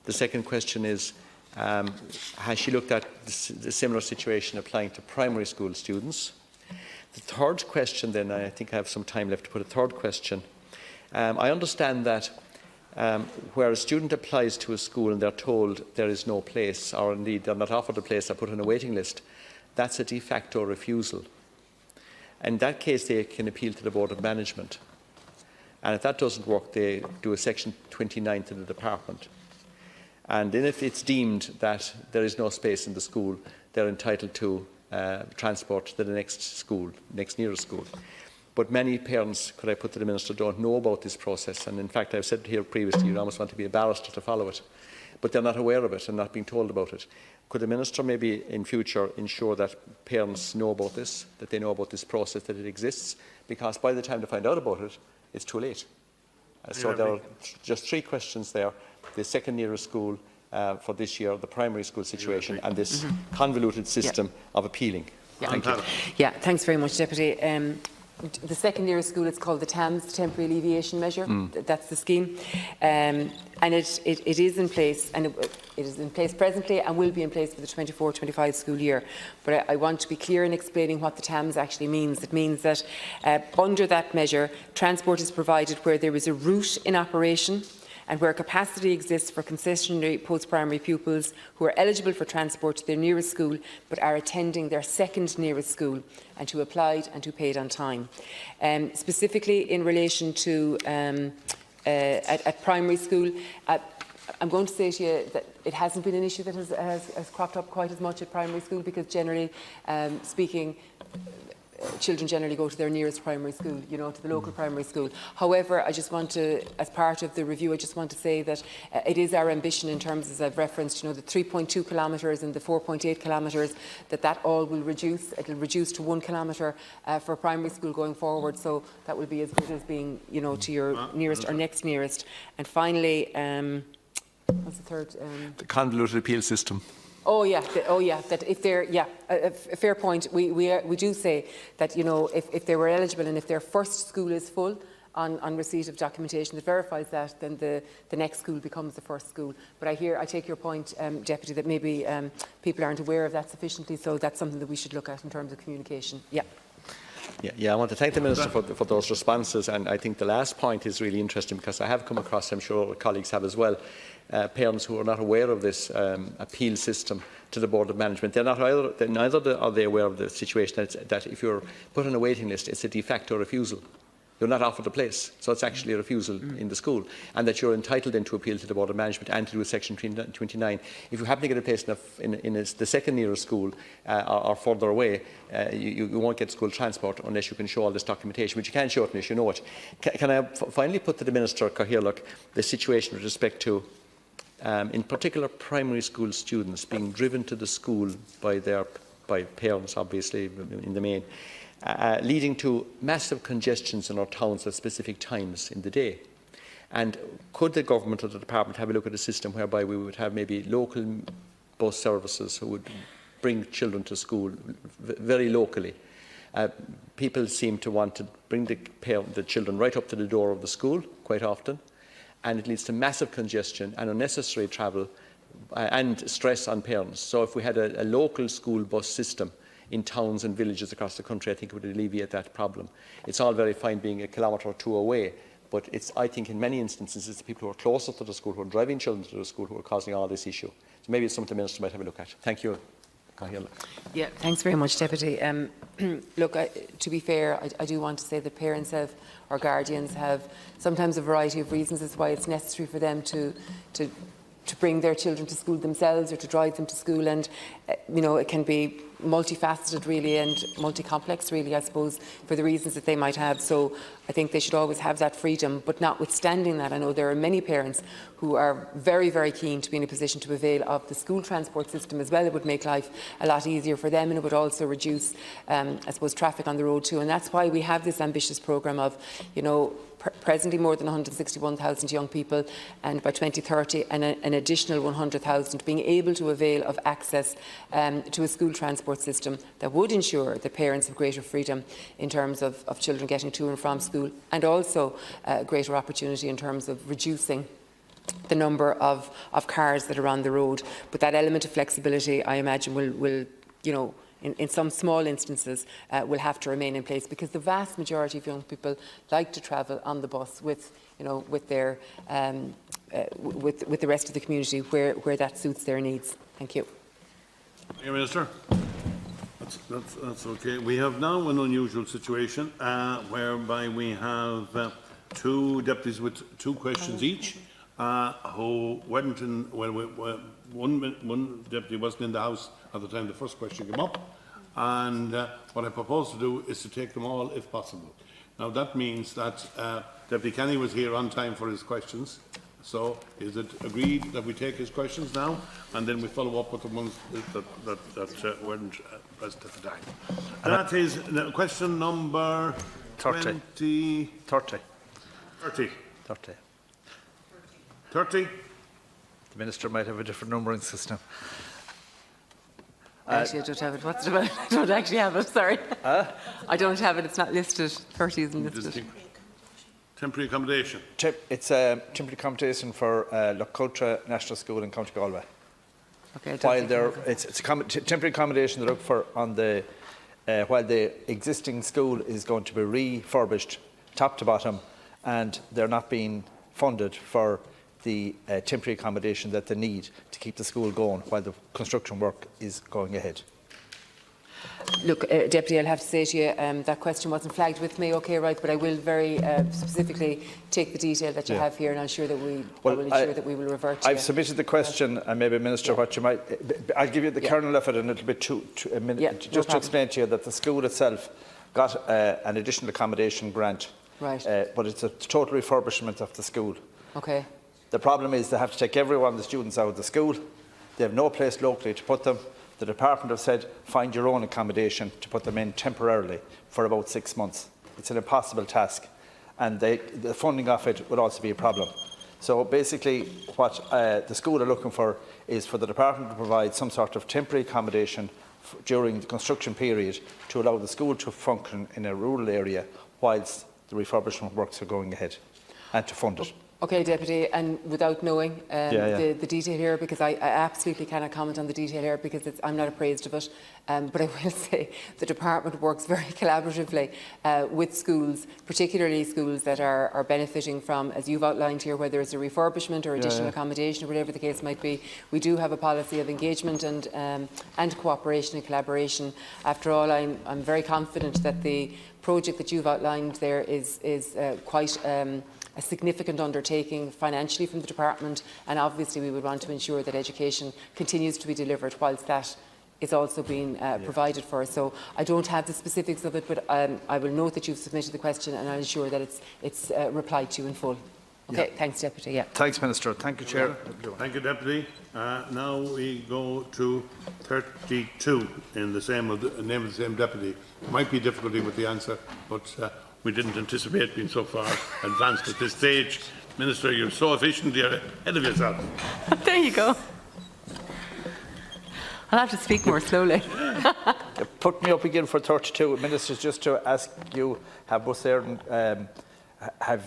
The second question is, has she looked at the similar situation applying to primary school students? The third question then, I think I have some time left to put a third question. I understand that where a student applies to a school and they're told there is no place, or indeed they're not offered a place, they're put on a waiting list, that's a de facto refusal. In that case, they can appeal to the Board of Management. And if that doesn't work, they do a Section 29 to the department. And then if it's deemed that there is no space in the school, they're entitled to transport to the next nearest school. But many parents, could I put to the Minister, don't know about this process. And in fact, I've said here previously, you almost want to be a barrister to follow it. But they're not aware of it and not being told about it. Could the Minister maybe in future ensure that parents know about this, that they know about this process, that it exists? Because by the time they find out about it, it's too late. So there are just three questions there. The second nearest school for this year, the primary school situation, and this convoluted system of appealing. Thank you. Yeah, thanks very much, Deputy. The second nearest school, it's called the TAMS, the Temporary Alleviation Measure. That's the scheme. And it is in place, and it is in place presently and will be in place for the 24-25 school year. But I want to be clear in explaining what the TAMS actually means. It means that under that measure, transport is provided where there is a route in operation and where capacity exists for concessionary post-primary pupils who are eligible for transport to their nearest school but are attending their second nearest school, and who applied and who paid on time. Specifically in relation to at primary school, I'm going to say to you that it hasn't been an issue that has cropped up quite as much at primary school, because generally speaking, children generally go to their nearest primary school, to the local primary school. However, I just want to, as part of the review, I just want to say that it is our ambition in terms, as I've referenced, the 3.2 kilometres and the 4.8 kilometres, that all will reduce. It will reduce to 1 kilometre for primary school going forward. So that will be as good as being, to your nearest or next nearest. And finally, what's the third? The convoluted appeal system. That if they're, a fair point. We do say that, if they were eligible and if their first school is full on receipt of documentation that verifies that, then the next school becomes the first school. But I take your point, Deputy, that maybe people aren't aware of that sufficiently, so that's something that we should look at in terms of communication. Yeah, I want to thank the Minister for those responses, and I think the last point is really interesting, because I have come across, I'm sure our colleagues have as well, parents who are not aware of this appeal system to the Board of Management. Neither are they aware of the situation that if you're put on a waiting list, it's a de facto refusal. You're not offered a place, so it's actually a refusal in the school, and that you're entitled then to appeal to the Board of Management and to do a Section 29. If you happen to get a place in the second nearest school or further away, you won't get school transport unless you can show all this documentation, but you can show it unless you know it. Can I finally put to the Minister, Cathaoirleach, the situation with respect to, in particular, primary school students being driven to the school by parents, obviously, in the main, leading to massive congestions in our towns at specific times in the day. And could the government or the department have a look at a system whereby we would have maybe local bus services who would bring children to school very locally? People seem to want to bring the children right up to the door of the school quite often, and it leads to massive congestion and unnecessary travel and stress on parents. So if we had a local school bus system in towns and villages across the country, I think it would alleviate that problem. It's all very fine being a kilometre or two away, but I think in many instances it's the people who are closer to the school, who are driving children to the school, who are causing all this issue. So maybe it's something the Minister might have a look at. Thank you. Yeah, thanks very much, Deputy. Look, to be fair, I do want to say that parents or guardians have sometimes a variety of reasons as why it's necessary for them to bring their children to school themselves or to drive them to school, and it can be multifaceted really and multi-complex really, I suppose, for the reasons that they might have. So I think they should always have that freedom. But notwithstanding that, I know there are many parents who are very, very keen to be in a position to avail of the school transport system as well. It would make life a lot easier for them, and it would also reduce, I suppose, traffic on the road too. And that's why we have this ambitious programme of, presently more than 161,000 young people, and by 2030 an additional 100,000 being able to avail of access to a school transport system that would ensure that parents have greater freedom in terms of children getting to and from school, and also greater opportunity in terms of reducing the number of cars that are on the road. But that element of flexibility, I imagine, will in some small instances, will have to remain in place, because the vast majority of young people like to travel on the bus with the rest of the community where that suits their needs. Thank you. Thank you, Minister. That's okay. We have now an unusual situation whereby we have two deputies with 2 questions each, who weren't in. One deputy wasn't in the House at the time the first question came up, and what I propose to do is to take them all if possible. Now that means that Deputy Kenny was here on time for his questions, so is it agreed that we take his questions now and then we follow up with the ones that weren't present at the time? That is question number 30. 30. The Minister might have a different numbering system. Actually, I don't have it. What's it about? I don't actually have it, sorry. I don't have it, it's not listed. 30 isn't listed. Temporary accommodation. It's a temporary accommodation for Lough National School in County Galway. Okay, while it's a temporary accommodation they look for on the while the existing school is going to be refurbished top to bottom, and they're not being funded for the temporary accommodation that they need to keep the school going while the construction work is going ahead. Look, Deputy, I'll have to say to you, that question wasn't flagged with me, okay, right, but I will very specifically take the detail that you have here, and I'm sure that I will ensure that we will revert to I've submitted the question, and maybe, Minister, what you might... I'll give you the kernel of it in a little bit a minute, just to explain to you that the school itself got an additional accommodation grant, right. But it's a total refurbishment of the school. Okay. The problem is they have to take every one of the students out of the school. They have no place locally to put them. The department have said, find your own accommodation to put them in temporarily for about 6 months. It's an impossible task, and the funding of it would also be a problem. So basically what the school are looking for is for the department to provide some sort of temporary accommodation during the construction period to allow the school to function in a rural area whilst the refurbishment works are going ahead, and to fund it. Okay, Deputy, and without knowing the detail here, because I absolutely cannot comment on the detail here because I'm not appraised of it, but I will say the department works very collaboratively with schools, particularly schools that are benefiting from, as you've outlined here, whether it's a refurbishment or additional accommodation or whatever the case might be. We do have a policy of engagement and cooperation and collaboration. After all, I'm very confident that the project that you've outlined there is quite a significant undertaking financially from the department, and obviously we would want to ensure that education continues to be delivered whilst that is also being provided for. So I don't have the specifics of it, but I will note that you've submitted the question, and I'll ensure that it's replied to in full. Okay, thanks, Deputy. Thanks, Minister. Thank you, Chair. Thank you, Deputy. Now we go to 32 in the name of the same deputy. Might be difficulty with the answer, but we didn't anticipate being so far advanced at this stage. Minister, you're so efficient, you're ahead of yourself. There you go. I'll have to speak more slowly. Put me up again for 32. Minister, just to ask you, have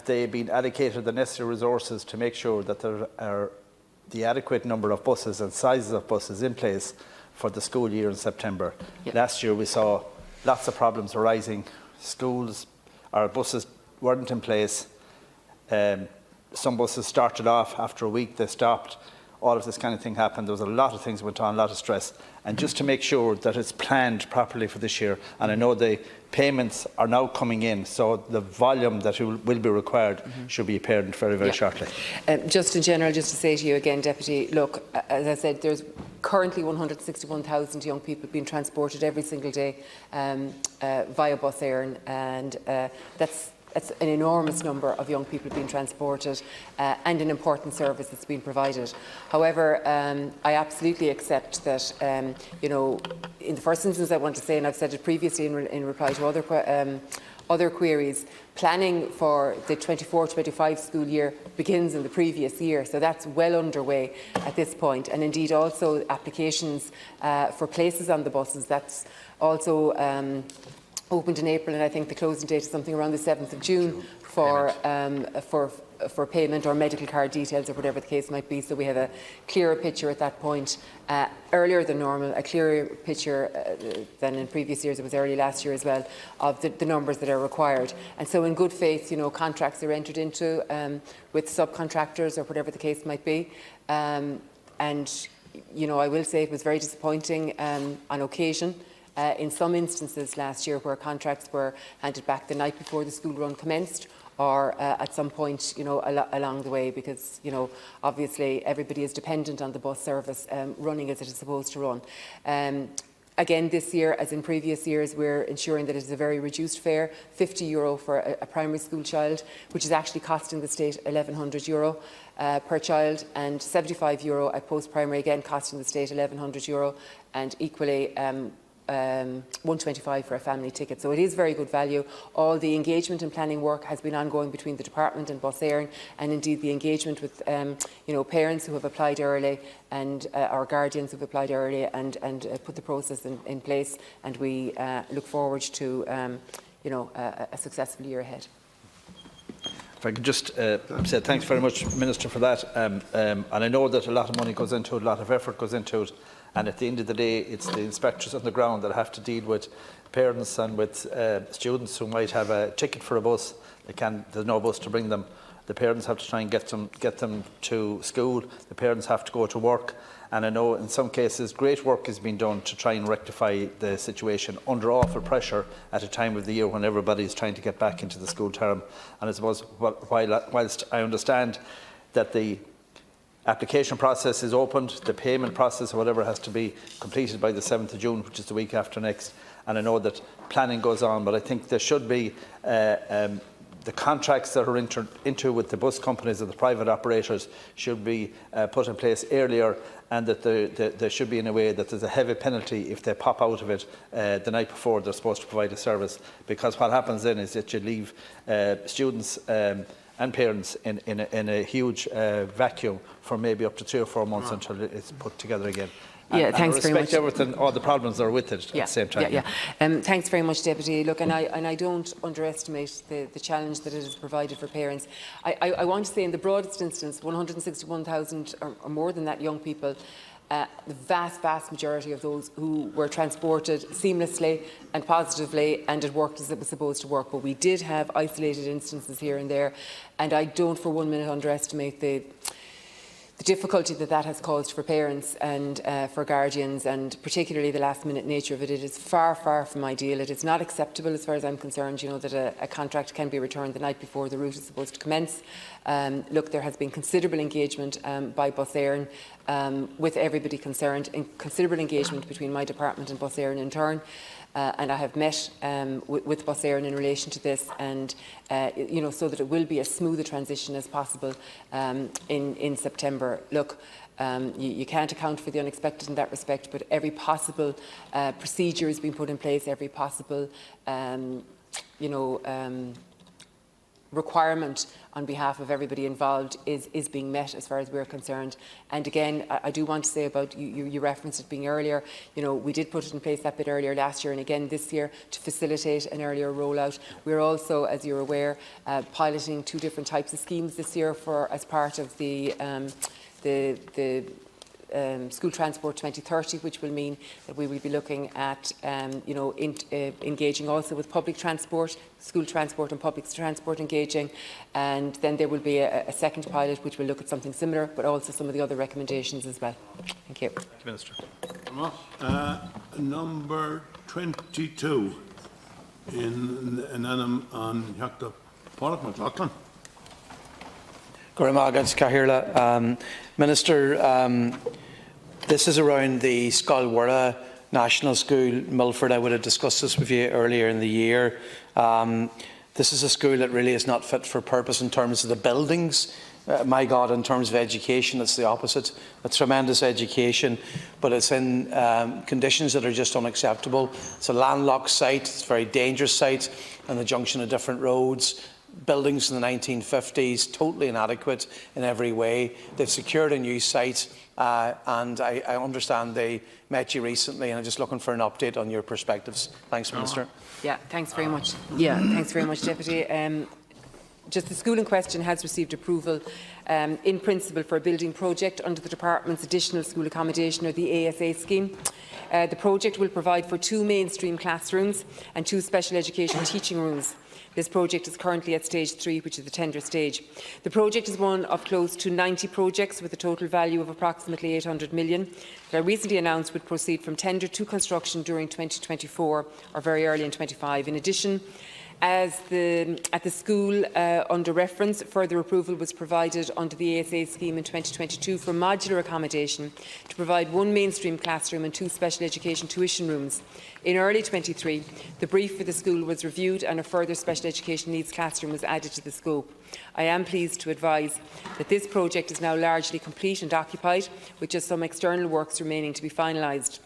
they been allocated the necessary resources to make sure that there are the adequate number of buses and sizes of buses in place for the school year in September? Last year we saw lots of problems arising. Our buses weren't in place. Some buses started off, after a week they stopped. all of this kind of thing happened. There was a lot of things went on, a lot of stress. And just to make sure that it's planned properly for this year, and I know the payments are now coming in, so the volume that will be required should be apparent very, very shortly. Just in general, just to say to you again, Deputy, look, as I said, there's currently 161,000 young people being transported every single day via bus Éireann, and that's an enormous number of young people being transported and an important service that's being provided. However, I absolutely accept that, you know, in the first instance I want to say, and I've said it previously in reply to other queries, planning for the 24-25 school year begins in the previous year, so that's well underway at this point. And indeed also applications for places on the buses, that's also opened in April, and I think the closing date is something around the 7th of June for payment or medical card details or whatever the case might be. So we have a clearer picture at that point, earlier than normal, a clearer picture than in previous years. It was early last year as well, of the numbers that are required. And so in good faith, you know, contracts are entered into with subcontractors or whatever the case might be. And, you know, I will say it was very disappointing on occasion. In some instances last year where contracts were handed back the night before the school run commenced, or at some point, you know, along the way, because, you know, obviously everybody is dependent on the bus service running as it is supposed to run. Again, this year, as in previous years, we're ensuring that it is a very reduced fare, €50 for a primary school child, which is actually costing the state €1,100 per child, and €75 at post-primary, again costing the state €1,100, and equally $125 for a family ticket. So it is very good value. All the engagement and planning work has been ongoing between the department and Bus Éireann, and indeed the engagement with you know, parents who have applied early and our guardians who have applied early and put the process in place, and we look forward to you know, a successful year ahead. If I could just say thanks very much, Minister, for that. And I know that a lot of money goes into it, a lot of effort goes into it. And at the end of the day, it's the inspectors on the ground that have to deal with parents and with students who might have a ticket for a bus. There's no bus to bring them. The parents have to try and get them to school. The parents have to go to work. And I know in some cases great work is being done to try and rectify the situation under awful pressure at a time of the year when everybody is trying to get back into the school term. And I suppose whilst I understand that the application process is opened, the payment process or whatever has to be completed by the 7th of June, which is the week after next. And I know that planning goes on, but I think there should be the contracts that are entered into with the bus companies and the private operators should be put in place earlier, and that there should be in a way that there's a heavy penalty if they pop out of it the night before they're supposed to provide a service. Because what happens then is that you leave students and parents in a huge vacuum for maybe up to 3 or 4 months until it's put together again. Yeah, thanks very much. Respect everything, all the problems that are with it at the same time. Thanks very much, Deputy. Look, and I don't underestimate the challenge that it has provided for parents. I want to say, in the broadest instance, 161,000 or more than that young people, the vast majority of those who were transported seamlessly and positively, and it worked as it was supposed to work. But we did have isolated instances here and there, and I don't for 1 minute underestimate the difficulty that has caused for parents and for guardians, and particularly the last-minute nature of it. It is far from ideal. It is not acceptable, as far as I'm concerned, you know, that a contract can be returned the night before the route is supposed to commence. Look, there has been considerable engagement by Bus Éireann with everybody concerned, and considerable engagement between my department and Bus Éireann in turn. And I have met with Bus Éireann in relation to this, and you know, so that it will be as smooth a transition as possible in September. Look, you can't account for the unexpected in that respect, but every possible procedure is being put in place, every possible you know, requirement on behalf of everybody involved is being met as far as we're concerned. And again, I do want to say about, you referenced it being earlier, you know, we did put it in place that bit earlier last year and again this year to facilitate an earlier rollout. We're also, as you're aware, piloting 2 different types of schemes this year as part of the School Transport 2030, which will mean that we will be looking at engaging also with public transport, school transport and public transport engaging, and then there will be a second pilot which will look at something similar, but also some of the other recommendations as well. Thank you. Thank you, Minister. Number 22 in Anam on Yakta Pollock McLaughlin. Minister, this is around the Scolwara National School, Milford. I would have discussed this with you earlier in the year. This is a school that really is not fit for purpose in terms of the buildings. My God, in terms of education, it's the opposite. A tremendous education, but it's in conditions that are just unacceptable. It's a landlocked site, it's a very dangerous site, and the junction of different roads. Buildings in the 1950s, totally inadequate in every way. They've secured a new site, and I understand they met you recently, and I'm just looking for an update on your perspectives. Thanks, Minister. Yeah, thanks very much. Yeah, thanks very much, Deputy. Just the school in question has received approval in principle for a building project under the Department's Additional School Accommodation, or the ASA scheme. The project will provide for 2 mainstream classrooms and 2 special education teaching rooms. This project is currently at stage 3, which is the tender stage. The project is one of close to 90 projects with a total value of approximately 800 million that I recently announced would proceed from tender to construction during 2024 or very early in 2025. In addition, at the school under reference, further approval was provided under the ASA scheme in 2022 for modular accommodation to provide 1 mainstream classroom and 2 special education tuition rooms. In early 2023, the brief for the school was reviewed and a further special education needs classroom was added to the scope. I am pleased to advise that this project is now largely complete and occupied, with just some external works remaining to be finalised.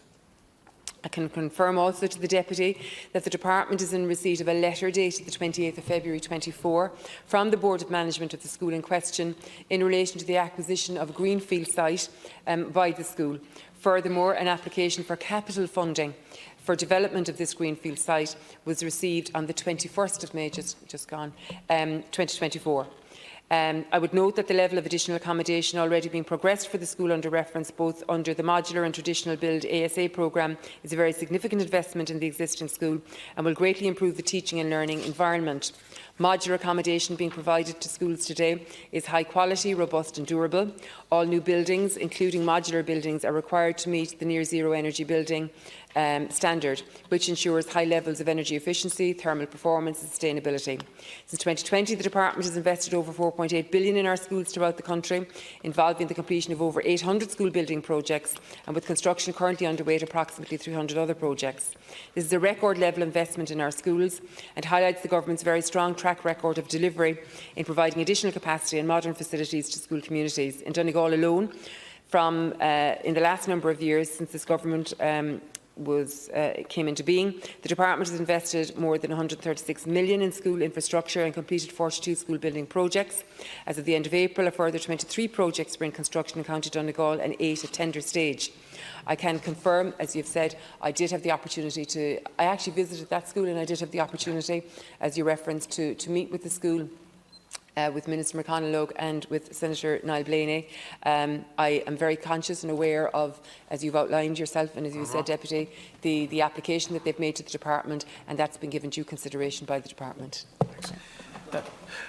I can confirm also to the Deputy that the Department is in receipt of a letter dated the 28th of February 2024 from the Board of Management of the school in question in relation to the acquisition of a greenfield site by the school. Furthermore, an application for capital funding for development of this greenfield site was received on the 21st of May, just gone, 2024. I would note that the level of additional accommodation already being progressed for the school under reference, both under the modular and traditional build ASA programme, is a very significant investment in the existing school and will greatly improve the teaching and learning environment. Modular accommodation being provided to schools today is high quality, robust and durable. All new buildings, including modular buildings, are required to meet the near zero energy building standard, which ensures high levels of energy efficiency, thermal performance and sustainability. Since 2020, the Department has invested over 4.8 billion in our schools throughout the country, involving the completion of over 800 school building projects, and with construction currently underway at approximately 300 other projects. This is a record level investment in our schools and highlights the Government's very strong track record of delivery in providing additional capacity and modern facilities to school communities. In Donegal alone, in the last number of years since this Government came into being, the Department has invested more than 136 million in school infrastructure and completed 42 school building projects. As of the end of April, a further 23 projects were in construction in County Donegal and 8 at tender stage. I can confirm, as you've said, I actually visited that school, and I did have the opportunity, as you referenced, to meet with the school, with Minister McConalogue and with Senator Niall Blaney. I am very conscious and aware of, as you've outlined yourself and as you said, Deputy, the application that they've made to the Department, and that's been given due consideration by the Department.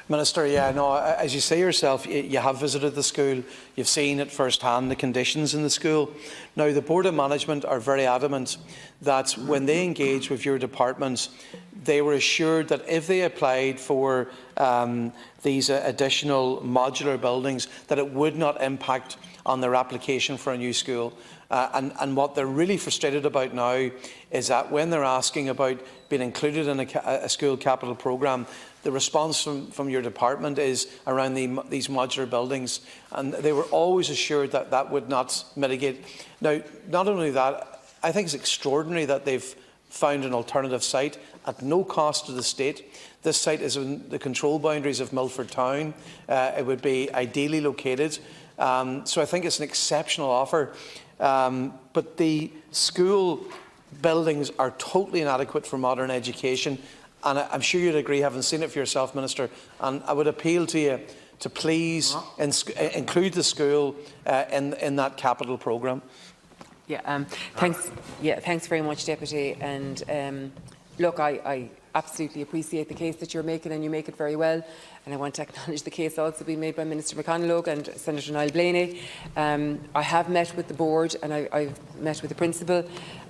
Minister, as you say yourself, you have visited the school, you've seen at first hand the conditions in the school. Now, the Board of Management are very adamant that when they engage with your department, they were assured that if they applied for these additional modular buildings, that it would not impact on their application for a new school. And what they're really frustrated about now is that when they're asking about being included in a school capital programme, the response from your department is around these modular buildings, and they were always assured that that would not mitigate. Now, not only that, I think it's extraordinary that they've found an alternative site at no cost to the state. This site is in the control boundaries of Milford Town. It would be ideally located. So I think it's an exceptional offer. But the school buildings are totally inadequate for modern education. And I'm sure you'd agree, having seen it for yourself, Minister, and I would appeal to you to please include the school in that capital programme. Yeah, thanks. Yeah, thanks very much, Deputy. And look, I absolutely appreciate the case that you're making, and you make it very well. And I want to acknowledge the case also being made by Minister McConalogue and Senator Niall Blaney. I have met with the board, and I've met with the principal,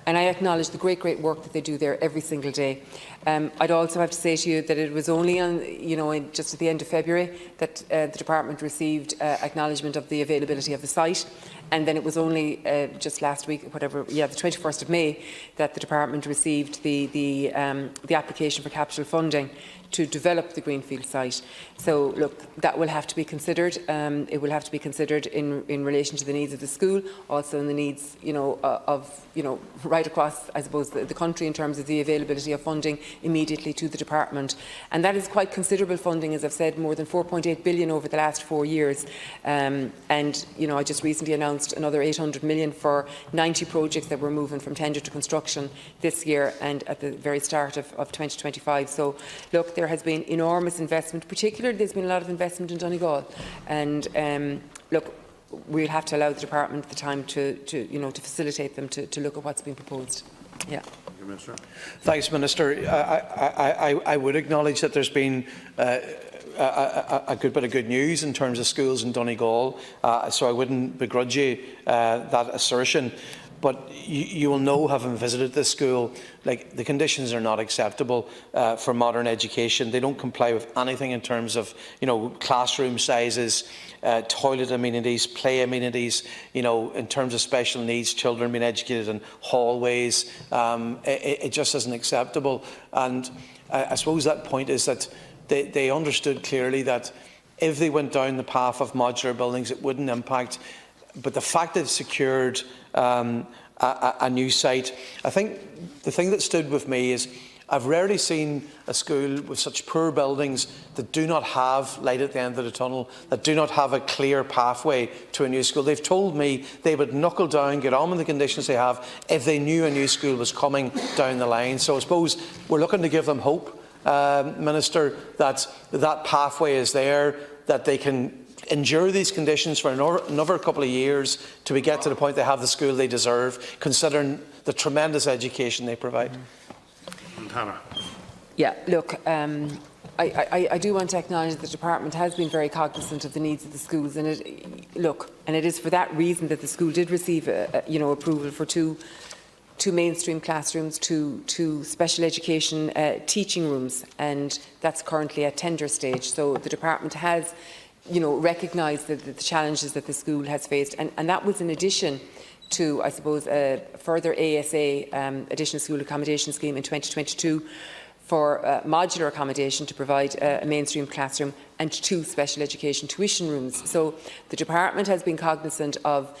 and I acknowledge the great work that they do there every single day. I'd also have to say to you that it was only on, just at the end of February that the department received acknowledgement of the availability of the site. And then it was only just last week, the 21st of May, that the department received the application for capital funding to develop the greenfield site. So, look, that will have to be considered. It will have to be considered in relation to the needs of the school, also in the needs, right across, I suppose, the country in terms of the availability of funding immediately to the department. And that is quite considerable funding, as I've said, more than 4.8 billion over the last 4 years. And, I just recently announced another 800 million for 90 projects that were moving from tender to construction this year and at the very start of 2025. So, look, there has been enormous investment, particularly there's been a lot of investment in Donegal. And look, we'll have to allow the department the time to facilitate them to look at what's been proposed. Yeah. Thank you, Minister. Thanks, Minister. I would acknowledge that there's been a good bit of good news in terms of schools in Donegal, so I wouldn't begrudge you that assertion. But you will know, having visited this school, like, the conditions are not acceptable for modern education. They don't comply with anything in terms of, classroom sizes, toilet amenities, play amenities, in terms of special needs, children being educated in hallways. It just isn't acceptable. And I suppose that point is that they understood clearly that if they went down the path of modular buildings, it wouldn't impact. But the fact they've secured a new site, I think the thing that stood with me is I've rarely seen a school with such poor buildings that do not have light at the end of the tunnel, that do not have a clear pathway to a new school. They've told me they would knuckle down, get on with the conditions they have if they knew a new school was coming down the line. So I suppose we're looking to give them hope, Minister, that that pathway is there, that they can endure these conditions for another couple of years till we get to the point they have the school they deserve, considering the tremendous education they provide. Yeah, look, I do want to acknowledge that the department has been very cognizant of the needs of the schools, and it is for that reason that the school did receive approval for two mainstream classrooms, two special education teaching rooms, and that's currently at tender stage. So the department has recognised the challenges that the school has faced, and that was in addition to, I suppose, a further ASA, additional school accommodation scheme in 2022 for modular accommodation to provide a mainstream classroom and 2 special education tuition rooms. So the department has been cognizant of,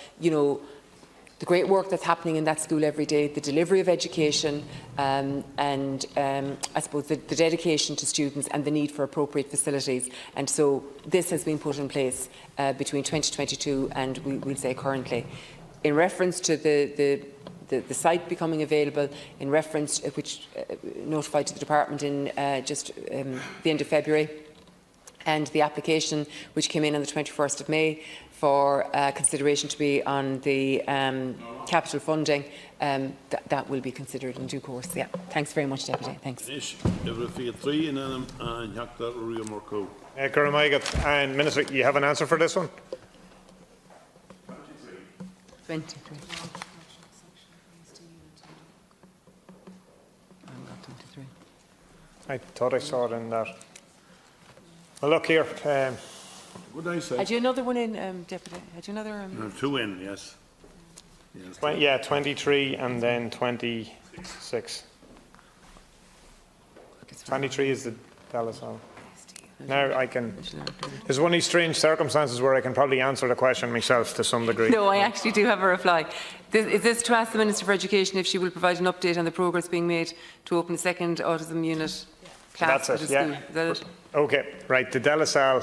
the great work that's happening in that school every day, the delivery of education, and I suppose the dedication to students and the need for appropriate facilities. And so this has been put in place between 2022 and we'll say currently. In reference to the site becoming available, in reference which notified to the department in the end of February, and the application which came in on the 21st of May for consideration to be on the capital funding, that will be considered in due course. Yeah. Thanks very much, Deputy. Thanks. And Minister, you have an answer for this one? 23. I thought I saw it in that. Well, look here. What did I say? Had you another one in, Deputy? Had you another? 2 in, yes. 23 and then 26. 23 is the Taoiseach. Now I can. There's one of these strange circumstances where I can probably answer the question myself to some degree. No, I actually do have a reply. Is this to ask the Minister for Education if she will provide an update on the progress being made to open a second autism unit class at the school? Yeah. Is that it? Okay, right. The De La Salle,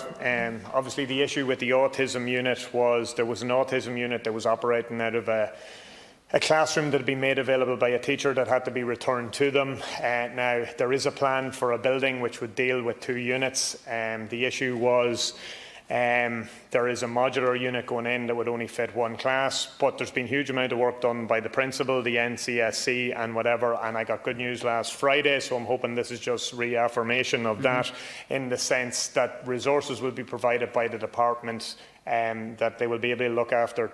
obviously the issue with the autism unit was there was an autism unit that was operating out of a classroom that had been made available by a teacher that had to be returned to them. Now, there is a plan for a building which would deal with 2 units. The issue was There is a modular unit going in that would only fit one class, but there's been a huge amount of work done by the principal, the NCSC and whatever, and I got good news last Friday, so I'm hoping this is just reaffirmation of that, in the sense that resources will be provided by the department, that they will be able to look after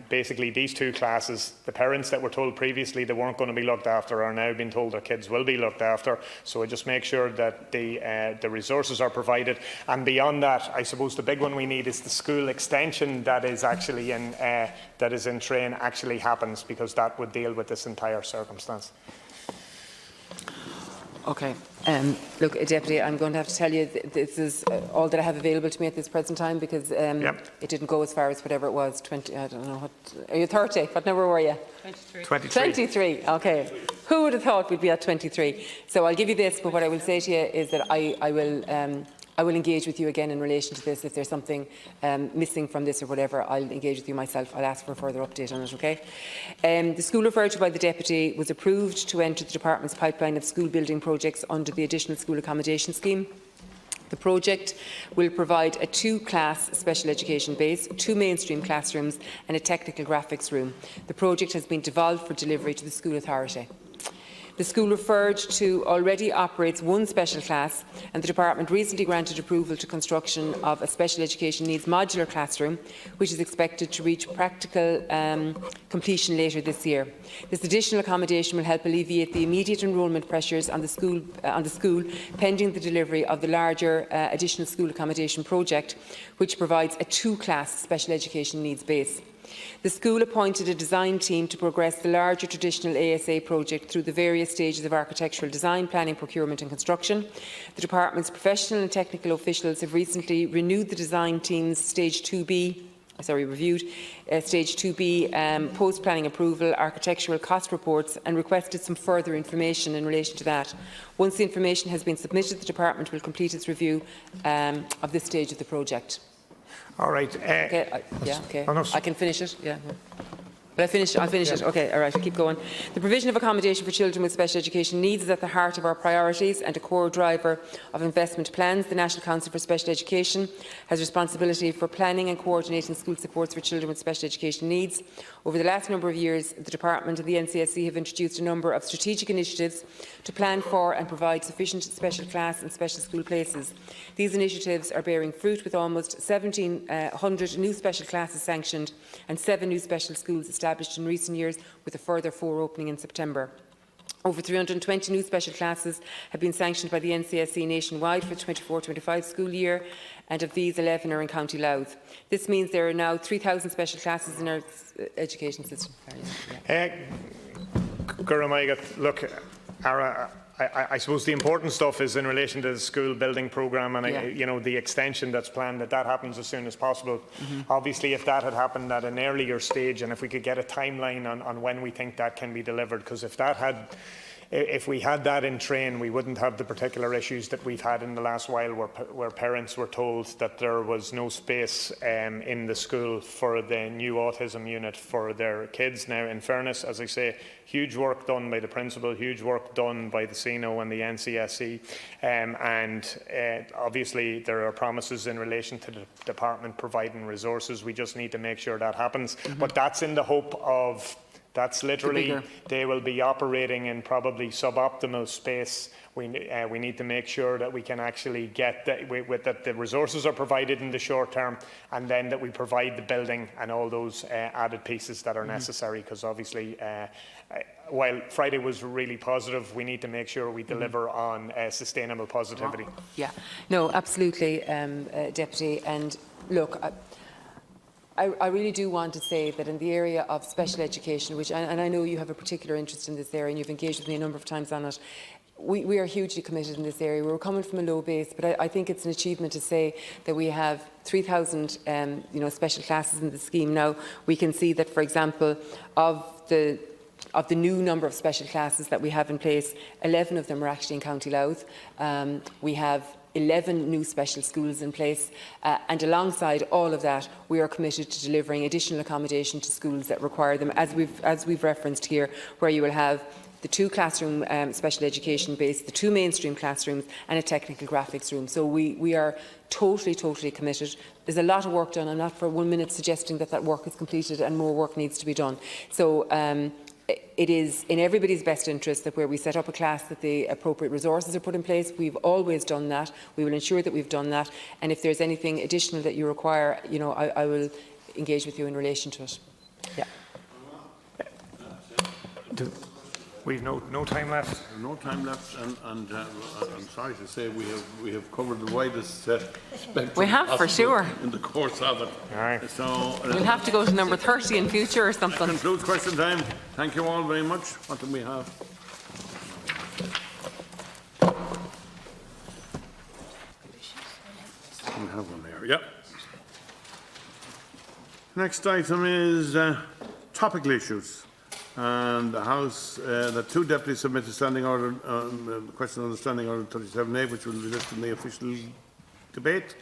basically these two classes. The parents that were told previously they weren't going to be looked after are now being told their kids will be looked after. So I just make sure that the resources are provided. And beyond that, I suppose the big one we need is the school extension that is actually in train actually happens, because that would deal with this entire circumstance. Okay. Look, Deputy, I'm going to have to tell you this is all that I have available to me at this present time, because it didn't go as far as whatever it was. 20. I don't know what. Are you 30? What number were you? 23. 23. Okay. Who would have thought we'd be at 23? So I'll give you this, but what I will say to you is that I will engage with you again in relation to this. If there's something missing from this or whatever, I'll engage with you myself. I'll ask for a further update on it, okay? The school referred to by the Deputy was approved to enter the Department's pipeline of school building projects under the Additional School Accommodation Scheme. The project will provide a 2-class special education base, 2 mainstream classrooms and a technical graphics room. The project has been devolved for delivery to the School Authority. The school referred to already operates 1 special class, and the Department recently granted approval to construction of a special education needs modular classroom, which is expected to reach practical completion later this year. This additional accommodation will help alleviate the immediate enrolment pressures on the school pending the delivery of the larger additional school accommodation project, which provides a 2-class special education needs base. The school appointed a design team to progress the larger traditional ASA project through the various stages of architectural design, planning, procurement and construction. The Department's professional and technical officials have recently reviewed the design team's Stage 2B post-planning approval, architectural cost reports and requested some further information in relation to that. Once the information has been submitted, the Department will complete its review of this stage of the project. All right. Okay. I can finish it. Yeah. Will I finish? I'll finish it. Okay, all right, I'll keep going. The provision of accommodation for children with special education needs is at the heart of our priorities and a core driver of investment plans. The National Council for Special Education has responsibility for planning and coordinating school supports for children with special education needs. Over the last number of years, the Department and the NCSC have introduced a number of strategic initiatives to plan for and provide sufficient special class and special school places. These initiatives are bearing fruit, with almost 1,700 new special classes sanctioned and 7 new special schools established in recent years, with a further 4 opening in September. Over 320 new special classes have been sanctioned by the NCSC nationwide for the 24-25 school year, and of these 11 are in County Louth. This means there are now 3,000 special classes in our education system. Look, I suppose the important stuff is in relation to the school building programme and you know, the extension that's planned, that happens as soon as possible. Obviously, if that had happened at an earlier stage, and if we could get a timeline on when we think that can be delivered, because if we had that in train, we wouldn't have the particular issues that we've had in the last while, where parents were told that there was no space in the school for the new autism unit for their kids. Now, in fairness, as I say, huge work done by the principal, huge work done by the CNO and the NCSC, and obviously there are promises in relation to the department providing resources. We just need to make sure that happens. But that's in the hope of... That's literally, they will be operating in probably suboptimal space. We need to make sure that we can actually get that the resources are provided in the short term, and then that we provide the building and all those added pieces that are necessary, because obviously while Friday was really positive, we need to make sure we deliver on sustainable positivity. Yeah, no, absolutely, Deputy. And look, I really do want to say that in the area of special education, and I know you have a particular interest in this area and you've engaged with me a number of times on it, we are hugely committed in this area. We're coming from a low base, but I think it's an achievement to say that we have 3,000 special classes in the scheme now. We can see that, for example, of the new number of special classes that we have in place, 11 of them are actually in County Louth. We have 11 new special schools in place, and alongside all of that, we are committed to delivering additional accommodation to schools that require them, as we've referenced here, where you will have the 2 classroom special education base, the 2 mainstream classrooms and a technical graphics room. So we are totally committed. There's a lot of work done. I'm not for 1 minute suggesting that that work is completed and more work needs to be done. So it is in everybody's best interest that where we set up a class that the appropriate resources are put in place. We've always done that. We will ensure that we've done that. And if there's anything additional that you require, you know, I will engage with you in relation to it. Yeah. We've no time left. No time left, and I'm sorry to say we have covered the widest spectrum. We have, for sure, in the course of it. All right. So we'll have to go to number 30 in future or something. That concludes question time. Thank you all very much. What do we have? We have one there. Yep. Next item is topical issues. And the House, the 2 deputies submitted standing order, question on the standing order 37A, which will be listed in the official debate.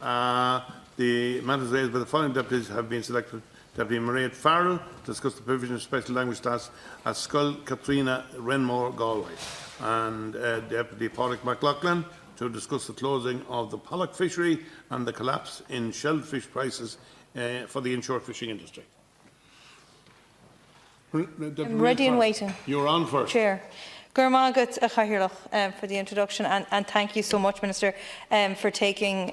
The matters raised by the following deputies have been selected. Deputy Mairead Farrell to discuss the provision of special language class at Scull Katrina Renmore, Galway, and Deputy Padraig McLaughlin to discuss the closing of the pollock fishery and the collapse in shellfish prices for the inshore fishing industry. I'm ready and waiting. You're on first. Chair. Gurmagat for the introduction, and thank you so much, Minister, for taking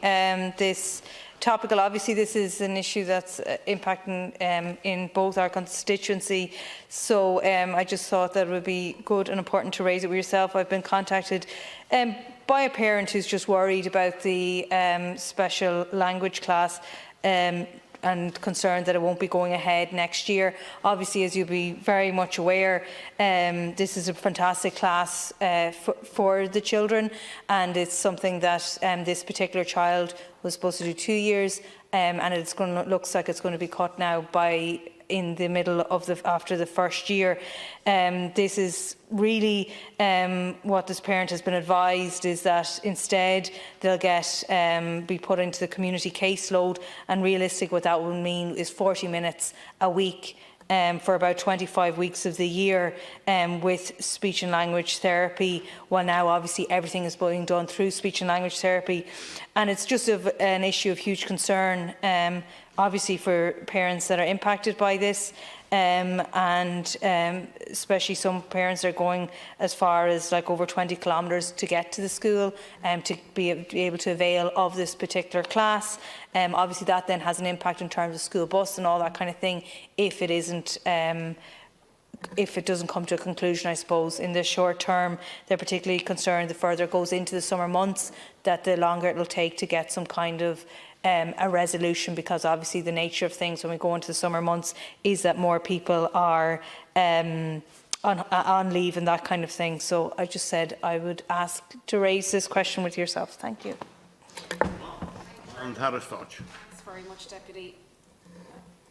this topical. Obviously, this is an issue that's impacting in both our constituency, so I just thought that it would be good and important to raise it with yourself. I've been contacted by a parent who's just worried about the special language class and concerned that it won't be going ahead next year. Obviously, as you'll be very much aware, this is a fantastic class for the children, and it's something that this particular child was supposed to do 2 years, and looks like it's going to be cut now in the middle of after the first year. This is really what this parent has been advised, is that instead they'll be put into the community caseload, and realistic what that would mean is 40 minutes a week for about 25 weeks of the year with speech and language therapy. Well, now obviously everything is being done through speech and language therapy, and it's just an issue of huge concern, obviously for parents that are impacted by this, and especially some parents are going as far as like over 20 kilometres to get to the school to be able to avail of this particular class. Obviously that then has an impact in terms of school bus and all that kind of thing if it isn't if it doesn't come to a conclusion, I suppose. In the short term, they're particularly concerned the further it goes into the summer months, that the longer it will take to get some kind of a resolution, because obviously the nature of things when we go into the summer months is that more people are on leave and that kind of thing. So I just said I would ask to raise this question with yourself. Thank you. And Harris Dodge. Thanks very much, Deputy.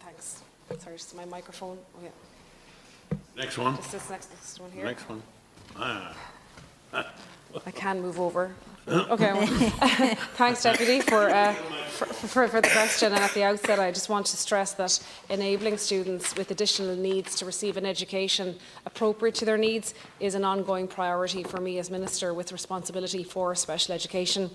Thanks. Sorry, just my microphone. Oh, yeah. Next one. Just this next one here. Next one. I can move over. Okay. Well, thanks, Deputy, for the question. And at the outset, I just want to stress that enabling students with additional needs to receive an education appropriate to their needs is an ongoing priority for me as Minister with responsibility for special education.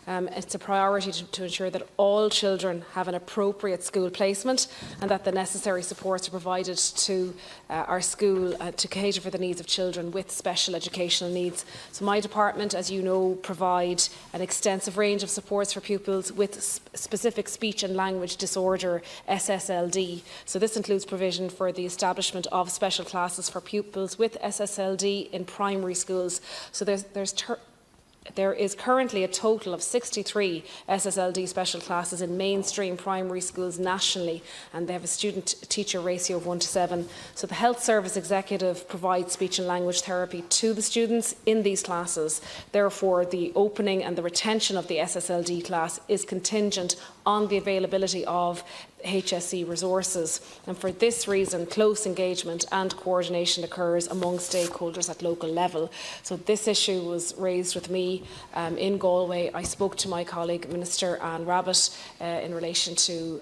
It's a priority to ensure that all children have an appropriate school placement and that the necessary supports are provided to our school to cater for the needs of children with special educational needs. So my department, as you know, provide an extensive range of supports for pupils with specific speech and language disorder, SSLD. So this includes provision for the establishment of special classes for pupils with SSLD in primary schools. So there is currently a total of 63 SSLD special classes in mainstream primary schools nationally, and they have a student-teacher ratio of 1:7. So the Health Service Executive provides speech and language therapy to the students in these classes. Therefore, the opening and the retention of the SSLD class is contingent on the availability of HSE resources, and for this reason close engagement and coordination occurs among stakeholders at local level. So this issue was raised with me in Galway. I spoke to my colleague Minister Anne Rabbitte in relation to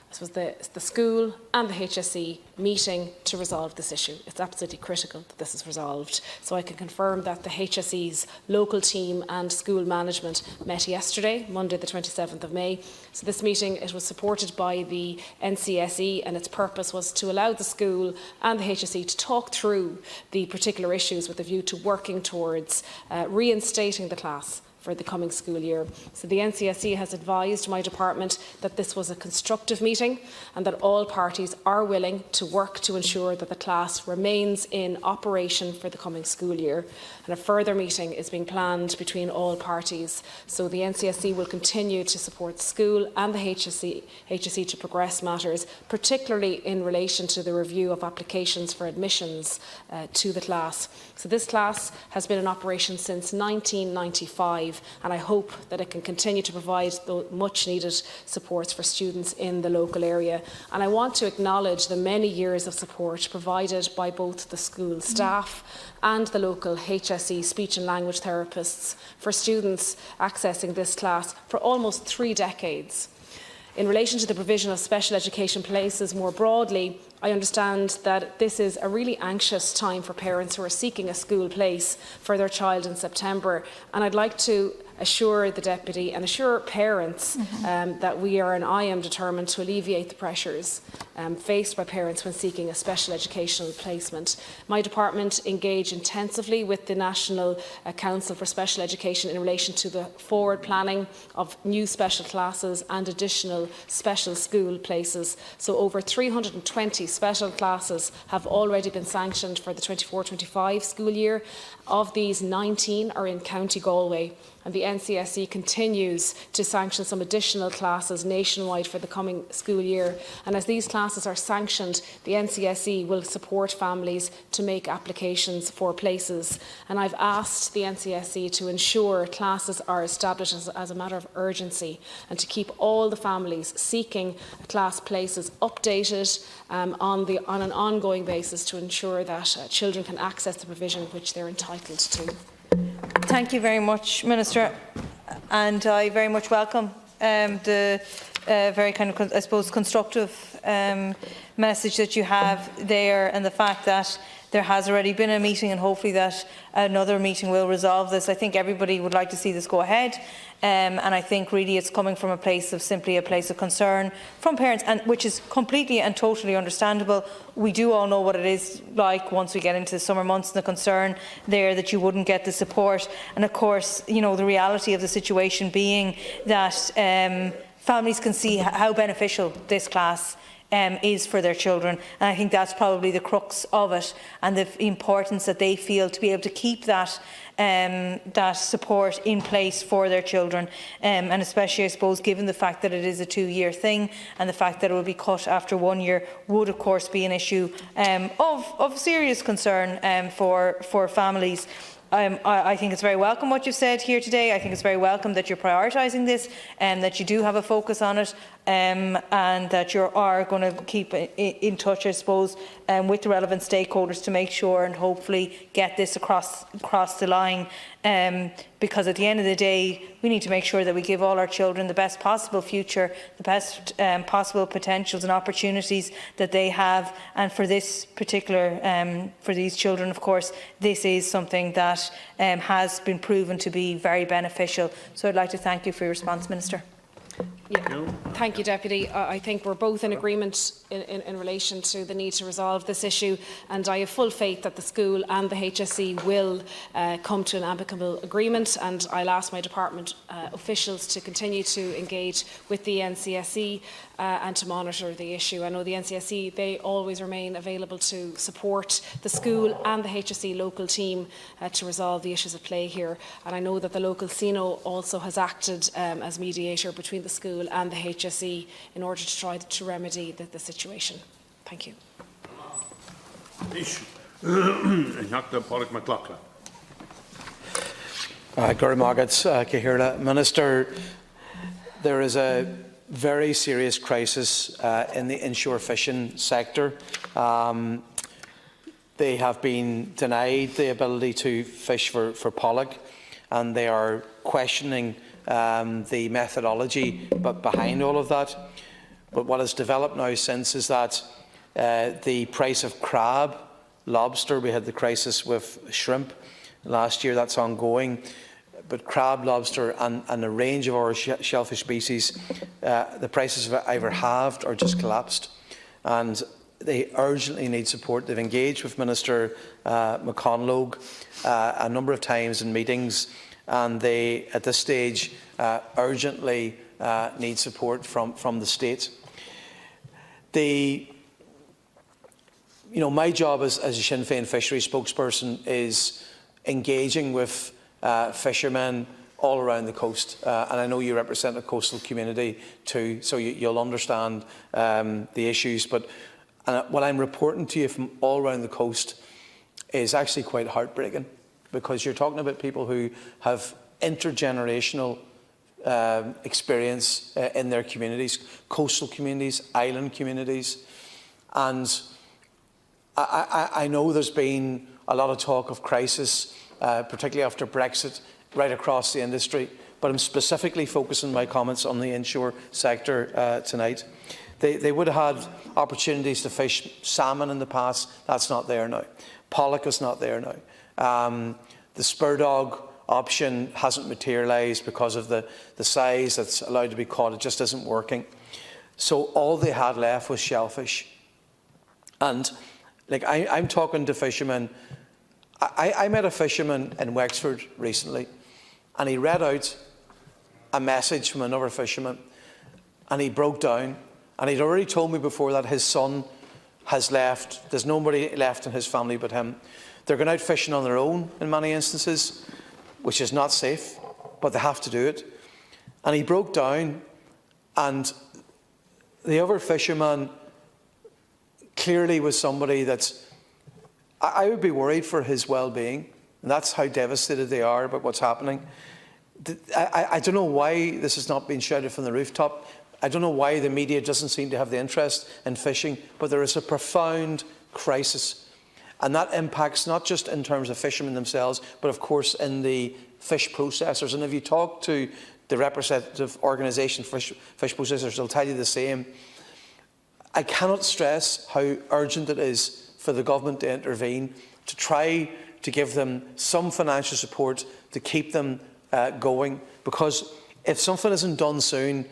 This was the school and the HSE meeting to resolve this issue. It's absolutely critical that this is resolved. So I can confirm that the HSE's local team and school management met yesterday, Monday the 27th of May. So this meeting, it was supported by the NCSE, and its purpose was to allow the school and the HSE to talk through the particular issues with a view to working towards reinstating the class for the coming school year. So the NCSE has advised my department that this was a constructive meeting and that all parties are willing to work to ensure that the class remains in operation for the coming school year. And a further meeting is being planned between all parties. So the NCSE will continue to support the school and the HSE to progress matters, particularly in relation to the review of applications for admissions to the class. So this class has been in operation since 1995. And I hope that it can continue to provide the much needed supports for students in the local area. And I want to acknowledge the many years of support provided by both the school staff and the local HSE speech and language therapists for students accessing this class for almost 3 decades. In relation to the provision of special education places more broadly, I understand that this is a really anxious time for parents who are seeking a school place for their child in September, and I'd like to assure the Deputy and assure parents that we are and I am determined to alleviate the pressures faced by parents when seeking a special educational placement. My department engaged intensively with the National Council for Special Education in relation to the forward planning of new special classes and additional special school places. So over 320 special classes have already been sanctioned for the 24-25 school year. Of these, 19 are in County Galway, and the NCSE continues to sanction some additional classes nationwide for the coming school year. And as these classes are sanctioned, the NCSE will support families to make applications for places. And I've asked the NCSE to ensure classes are established as a matter of urgency, and to keep all the families seeking class places updated on an ongoing basis to ensure that children can access the provision which they're entitled to. Thank you very much, Minister, and I very much welcome the very kind of, I suppose, constructive message that you have there, and the fact that there has already been a meeting and hopefully that another meeting will resolve this. I think everybody would like to see this go ahead, and I think really it's coming from a place of simply a place of concern from parents, and which is completely and totally understandable. We do all know what it is like once we get into the summer months, and the concern there that you wouldn't get the support, and of course, you know, the reality of the situation being that families can see how beneficial this class is for their children, and I think that's probably the crux of it, and the importance that they feel to be able to keep that that support in place for their children, and especially, I suppose, given the fact that it is a 2-year thing, and the fact that it will be cut after 1 year would, of course, be an issue of serious concern for families. I think it's very welcome what you've said here today. I think it's very welcome that you're prioritising this, and that you do have a focus on it, and that you are going to keep in touch, I suppose, with the relevant stakeholders to make sure and hopefully get this across the line. Because at the end of the day, we need to make sure that we give all our children the best possible future, the best possible potentials and opportunities that they have. And for this particular, for these children, of course, this is something that has been proven to be very beneficial. So I'd like to thank you for your response, Minister. Yeah. Thank you, Deputy. I think we're both in agreement in relation to the need to resolve this issue, and I have full faith that the school and the HSE will come to an amicable agreement, and I'll ask my department officials to continue to engage with the NCSE and to monitor the issue. I know the NCSE, they always remain available to support the school and the HSE local team to resolve the issues at play here, and I know that the local CINO also has acted as mediator between the school and the HSE in order to try to remedy the situation. Thank you. Minister, there is a very serious crisis in the inshore fishing sector. They have been denied the ability to fish for pollock, and they are questioning the methodology behind all of that. But what has developed now since is that the price of crab, lobster, we had the crisis with shrimp last year, that's ongoing, but crab, lobster and a range of our shellfish species, the prices have either halved or just collapsed. And they urgently need support. They've engaged with Minister McConalogue a number of times in meetings, and they, at this stage, urgently need support from the state. My job as a Sinn Féin fisheries spokesperson is engaging with fishermen all around the coast, and I know you represent a coastal community too, so you'll understand the issues. But what I'm reporting to you from all around the coast is actually quite heartbreaking, because you're talking about people who have intergenerational experience in their communities, coastal communities, island communities, and I know there's been a lot of talk of crisis, particularly after Brexit, right across the industry, but I'm specifically focusing my comments on the inshore sector tonight. They would have had opportunities to fish salmon in the past. That's not there now. Pollock is not there now. The spur dog option hasn't materialised because of the size that's allowed to be caught. It just isn't working. So all they had left was shellfish. And I'm talking to fishermen. I met a fisherman in Wexford recently, and he read out a message from another fisherman, and he broke down. And he'd already told me before that his son has left. There's nobody left in his family but him. They're going out fishing on their own in many instances, which is not safe, but they have to do it. And he broke down, and the other fisherman clearly was somebody that's, I would be worried for his well-being, and that's how devastated they are about what's happening. I don't know why this has not been shouted from the rooftop. I don't know why the media doesn't seem to have the interest in fishing, but there is a profound crisis. And that impacts not just in terms of fishermen themselves, but of course in the fish processors. And if you talk to the representative organisation fish processors, they'll tell you the same. I cannot stress how urgent it is for the government to intervene, to try to give them some financial support to keep them going. Because if something isn't done soon,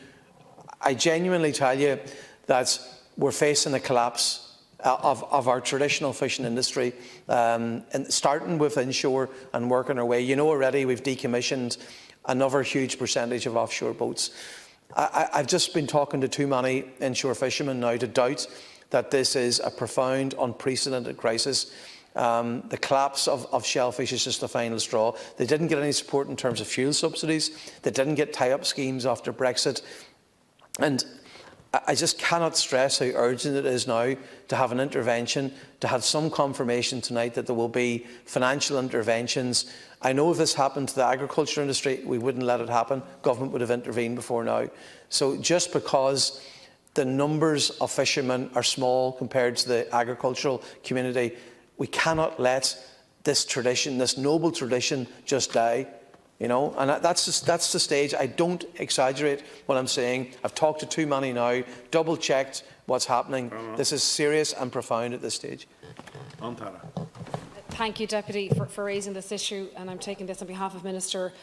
I genuinely tell you that we're facing a collapse of our traditional fishing industry, and starting with inshore and working our way. You know already we've decommissioned another huge percentage of offshore boats. I've just been talking to too many inshore fishermen now to doubt that this is a profound, unprecedented crisis. The collapse of shellfish is just the final straw. They didn't get any support in terms of fuel subsidies. They didn't get tie-up schemes after Brexit. And I just cannot stress how urgent it is now to have an intervention, to have some confirmation tonight that there will be financial interventions. I know if this happened to the agriculture industry, we wouldn't let it happen. Government would have intervened before now. So just because the numbers of fishermen are small compared to the agricultural community, we cannot let this tradition, this noble tradition, just die. And that's the stage. I don't exaggerate what I'm saying. I've talked to too many now, double-checked what's happening. This is serious and profound at this stage. Thank you, Deputy, for raising this issue, and I'm taking this on behalf of Minister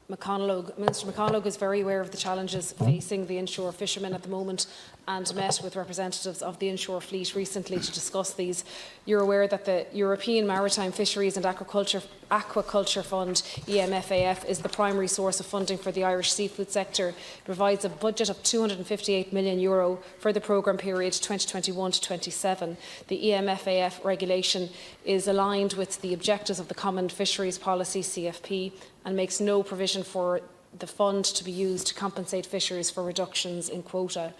McConalogue. Minister McConalogue is very aware of the challenges facing the inshore fishermen at the moment and met with representatives of the inshore fleet recently to discuss these. You're aware that the European Maritime Fisheries and Aquaculture Fund, EMFAF, is the primary source of funding for the Irish seafood sector. It provides a budget of €258 million for the programme period 2021 to 27. The EMFAF regulation is aligned with the objectives of the Common Fisheries Policy, CFP, and makes no provision for the fund to be used to compensate fisheries for reductions in quota.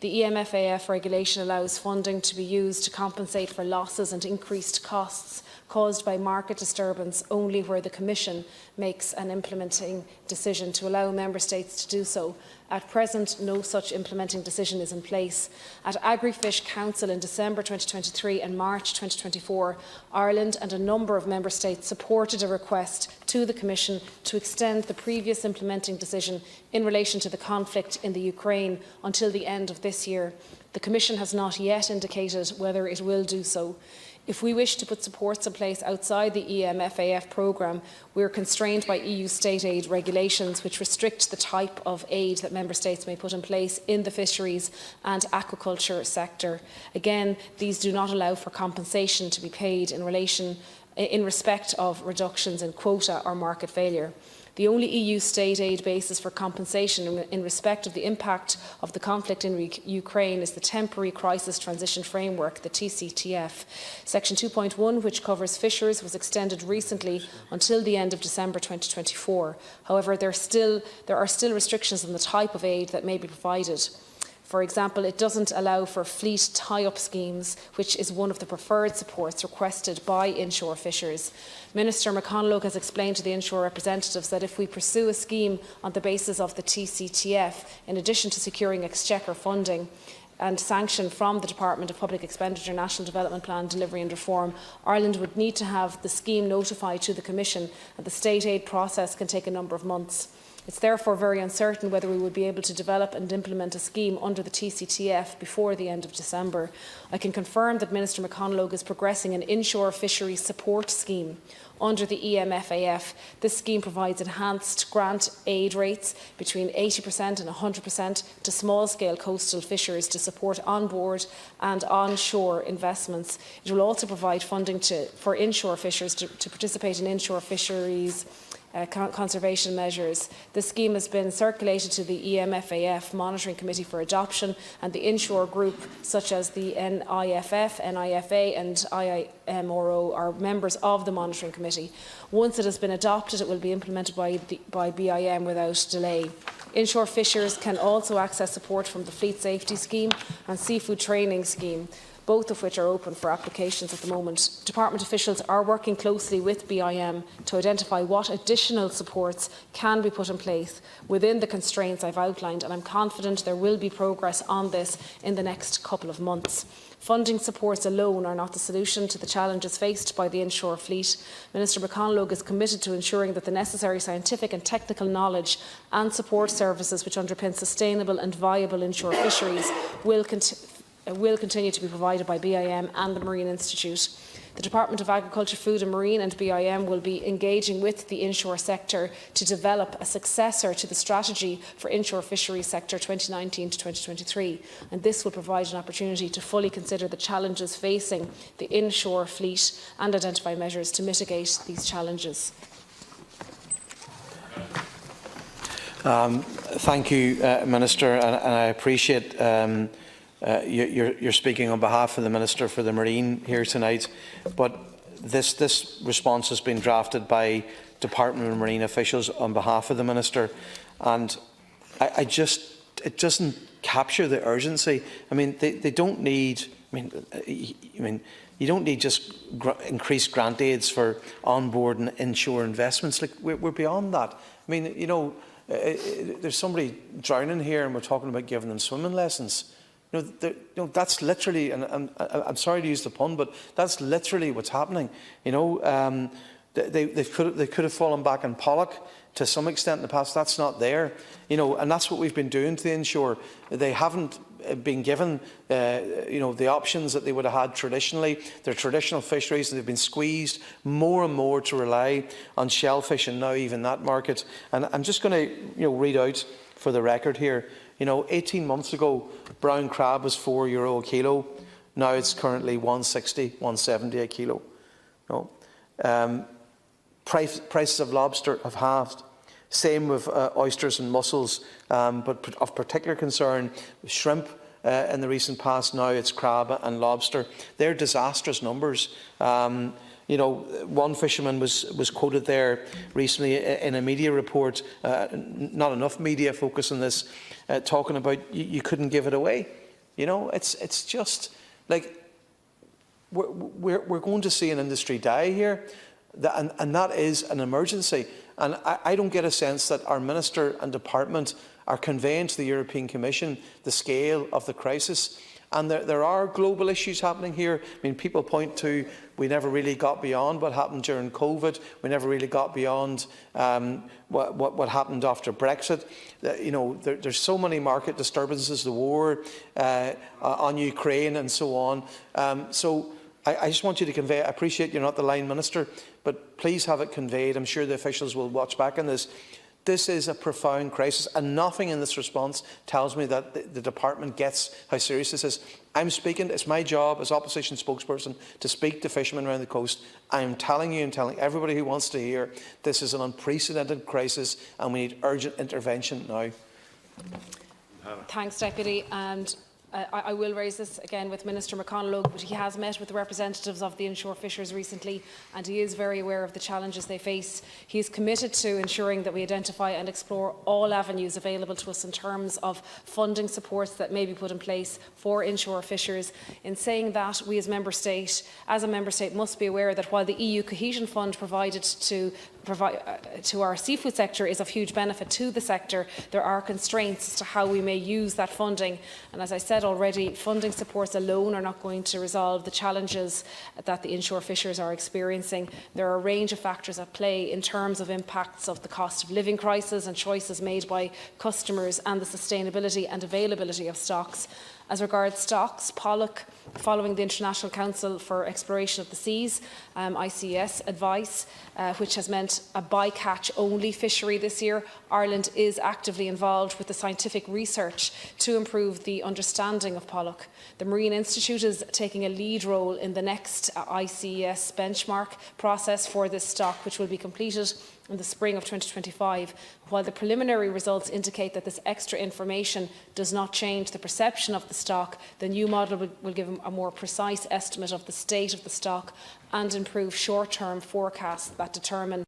The EMFAF regulation allows funding to be used to compensate for losses and increased costs caused by market disturbance only where the Commission makes an implementing decision to allow Member States to do so. At present, no such implementing decision is in place. At Agri-Fish Council in December 2023 and March 2024, Ireland and a number of Member States supported a request to the Commission to extend the previous implementing decision in relation to the conflict in the Ukraine until the end of this year. The Commission has not yet indicated whether it will do so. If we wish to put supports in place outside the EMFAF programme, we are constrained by EU state aid regulations which restrict the type of aid that Member States may put in place in the fisheries and aquaculture sector. Again, these do not allow for compensation to be paid in respect of reductions in quota or market failure. The only EU state aid basis for compensation in respect of the impact of the conflict in Ukraine is the Temporary Crisis Transition Framework, the TCTF. Section 2.1, which covers fishers, was extended recently until the end of December 2024. However, there are still restrictions on the type of aid that may be provided. For example, it doesn't allow for fleet tie-up schemes, which is one of the preferred supports requested by inshore fishers. Minister McConalogue has explained to the inshore representatives that if we pursue a scheme on the basis of the TCTF, in addition to securing exchequer funding and sanction from the Department of Public Expenditure National Development Plan Delivery and Reform, Ireland would need to have the scheme notified to the Commission, and the state aid process can take a number of months. It's therefore very uncertain whether we would be able to develop and implement a scheme under the TCTF before the end of December. I can confirm that Minister McConalogue is progressing an inshore fisheries support scheme under the EMFAF. This scheme provides enhanced grant aid rates between 80% and 100% to small-scale coastal fishers to support on-board and onshore investments. It will also provide funding for inshore fishers to participate in inshore fisheries conservation measures. The scheme has been circulated to the EMFAF Monitoring Committee for adoption, and the inshore group, such as the NIFF, NIFA and IMRO, are members of the Monitoring Committee. Once it has been adopted, it will be implemented by BIM without delay. Inshore fishers can also access support from the Fleet Safety Scheme and Seafood Training Scheme, both of which are open for applications at the moment. Department officials are working closely with BIM to identify what additional supports can be put in place within the constraints I've outlined, and I'm confident there will be progress on this in the next couple of months. Funding supports alone are not the solution to the challenges faced by the inshore fleet. Minister McConalogue is committed to ensuring that the necessary scientific and technical knowledge and support services which underpin sustainable and viable inshore fisheries will continue to be provided by BIM and the Marine Institute. The Department of Agriculture, Food and Marine and BIM will be engaging with the inshore sector to develop a successor to the strategy for inshore fisheries sector 2019 to 2023, and this will provide an opportunity to fully consider the challenges facing the inshore fleet and identify measures to mitigate these challenges. Thank you, Minister, and I appreciate you're speaking on behalf of the Minister for the Marine here tonight, but this response has been drafted by Department of Marine officials on behalf of the Minister, and it doesn't capture the urgency. I mean, they don't need. You don't need just increased grant aids for onboard and inshore investments. Like we're beyond that. I mean, you know, there's somebody drowning here, and we're talking about giving them swimming lessons. That's literally, and I'm sorry to use the pun, but that's literally what's happening. You know, they could have fallen back on Pollock to some extent in the past. That's not there. You know, and that's what we've been doing to the inshore. They haven't been given, you know, the options that they would have had traditionally. Their traditional fisheries, they've been squeezed more and more to rely on shellfish, and now even that market. And I'm just going to, read out for the record here. 18 months ago, brown crab was €4 a kilo. Now it's currently 160, 170 a kilo. Prices of lobster have halved. Same with oysters and mussels, but of particular concern, shrimp in the recent past. Now it's crab and lobster. They're disastrous numbers. One fisherman was quoted there recently in a media report, not enough media focus on this, talking about you couldn't give it away. It's just like we're going to see an industry die here, and that is an emergency. And I don't get a sense that our Minister and Department are conveying to the European Commission the scale of the crisis. And there are global issues happening here. I mean, people point to we never really got beyond what happened during COVID. We never really got beyond what happened after Brexit. You know, there's so many market disturbances, the war on Ukraine and so on. So I just want you to convey, I appreciate you're not the line minister, but please have it conveyed. I'm sure the officials will watch back on this. This is a profound crisis, and nothing in this response tells me that the department gets how serious this is. I'm speaking, it's my job as opposition spokesperson to speak to fishermen around the coast. I'm telling you and telling everybody who wants to hear, this is an unprecedented crisis and we need urgent intervention now. Thanks, Deputy. And I will raise this again with Minister McConalogue, but he has met with the representatives of the inshore fishers recently, and he is very aware of the challenges they face. He is committed to ensuring that we identify and explore all avenues available to us in terms of funding supports that may be put in place for inshore fishers. In saying that, we as a Member State must be aware that while the EU Cohesion Fund provided to our seafood sector is of huge benefit to the sector, there are constraints as to how we may use that funding. And as I said already, funding supports alone are not going to resolve the challenges that the inshore fishers are experiencing. There are a range of factors at play in terms of impacts of the cost of living crisis and choices made by customers and the sustainability and availability of stocks. As regards stocks, pollock, following the International Council for Exploration of the Seas, ICS advice, which has meant a bycatch only fishery this year, Ireland is actively involved with the scientific research to improve the understanding of pollock. The Marine Institute is taking a lead role in the next ICS benchmark process for this stock, which will be completed in the spring of 2025. While the preliminary results indicate that this extra information does not change the perception of the stock, the new model will give a more precise estimate of the state of the stock and improve short-term forecasts that determine